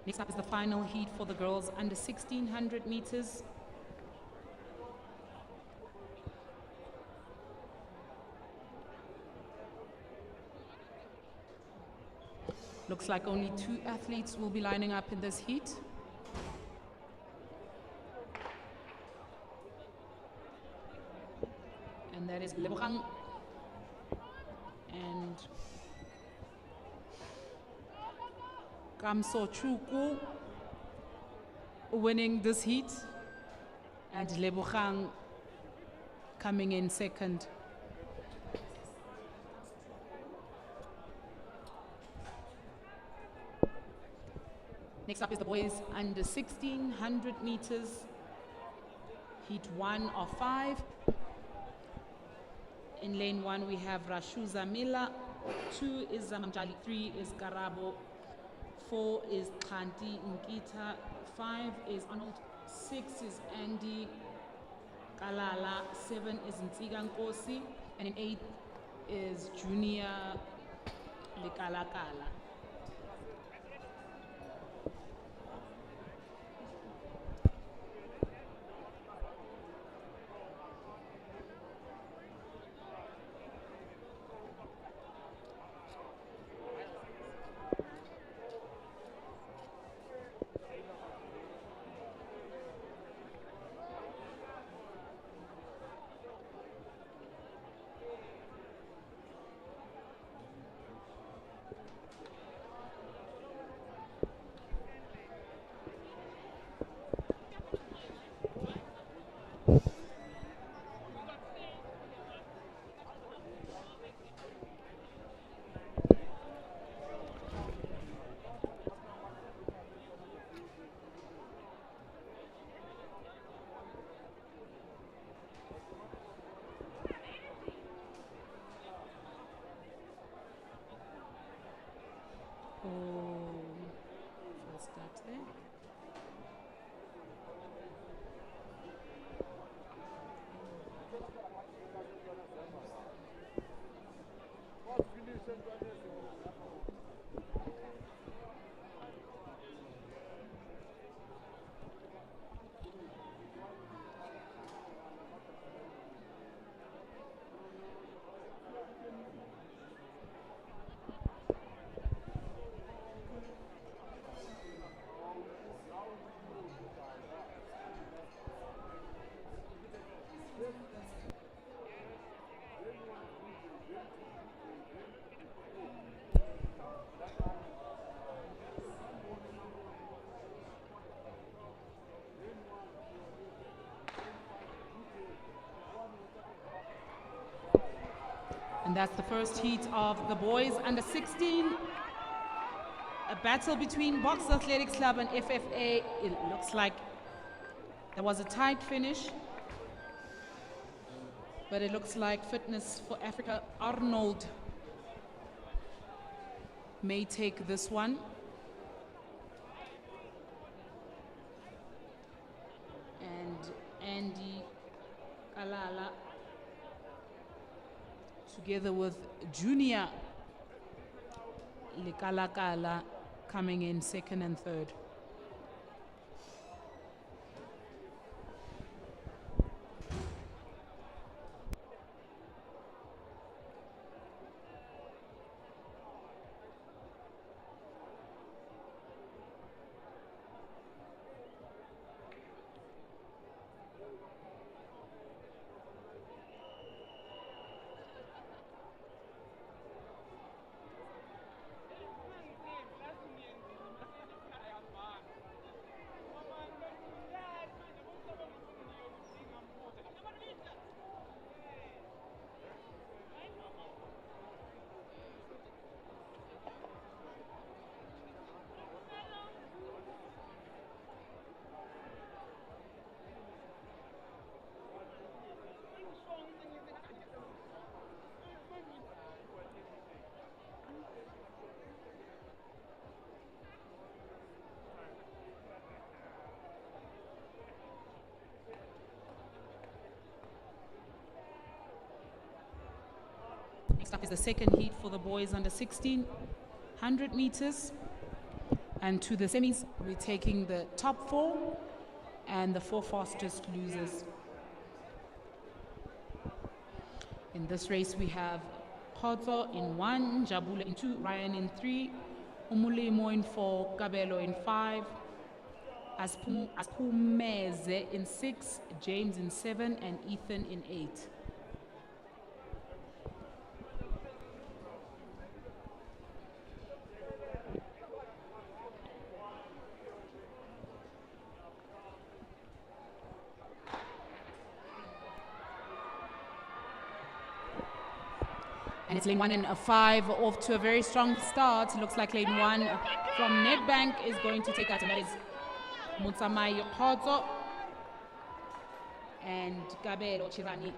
Next up is the final heat for the girls under 1600 meters. Looks like only 2 athletes will be lining up in this heat. And that is Lebogang and Kamso Chuku winning this heat, and Lebogang coming in second. Next up is the boys under 1600 meters, heat 1 of 5. In lane 1 we have Rashuza Mila, 2 is Zamamjali, 3 is Karabo, 4 is Khanti Nkita, 5 is Arnold, 6 is Andy Kalala. 7 is Ntsiga Nkosi. And in 8 is Junior Likalakala. First steps there. And that's the first heat of the boys under 16. A battle between Box Athletics Club and FFA. It looks like there was a tight finish, but it looks like Fitness for Africa Arnold may take this one. And Andy Kalala together with Junior Likalakala coming in second and third. Next up is the second heat for the boys under 16, 100 meters. And to the semis, we're taking the top 4 and the 4 fastest losers. In this race, we have Khotso in 1, Jabula in 2, Ryan in 3, Umulimo in 4, Kabelo in 5, Aspumeze in 6, James in 7, and Ethan in 8. And it's lane 1 and a 5 off to a very strong start. It looks like lane 1 from Nedbank is going to take that, and that is Mutsamai Khotso and Gabelo Chirani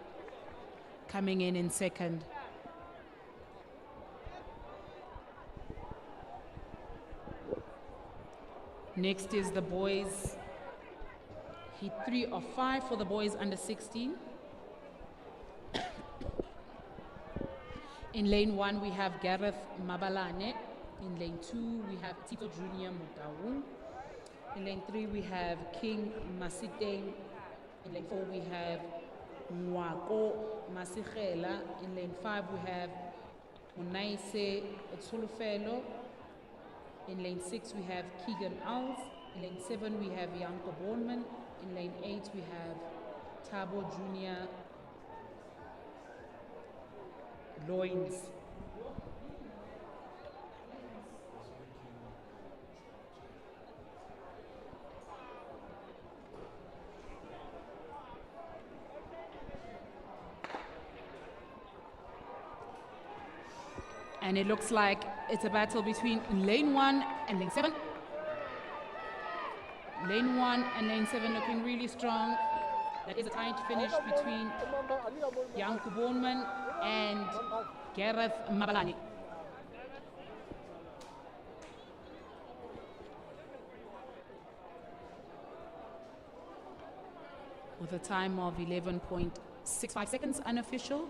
coming in second. Next is the boys Heat 3 of 5 for the boys under 16. In lane 1, we have Gareth Mabalane. In lane 2, we have Tito Junior Mutawu. In lane 3, we have King Masiteng. In lane 4, we have Mwako Masigela. In lane 5, we have Unaise Tsulufelo. In lane 6, we have Keegan Alls. In lane 7, we have Yanko Bornman. In lane 8, we have Tabo Junior Loins. And it looks like it's a battle between lane 1 and lane 7. Lane 1 and lane 7 looking really strong. That is a tight finish between Yanko Bornman and Gareth Mabalani. With a time of 11.65 seconds unofficial.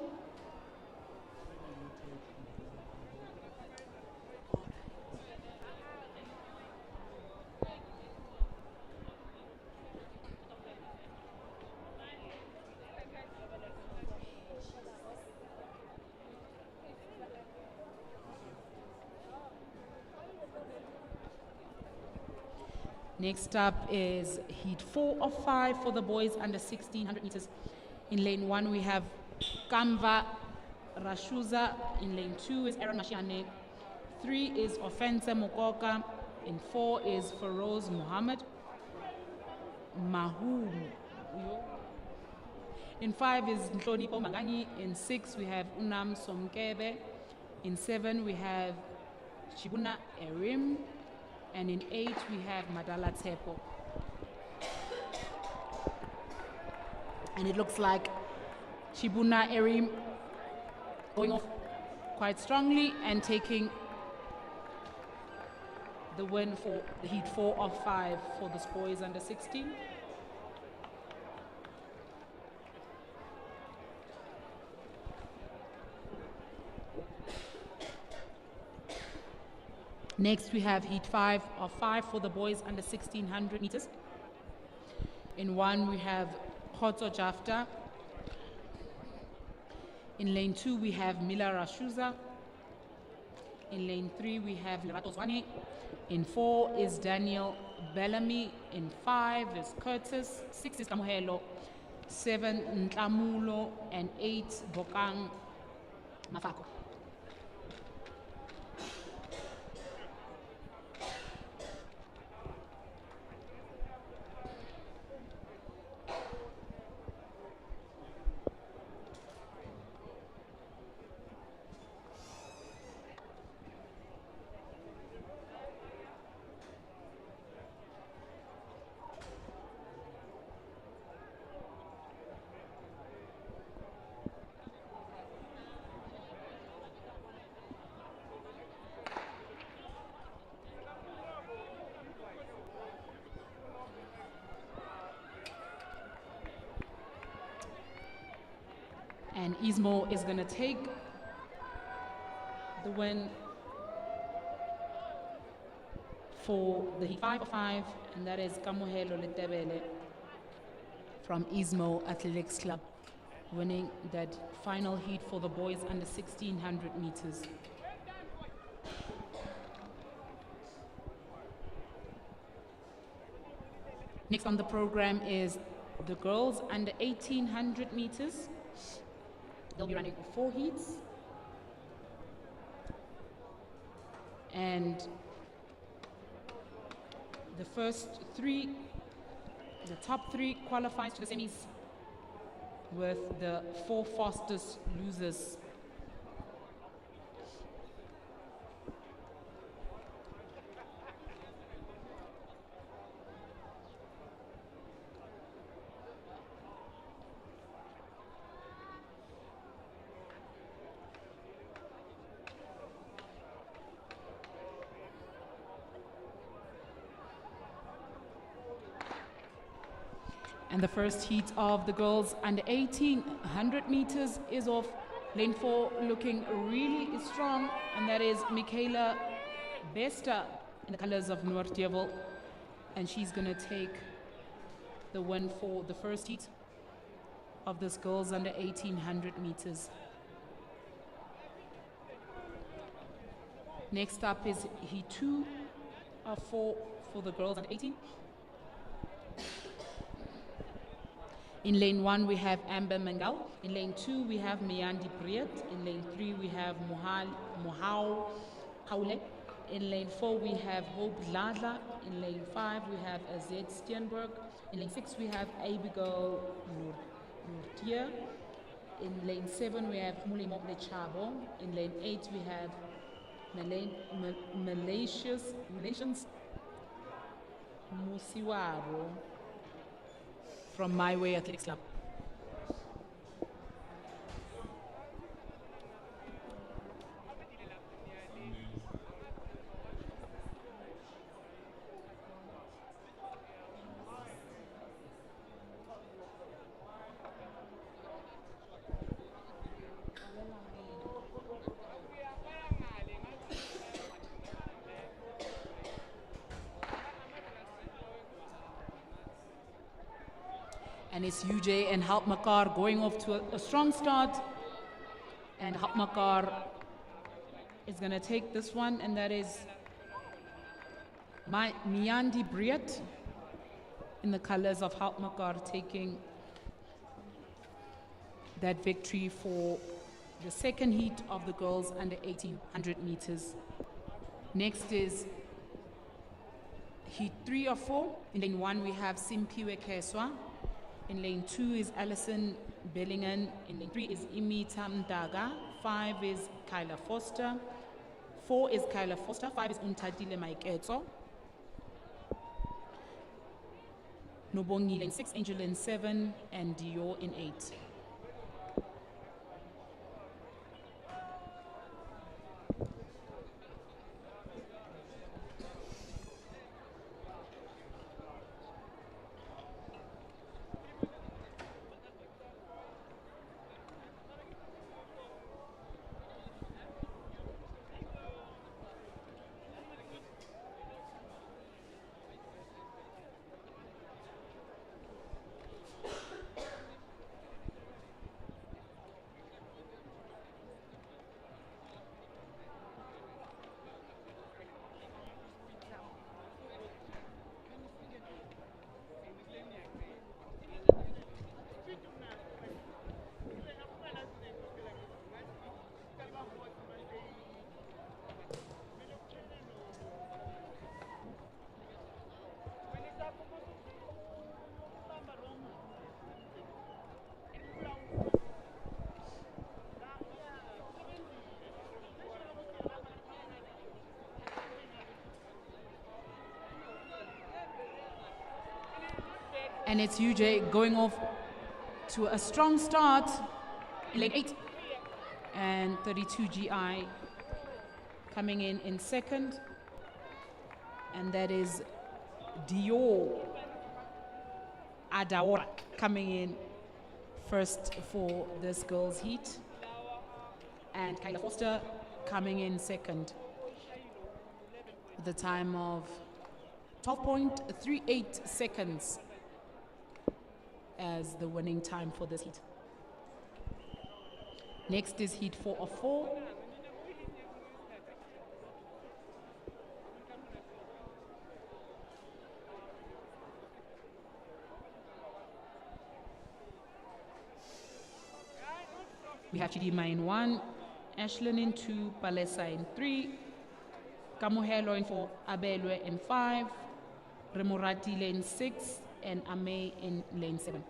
Next up is heat 4 of 5 for the boys under 1600 meters. In lane 1, we have Kamva Rashuza. In lane 2 is Aaron Mashiane. 3 is Offense Mukoka. In 4 is Feroz Muhammad. Mahum. In 5 is Nhlonipo Magani. In 6, we have Unam Somkebe. In 7, we have Chibuna Erim. And in 8, we have Madala Tepo. And it looks like Chibuna Erim going off quite strongly and taking the win for the heat 4 of 5 for the boys under 16. Next, we have heat 5 of 5 for the boys under 1600 meters. In 1, we have Khotso Jafta. In lane 2, we have Mila Rashuza. In lane 3, we have Lerato Zwane. In 4 is Daniel Bellamy. In 5 is Curtis. 6 is Kamuhelo. 7 Ntlamulo. And 8 Bokang Mafako. And Ismo is going to take the win for the heat 5 of 5, and that is Kamohelo Letebele from Ismo Athletics Club, winning that final heat for the boys under 1600 meters. Next on the program is the girls under 1800 meters. They'll be running 4 heats. And the first 3, the top 3 qualifies to the semis with the 4 fastest losers. And the first heat of the girls under 18, 100 meters is off. Lane 4 looking really strong, and that is Michaela Bester in the colors of Noordjevel. And she's going to take the win for the first heat of this girls under 100 meters. Next up is heat 2 of 4 for the girls under 18. In lane 1 we have Amber Mangal. In lane 2 we have Miyandi Priet. In lane 3 we have Mohau Haule. In lane 4 we have Hope Ladla. In lane 5 we have Azet Steenberg. In lane 6 we have Abigail Nurtia. In lane 7 we have Mulimo Lechabo. In lane 8 we have Malaysians Musiwaro from My Way Athletics Club. And it's UJ and Halp Makar going off to a strong start. And Halp Makar is going to take this one, and that is Miyandi Briet in the colors of Halp Makar taking that victory for the second heat of the girls under 100 meters. Next is heat 3 of 4. In lane 1 we have Simpiwe Keswa. In lane 2 is Alison Bellingham. In lane 3 is Imita Mdaga. 5 is Kyla Foster. 4 is Kyla Foster. 5 is Untadile Maiketso. Nobongi in 6, Angel in 7, and Dio in 8. And it's UJ going off to a strong start in lane 8. And 32 GI coming in second. And that is Dio Adawara coming in first for this girls' heat. And Kyla Foster coming in second with a time of 12.38 seconds as the winning time for this heat. Next is heat 4 of 4. We have Chidima in 1, Ashlyn in 2, Palesa in 3, Kamuhelo in 4, Abelwe in 5, Remorati in 6, and Ame in lane 7.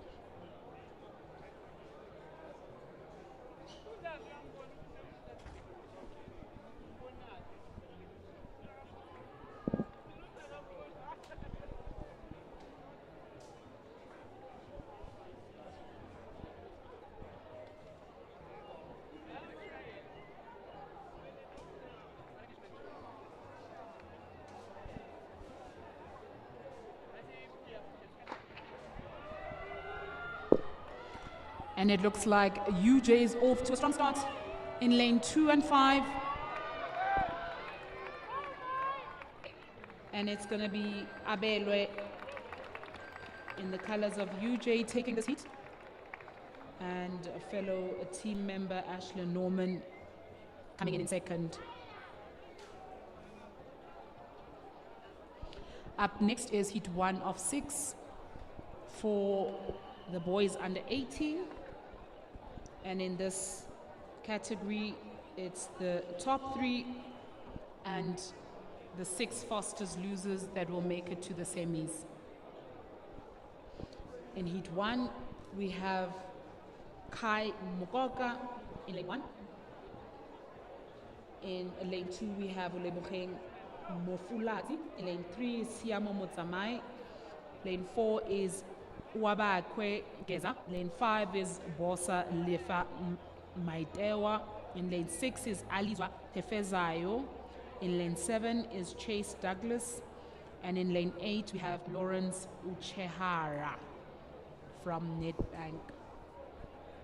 And it looks like UJ is off to a strong start in lane 2 and 5. And it's going to be Abelwe in the colors of UJ taking this heat. And a fellow team member, Ashley Norman, coming in second. Up next is heat 1 of 6 for the boys under 18. And in this category, it's the top 3 and the 6 fastest losers that will make it to the semis. In heat 1, we have Kai Mukoka in lane 1. In lane 2, we have Uleboheng Mofulati. In lane 3 is Siamo Motsamai. Lane 4 is Uwabakwe Geza. Lane 5 is Bosa Lefa Maitewa. In lane 6 is Alizwa Tefezayo. In lane 7 is Chase Douglas. And in lane 8 we have Lawrence Uchehara from Nedbank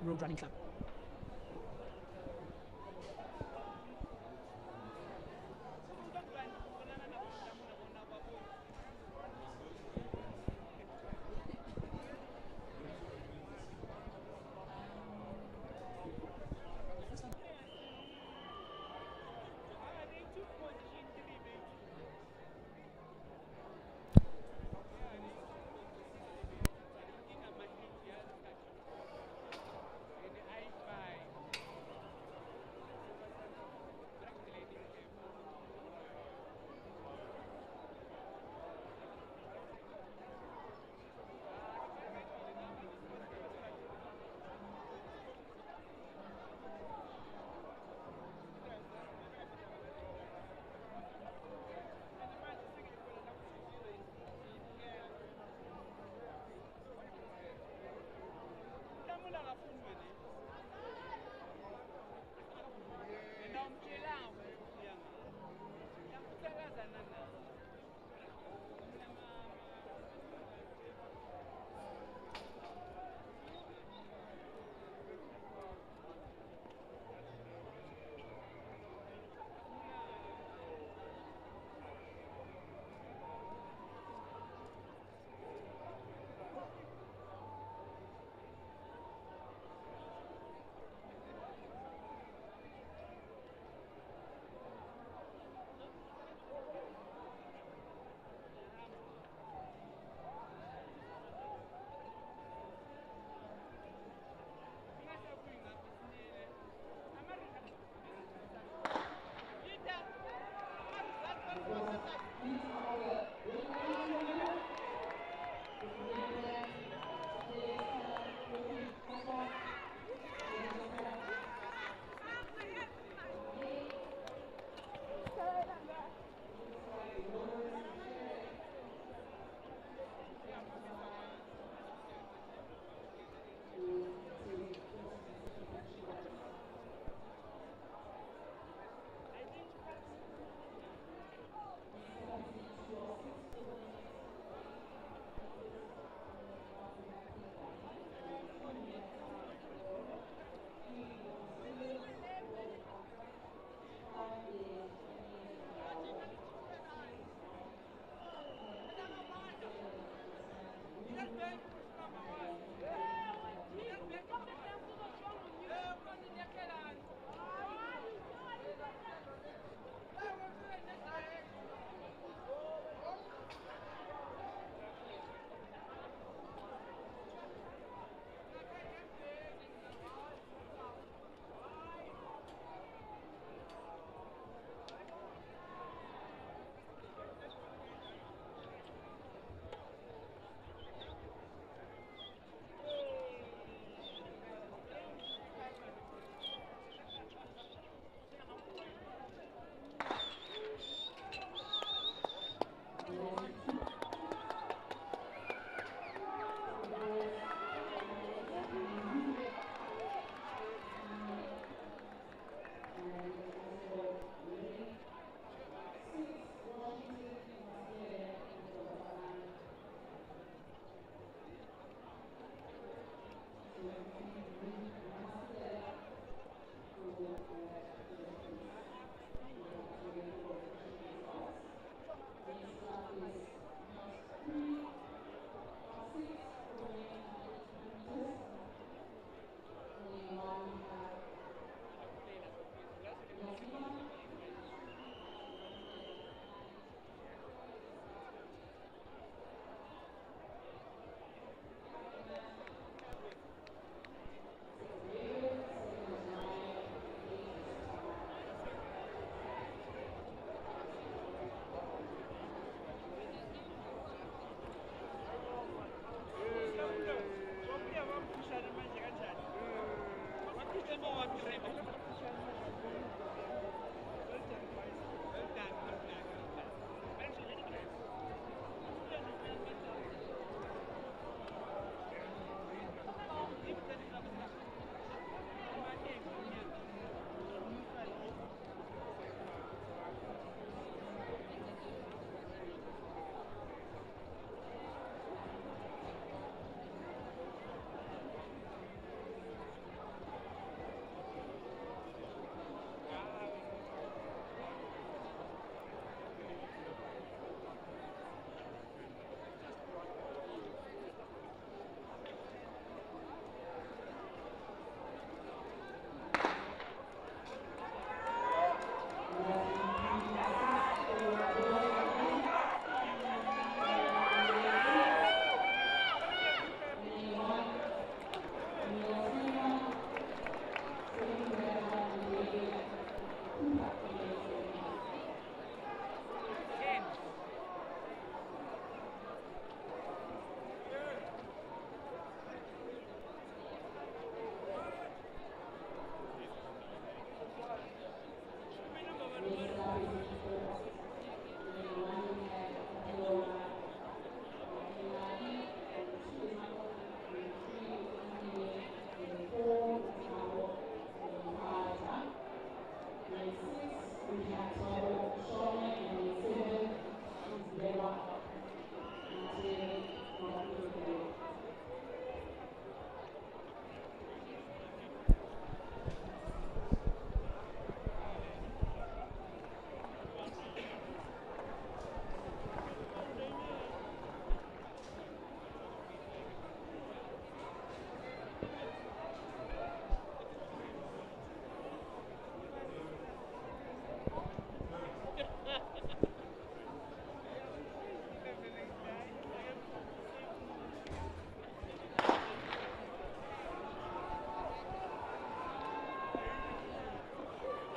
Road Running Club.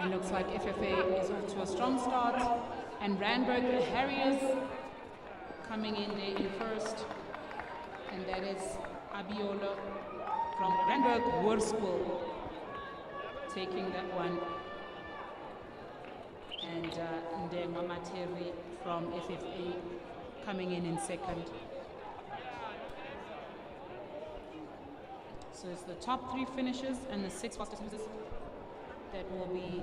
It looks like FFA is off to a strong start, and Randburg Harriers coming in there in first, and that is Abiola from Randburg Hoërskool taking that one, and Ndengwa Materi from FFA coming in second. So it's the top 3 finishers and the 6 fastest losers that will be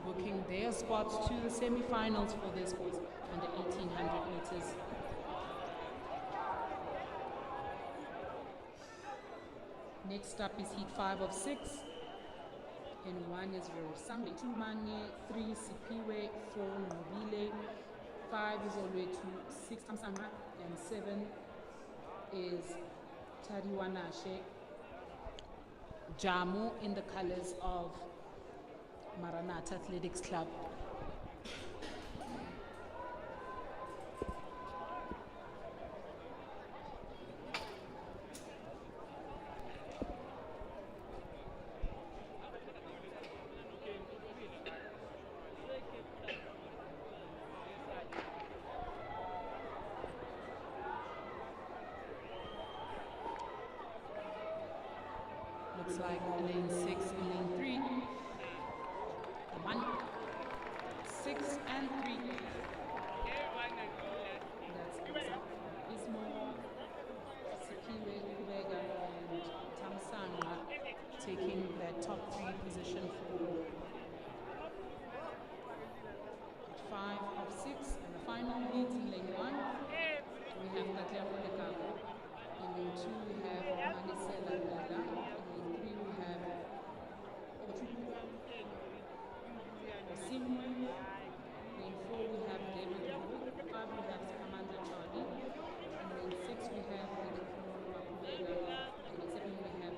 booking their spots to the semi-finals for this sports under 1800 meters. Next up is heat 5 of 6. And 1 is Rosambe Tumanye, 3 Sipiwe, 4 Nobile, 5 is all the way to 6 Tamsama, and 7 is Tariwanashe Jamu in the colors of Maranatha Athletics Club. Looks like lane 6 and lane 3. 1, 6 and 3. That's Ismo, Sikiwe, Kubega, and Tamsanga taking that top 3 position for 5 of 6. And the final heat in lane 1, we have Katya Polekako. In lane 2, we have Manisela Lala. In lane 3, we have Osimwe. Lane 4, we have David Wu. 5, we have Amanda Charlie. In lane 6, we have Kubega. In lane 7, we have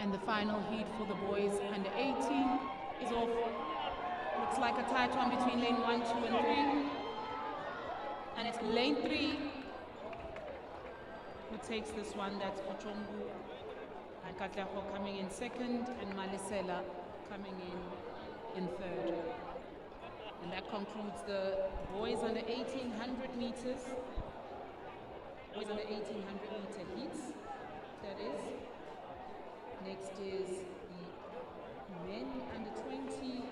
and the final heat for the boys under 18 is off. Looks like a tight one between lane 1, 2, and 3. And it's lane 3 who takes this one. That's Ochongu and Katlako coming in second, and Malisela coming in third. And that concludes the boys under 1800 meters. Boys under 1800 meter heats, that is. Next is the men under 20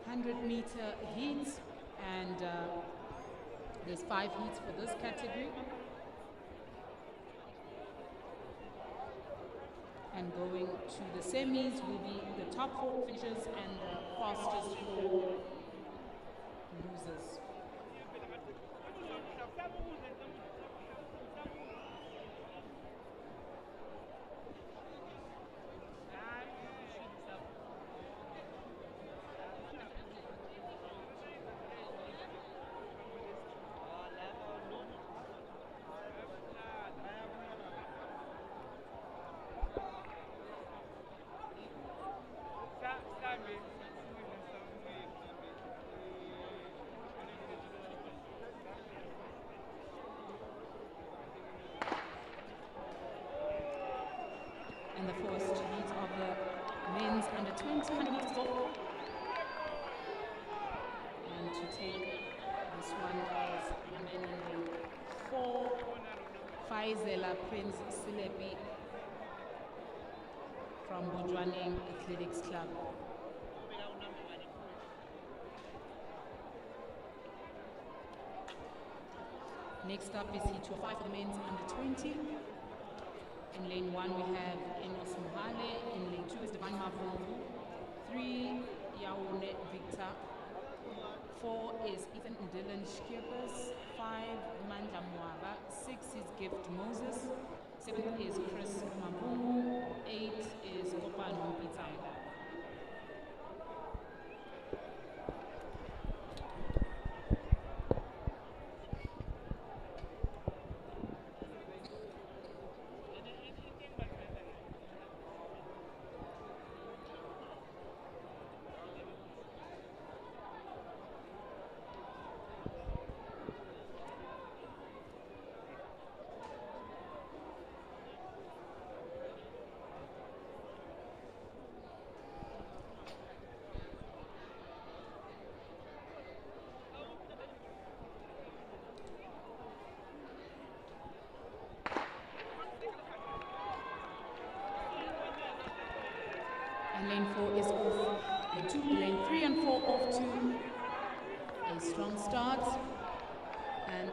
100 meter heats, and there's 5 heats for this category. And going to the semis will be the top 4 finishers and the fastest 4 losers. And the first heat of the men's under 20 meters off. And to take this one is men in 4, Faizela Prince Silepi from Bojwaneng Athletics Club. Next up is heat 205 for the men's under 20. In lane 1 we have Enos Muhale. In lane 2 is Divine Mavungu. 3, Yaone Victor. 4 is Ethan Dylan Shkepers. 5, Mandla Mwaba. 6 is Gift Moses. 7 is Chris Mavungu. 8 is Kopano Pitanga. Lane 4 is off. Lane 3 and 4 off to a strong start. And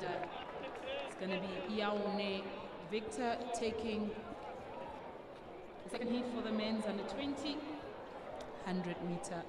it's going to be Iaone Victor taking the second heat for the men's under 20, 100 meter.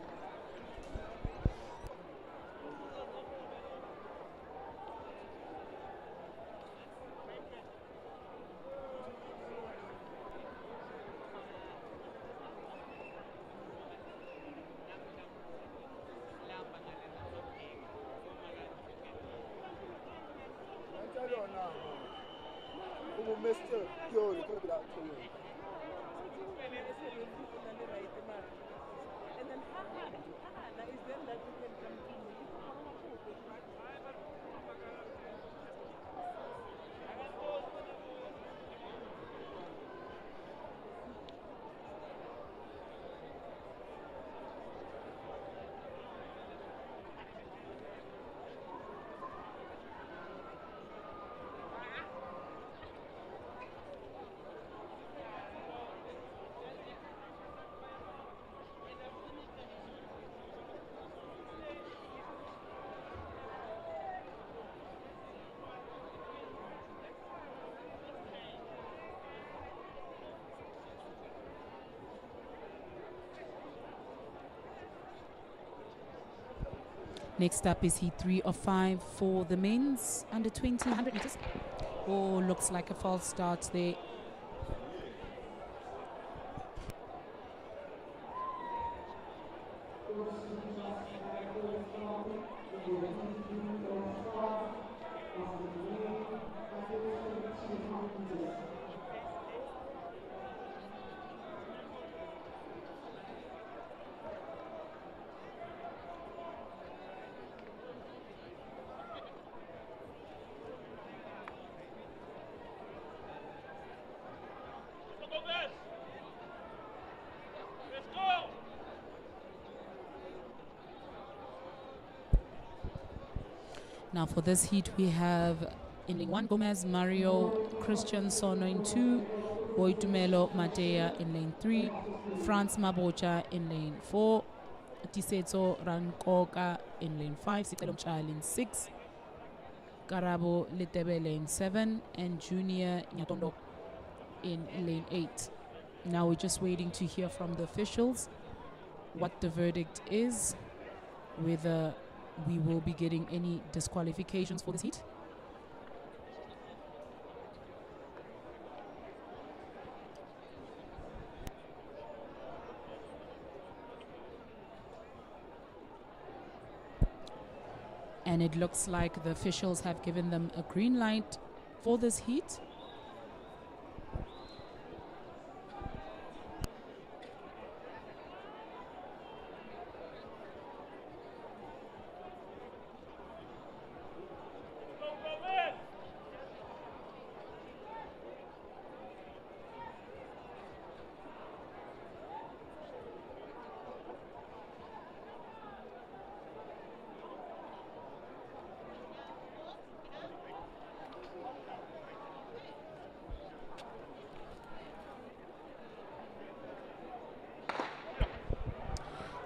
Next up is heat 3 of 5 for the men's under 20, 100 meters. Oh, looks like a false start there. Now for this heat we have in lane 1 Gomez Mario, Christian Sono in 2, Boitumelo Matea in lane 3, Franz Mabocha in lane 4, Tisetso Rankoka in lane 5, Sicelo Mchal in 6, Karabo Letebele in 7, and Junior Nyatondo in lane 8. Now we're just waiting to hear from the officials what the verdict is, whether we will be getting any disqualifications for this heat. And it looks like the officials have given them a green light for this heat.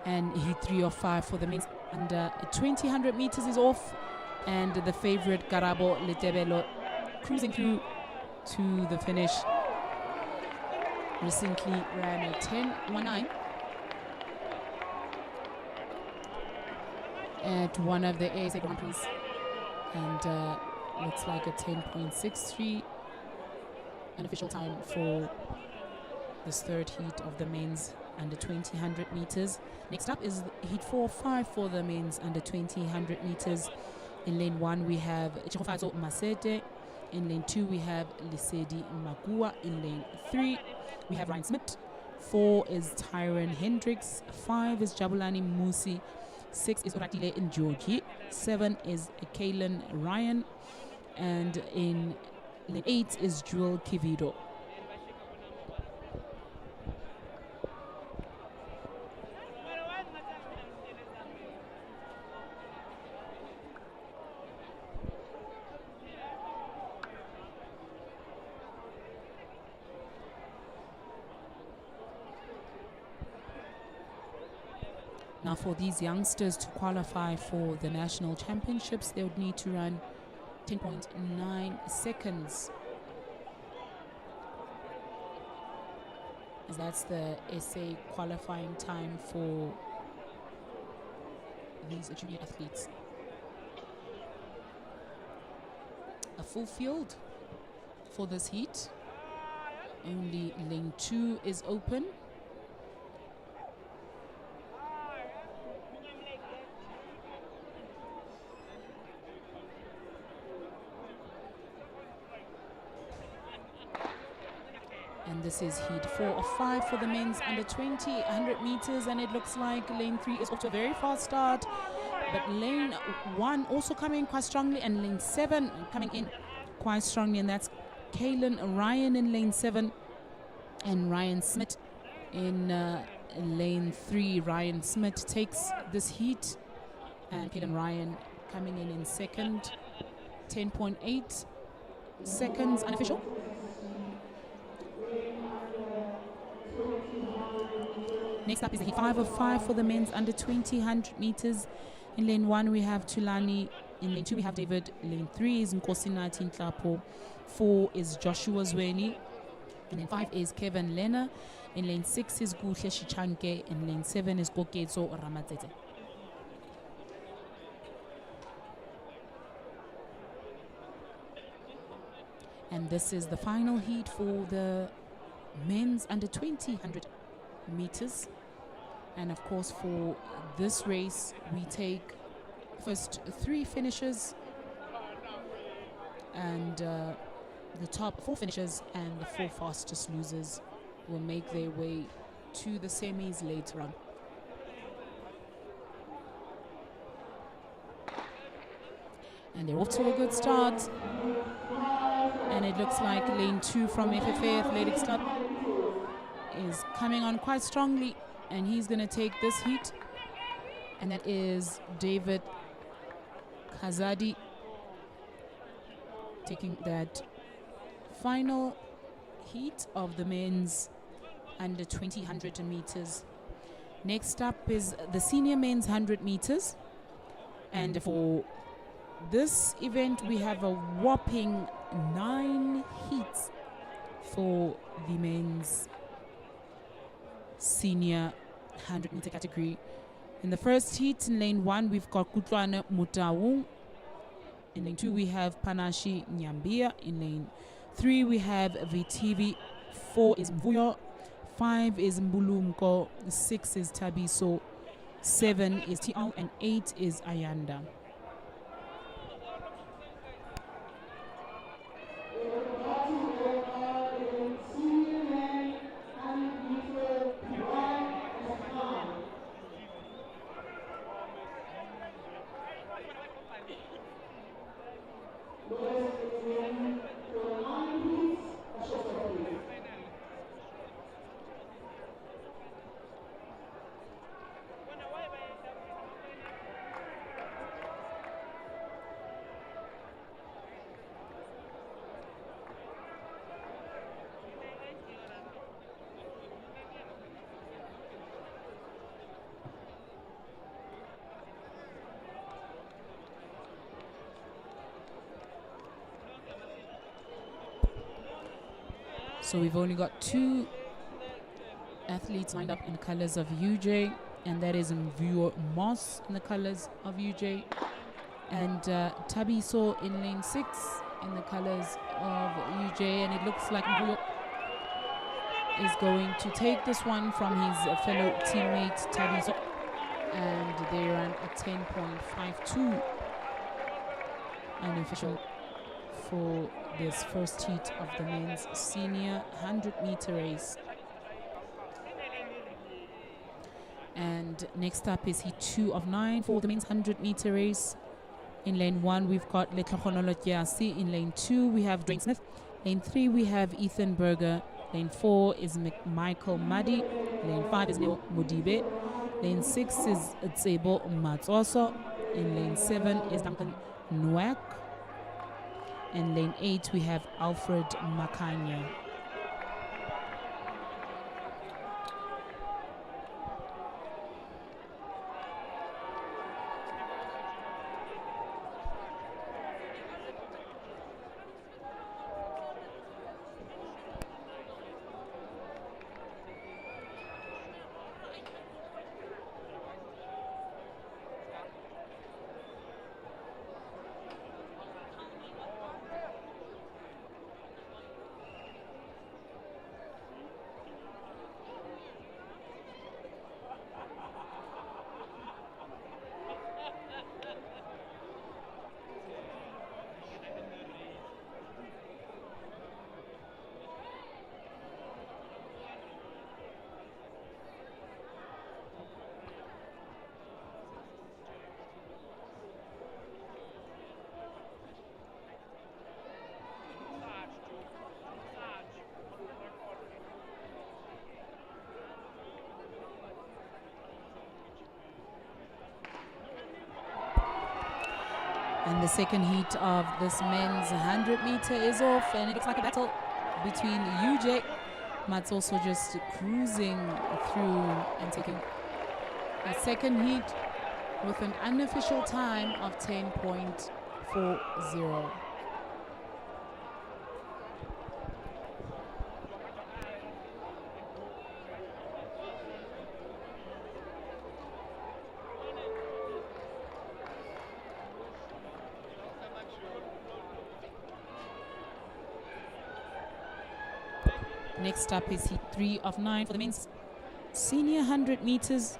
And heat 3 of 5 for the men's under 200 meters is off. And the favorite Karabo Letebelo cruising through to the finish. Recently ran a 10:19 at one of the ASA Grand Prix. And looks like a 10.63 unofficial time for this third heat of the men's under 200 meters. Next up is heat 4 of 5 for the men's under 200 meters. In lane 1 we have Chihofazo Masete. In lane 2 we have Lisedi Magua. In lane 3 we have Ryan Smith. 4 is Tyron Hendricks. 5 is Jabulani Musi. 6 is Oratile Njogi. 7 is Kalen Ryan. And in lane 8 is Jewel Kivido. Now for these youngsters to qualify for the national championships, they would need to run 10.9 seconds. As that's the SA qualifying time for these junior athletes. A full field for this heat. Only lane 2 is open. And this is heat 4 of 5 for the men's under 100 meters, and it looks like lane 3 is off to a very fast start, but lane 1 also coming quite strongly, and lane 7 coming in quite strongly, and that's Kalen Ryan in lane 7 and Ryan Smith in lane 3. Ryan Smith takes this heat, and Kalen Ryan coming in second. 10.8 seconds unofficial. Next up is the heat 5 of 5 for the men's under 100 meters. In lane 1 we have Tulani. In lane 2 we have David. Lane 3 is Nkosinathi Nhlapo. 4 is Joshua Zweni. In lane 5 is Kevin Lena. In lane 6 is Guhle Shichanke. In lane 7 is Koketso Ramatzete. And this is the final heat for the men's under 100 meters. And of course for this race we take first 3 finishers, and the top 4 finishers and the 4 fastest losers will make their way to the semis later on. And they're off to a good start, and it looks like lane 2 from FFA Athletics Club is coming on quite strongly, and he's going to take this heat, and that is David Kazadi taking that final heat of the men's under 100 meters. Next up is the senior men's 100 meters, and for this event we have a whopping 9 heats for the men's senior 100 meter category. In the first heat, in lane 1 we've got Kutlwana Mutawung. In lane 2 we have Panashi Nyambia. In lane 3 we have VTV. 4 is Mvuyo. 5 is Mbulumko. 6 is Tabiso. 7 is Tiao, and 8 is Ayanda. So we've only got 2 athletes lined up in the colors of UJ, and that is Mvuo Moss in the colors of UJ, and Tabiso in lane 6 in the colors of UJ, and it looks like Mvuo is going to take this one from his fellow teammate Tabiso, and they ran a 10.52 unofficial for this first heat of the men's senior 100-meter race. And next up is heat 2 of 9 for the men's 100-meter race. In lane 1, we've got Letlhogonolo Kiasi. In lane 2, we have Dwayne Smith. Lane 3, we have Ethan Berger. Lane 4 is Michael Madi. Lane 5 is Neo Mudibe. Lane 6 is Tsebo Matsoso. In lane 7 is Duncan Nwak. And lane 8, we have Alfred Makanya. And the second heat of this men's 100-meter is off, and it looks like a battle between UJ. Mats also just cruising through and taking a second heat with an unofficial time of 10.40. Next up is heat 3 of 9 for the men's senior 100 meters.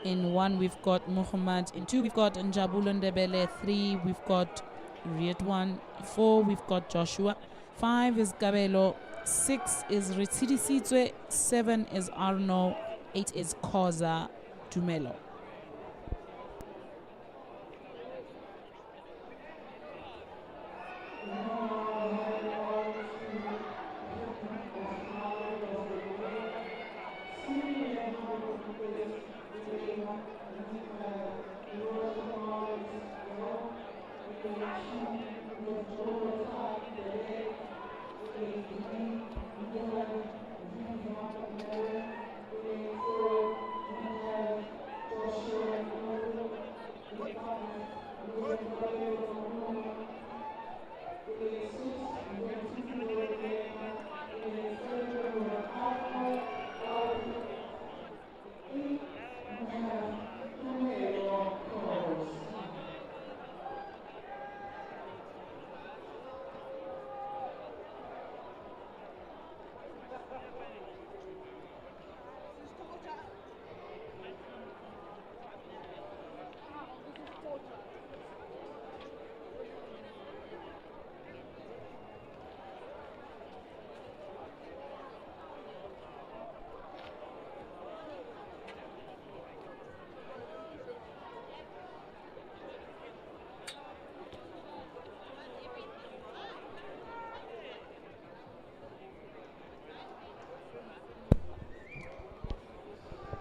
In 1, we've got Muhammad. In 2, we've got Njabulu Ndebele. 3, we've got Rietwan. 4, we've got Joshua. 5 is Gabelo. 6 is Ritsidi Sitswe. 7 is Arno. 8 is Koza Dumelo.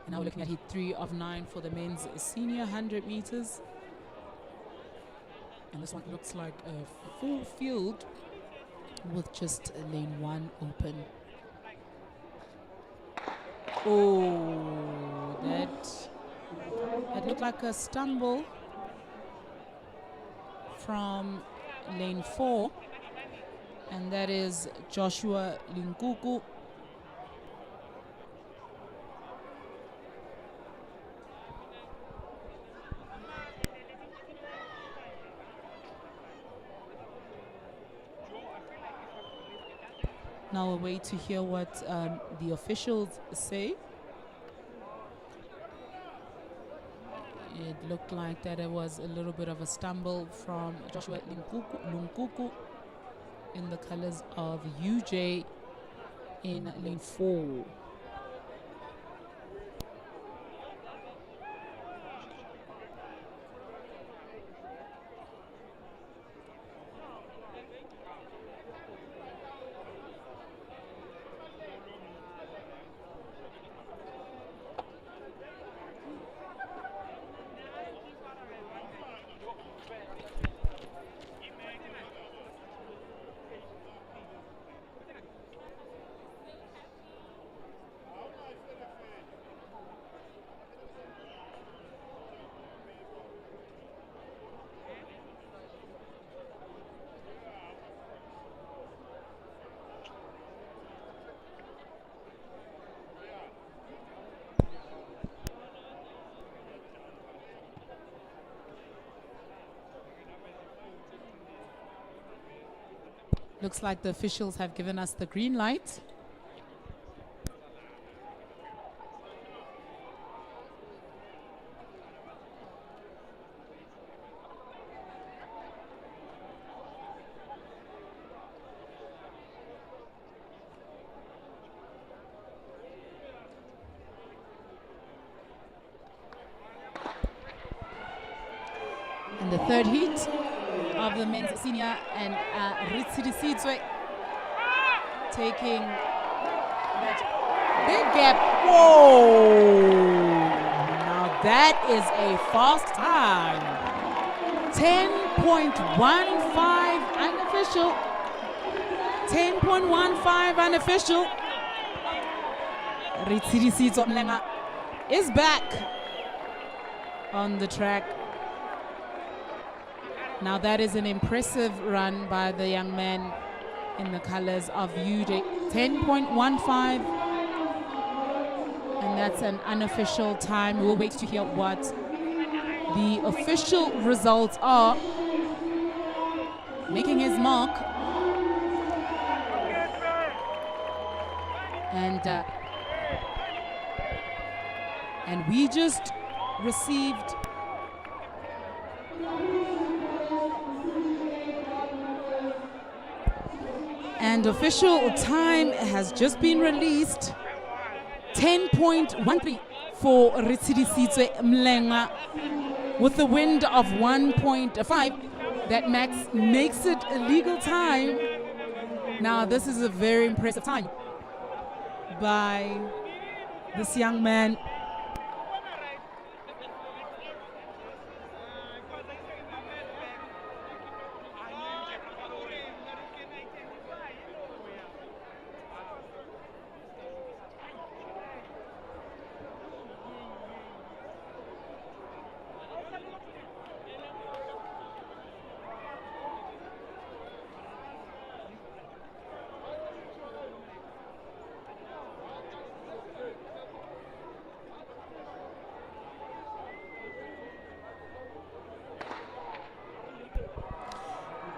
Now we're looking at heat 3 of 9 for the men's senior 100 meters. And this one looks like a full field with just lane 1 open. Oh, that looked like a stumble from lane 4. and that is Joshua Linkuku. Now we'll wait to hear what the officials say. It looked like that it was a little bit of a stumble from Joshua Lunkuku in the colors of UJ in lane 4. Looks like the officials have given us the green light. And the third heat of the men's senior, and Ritsidisitswe taking that big gap. Whoa! Now that is a fast time. 10.15 unofficial. 10.15 unofficial. Ritsidisitswe Mlenga is back on the track. Now that is an impressive run by the young man in the colors of UJ. 10.15, and that's an unofficial time. We'll wait to hear what the official results are. Making his mark. And we just received and official time has just been released. 10.13 for Ritsidisitswe Mlenga with a wind of 1.5. That makes it a legal time. Now this is a very impressive time by this young man.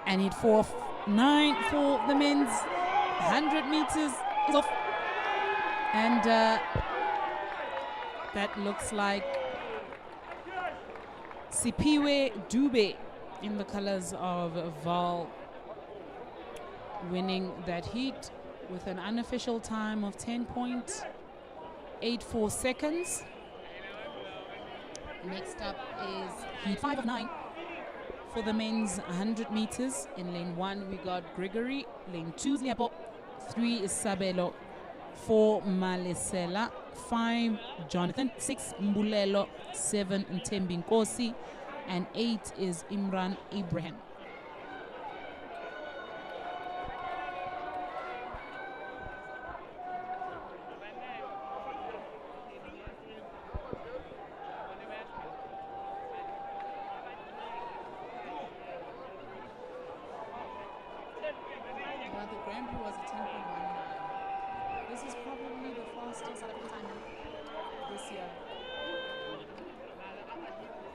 And it 4.9 for the men's 100 meters is off. And that looks like Sipiwe Dube in the colors of Val winning that heat with an unofficial time of 10.84 seconds. Next up is heat 5 of 9. For the men's 100 meters, in lane 1 we got Gregory, lane 2 is Liapo, 3 is Sabelo, 4 Malesela, 5 Jonathan, 6 Mbulelo, 7 Ntembi Nkosi, and 8 is Imran Ibrahim. Grand Prix was a 10.19. This is probably the fastest South African time this year.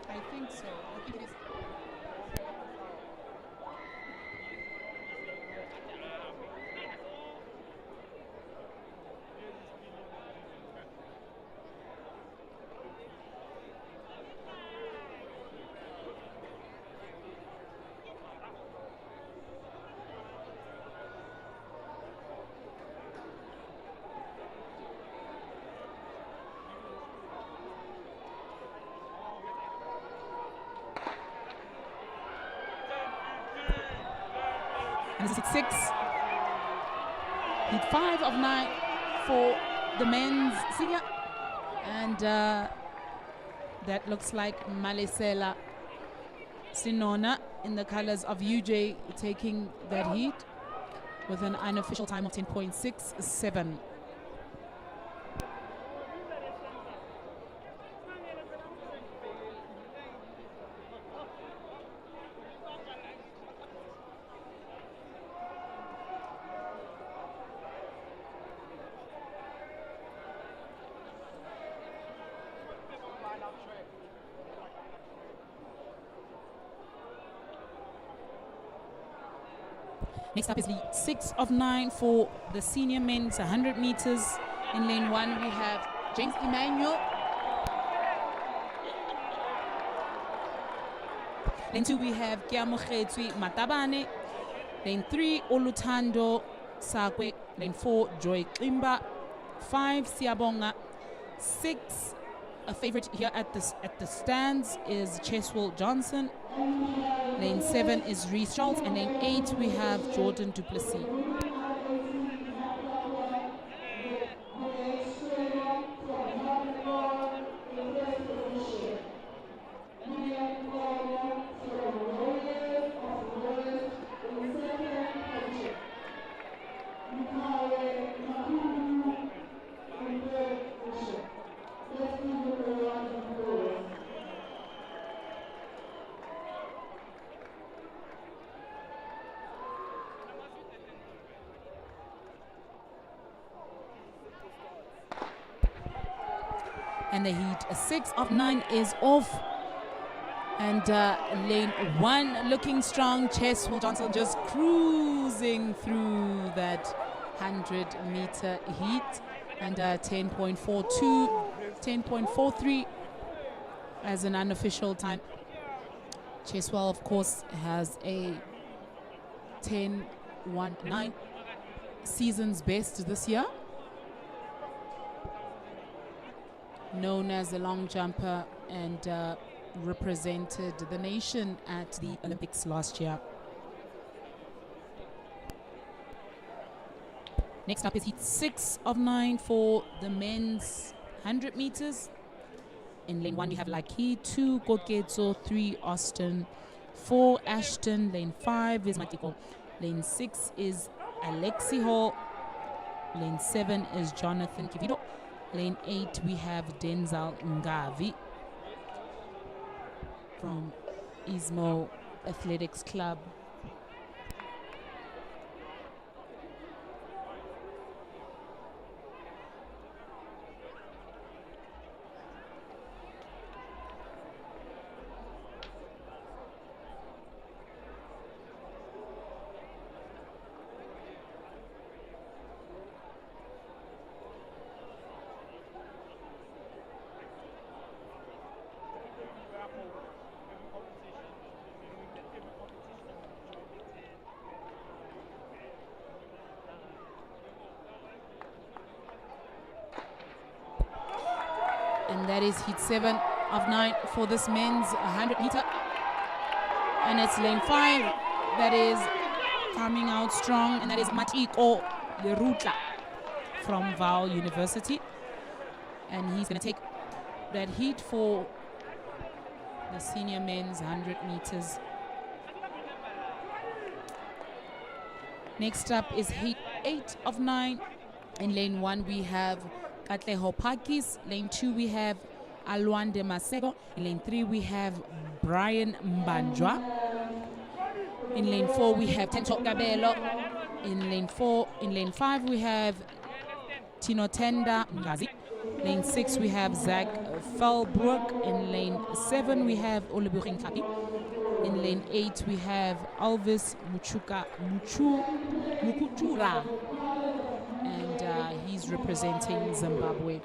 I think so. I think it is. And this is 6. Heat 5 of 9 for the men's senior. And that looks like Malesela Sinona in the colors of UJ taking that heat with an unofficial time of 10.67. Next up is the 6 of 9 for the senior men's 100 meters. In lane 1, we have James Emmanuel. Lane 2, we have Kiamogetswe Matabane. Lane 3, Olutando Sakwe. Lane 4, Joy Klimba. 5, Siabonga. 6, a favorite here at the stands is Cheswell Johnson. Lane 7 is Reece Schultz, and lane 8 we have Jordan Duplessis. And the heat 6 of 9 is off. And lane 1 looking strong. Cheswell Johnson just cruising through that 100-meter heat. And 10.42, 10.43 as an unofficial time. Cheswell, of course, has a 10.19 season's best this year. Known as a long jumper and represented the nation at the Olympics last year. Next up is heat 6 of 9 for the men's 100 meters. In lane 1 we have Laki, 2 Koketso, 3 Austin, 4 Ashton, lane 5 is Matiko, lane 6 is Alexi Hall, lane 7 is Jonathan Kivido. Lane 8 we have Denzel Ngavi from Ismo Athletics Club. And that is heat 7 of 9 for this men's 100 meter. And it's lane 5 that is coming out strong, and that is Matiko Lerutla from Vaal University. And he's going to take that heat for the senior men's 100 meters. Next up is heat 8 of 9. In lane 1 we have Katleho Pakis. Lane 2 we have Alwande Masego. In lane 3 we have Brian Mbanjwa. In lane 4 we have Tento Gabelo. In lane 4, in lane 5 we have Tinotenda Ngazi. Lane 6 we have Zach Felbrook. In lane 7 we have Oluburing Kapi. In lane 8 we have Alvis Mukuchura, and he's representing Zimbabwe.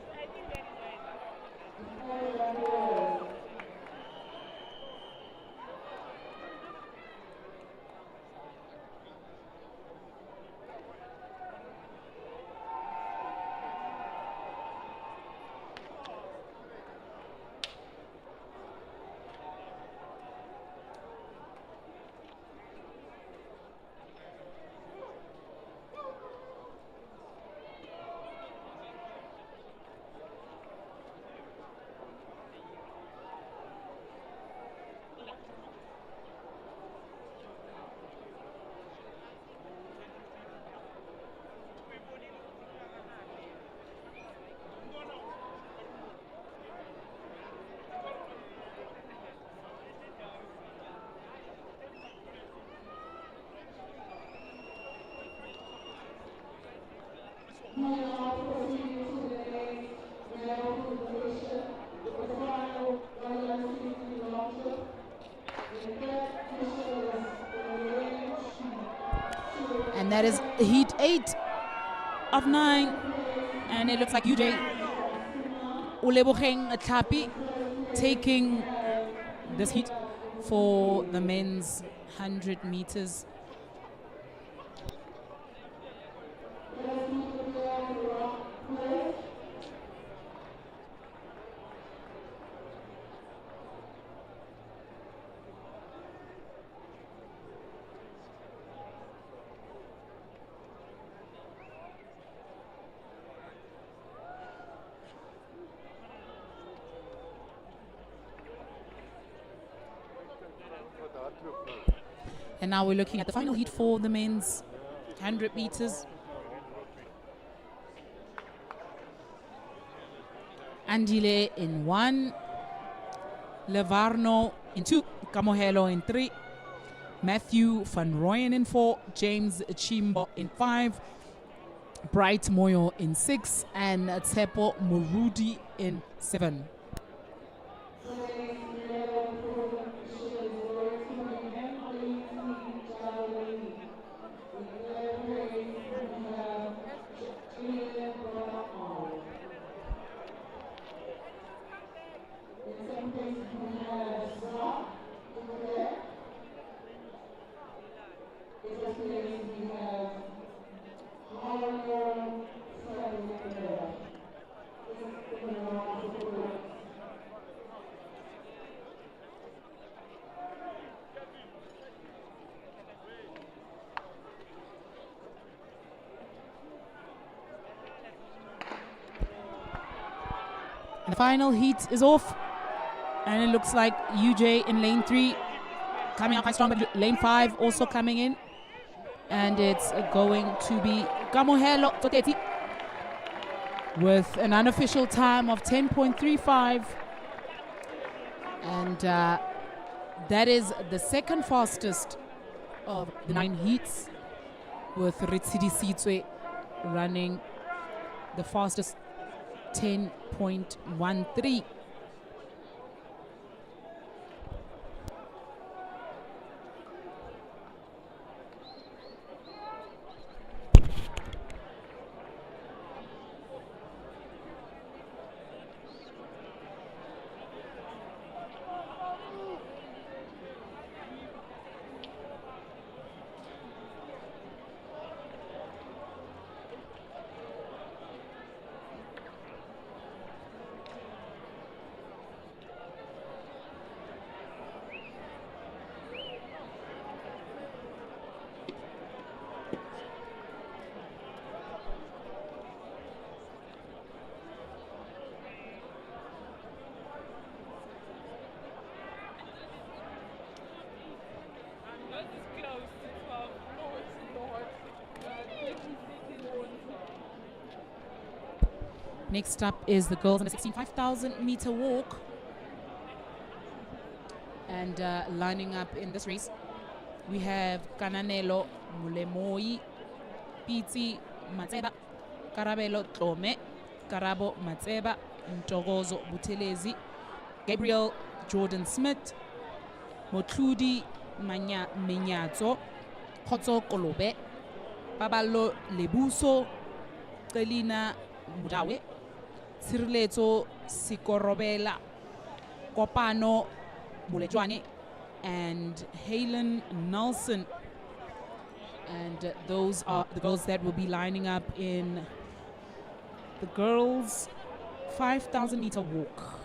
And that is heat 8 of 9. And it looks like UJ Uleboheng Tlapi taking this heat for the men's 100 meters. And now we're looking at the final heat for the men's 100 meters. Andile in 1, Levarno in 2, Kamohelo in 3, Matthew Van Rooyen in 4, James Chimbo in 5, Bright Moyo in 6, and Tsepo Murudi in 7. The final heat is off, and it looks like UJ in lane 3 coming up quite strong, but lane 5 also coming in, and it's going to be Kamohelo Toteti with an unofficial time of 10.35, and that is the second fastest of the 9 heats, with Ritsidi Sitswe running the fastest 10.13. Next up is the girls on the 16 5,000 meter walk. And lining up in this race, we have Kananelo Mulemoi Pitsi Matseba, Karabelo Tlome, Karabo Matseba, Ntogozo Buthelezi, Gabriel Jordan Smith, Motludi Menyatso, Khotso Kolobe, Babalo Lebuso, Celina Mudawe, Sirleto Sikorobela, Kopano Mulejwane, and Halen Nelson. And those are the girls that will be lining up in the girls' 5,000 meter walk.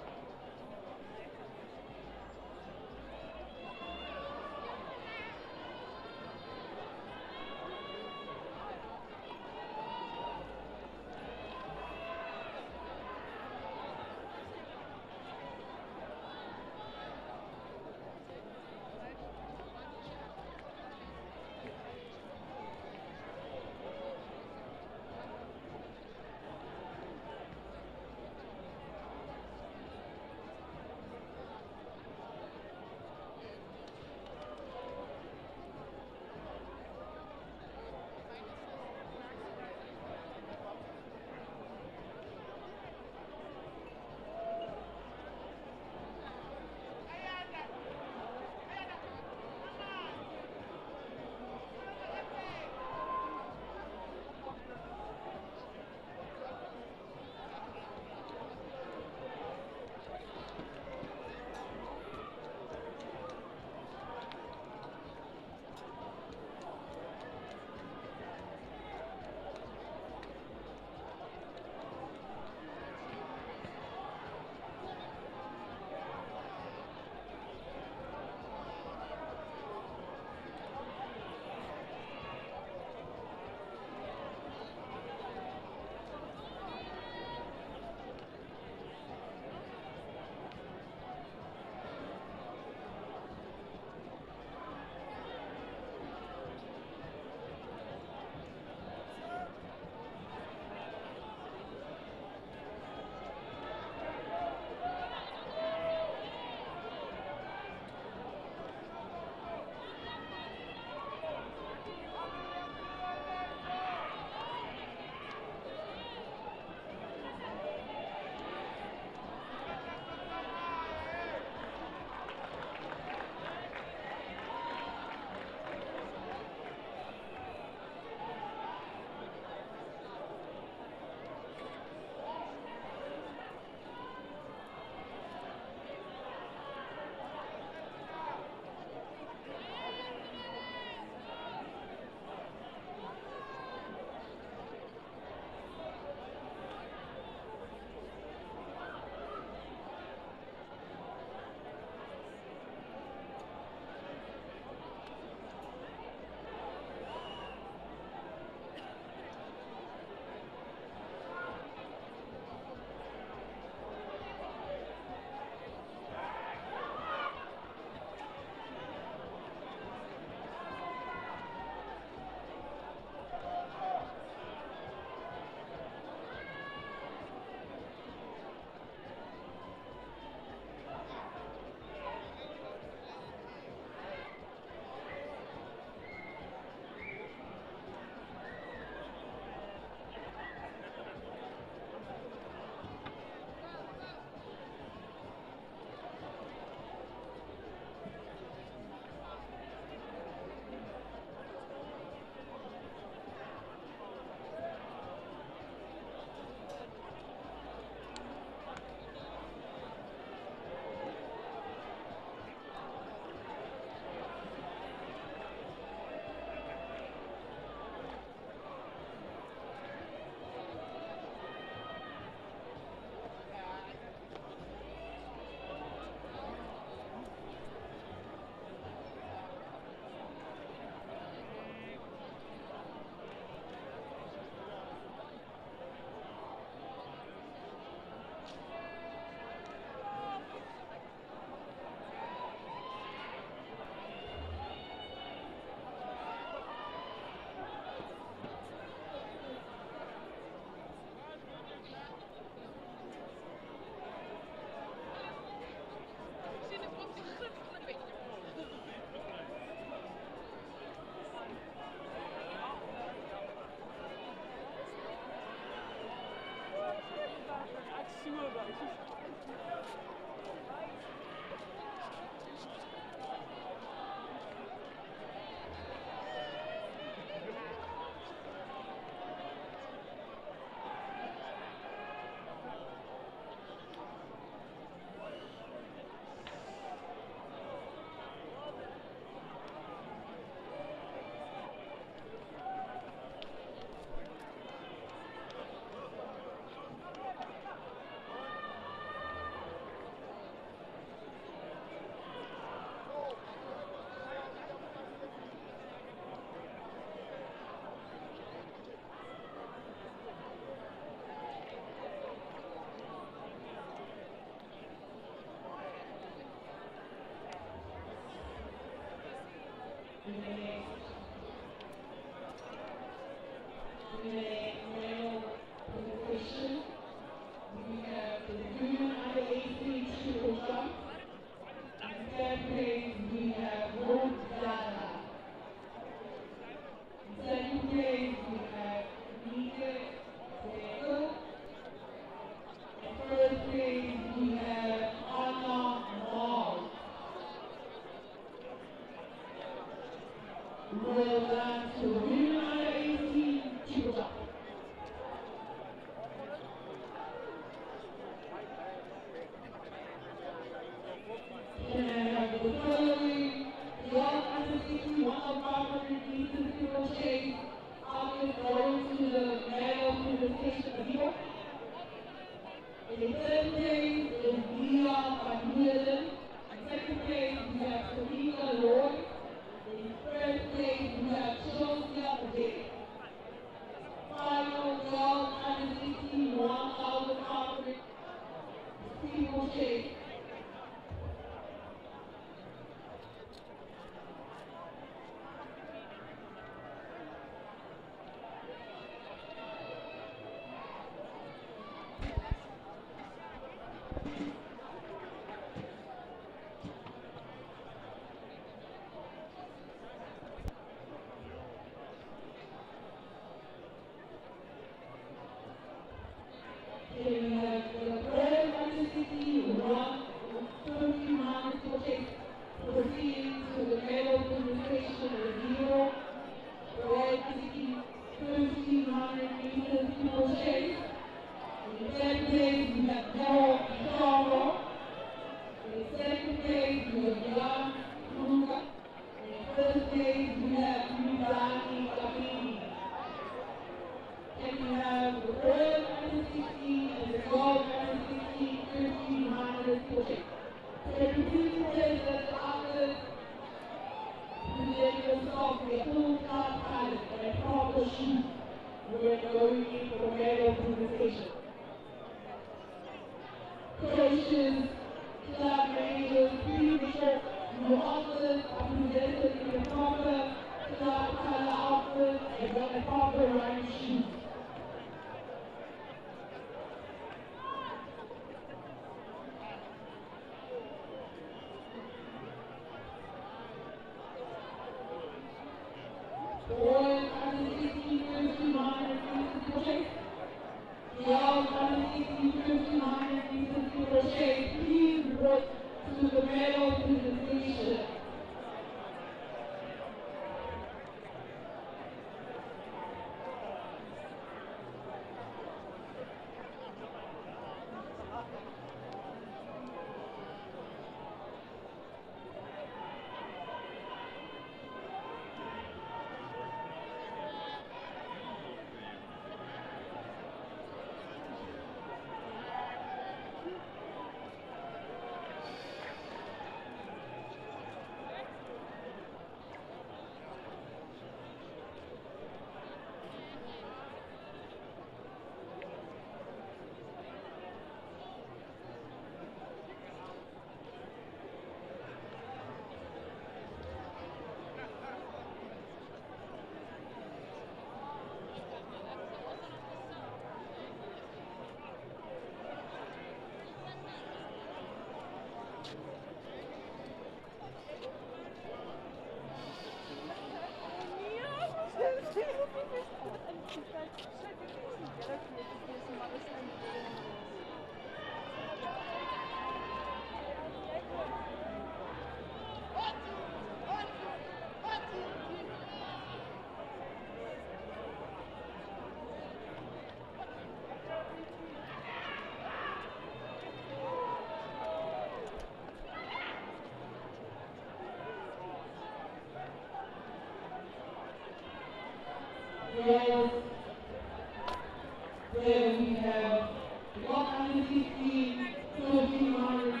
have the 160 kg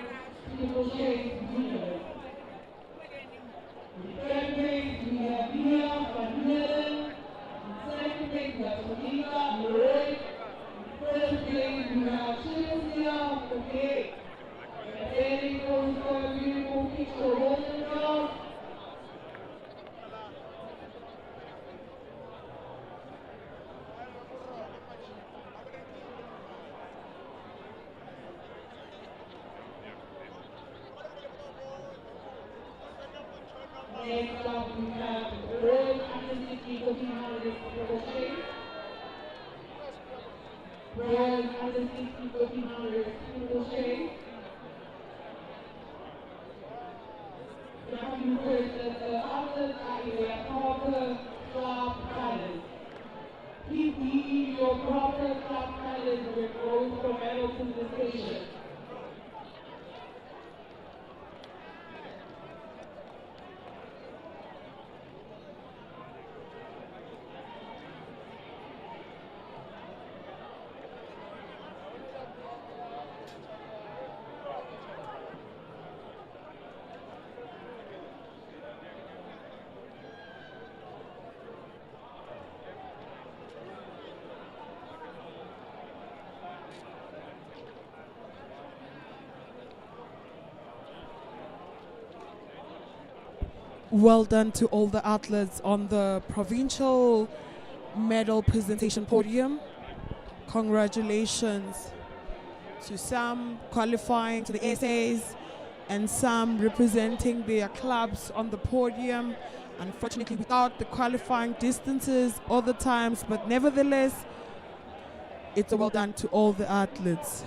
steeple chase winners. In third place, we have Mia van Mellen. In second place, we have Sonika Lorraine. In first place, we have Cga okay. And then it goes for a beautiful picture holding down. Next up, we have the World Athletics Championships. World Athletics Championships. The happy words that the athletes are in their proper club colors. Please be in your proper club colors when going for medal presentation. Well done to all the athletes on the provincial medal presentation podium. Congratulations to some qualifying to the essays and some representing their clubs on the podium. Unfortunately, without the qualifying distances or the times, but nevertheless, it's a well done to all the athletes.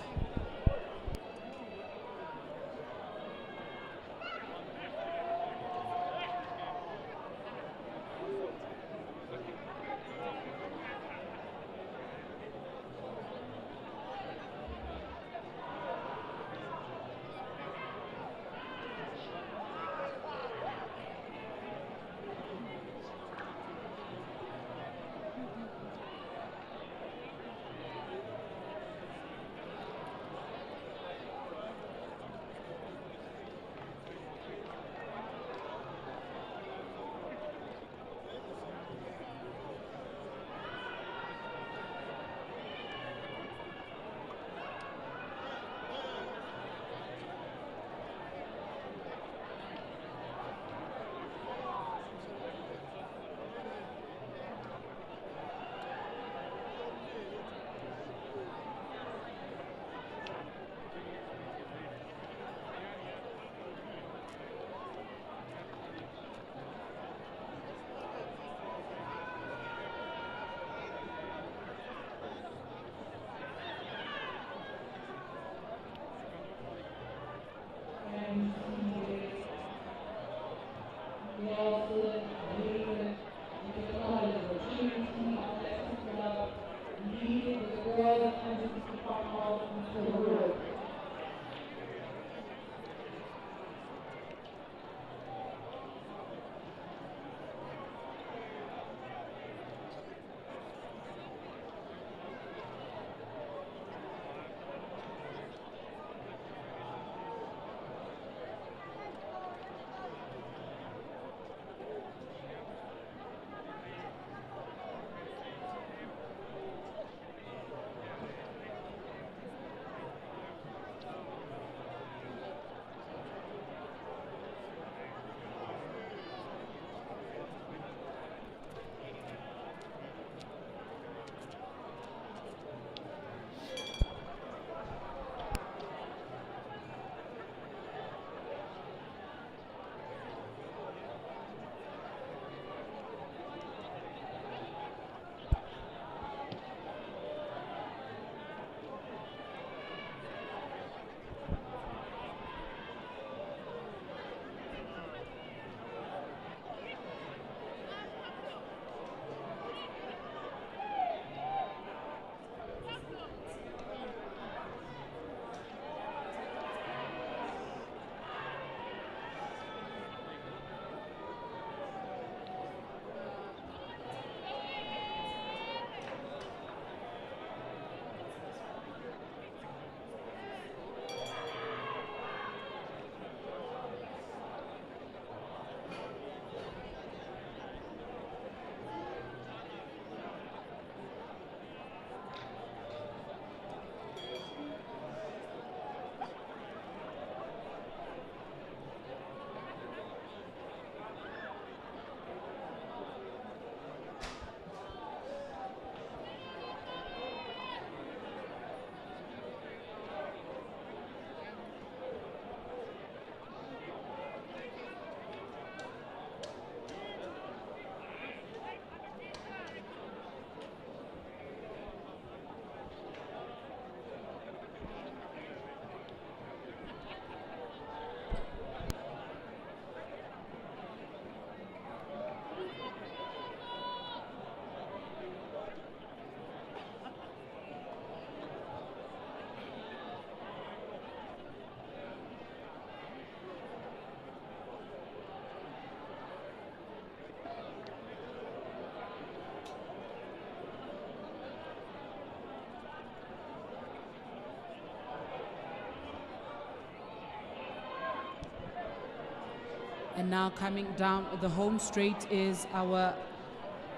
And now coming down the home straight is our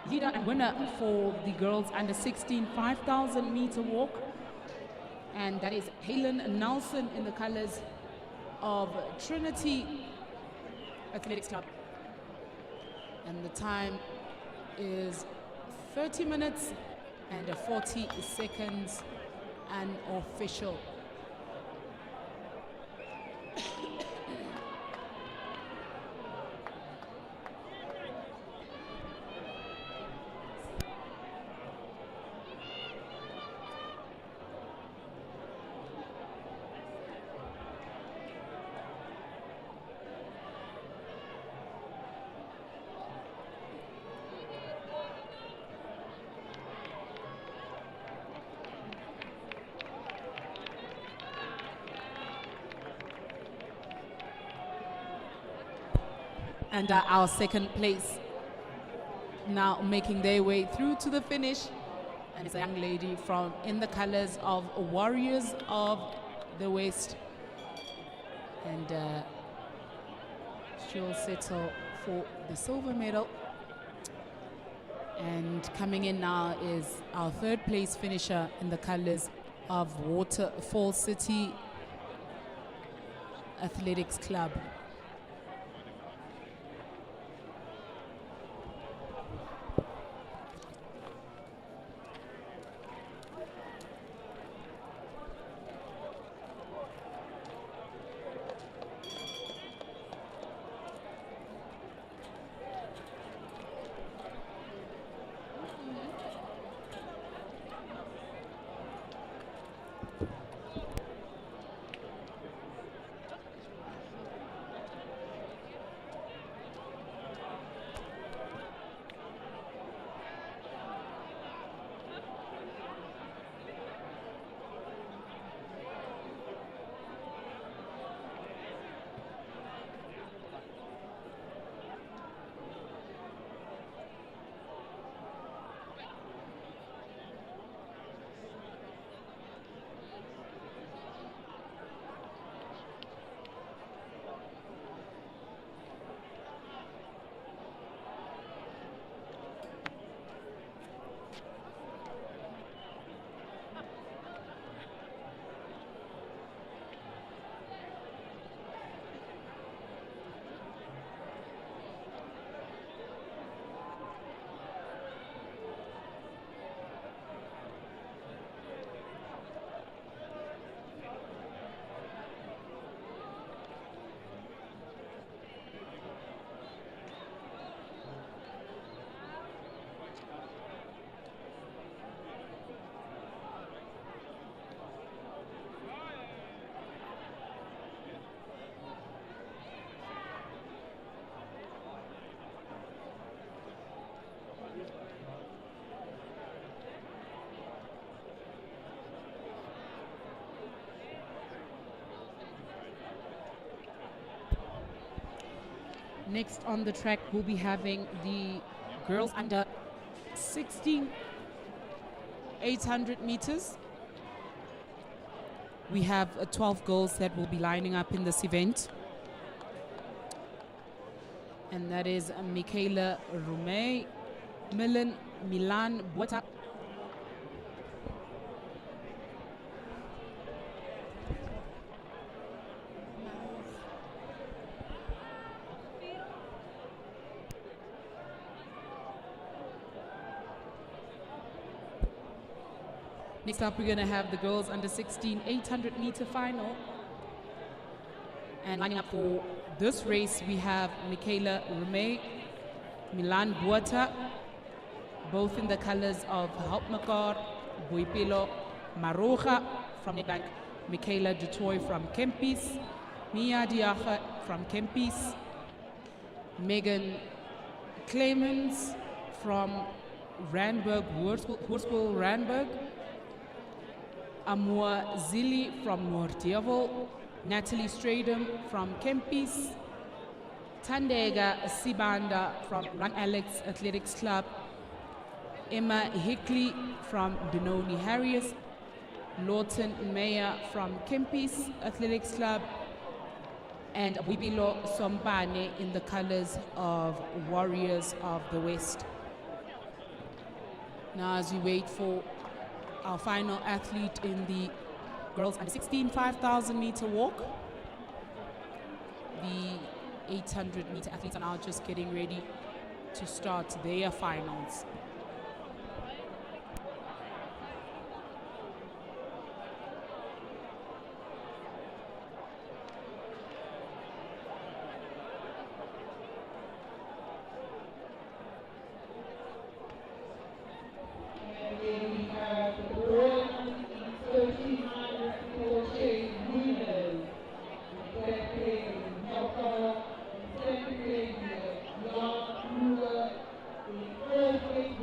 leader and winner for the girls under 16 5,000 meter walk. And that is Helen Nelson in the colors of Trinity Athletics Club. And the time is 30 minutes and 40 seconds unofficial. And our second place now making their way through to the finish. And it's a young lady from in the colors of Warriors of the West. And she'll settle for the silver medal. And coming in now is our third place finisher in the colors of Waterfall City Athletics Club. Next on the track, we'll be having the girls under 16 800 meters. We have 12 girls that will be lining up in this event. And that is Michaela Rumey, Milan Bueta, Next up, we're going to have the girls under 16 800 meter final. And lining up for this race, we have Michaela Rumey, Milan Bueta, both in the colors of Houtmekaar, Boipelo, Maroga from Nedbank, Michaela Dutoy from Kempis, Mia Diache from Kempis, Megan Clemens from Randburg, Hoërskool Randburg, Amor Zili from Noordheuvel, Natalie Stradum from Kempis, Tandega Sibanda from Run Alex Athletics Club, Emma Hickley from Benoni Harriers, Lawton Meyer from Kempis Athletics Club, and Wibilo Sombane in the colors of Warriors of the West. Now, as we wait for our final athlete in the girls under 16 5,000 meter walk, the 800 meter athletes are now just getting ready to start their finals. First place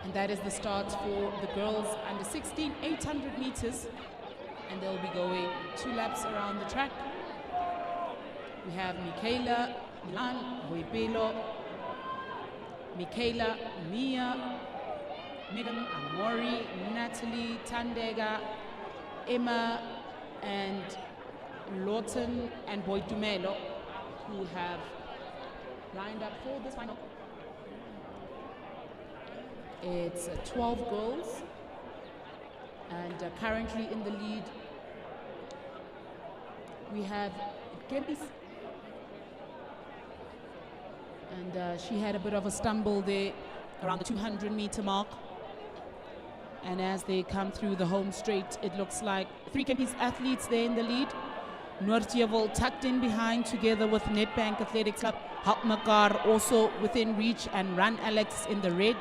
And that is the start for the girls under 16, 800 meters. And they'll be going 2 laps around the track. We have Michaela, Milan, Boipelo, Michaela, Mia, Megan, Amori, Natalie, Tandega, Emma, and Lawton and Boitumelo, who have lined up for this final. It's 12 girls, and currently in the lead we have Kempis, and she had a bit of a stumble there around the 200-meter mark. And as they come through the home straight, it looks like 3 Kempis athletes there in the lead. Noortjevel tucked in behind together with Nedbank Athletics Club. Haltmakar also within reach, and Run Alex in the red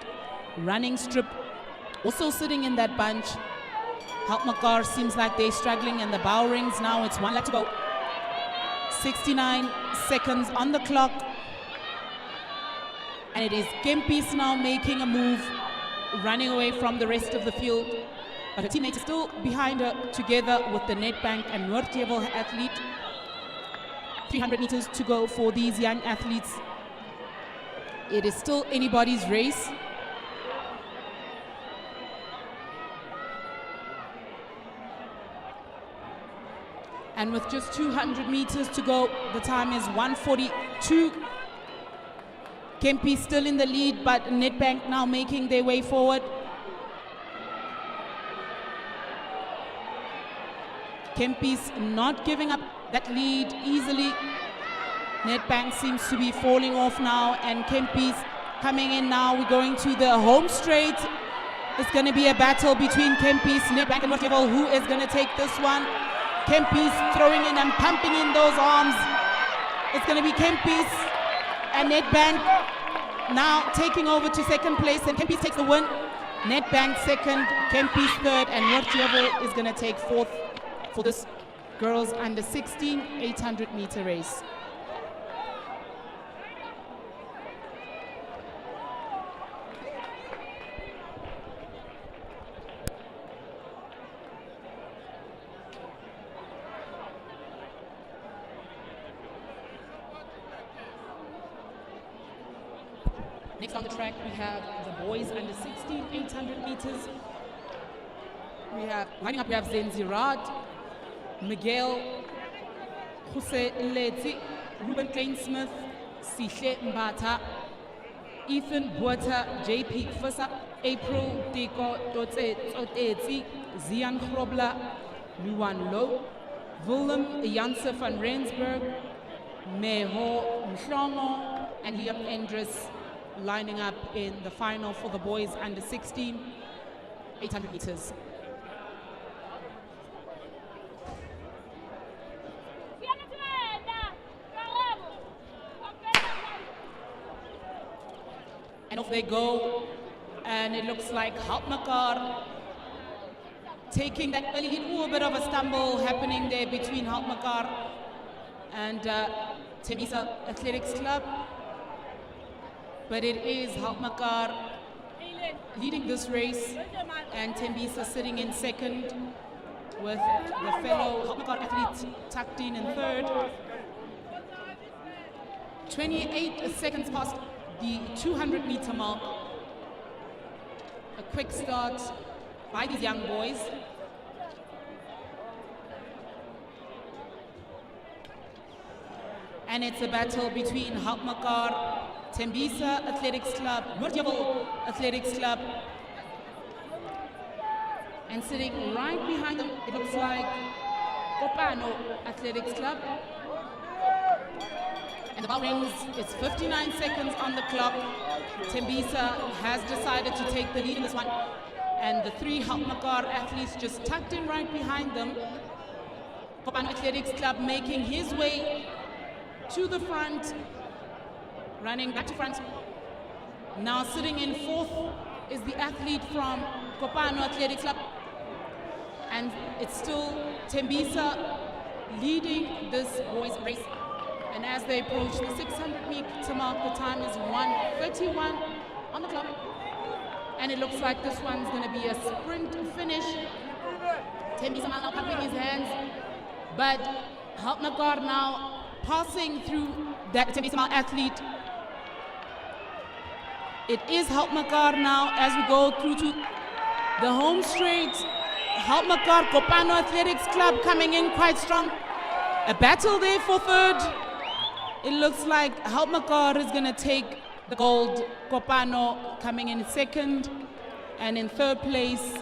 running strip also sitting in that bunch. Haltmakar seems like they're struggling, and the bow rings now. It's 1 lap to go. 69 seconds on the clock. And it is Kempis now making a move, running away from the rest of the field. But her teammates are still behind her, together with the Nedbank and Noortjevel athlete. 300 meters to go for these young athletes. It is still anybody's race. And with just 200 meters to go, the time is 1:42. Kempis still in the lead, but Nedbank now making their way forward. Kempis not giving up that lead easily. Nedbank seems to be falling off now, and Kempis coming in now. We're going to the home straight. It's going to be a battle between Kempis, Nedbank, and Noortjevel. Who is going to take this one? Kempis throwing in and pumping in those arms. It's going to be Kempis and Nedbank now taking over to second place, and Kempis takes the win. Nedbank second, Kempis third, and Noortjevel is going to take fourth for this girls under 16 800-meter race. Next on the track, we have the boys under 16 800 meters. Lining up, we have Zenzirat, Miguel, Jose Leti, Ruben Kleinsmith, Sihle Mbata, Ethan Buerta, JP Fissa, April Teko Totsetsi, Zian Grobler, Luan Low, Willem Janse van Rensburg, Meho Mhlongo, and Liam Endres lining up in the final for the boys under 16 800 meters. And off they go, and it looks like Haltmakar taking that early lead. Ooh, a bit of a stumble happening there between Haltmakar and Cga Athletics Club. But it is Haltmakar leading this race, and Tembisa sitting in second with the fellow Haltmakar athlete tucked in third. 28 seconds past the 200-meter mark. A quick start by these young boys. And it's a battle between Haltmakar, Tembisa Athletics Club, Murtyavo Athletics Club. And sitting right behind them, it looks like Kopano Athletics Club. And the bell rings, it's 59 seconds on the clock. Tembisa has decided to take the lead in this one. And the three Haltmakar athletes just tucked in right behind them. Kopano Athletics Club making his way to the front, running back to front. Now sitting in fourth is the athlete from Kopano Athletics Club. And it's still Tembisa leading this boys race. And as they approach the 600-meter mark, the time is 1:31 on the clock. And it looks like this one's going to be a sprint finish. Tembisa now clapping his hands. But Haltmakar now passing through that Tembisa athlete. It is Haltmakar now as we go through to the home straight. Haltmakar Kopano Athletics Club coming in quite strong. A battle there for third. It looks like Haltmakar is going to take the gold. Kopano coming in second. And in third place,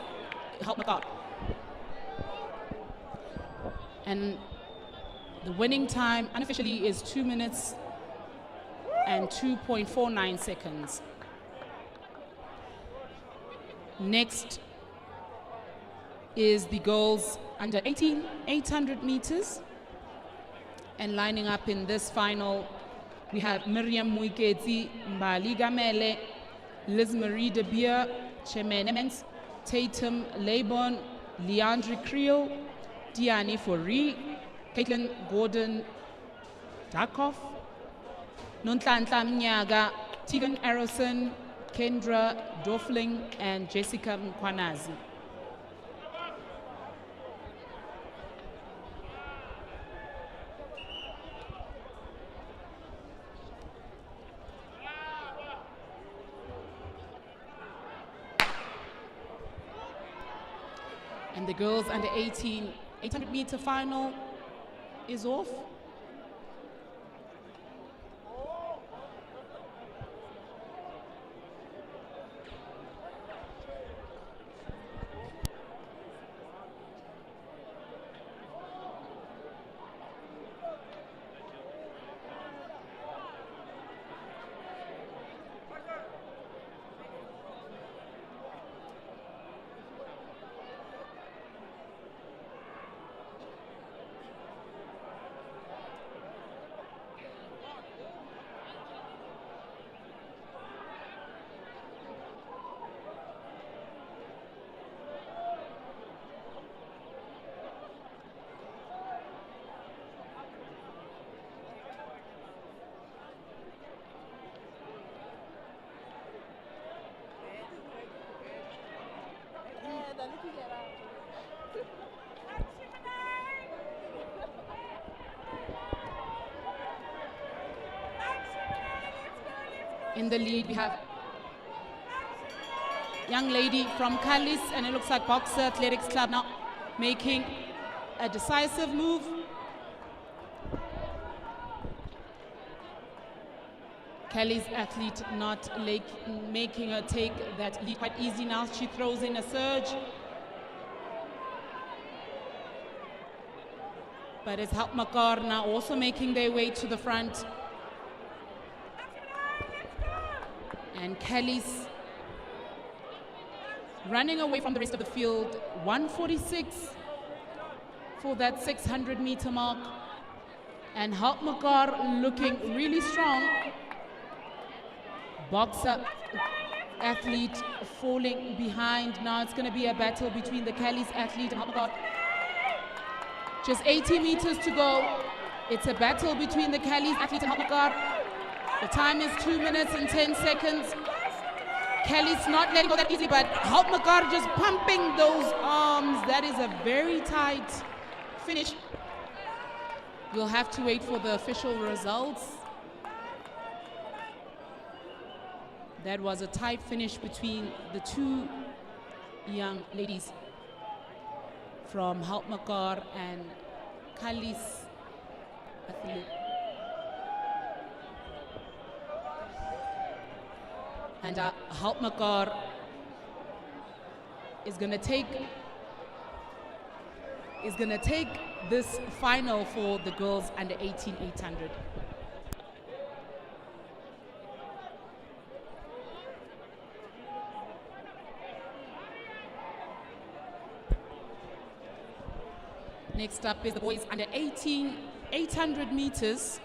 Haltmakar. And the winning time unofficially is 2 minutes and 2.49 seconds. Next is the girls under 18, 800 meters. And lining up in this final, we have Miriam Muikezi, Mbali Gamele, Liz Marie de Beer, Chemenemens, Tatum Laborn, Leandre Creel, Diani Fori, Caitlin Gordon Darkoff, Nontlantla Mnyaga, Tegan Arrowson, Kendra Dofling, and Jessica Mkwanazi. And the girls under 18 800-meter final is off. In the lead, we have young lady from Kalis, and it looks like Boxer Athletics Club now making a decisive move. Kelly's athlete not making her take that lead quite easy now. She throws in a surge. But it's Haltmakar now also making their way to the front. And Kelly's running away from the rest of the field. 1:46 for that 600-meter mark. And Haltmakar looking really strong. Boxer athlete falling behind. Now it's going to be a battle between the Kelly's athlete and Haltmakar. Just 80 meters to go. It's a battle between the Kelly's athlete and Haltmakar. The time is 2 minutes and 10 seconds. Kelly's not letting go that easily, but Haltmakar just pumping those arms. That is a very tight finish. We'll have to wait for the official results. That was a tight finish between the two young ladies from Haltmakar and Kalis athlete. And Haltmakar is gonna take this final for the girls under 18 800. Next up is the boys under 18 800 meters.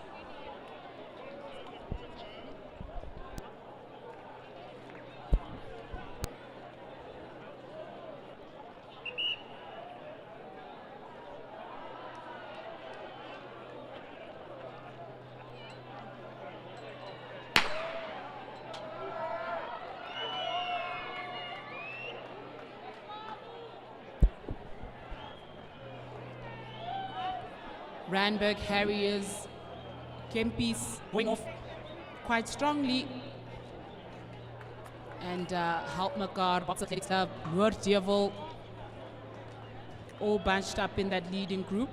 Randburg Harriers, Kempis going off quite strongly. And Haltmakar, Box Athletics Club, Noordjevel, all bunched up in that leading group.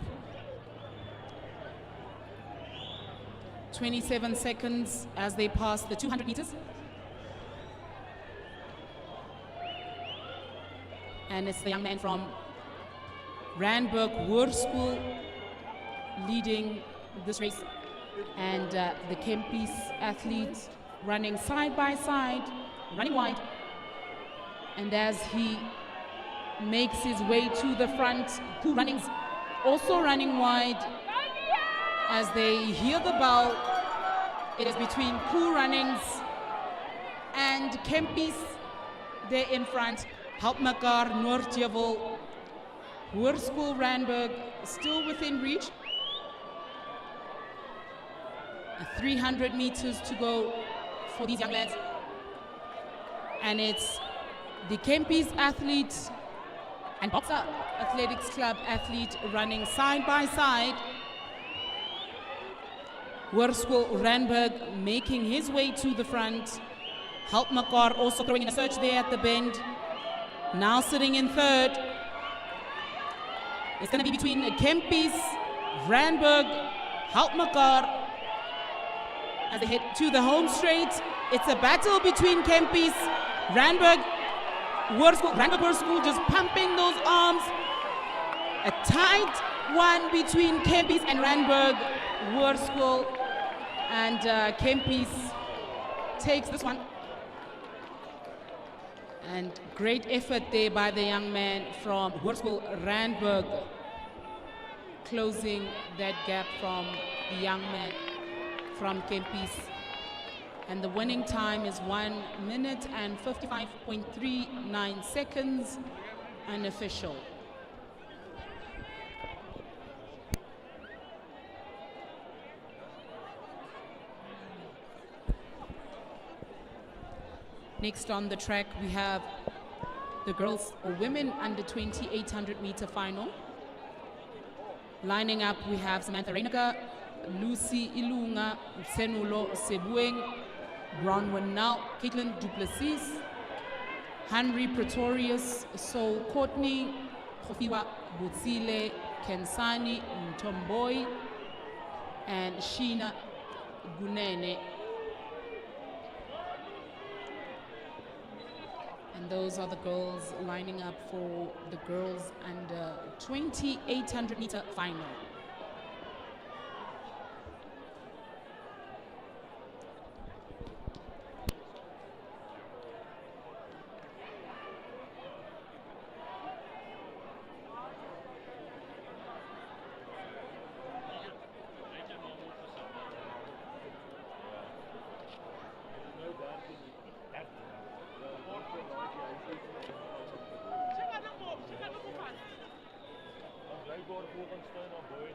27 seconds as they pass the 200 meters. And it's the young man from Randburg Hoërskool leading this race, and the Kempis athlete running side by side, running wide. And as he makes his way to the front, Koo Runnings also running wide. As they hear the bell, it is between Koo Runnings and Kempis. They're in front. Haltmakar, Noordjevel, Hoërskool Randburg still within reach. 300 meters to go for these young lads. And it's the Kempis athlete and Boxer Athletics Club athlete running side by side. Hoërskool Randburg making his way to the front. Haltmakar also throwing in a search there at the bend. Now sitting in third. It's going to be between Kempis, Randburg, Haltmakar. As they head to the home straight, it's a battle between Kempis, Randburg, Randburg Hoërskool just pumping those arms. A tight one between Kempis and Randburg Hoërskool. And Kempis takes this one. And great effort there by the young man from Hoërskool Randburg, closing that gap from the young man from Kempis. And the winning time is 1 minute and 55.39 seconds, unofficial. Next on the track, we have the girls or women under 20 800 meter final. Lining up, we have Samantha Reinaker, Lucy Ilunga, Senulo Sebueng, Bronwyn Now, Caitlin Duplessis, Henry Pretorius, Sol Courtney, Kofiwa Butsile, Kensani Ntomboy, and Sheena Gunene. And those are the girls lining up for the girls under 20 800 meter final. Als wij worden volgens steun aan boy.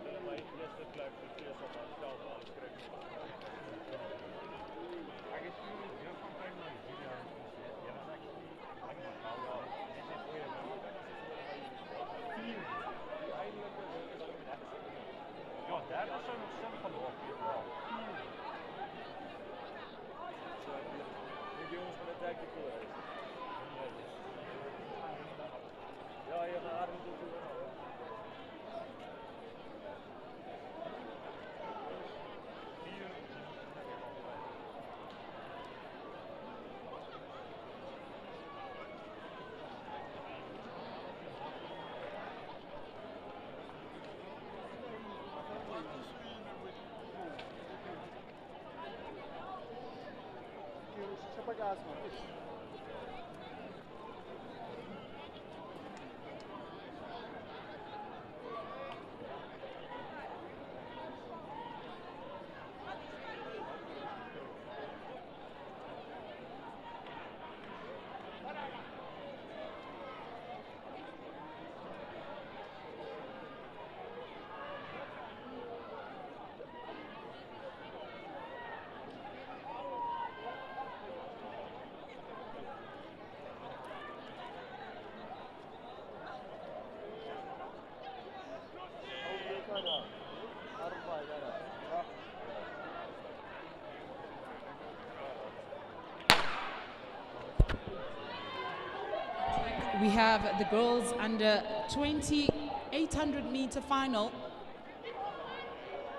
We have the girls under 20 800-meter final.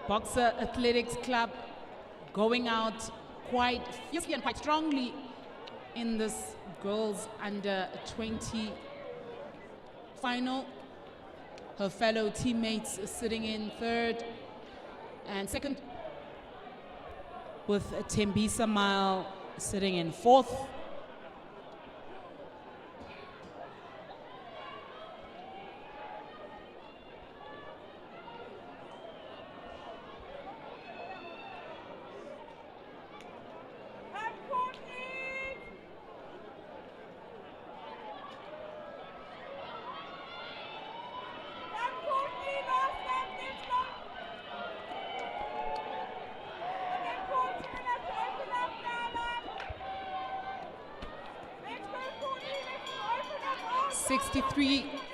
Cga Athletics Club going out quite fiercely and quite strongly in this girls under 20 final. Her fellow teammates sitting in third and second, with Tembisa Mile sitting in fourth.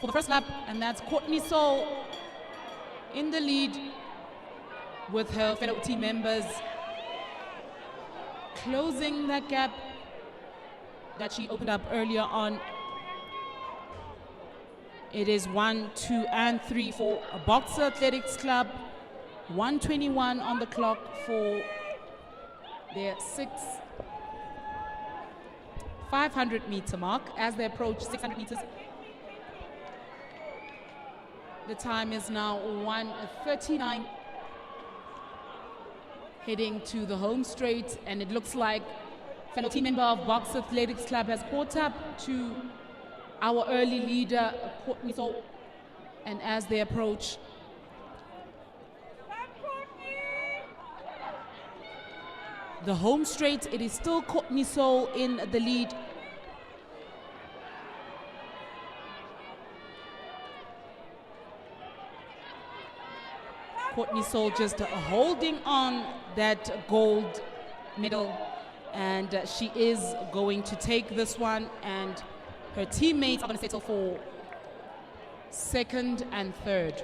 For the first lap, and that's Courtney Soul in the lead with her fellow team members closing that gap that she opened up earlier on. It is 1, 2, and 3 for Cga Athletics Club. 1:21 on the clock for their 500-meter mark as they approach 600 meters. The time is now 1:39, heading to the home straight, and it looks like fellow team member of Cga Athletics Club has caught up to our early leader, Courtney Soul, and as they approach the home straight, it is still Courtney Soul in the lead. Courtney Soul just holding on that gold medal, and she is going to take this one, and her teammates are going to settle for second and third.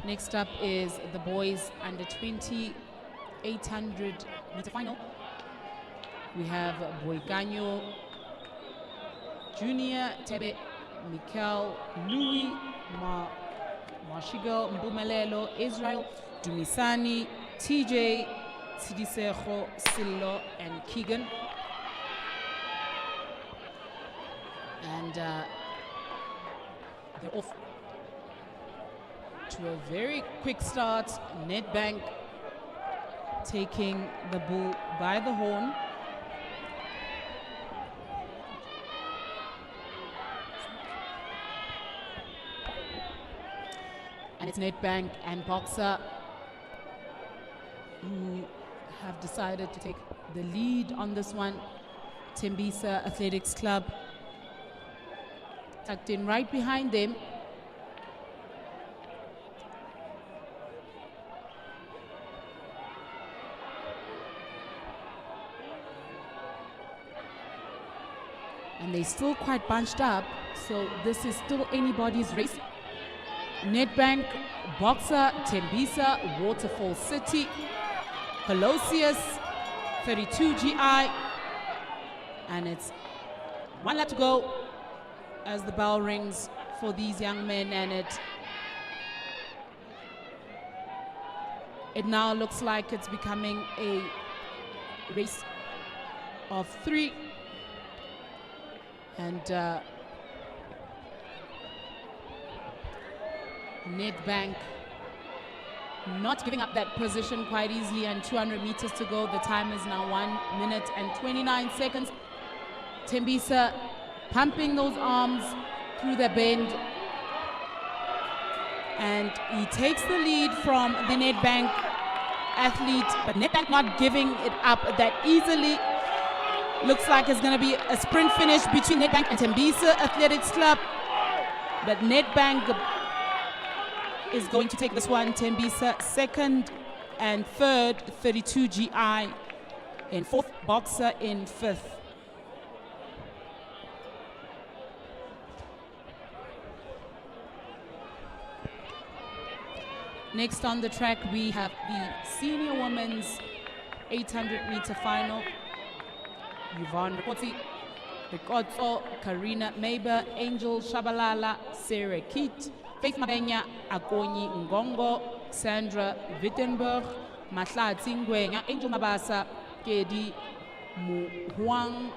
Next up is the boys under 20 800-meter final. We have Boiganyo, Junior, Tebe, Mikel, Louis, Mashigal, Mbumelelo, Israel, Dumisani, TJ, Sidisejo, Sillo, and Keegan. And they're off. to a very quick start. Nedbank taking the bull by the horn. And it's Nedbank and Boxer who have decided to take the lead on this one. Cga Athletics Club tucked in right behind them. And they're still quite bunched up, so this is still anybody's race. Nedbank, Boxer, Tembisa, Waterfall City, Colossus, 32 GI, and it's 1 lap to go as the bell rings for these young men, and it now looks like it's becoming a race of 3. And Nedbank not giving up that position quite easily, and 200 meters to go. The time is now 1 minute and 29 seconds. Tembisa pumping those arms through the bend, and he takes the lead from the Nedbank athlete, but Nedbank not giving it up that easily. Looks like it's going to be a sprint finish between Nedbank and Cga Athletics Club, but Nedbank is going to take this one. Tembisa second and third, 32 GI in fourth, Boxer in fifth. Next on the track, we have the senior women's 800-meter final. Yvonne Rikotso, Karina Maber, Angel Shabalala, Sarah Keat, Faith Mabenya, Akonyi Ngongo, Sandra Wittenberg, Mahlatsi Ngwenya, Angel Mabasa, Kedi Muhuang,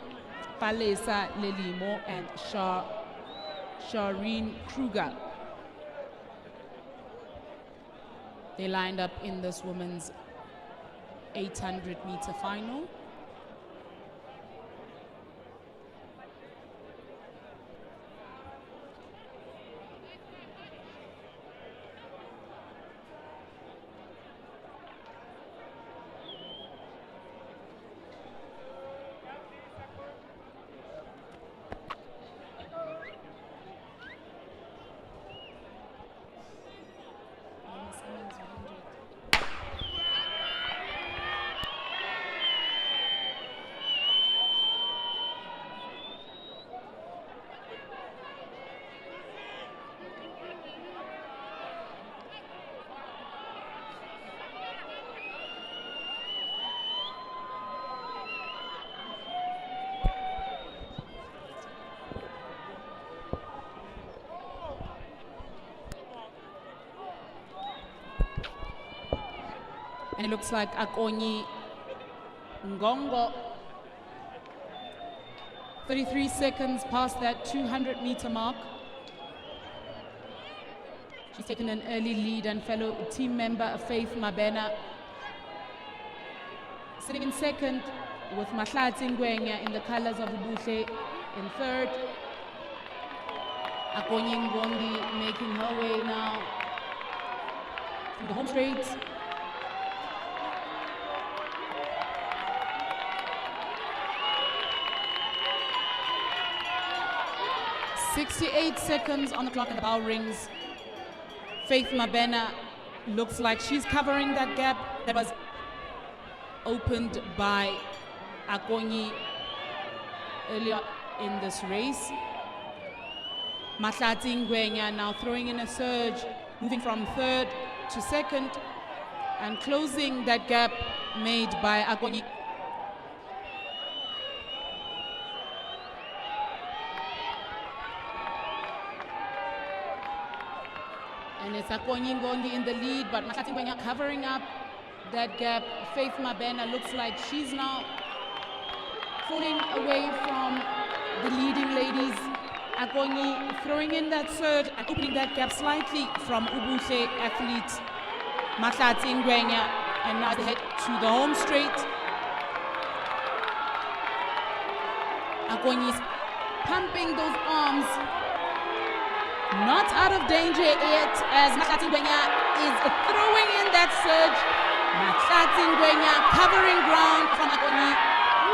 Palesa Lelimo, and Shireen Kruger. They lined up in this women's 800-meter final. And it looks like Akonyi Ngongo, 33 seconds past that 200-meter mark. She's taken an early lead, and fellow team member Faith Mabena sitting in second, with Mahlatsi Ngwenya in the colors of Ubuhle in third. Akonyi Ngongo making her way now through the home straight. 68 seconds on the clock and the bell rings. Faith Mabena looks like she's covering that gap that was opened by Akonyi earlier in this race. Mahlatsi Ngwenya now throwing in a surge, moving from third to second and closing that gap made by Akonyi. And it's Akonyi Ngongo in the lead, but Mahlatsi Ngwenya covering up that gap. Faith Mabena looks like she's now falling away from the leading ladies. Akonyi throwing in that surge and opening that gap slightly from Cga Athlete Mahlatsi Ngwenya, and now they head to the home straight. Akonyi's pumping those arms, not out of danger yet, as Mahlatsi Ngwenya is throwing in that surge. Mahlatsi Ngwenya covering ground from Akonyi,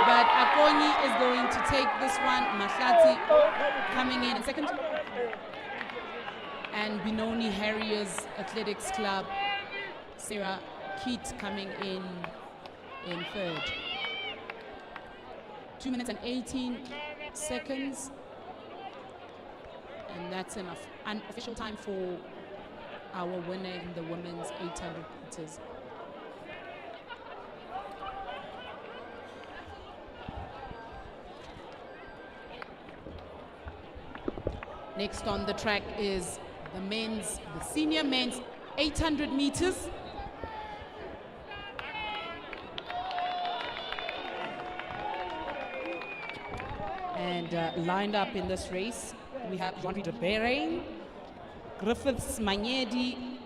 but Akonyi is going to take this one. Mahlatsi coming in second, and Benoni Harriers Athletics Club, Sarah Keat coming in third. 2 minutes and 18 seconds, and that's enough. Unofficial time for our winner in the women's 800 meters. Next on the track is the senior men's 800 meters. And lined up in this race, we have Jean-Louis de Berain, Griffiths Manyedi,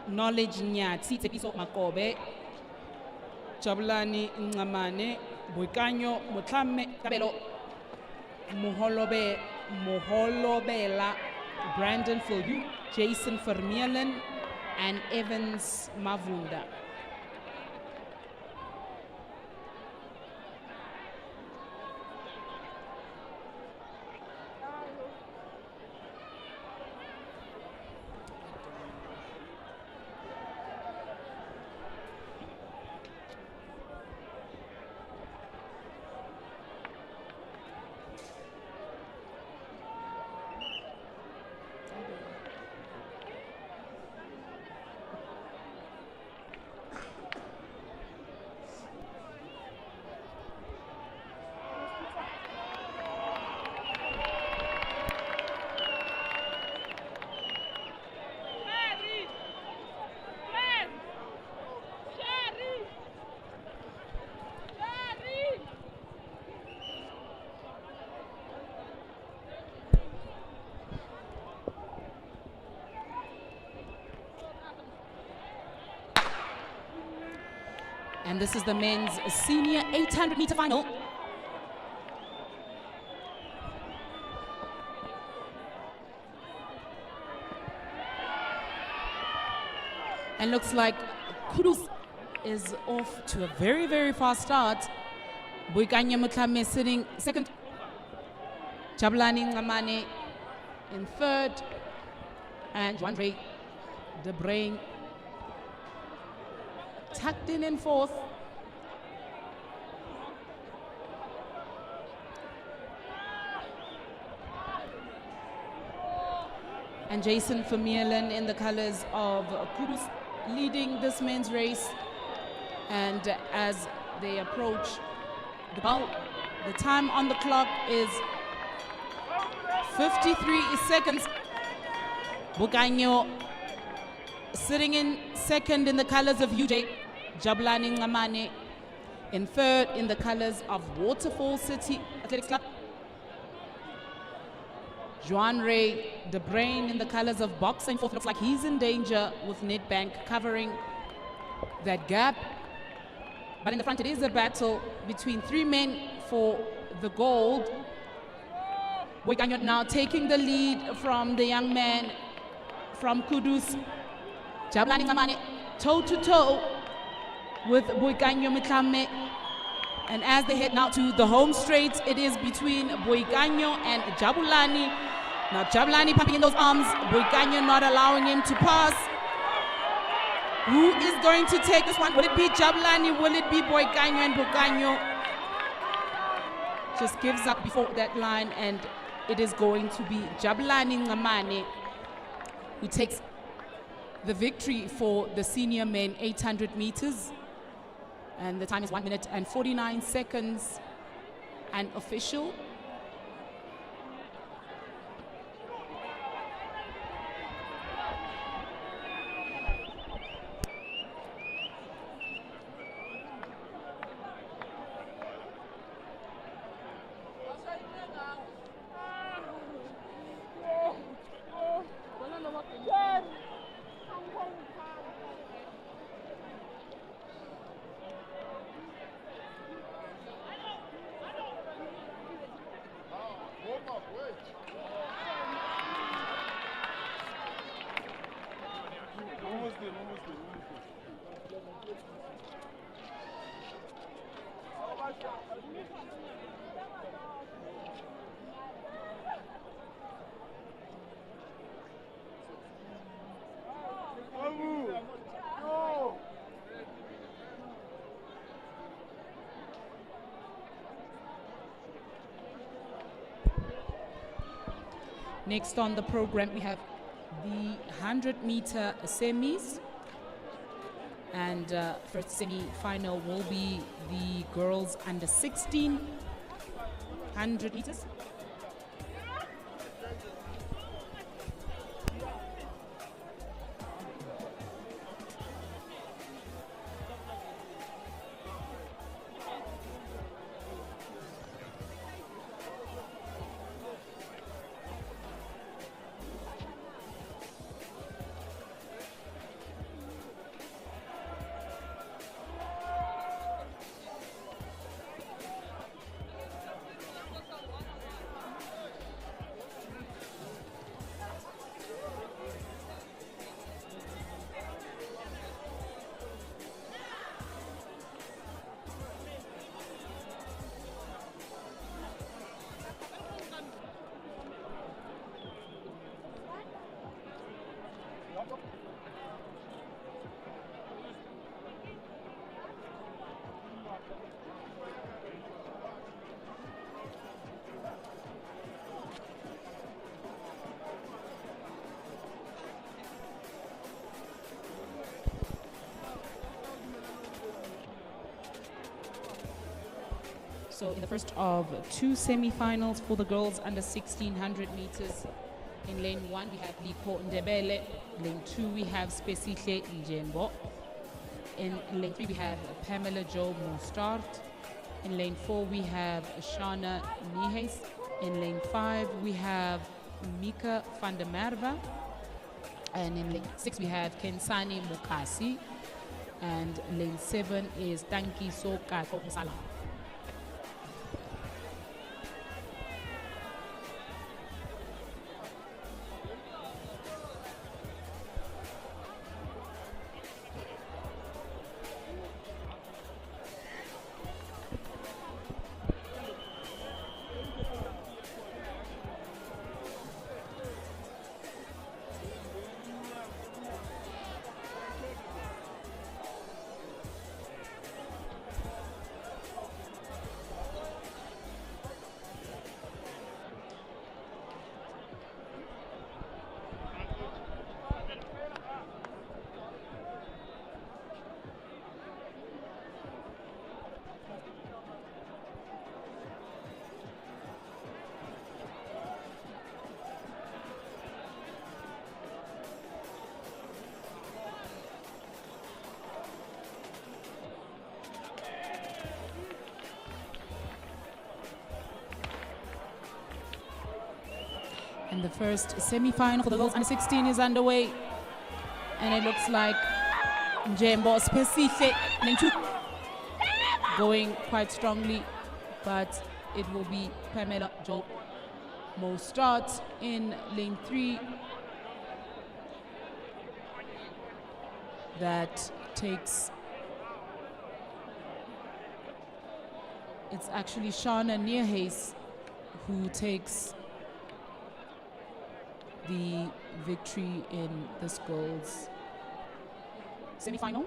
Knowledge Nyatsi, Tsepiso Makobe, Jabulani Ngamane, Boikanyo Motlame Kabelo, Moholobela, Brandon Fulgu, Jason Vermeulen, and Evans Mavunda. And this is the men's senior 800 meter final. And looks like Kudus is off to a very, very fast start. Boikanyo Motlame sitting second. Jabulani Ngamane in third. And Juandre De Brain tucked in fourth. And Jason Vermeulen in the colors of Kudus leading this men's race. And as they approach the ball, the time on the clock is 53 seconds. Boikanyo sitting in second in the colors of UJ. Jabulani Ngamane in third in the colors of Waterfall City Athletics Club. Juan Ray De Brain in the colors of Box and fourth. Looks like he's in danger with Nedbank covering that gap. But in the front, it is a battle between three men for the gold. Boikanyo now taking the lead from the young man from Kudus. Jabulani Ngamane toe-to-toe with Boikanyo Motlame. And as they head now to the home straight, it is between Boikanyo and Jabulani. Now Jabulani pumping in those arms, Boikanyo not allowing him to pass. Who is going to take this one? Will it be Jabulani? Will it be Boikanyo? And Boikanyo just gives up before that line, and it is going to be Jabulani Ngamane who takes the victory for the senior men 800 meters. And the time is 1 minute and 49 seconds. And official. Next on the program, we have the 100-meter semis. And first semi-final will be the girls under 16, 100 meters. So in the first of two semi-finals for the girls under 1600 meters, in lane 1 we have Liko Ndebele, lane 2 we have Spesihle Njembo, in lane 3 we have Pamela Jo Mostart, in lane 4 we have Shana Nihes, in lane 5 we have Mika van der Merwe, and in lane 6 we have Kensani Mukasi, and lane 7 is Tanki Soka Kopsala. And the first semi-final for the girls under 16 is underway. And it looks like Njembo Spesihle lane 2 going quite strongly, but it will be Pamela Jo Mostart in lane 3 that takes, it's actually Shana Neerhays who takes the victory in this girls semi-final.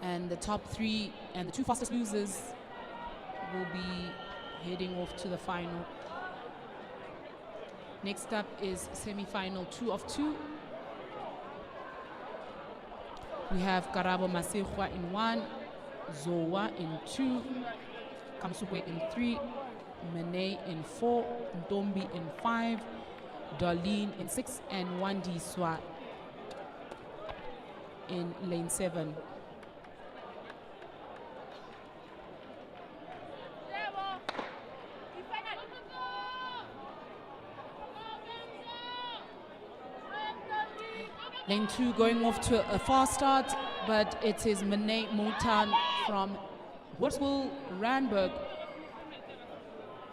And the top 3 and the 2 fastest losers will be heading off to the final. Next up is semi-final 2 of 2. We have Karabo Masehwa in 1, Zowa in 2, Kamsukwe in 3, Mene in 4, Ndombi in 5, Darlene in 6, and Wandi Swa in lane 7. Lane 2 going off to a fast start, but it is Mene Motan from Wurzburg Randburg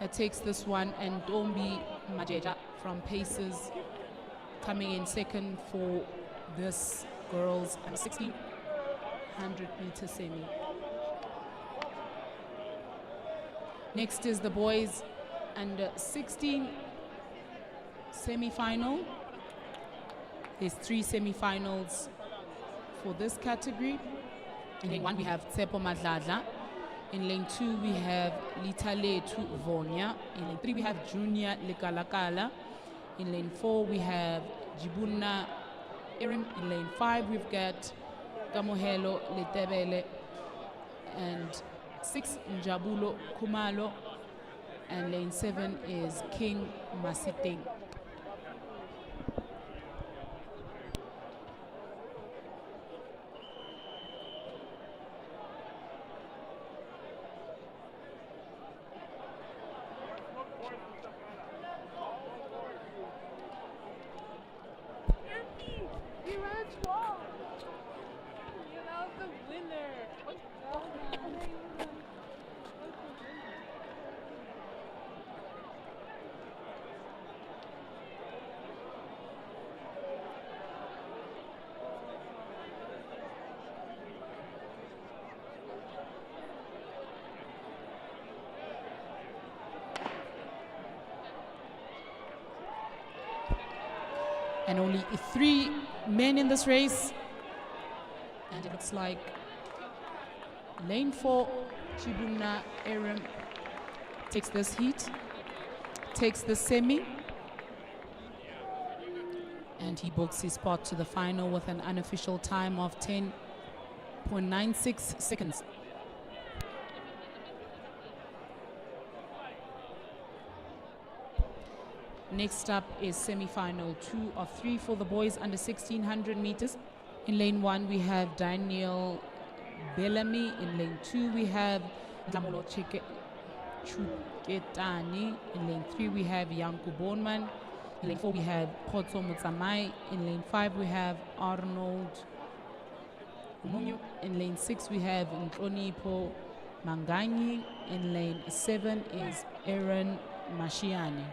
that takes this one, and Dombi Majeja from Paces coming in second for this girls and 1600 meter semi. Next is the boys under 16 semi-final. There's 3 semi-finals for this category. In lane 1, we have Tsepo Madladla. In lane 2, we have Litaletu Vonya. In lane 3, we have Junior Lekalakala. In lane 4, we have Jibuna Erim. In lane 5, we've got Kamohelo Letebele. And 6, Njabulo Kumalo. And lane 7 is King Masiting. And only 3 men in this race. And it looks like lane 4, Chibuna Erim takes this heat, takes the semi, and he books his spot to the final with an unofficial time of 10.96 seconds. Next up is semi-final 2 of 3 for the boys under 1600 meters. In lane 1, we have Daniel Bellamy. In lane 2, we have Dlamolo Chuketani. In lane 3, we have Yanku Bonman. In lane 4, we have Poto Mutsamai. In lane 5, we have Arnold Munyu. In lane 6, we have Ntronipo Manganyi. In lane 7 is Aaron Mashiani.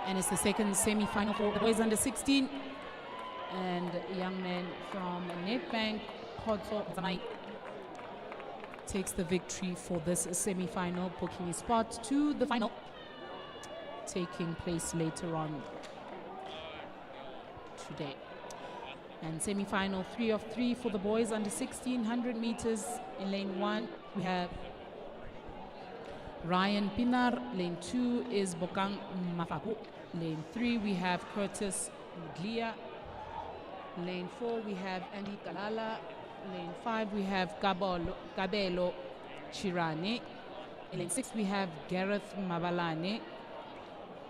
And it's the second semi-final for the boys under 16. And a young man from Nedbank, Poto Zamai, takes the victory for this semi-final, booking his spot to the final, taking place later on today. And semi-final 3 of 3 for the boys under 1600 meters. In lane 1, we have Ryan Pinar. Lane 2 is Bokang Mafaku. Lane 3, we have Curtis Muglia. Lane 4, we have Andy Kalala. Lane 5, we have Kabelo Chirane. In lane 6, we have Gareth Mabalane.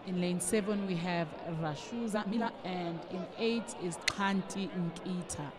In lane 7, we have Rashuza Mila. And in 8 is Kanti Nkita.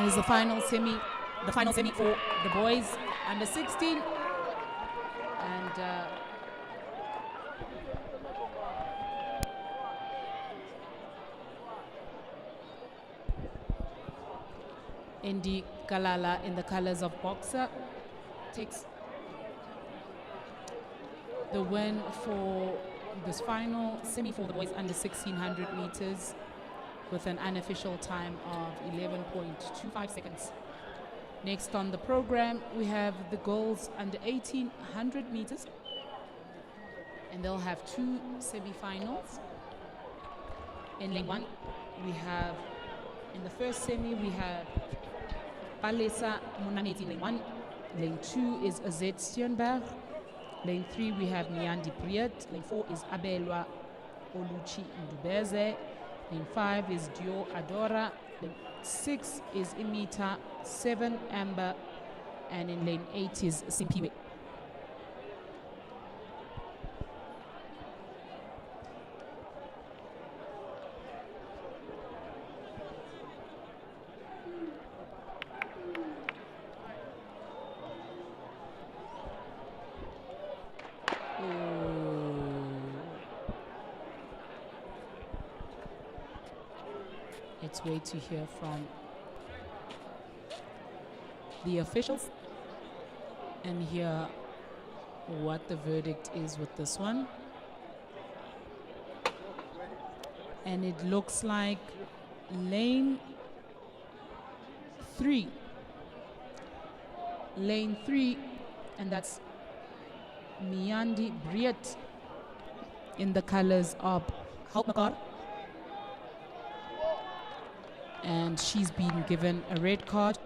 And it's the final semi for the boys under 16. And Indy Kalala in the colors of boxer takes the win for this final semi for the boys under 1600 meters with an unofficial time of 11.25 seconds. Next on the program, we have the girls under 1800 meters, and they'll have two semi-finals. In lane 1, we have, in the first semi, we have Palesa Munaneti, lane 1. Lane 2 is Azet Steenberg. Lane 3, we have Miandi Priet. Lane 4 is Abelwa Oluchi Ndubeze. Lane 5 is Dio Adora. Lane 6 is Imita, 7 Amber, and in lane 8 is Simpiwe. Let's wait to hear from the officials and hear what the verdict is with this one. And it looks like lane 3, and that's Miandi Briet in the colors of Houtmakar. And she's been given a red card.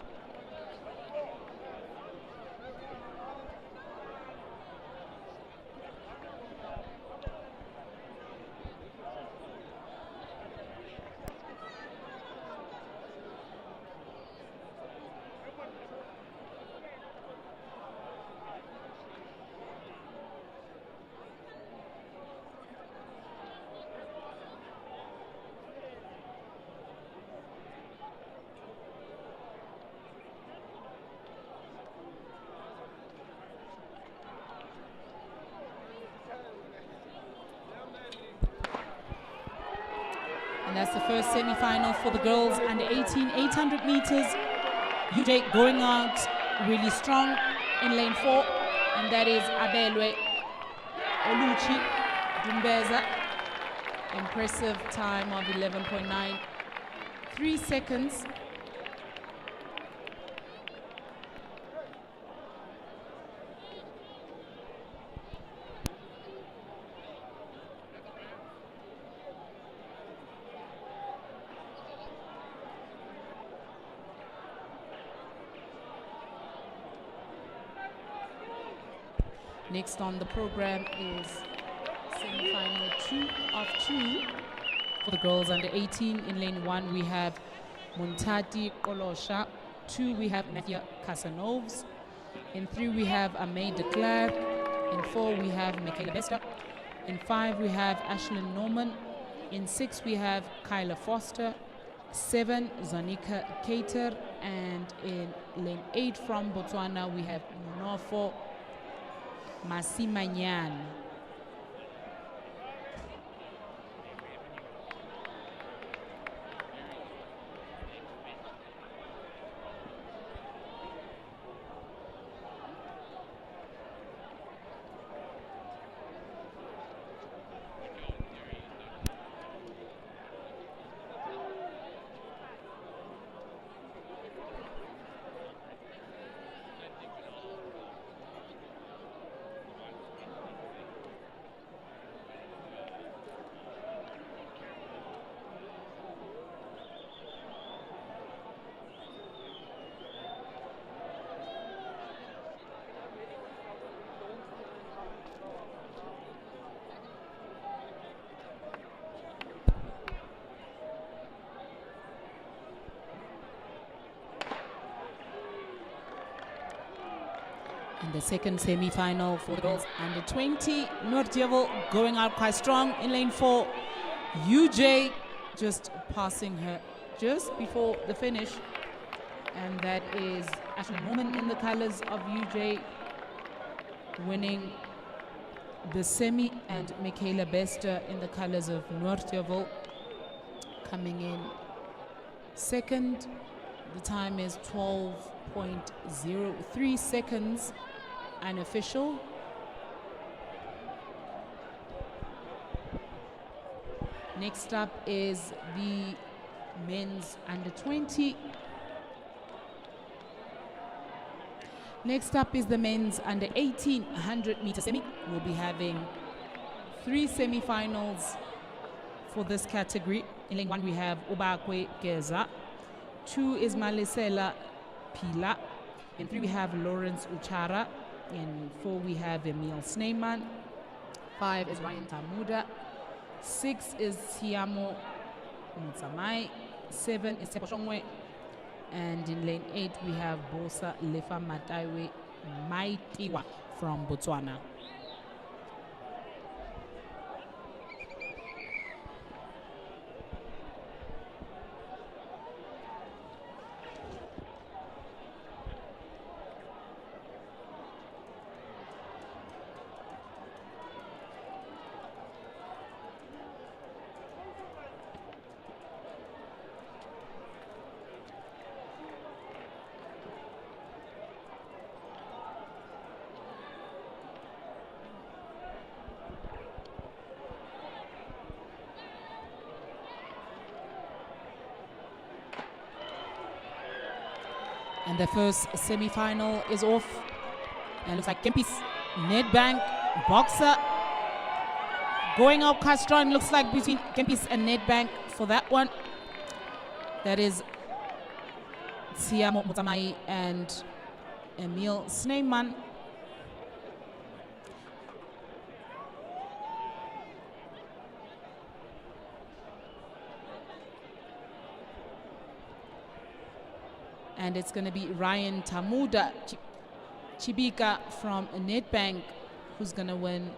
And that's the first semi-final for the girls under 18, 800 meters. UJ going out really strong in lane 4, and that is Abelwe Oluchi Dumbeza. Impressive time of 11.93 seconds. Next on the program is semi-final 2 of 2 for the girls under 18. In lane 1, we have Muntati Kolosha. 2, we have Nadia Casanovs. In 3, we have Amay de Klerk. In 4, we have Michaela Bester. In 5, we have Ashlyn Norman. In 6, we have Kyla Foster. 7, Zanika Cater. And in lane 8 from Botswana, we have Nonofo Masimanyan. In the second semi-final for the girls under 20, Nordjevel going out quite strong in lane 4. UJ just passing her just before the finish. And that is Ashley Norman in the colors of UJ winning the semi, and Michaela Bester in the colors of Noordhoevel coming in second. The time is 12.03 seconds, unofficial. Next up is the men's under 20. Next up is the men's under 18 100-meter semi. We'll be having 3 semi-finals for this category. In lane 1 we have Ubakwe Geza. 2 is Malisela Pila. In 3 we have Lawrence Uchara. In 4 we have Emil Sneyman. 5 is Ryan Tamuda. 6 is Siamo Mutsamai. 7 is Tepo Shongwe. And in lane 8 we have Bosa Lefa Mataiwe Maitiwa from Botswana. And the first semi-final is off. And it looks like Kempis, Nedbank, Boxer. Going out Castron, looks like between Kempis and Nedbank for that one. That is Siamo Mutamai and Emil Sneyman. And it's going to be Ryan Tamuda Chibika from Nedbank who's going to win,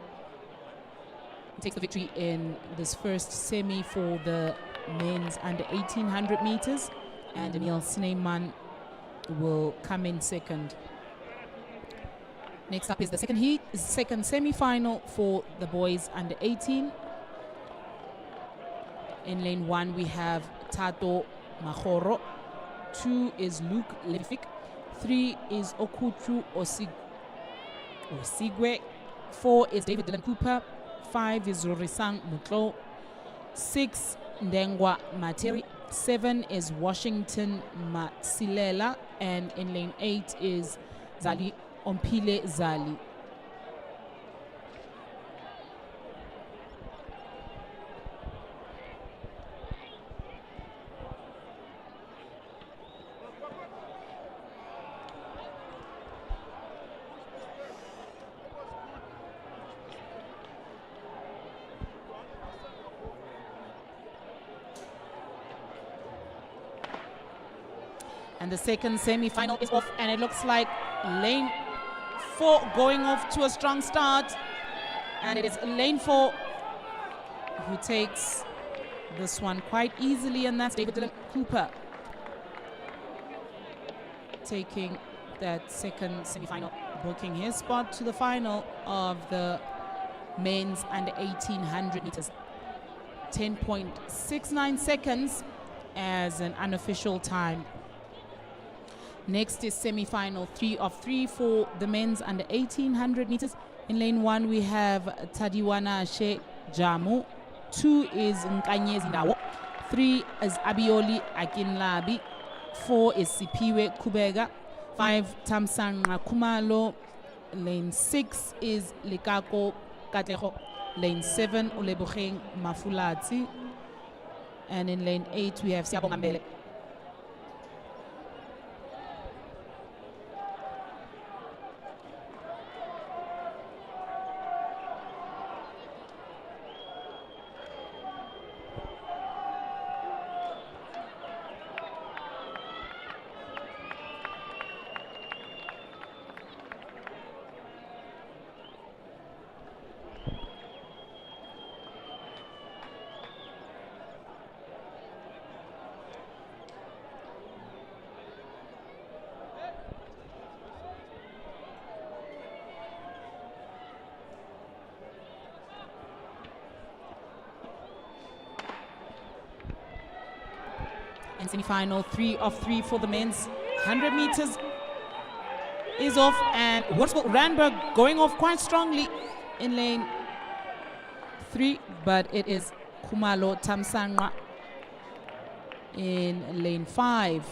takes the victory in this first semi for the men's under 1800 meters. And Emil Sneyman will come in second. Next up is the second heat, second semi-final for the boys under 18. In lane 1 we have Tato Mahoro. 2 is Luke Lefik. 3 is Okuchu Osigwe. 4 is David Dylan Cooper. 5 is Rorisang Mutlo. 6 Ndengwa Materi. 7 is Washington Masilela. And in lane 8 is Zali Ompile Zali. And the second semi-final is off, and it looks like lane 4 going off to a strong start. And it is lane 4 who takes this one quite easily, and that's David Dylan Cooper taking that second semi-final, booking his spot to the final of the men's under 1800 meters. 10.69 seconds as an unofficial time. Next is semi-final 3 of 3 for the men's under 1800 meters. In lane 1 we have Tadiwana She Jamu. 2 is Nkanyezi Ndawo. 3 is Abioli Akinlabi. 4 is Sipiwe Kubega. 5 Tamsang Kumalo. Lane 6 is Likako Kateho. Lane 7 Uleboheng Mafulati. And in lane 8 we have Siabo Mambele. And semi-final, 3 of 3 for the men's. 100 meters is off, and Randburg going off quite strongly in lane 3, but it is Kumalo Tamsanqa in lane 5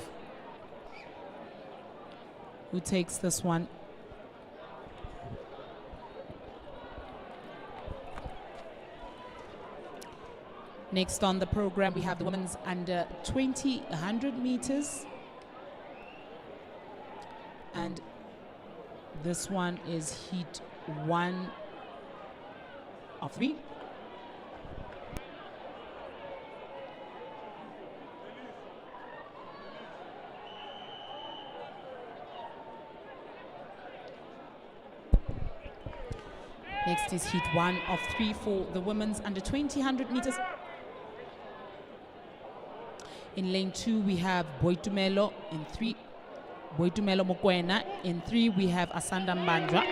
who takes this one. Next on the program, we have the women's under 20 100 meters. And this one is heat 1 of 3. Next is heat 1 of 3 for the women's under 20 100 meters. In lane 2, we have Boitumelo in 3. Boitumelo Mokwena. In 3, we have Asanda Mbandra.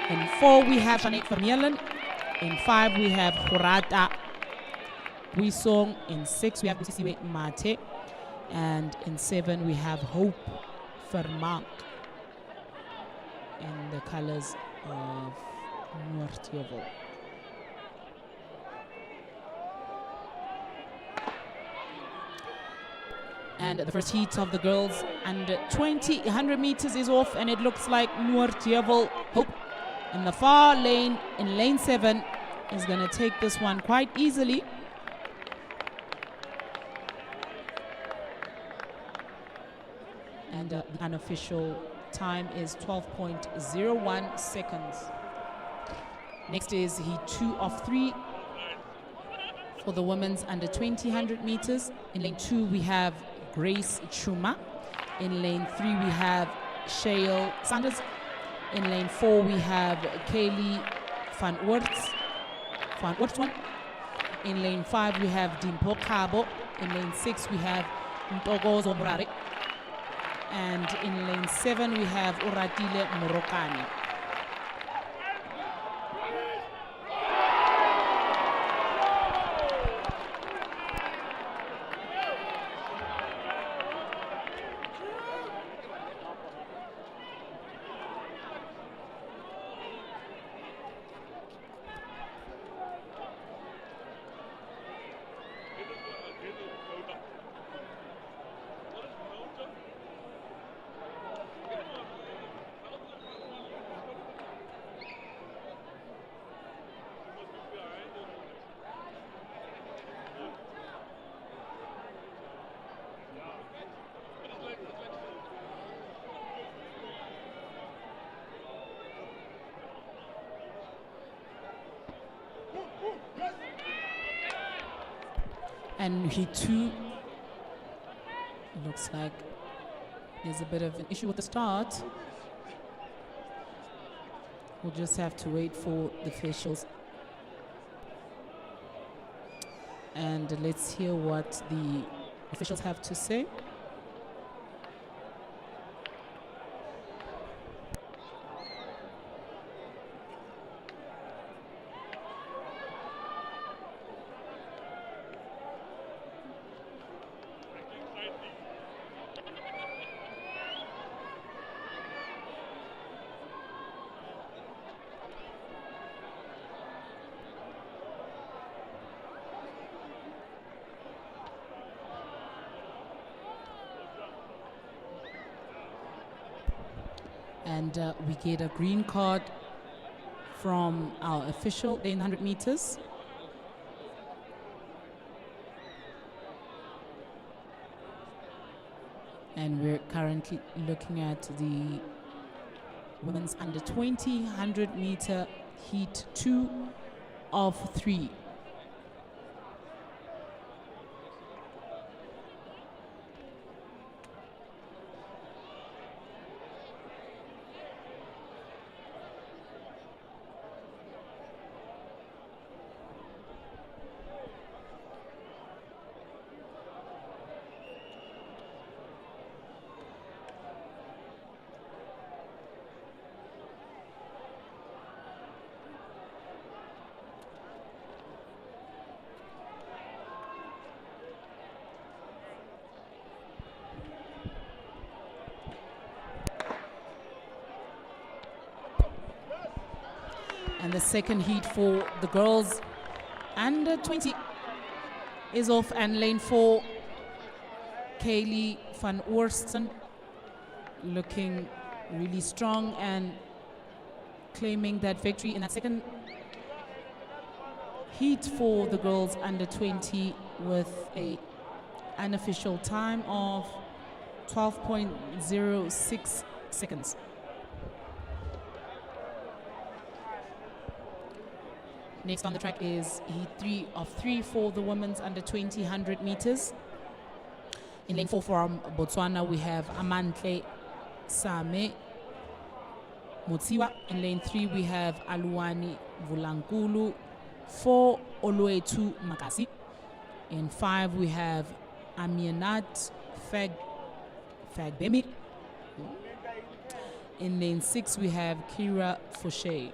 In 4, we have Janet Vermeulen. In 5, we have Horata Buisong. In 6, we have Busisiwe Mate. And in 7, we have Hope Vermaak in the colors of Noordheuvel. And the first heat of the girls under 20 100 meters is off, and it looks like Noordheuvel Hope in the far lane, in lane 7, is going to take this one quite easily. And the unofficial time is 12.01 seconds. Next is heat 2 of 3 for the women's under 20 100 meters. In lane 2, we have Grace Chuma. In lane 3, we have Shale Sanders. In lane 4, we have Kaylee Van Oortwan. In lane 5, we have Dimpo Kabo. In lane 6, we have Ntokozo Murare. And in lane 7, we have Uratile Morokani. And heat 2, looks like there's a bit of an issue with the start. We'll just have to wait for the officials. And let's hear what the officials have to say. And we get a green card from our official in 100 meters. And we're currently looking at the women's under 20 100 meter heat 2 of 3. And the second heat for the girls under 20 is off, and lane 4, Kaylee van Oorsten, looking really strong and claiming that victory in that second heat for the girls under 20 with a unofficial time of 12.06 seconds. Next on the track is heat 3 of 3 for the women's under 20 100 meters. In lane 4 from Botswana, we have Amantle Same Motsiwa. In lane 3, we have Aluwani Vulankulu. 4, Oluetu Makasi. In 5, we have Aminat Fagbemi. In lane 6, we have Kira Fouché.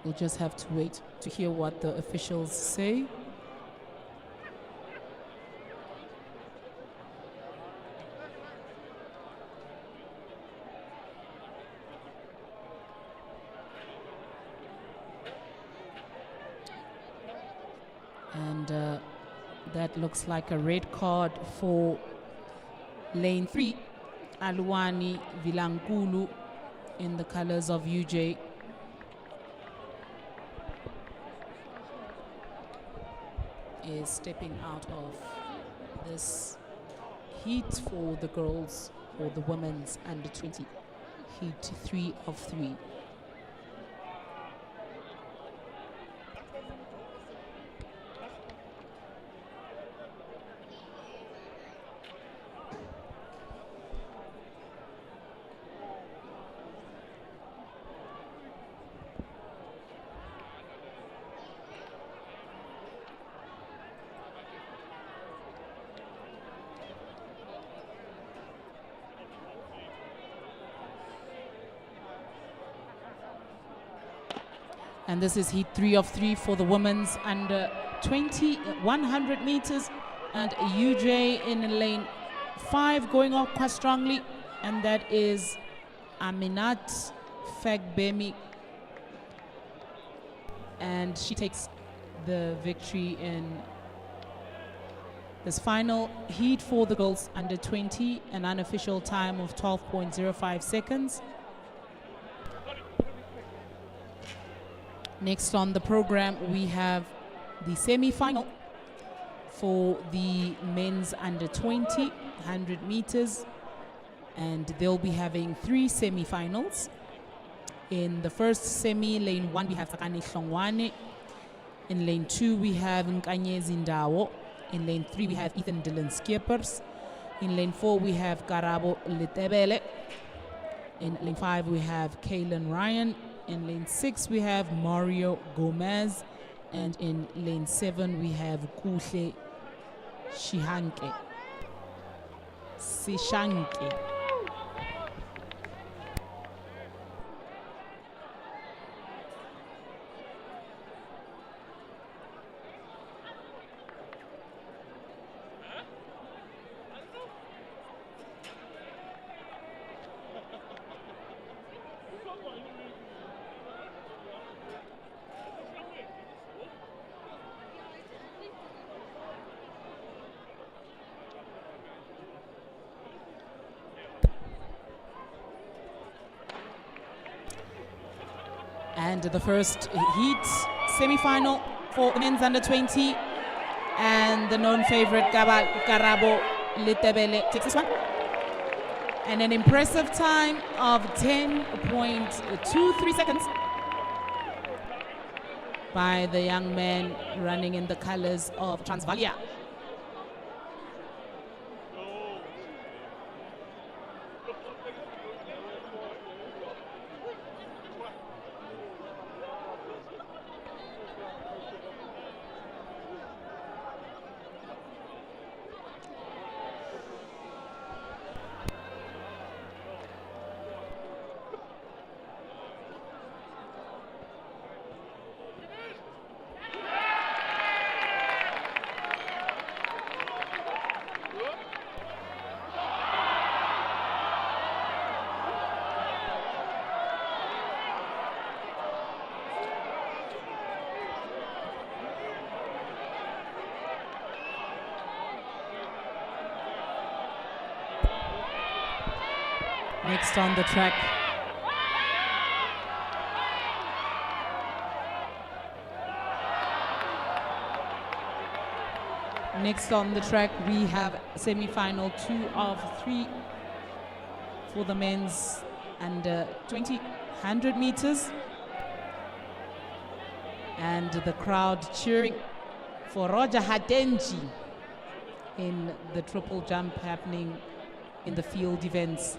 We'll just have to wait to hear what the officials say. And that looks like a red card for lane 3, Aluwani Vilankulu, in the colors of UJ. Is stepping out of this heat for the girls, or the women's under 20, heat 3 of 3. And this is heat 3 of 3 for the women's under 20 100 meters, and UJ in lane 5 going off quite strongly, and that is Aminat Fagbemi, and she takes the victory in this final heat for the girls under 20, an unofficial time of 12.05 seconds. Next on the program, we have the semi-final for the men's under 20 100 meters, and they'll be having 3 semi-finals. In the first semi, lane 1, we have Sakani Hlongwane. In lane 2, we have Nkanyezi Ndawo. In lane 3, we have Ethan Dylan Skippers. In lane 4, we have Karabo Letebele. In lane 5, we have Kaylin Ryan. In lane 6, we have Mario Gomez. And in lane 7, we have Kuhle Sishanke. And the first heat semi-final for the men's under 20 And the known favorite, Karabo Litebele, takes this one. And an impressive time of 10.23 seconds by the young man running in the colors of Transvalia. Next on the track, we have semi-final 2 of 3 for the men's under 20 100 meters, and the crowd cheering for Roger Hadenji in the triple jump happening in the field events.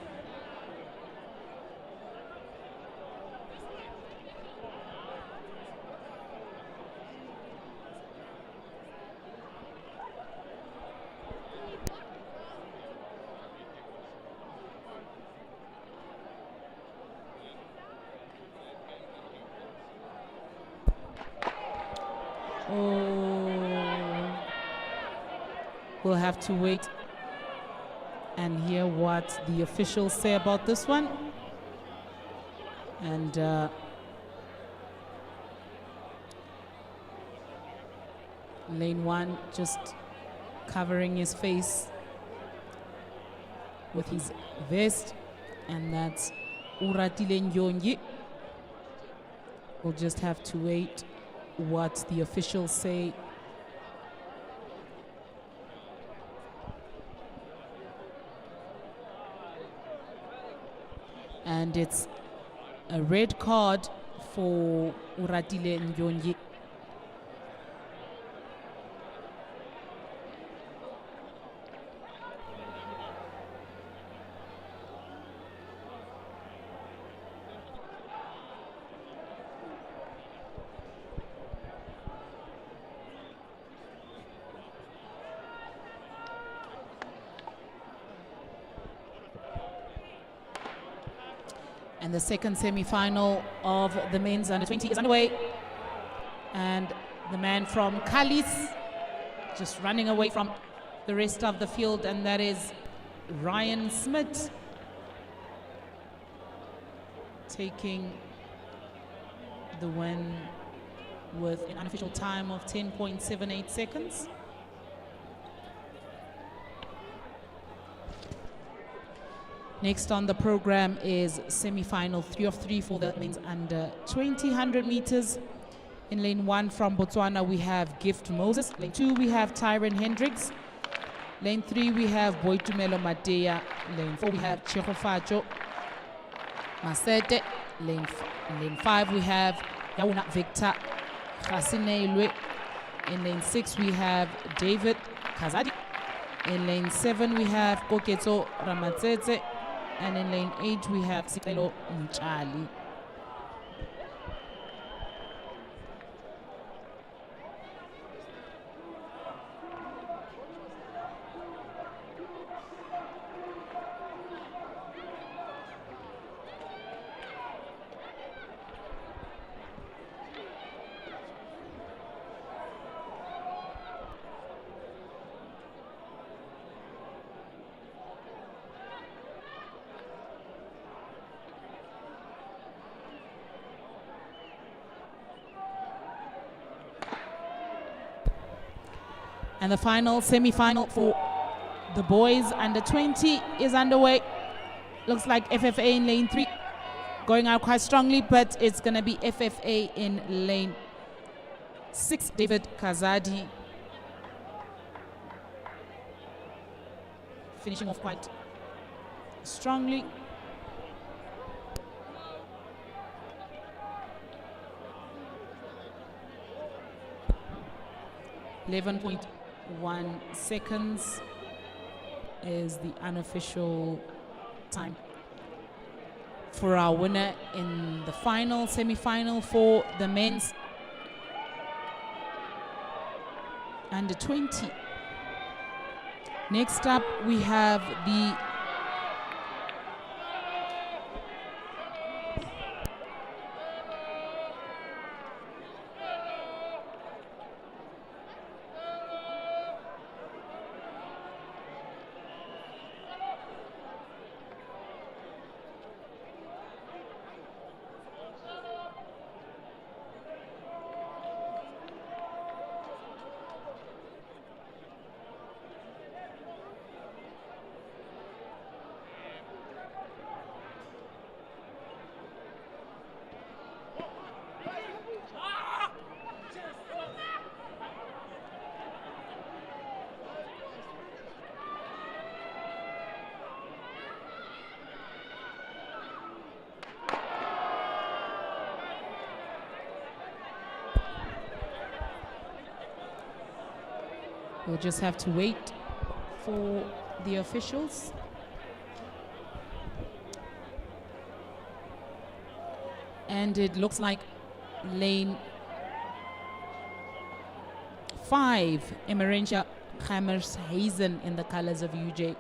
We'll have to wait and hear what the officials say about this one. And lane 1 just covering his face with his vest, and that's Uratile Nyonyi. We'll just have to wait what the officials say. And it's a red card for Uratile Nyonyi. And the second semi-final of the men's under 20 is underway. And the man from Kalis just running away from the rest of the field, and that is Ryan Smith, taking the win with an unofficial time of 10.78 seconds. Next on the program is semi-final 3 of 3 for the men's under 20 100 meters. In lane 1 from Botswana, we have Gift Moses. Lane 2, we have Tyron Hendricks. Lane 3, we have Boitumelo Matea. Lane 4, we have Chehofacho Masete. Lane 5, we have Yauna Victor Khasineilwe. In lane 6, we have David Kazadi. In lane 7, we have Koketso Ramatsetse. And in lane 8, we have Sikelo Mchali. And the final semi-final for the boys under 20 is underway. Looks like FFA in lane 3 going out quite strongly, but it's going to be FFA in lane 6. David Kazadi finishing off quite strongly. .1 seconds is the unofficial time for our winner in the final, semi-final for the men's under 20. Next up, we have the we'll just have to wait for the officials. And it looks like lane 5, Emerentia Hamer's-Hazen in the colors of UJ.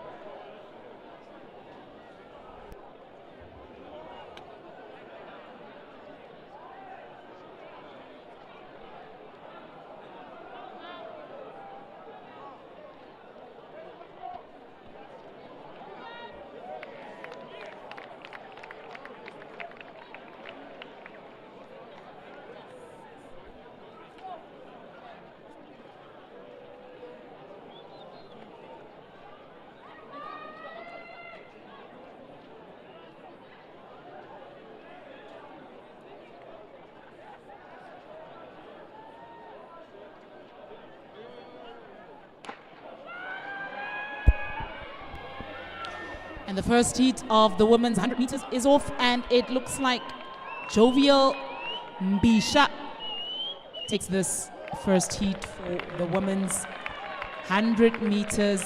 And the first heat of the women's 100 meters is off, and it looks like Jovial Mbisha takes this first heat for the women's 100 meters.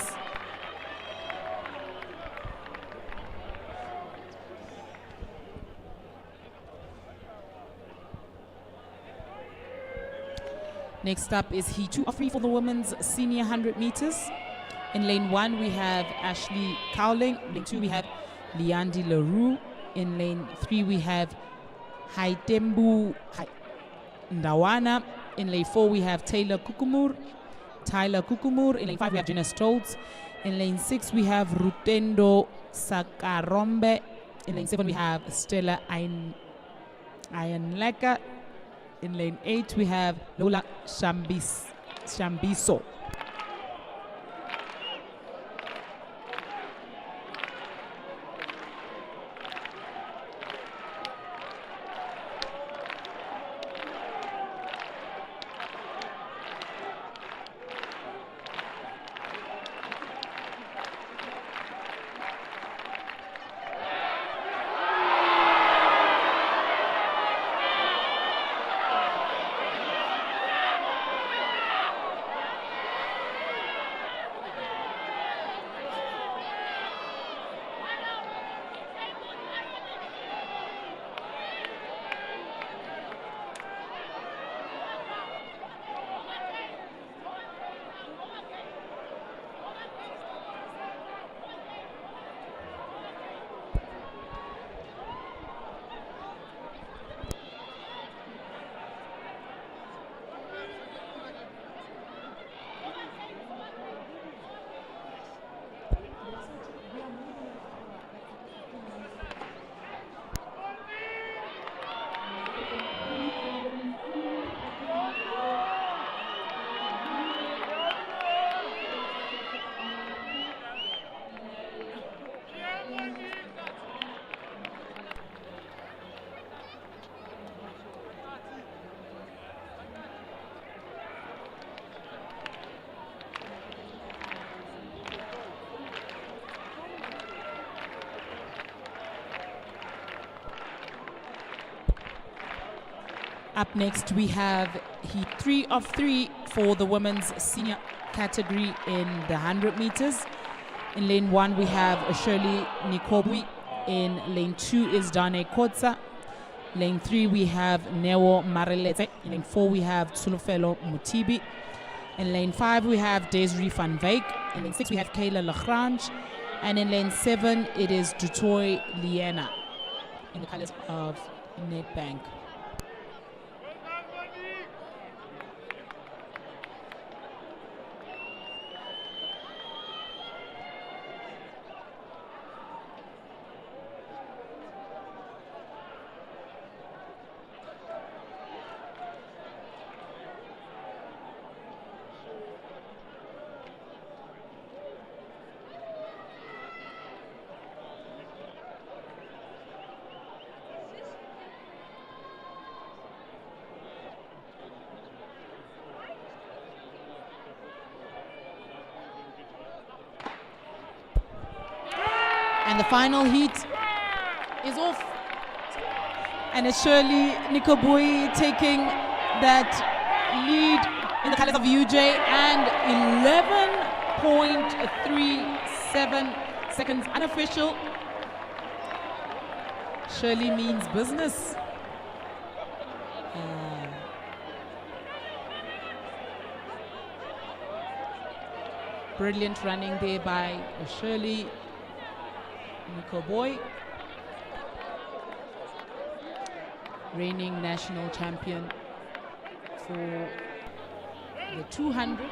Next up is heat 2 of 3 for the women's senior 100 meters. In lane 1, we have Ashley Cowling. Lane 2, we have Liandi LaRue. In lane 3, we have Haitembu Ndawana. In lane 4, we have Tyler Kukumur. In lane 5, we have Jenna Stoltz. In lane 6, we have Rutendo Sakarombe. In lane 7, we have Stella Ayanleka. In lane 8, we have Lola Shambiso. Up next, we have heat 3 of 3 for the women's senior category in the 100 meters. In lane 1, we have Shirley Nikobwi. In lane 2 is Dane Kotsa. Lane 3, we have Neo Marelete. In lane 4, we have Tsulofelo Mutibi. In lane 5, we have Desiree van Wyk. In lane 6, we have Kayla Lagrange. And in lane 7, it is Dutoy Liena in the colors of Nedbank. And the final heat is off. And it's Shirley Nikobui taking that lead in the colors of UJ and 11.37 seconds unofficial. Shirley means business. Brilliant running there by Shirley Nikobui, reigning national champion for the 200.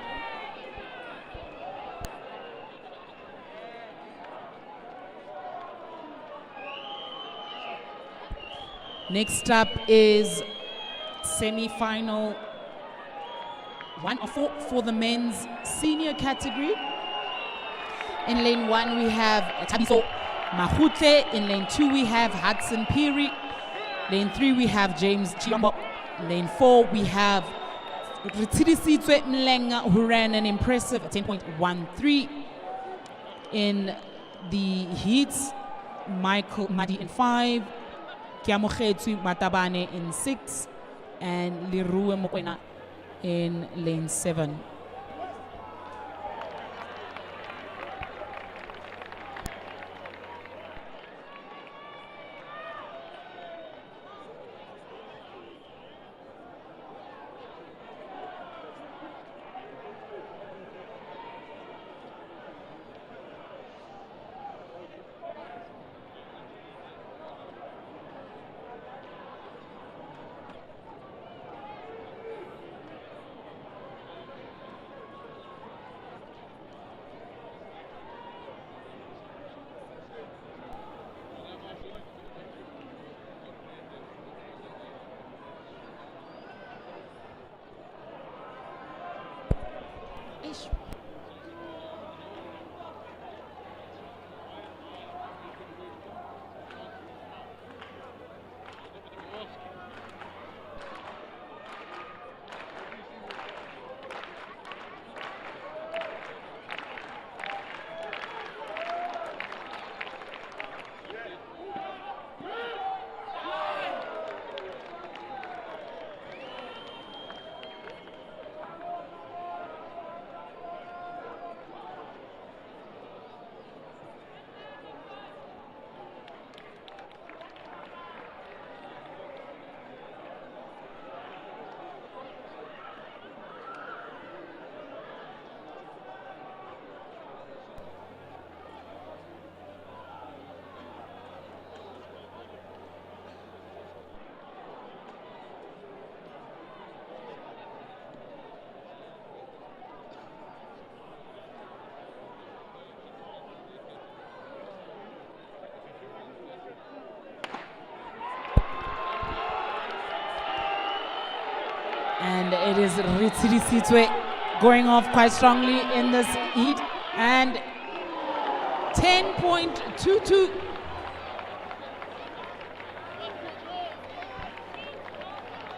Next up is semi-final 1 of 4 for the men's senior category. In lane 1 we have Tabiso Mahute. In lane 2 we have Hudson Piri. Lane 3 we have James Chiyombo. Lane 4 we have Ritirisitwe Mlenga, who ran an impressive 10.13. In the heats, Michael Madi in 5, Kiamokhetsu Matabane in 6, and Lirue Mokwena in lane 7. And it is Ritsiri Sitwe going off quite strongly in this heat, and 10.22.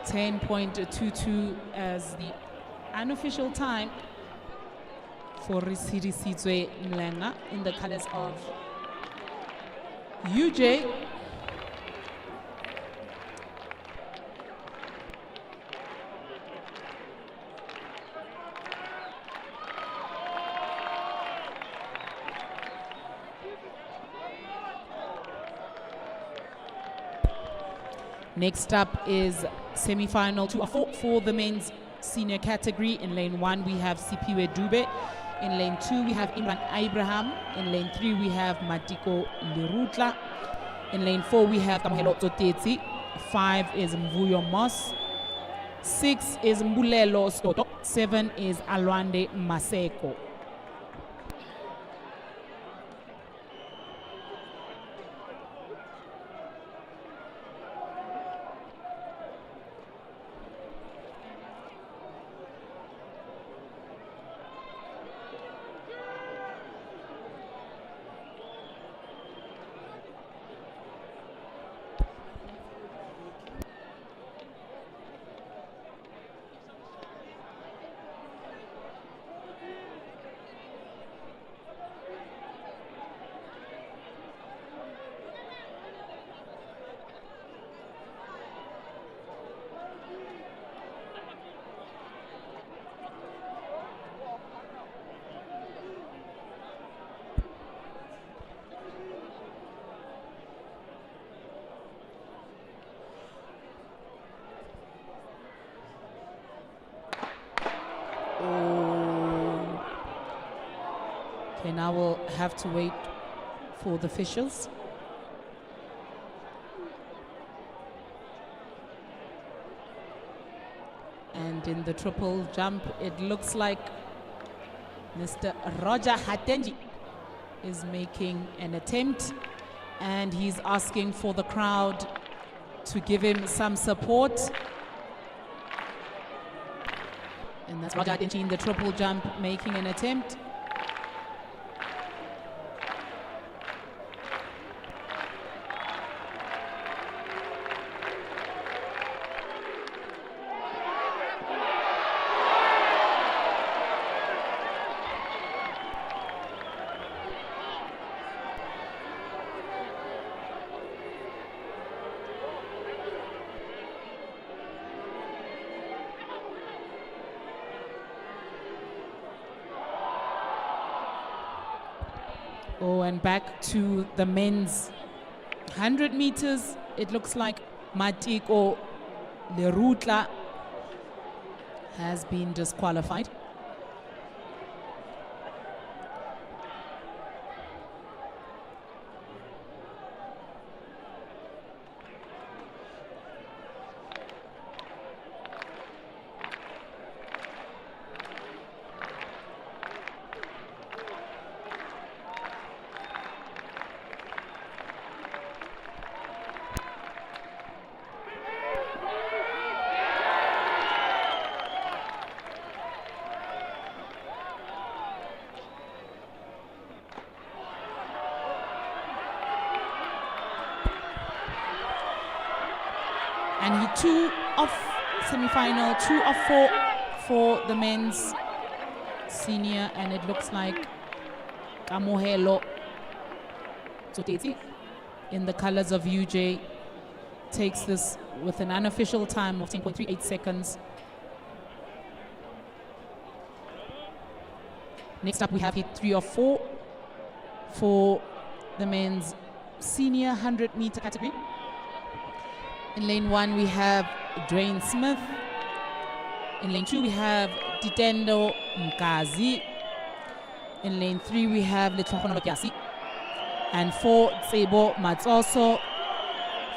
.22 as the unofficial time for Ritsiri Sitwe Mlenga in the colors of UJ. Next up is semi-final 2 of 4 for the men's senior category. In lane 1 we have Sipiwe Dube. In lane 2 we have Imran Abraham. In lane 3 we have Matiko Lerutla. In lane 4 we have Kamohelo Tsotetsi. 5 is Mvuyo Moss. 6 is Mbulelo Stoto. 7 is Alwande Maseko. Okay, now we'll have to wait for the officials. And in the triple jump, it looks like Mr. Roger Hatenji is making an attempt, and he's asking for the crowd to give him some support. And that's Roger Hatenji in the triple jump making an attempt. Oh, and back to the men's 100 meters. It looks like Matiko Lerutla has been disqualified. And he 2 off semi-final, 2 of 4 for the men's senior, and it looks like Kamohelo Tsotetsi in the colors of UJ takes this with an unofficial time of 10.38 seconds. Next up we have hit 3 of 4 for the men's senior 100 meter category. In lane 1 we have Dwayne Smith. In lane 2 we have Ditendo Mkazi. In lane 3 we have Letlhogono Kyasi. And 4 Tsebo Matsoso.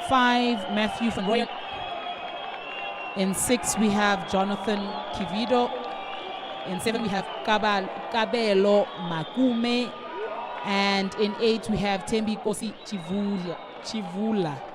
5 Matthew van Rooyen. In 6 we have Jonathan Kivido. In 7 we have Kabelo Makume. And in 8 we have Tembi Kosi Chivula.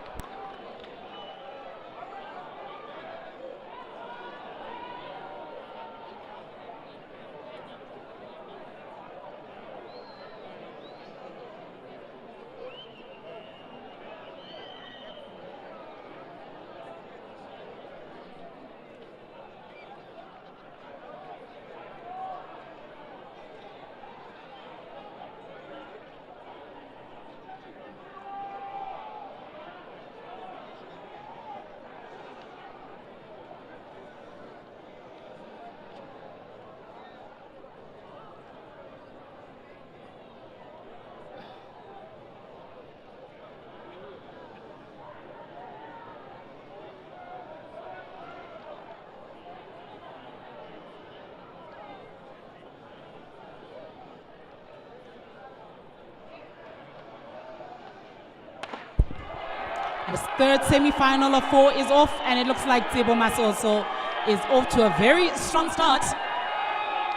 The third semi-final of 4 is off, and it looks like Cebo Matsoso is off to a very strong start.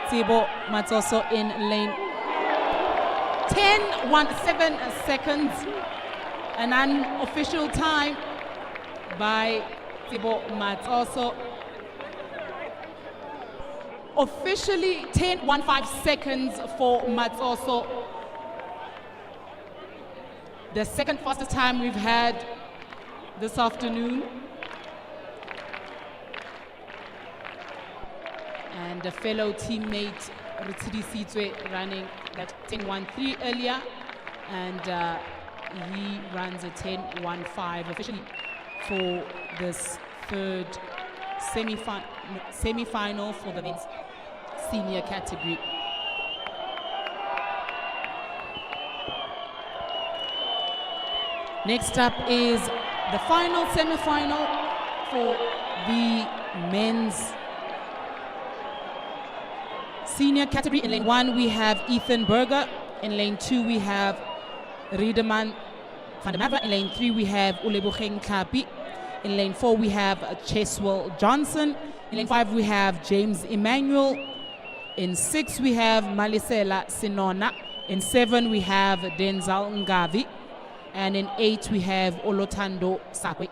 Cebo Matsoso in lane 10:17 seconds. An unofficial time by Cebo Matsoso. Officially 10:15 seconds for Matsoso. The second fastest time we've had this afternoon. And a fellow teammate, Ritsidi Sitwe, running that 10:13 earlier. And he runs a 10:15 officially for this third semi-final for the men's senior category. Next up is the final semi-final for the men's senior category. In lane 1 we have Ethan Berger. In lane 2 we have Riedeman van der Merwe. In lane 3 we have Uleboheng Klapi. In lane 4 we have Cheswell Johnson. In lane 5 we have James Emmanuel. In 6 we have Malisela Sinona. In 7 we have Denzel Ngavi. And in 8 we have Olotando Sakwe.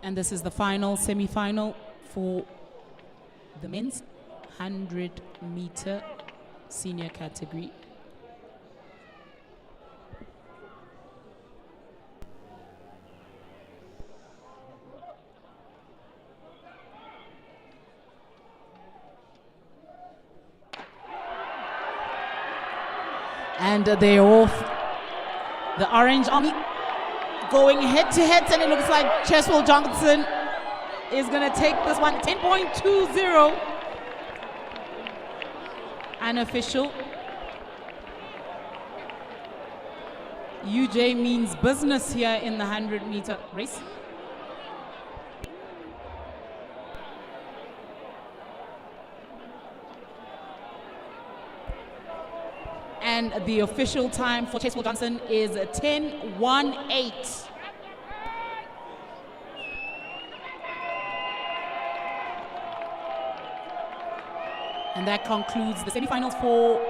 And this is the final semi-final for the men's 100-meter senior category. And they're off. The Orange Army going head-to-head, and it looks like Cheswell Johnson is going to take this one. 10.20. Unofficial. UJ means business here in the 100-meter race. And the official time for Cheswell Johnson is 10:18. And that concludes the semifinals for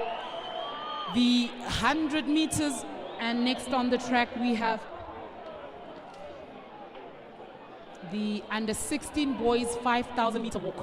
the 100 meters. And next on the track we have the under 16 boys 5,000 meter walk.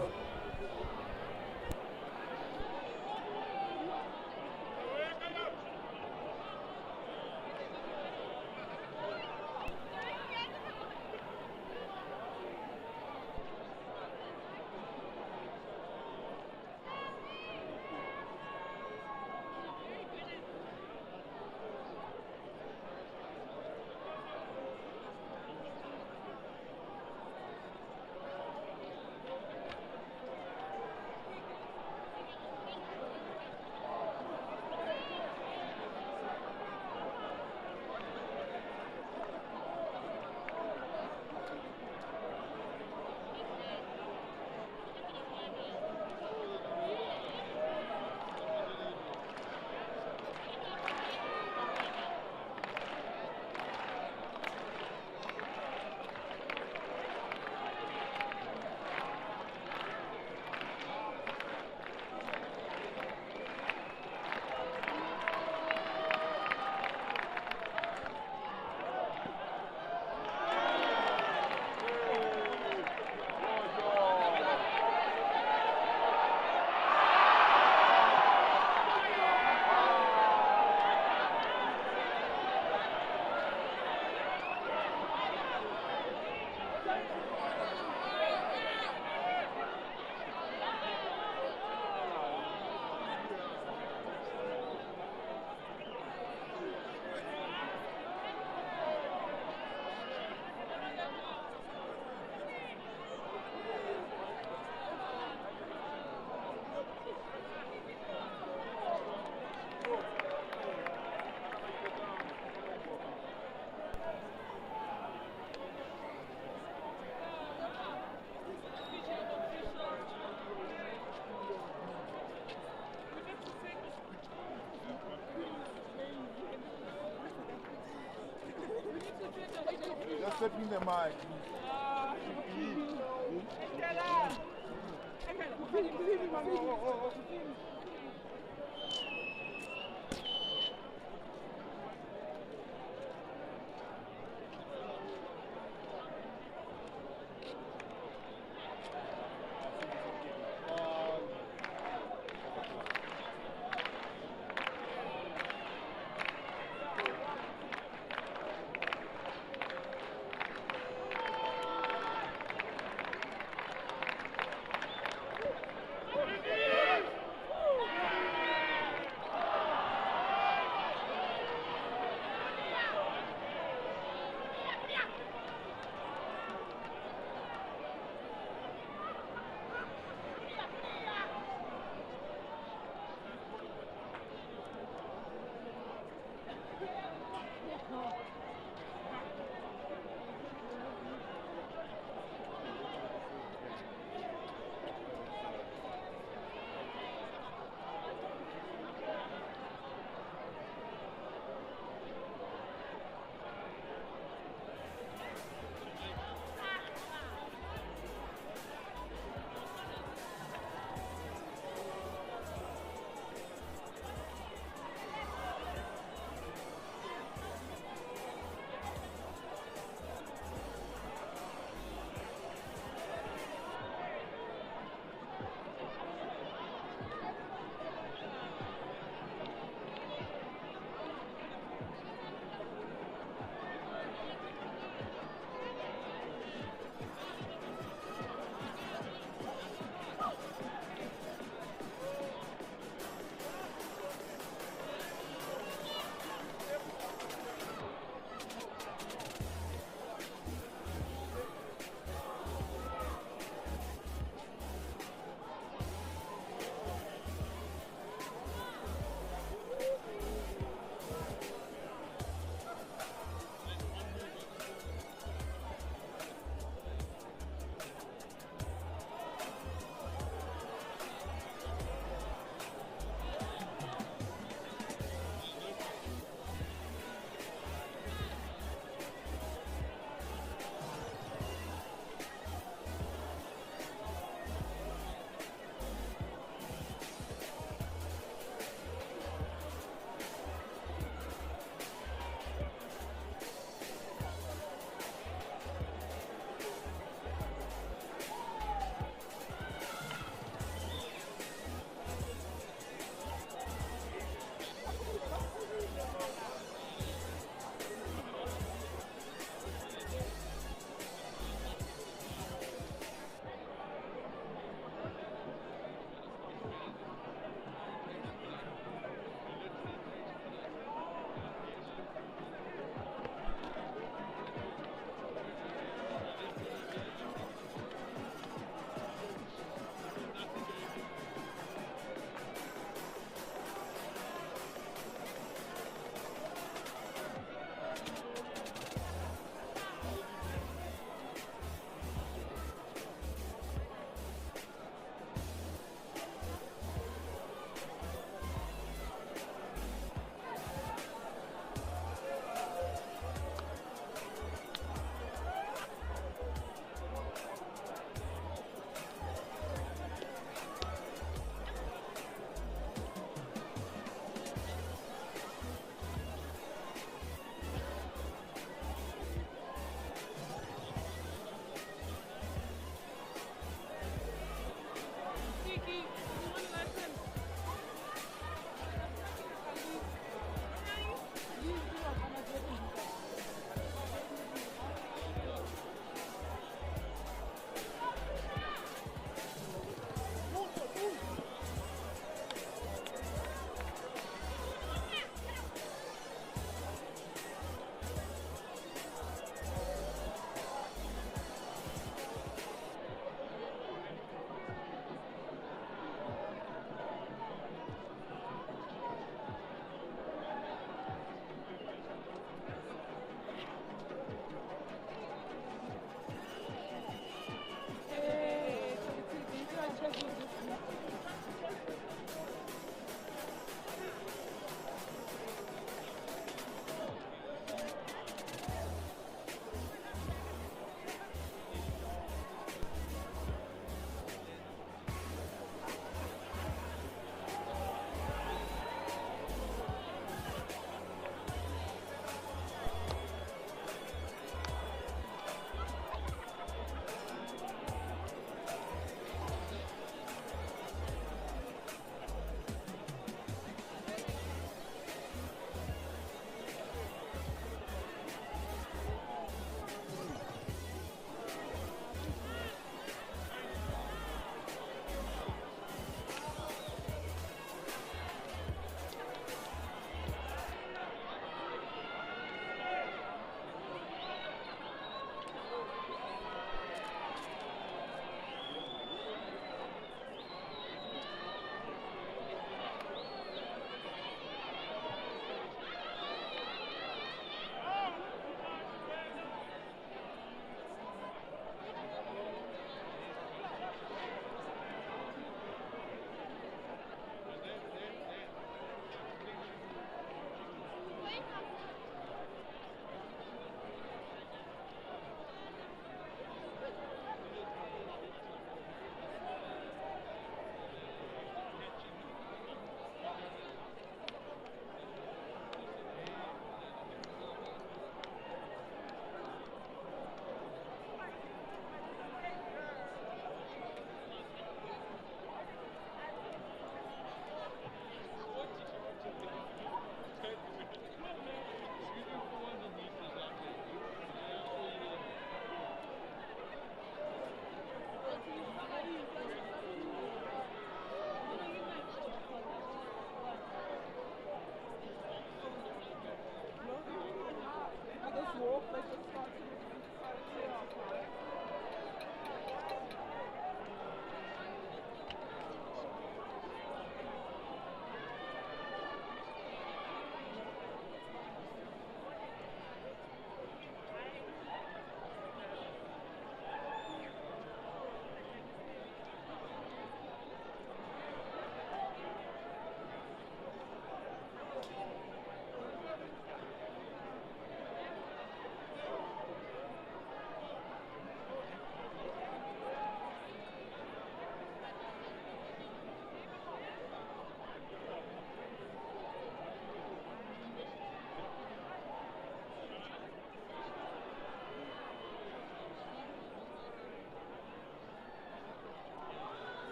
tapping the mic.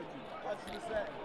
What's the say?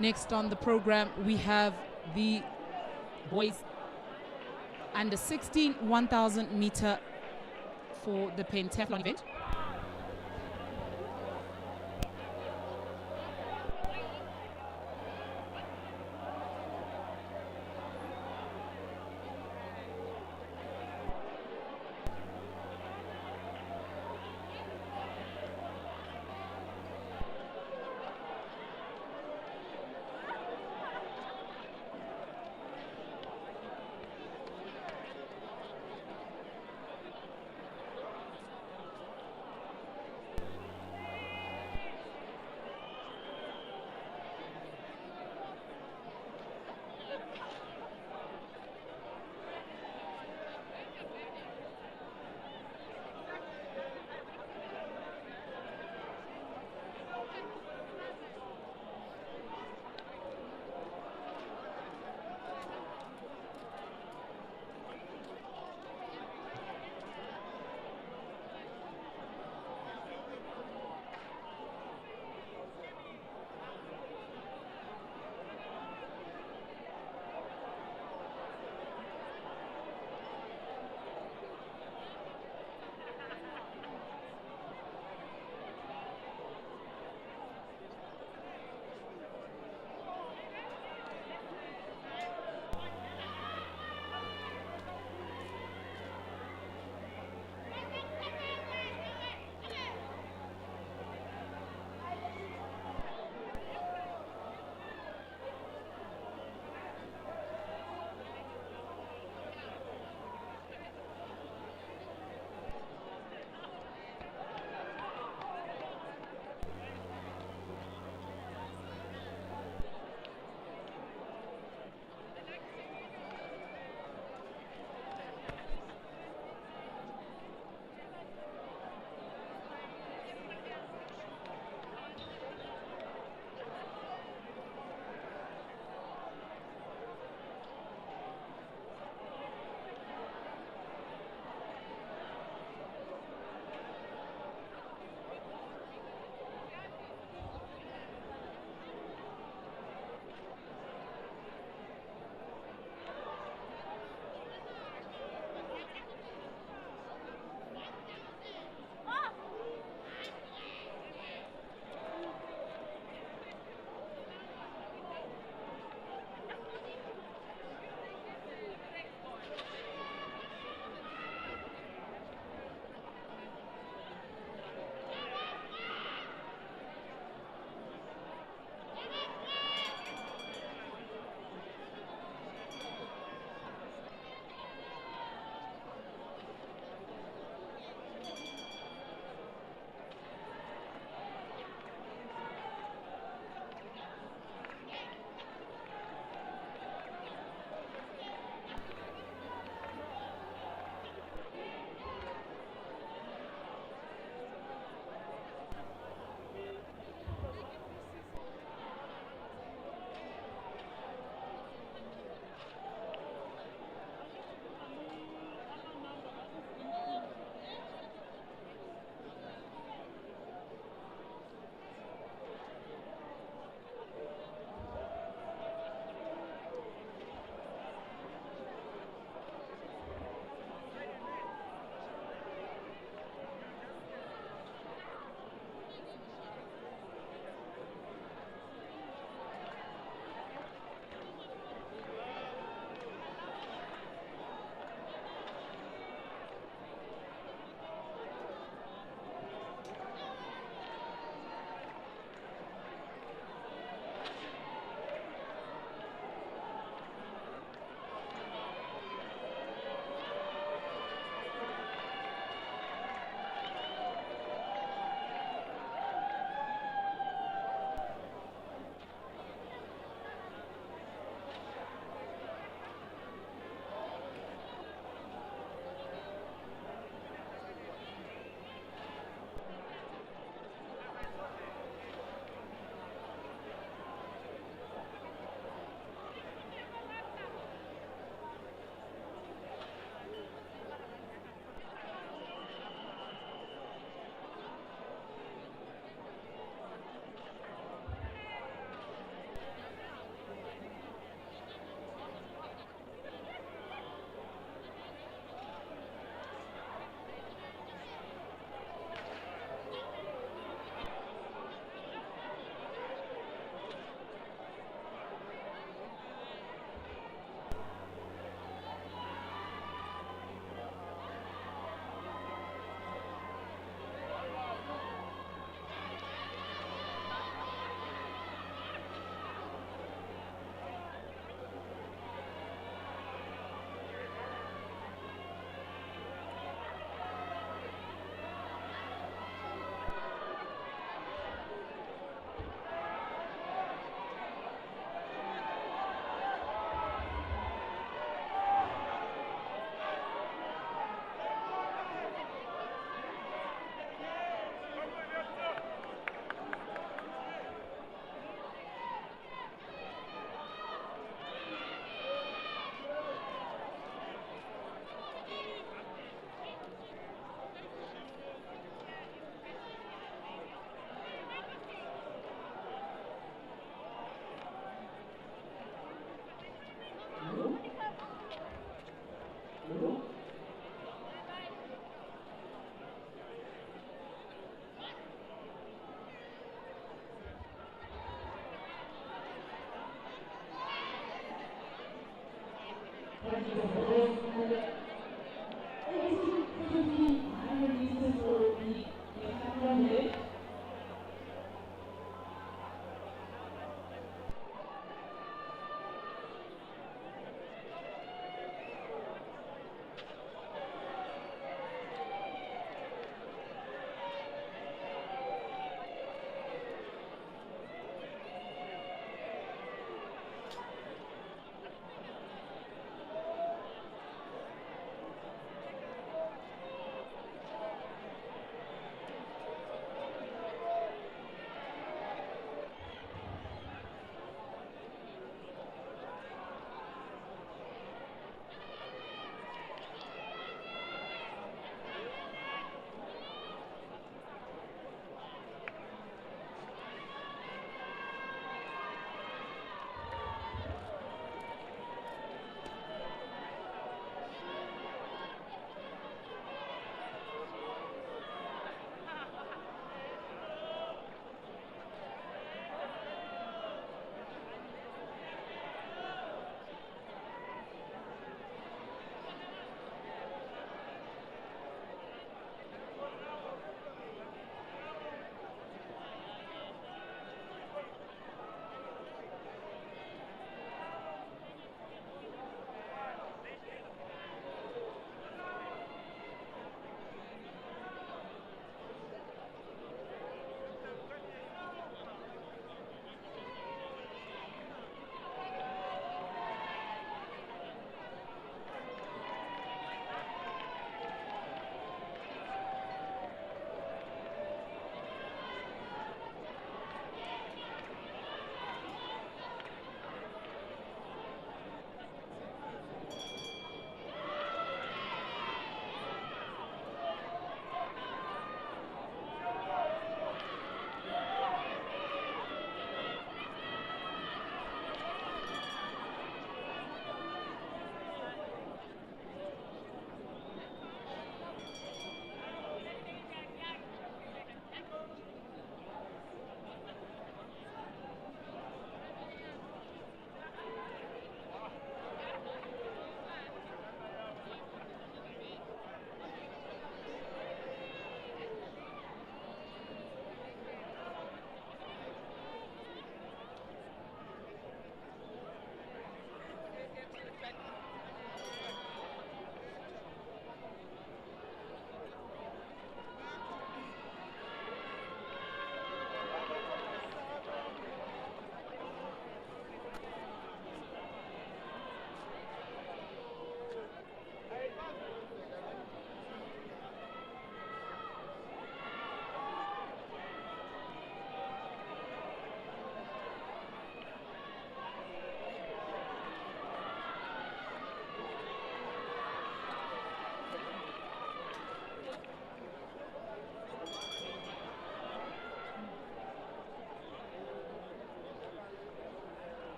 Next on the program, we have the boys under 16 1,000 meter for the pentathlon event.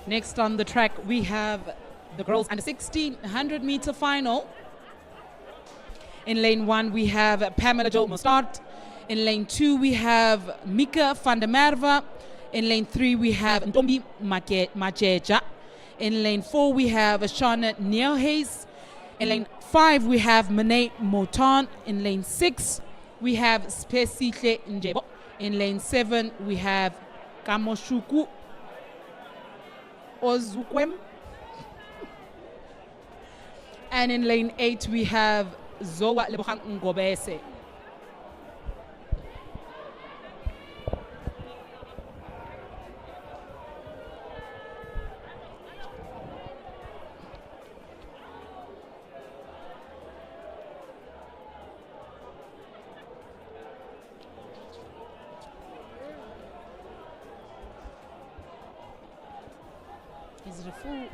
Next on the track, we have the girls under 16 100-meter final. In lane 1, we have Pamela Jo Mostart. In lane 2, we have Mika van der Merwe. In lane 3, we have Ntombi Majeja. In lane 4, we have Shauna Neelhuys. In lane 5, we have Mane Moton. In lane 6, we have Spesihle Njebo. In lane 7, we have Kamoshuku Ozukwem. And in lane 8, we have Zoa Lebogang Ngobese. Is it a full?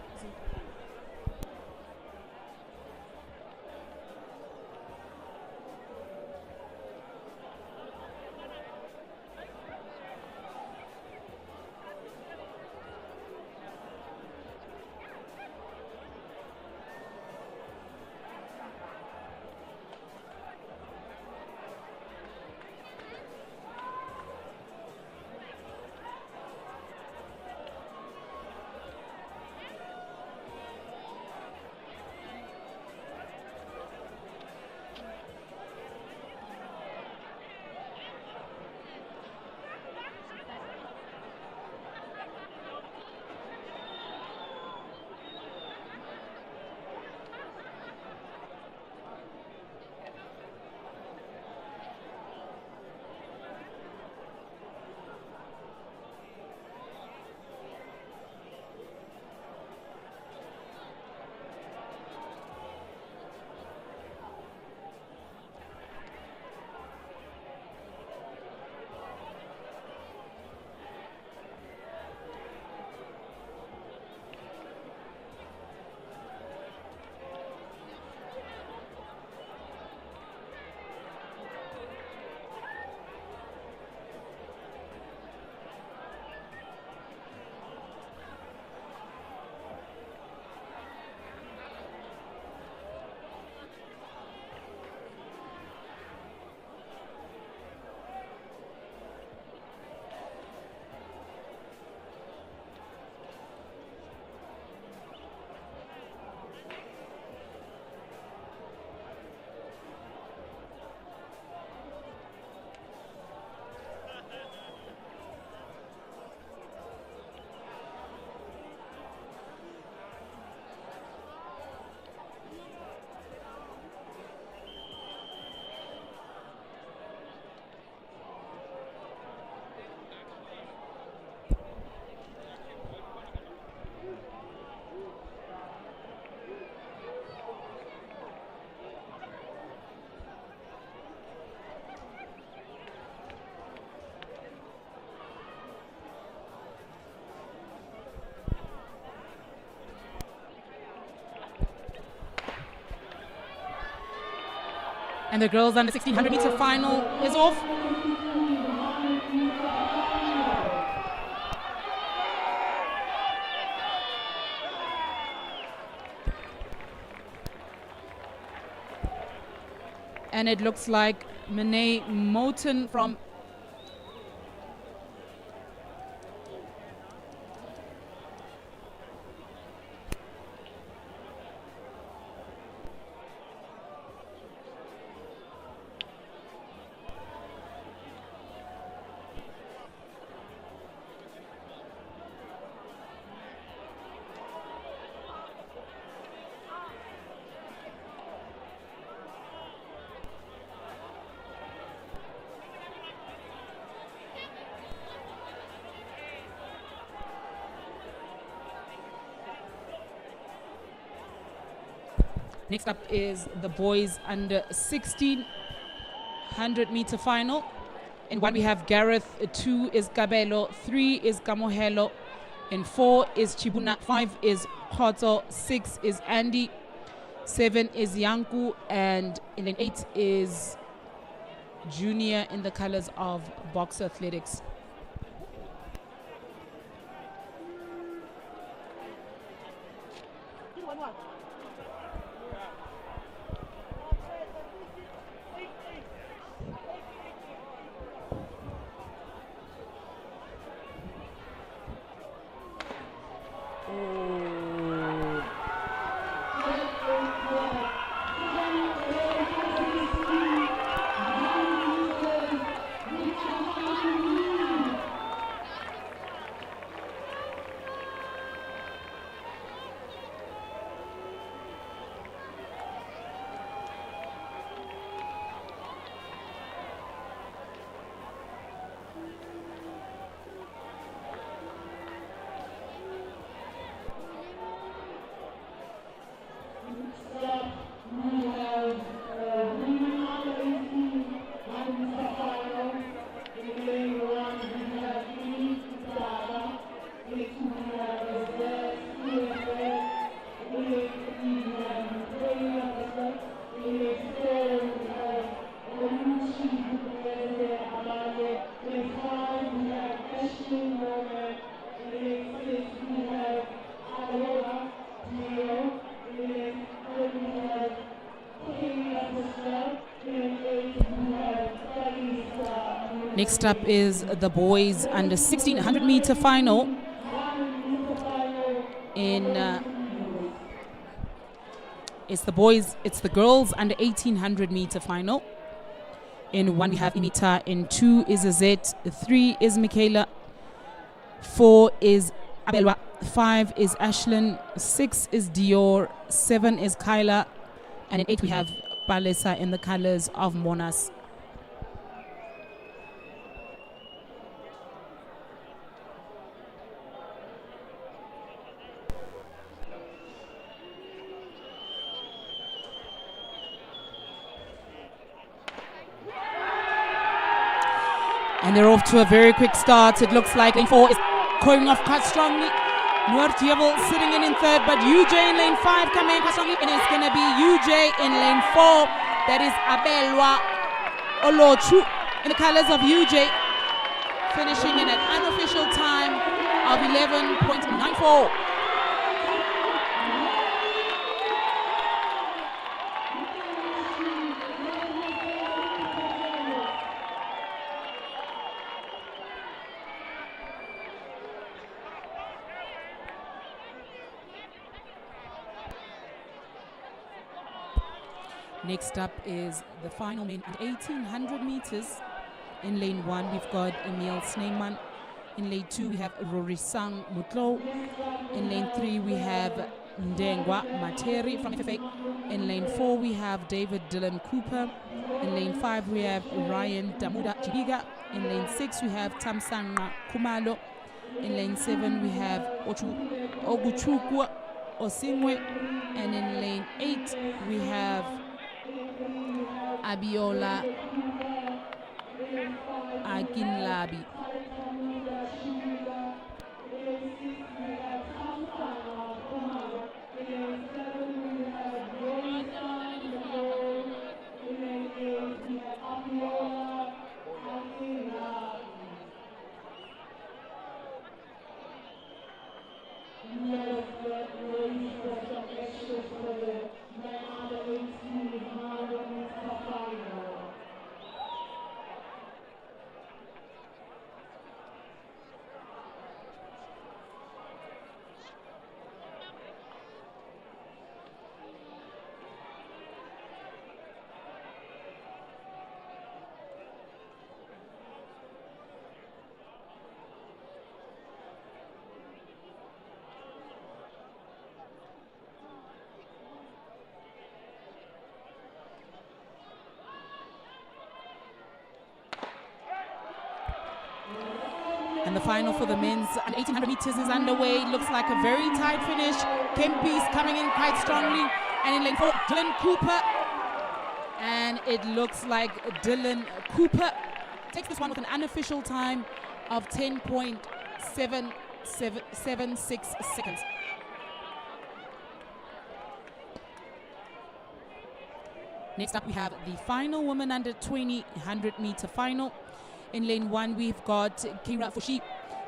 And the girls under 1600 meter final is off. And it looks like Monet Moten from Next up is the boys under 1600 meter final. In 1 we have Gareth, 2 is Gabelo, 3 is Kamohelo, and 4 is Chibuna, 5 is Khoto, 6 is Andy, 7 is Yanku, and in lane 8 is Junior in the colors of Boxer Athletics. Next up is the boys under 1600 meter final. It's the girls under 1800 meter final. In 1 we have Imita, in 2 is Azet, 3 is Michaela, 4 is Abelwa, 5 is Ashlyn, 6 is Dior, 7 is Kyla, and in 8 we have Palesa in the colors of Monas. And they're off to a very quick start. It looks like lane 4 is going off quite strongly. Noor Diabel sitting in third, but UJ in lane 5 coming in quite strongly. And it's going to be UJ in lane 4. That is Abelwa Olochu in the colors of UJ, finishing in an unofficial time of 11.94. Next up is the final main at 1800 meters. In lane 1, we've got Emil Sneyman. In lane 2, we have Rorisang Mutlo. In lane 3, we have Ndengwa Materi from FFA. In lane 4, we have David Dylan Cooper. In lane 5, we have Ryan Damuda Chibiga. In lane 6, we have Tamsanga Kumalo. In lane 7, we have Oguchukwa Osingwe. And in lane 8, we have Abiola Akinlabi. And the final for the men's 1800 meters is underway. Looks like a very tight finish. Kempy's coming in quite strongly. And in lane 4, Dylan Cooper. And it looks like Dylan Cooper takes this one with an unofficial time of 10.776 seconds. Next up, we have the final women under 20 100-meter final. In lane 1, we've got Kira Fushi.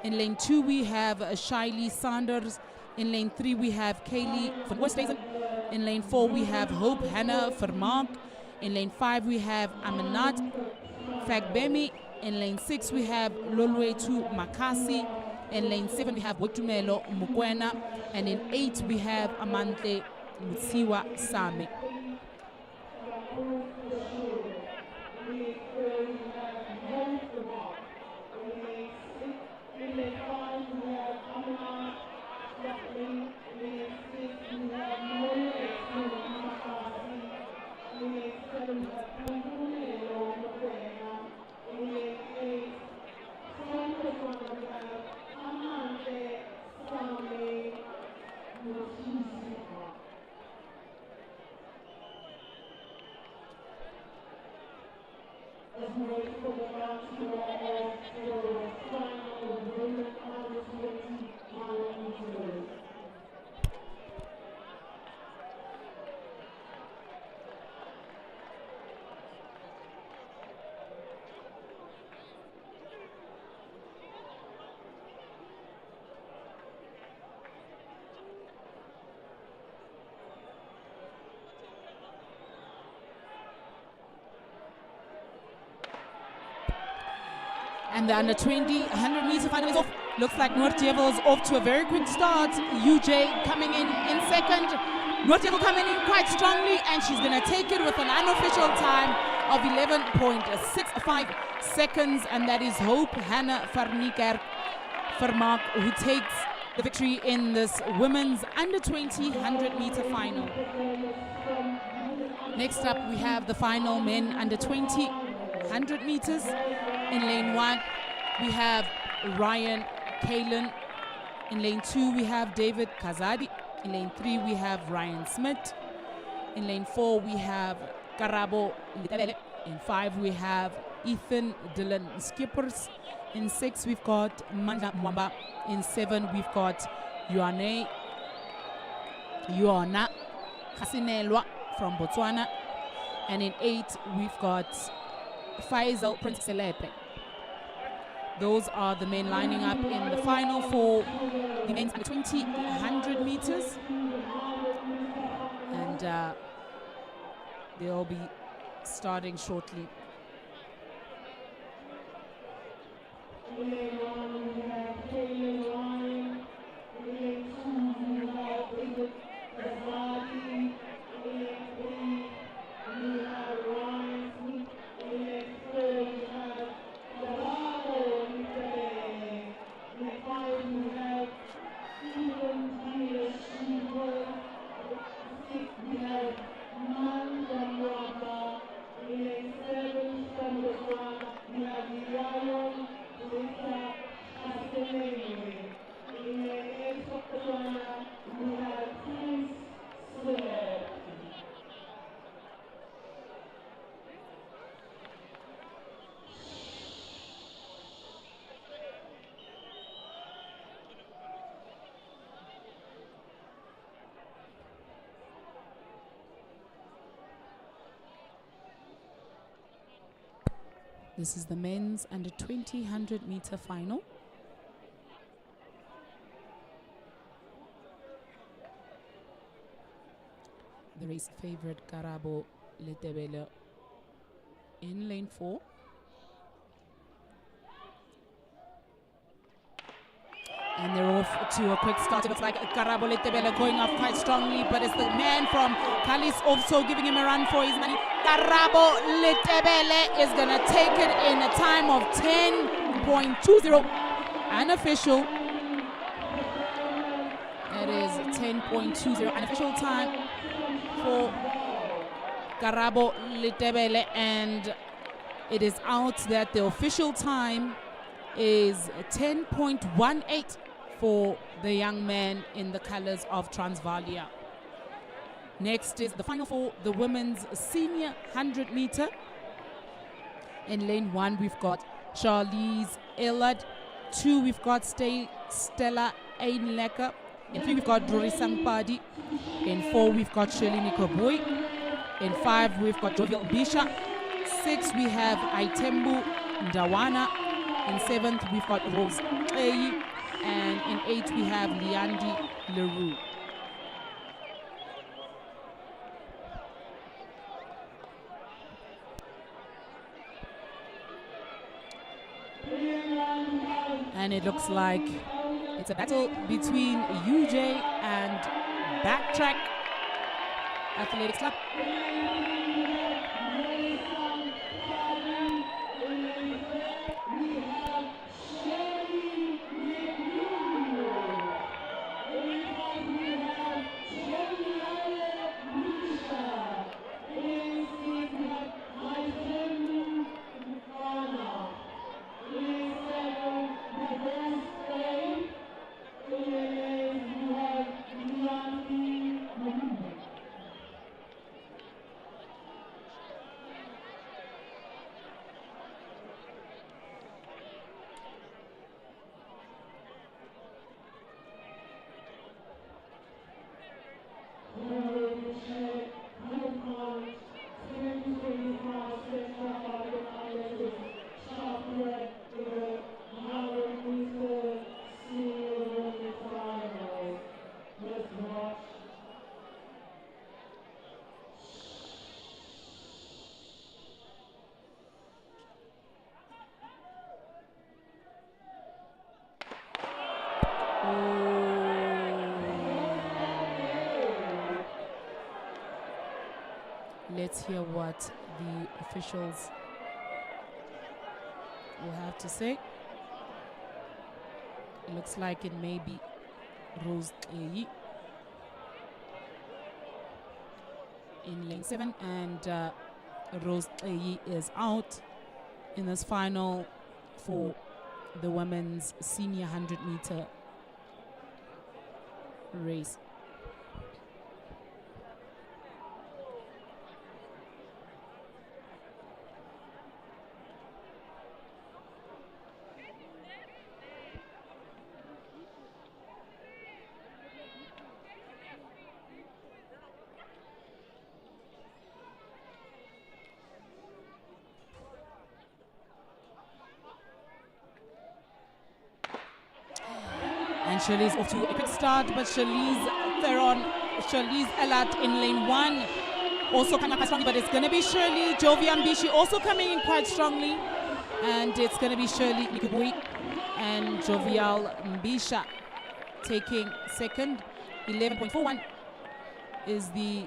In lane 2, we have Shiley Sanders. In lane 3, we have Kaylee van Oosthuizen. In lane 4, we have Hope Hannah Vermaak. In lane 5, we have Aminat Fagbemi. In lane 6, we have Lolwetu Makasi. In lane 7, we have Wetumelo Mukwena. And in 8, we have Amante Mutsiwa Same. And the under 20 100-meter final is off. Looks like Noordjevel is off to a very quick start. UJ coming in second. Noordjevel coming in quite strongly, and she's going to take it with an unofficial time of 11.65 seconds. And that is Hope Hannah Vermaak who takes the victory in this women's under 20 100-meter final. Next up, we have the final men under 20 100 meters. In lane 1, we have Ryan Kalen. In lane 2, we have David Kazadi. In lane 3, we have Ryan Smith. In lane 4, we have Karabo Litabele. In 5, we have Ethan Dylan Skippers. In 6, we've got Manda Mwamba. In 7, we've got Yoana Kasinelwa from Botswana. And in 8, we've got Faisal Prince Selepe. Those are the men lining up in the final for the men's 20 100 meters. And they'll be starting shortly. This is the men's under 20 100-meter final. The race favorite Karabo Letebele in lane 4. And they're off to a quick start. It looks like Karabo Letebele going off quite strongly, but it's the man from Kalis also giving him a run for his money. Karabo Letebele is going to take it in a time of 10.20. Unofficial. It is 10.20 unofficial time for Karabo Letebele, and it is out that the official time is 10.18 for the young man in the colors of Transvalia. Next is the final for the women's senior 100 meter. In lane 1, we've got Charlize Ellard. 2, we've got Stella Einlecker. In 3, we've got Doris Sangpadi. In 4, we've got Shirley Nikobui. In 5, we've got Jovial Bisha. 6, we have Aitembu Ndawana. In 7th, we've got Rose Eyi. And in 8, we have Liandi Leroux. And it looks like it's a battle between UJ and Backtrack Athletics Club. Let's hear what the officials will have to say. It looks like it may be Rose Eyi in lane 7, and Rose Eyi is out in this final for the women's senior 100 meter race. And Charlize off to a quick start, but Charlize Ellard in lane 1 also coming up quite strongly, but it's going to be Shirley Jovian Bishi also coming in quite strongly, and it's going to be Shirley Nikubui and Jovial Mbisha taking second. 11.41 is the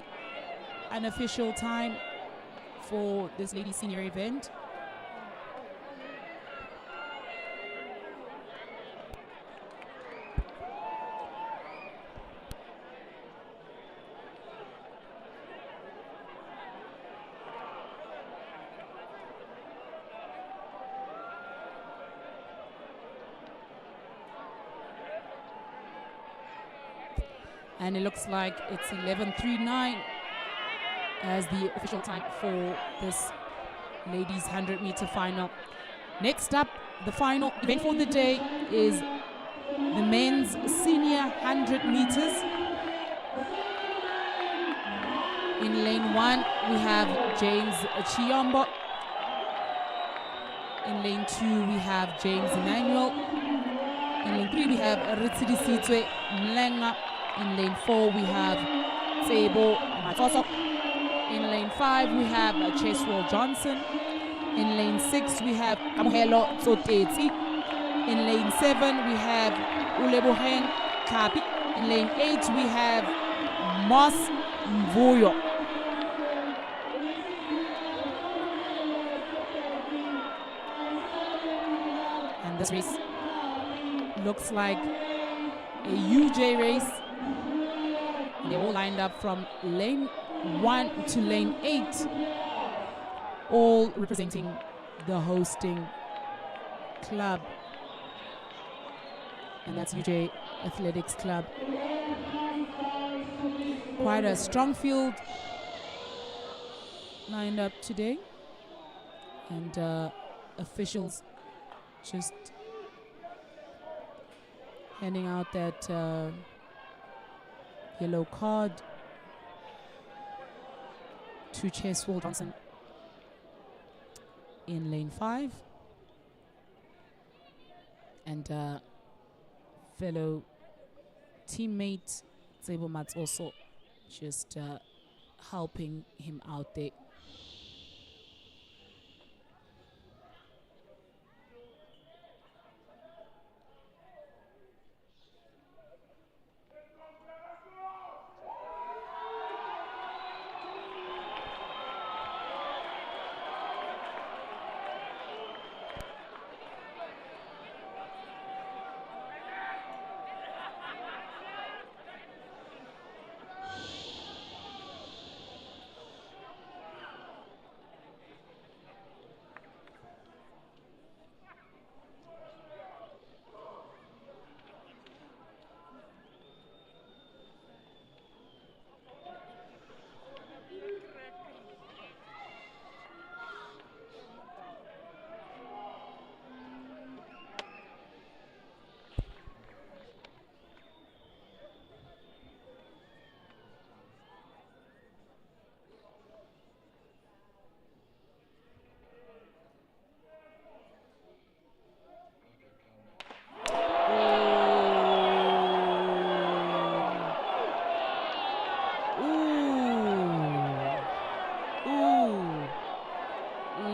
unofficial time for this ladies senior event. And it looks like it's 11:39 as the official time for this ladies 100 meter final. Next up, the final event for the day is the men's senior 100 meters. In lane 1, we have James Chiombo. In lane 2, we have James Emmanuel. In lane 3, we have Ritsidisitwe Mlenga. In lane 4, we have Tsebo Matoso. In lane 5, we have Cheswell Johnson. In lane 6, we have Kamuhelo Tsoteti. In lane 7, we have Uleboheng Kapi. In lane 8, we have Moss Mvuyo. And this race looks like a UJ race. They're all lined up from lane 1 to lane 8, all representing the hosting club. and that's Cga Athletics Club. Quite a strong field lined up today, and officials just handing out that yellow card to Cheswell Johnson in lane 5, and fellow teammate Tsebo Mats also just helping him out there.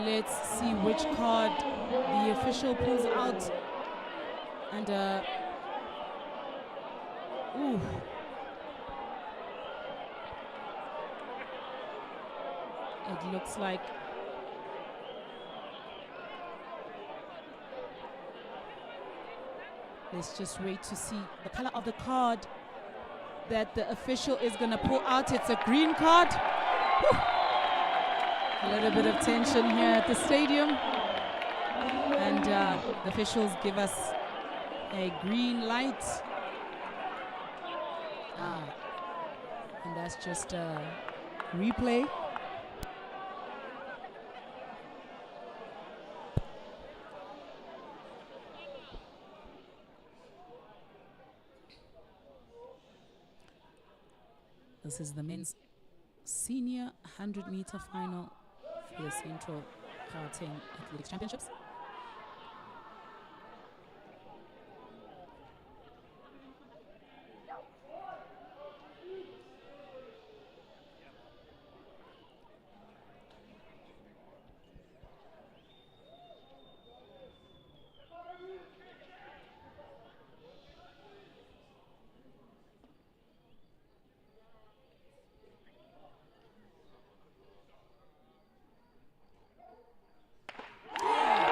Let's see which card the official pulls out, and it looks like let's just wait to see the color of the card that the official is going to pull out. It's a green card. Whew. A little bit of tension here at the stadium, and the officials give us a green light, and that's just a replay. This is the men's senior 100-meter final for the Central Cga Athletics Championships.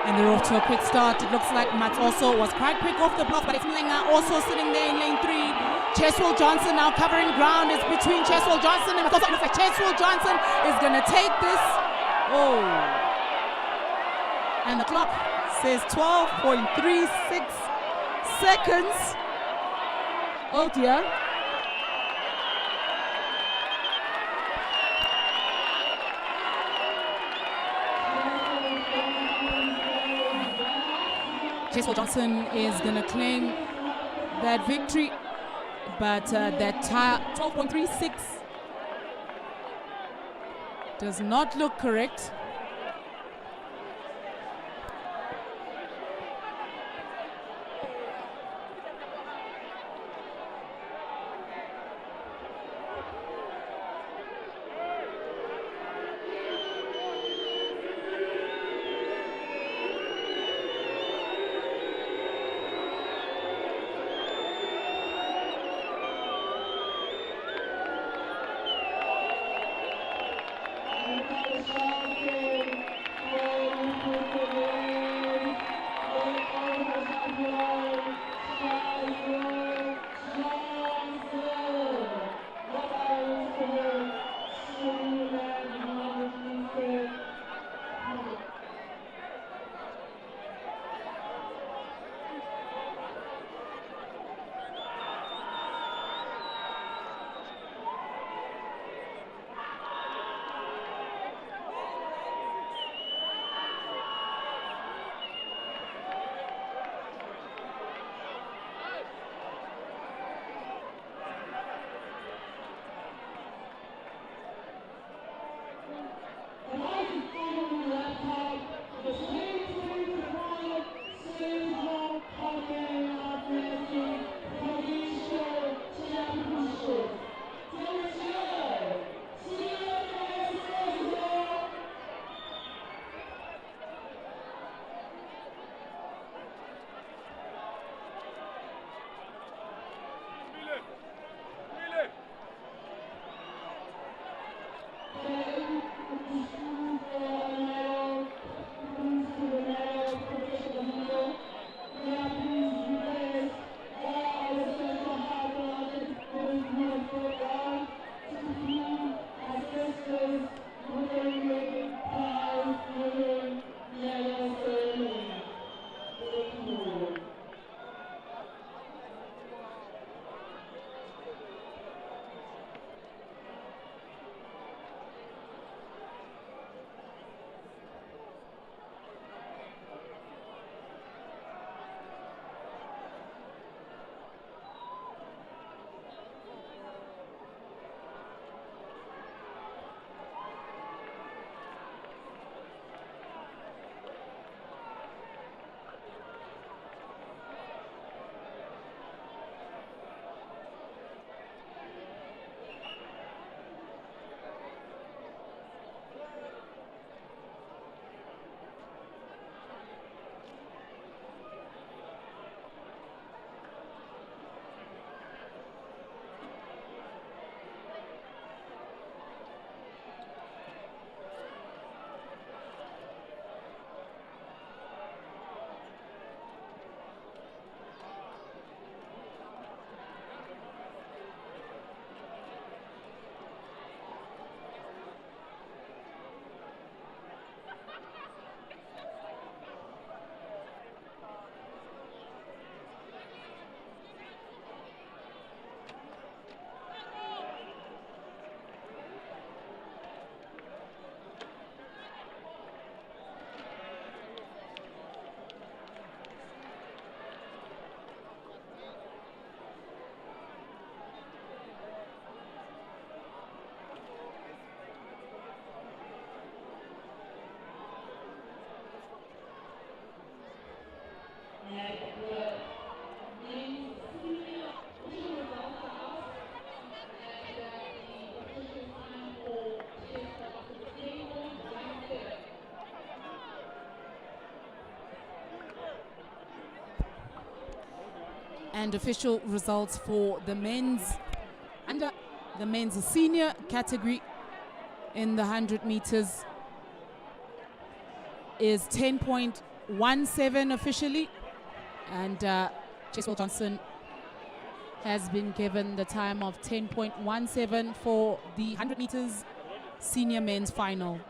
And they're off to a quick start. It looks like Mats also was quite quick off the block, but it's Mlinga also sitting there in lane 3. Cheswell Johnson now covering ground. It's between Cheswell Johnson and Mats also. It looks like Cheswell Johnson is going to take this. Oh. And the clock says 12.36 seconds. Oh dear. Cheswell Johnson is going to claim that victory, but that 12.36 does not look correct. And official results for the men's senior category in the 100 meters is 10.17 officially, and Cheswell Johnson has been given the time of 10.17 for the 100 meters senior men's final.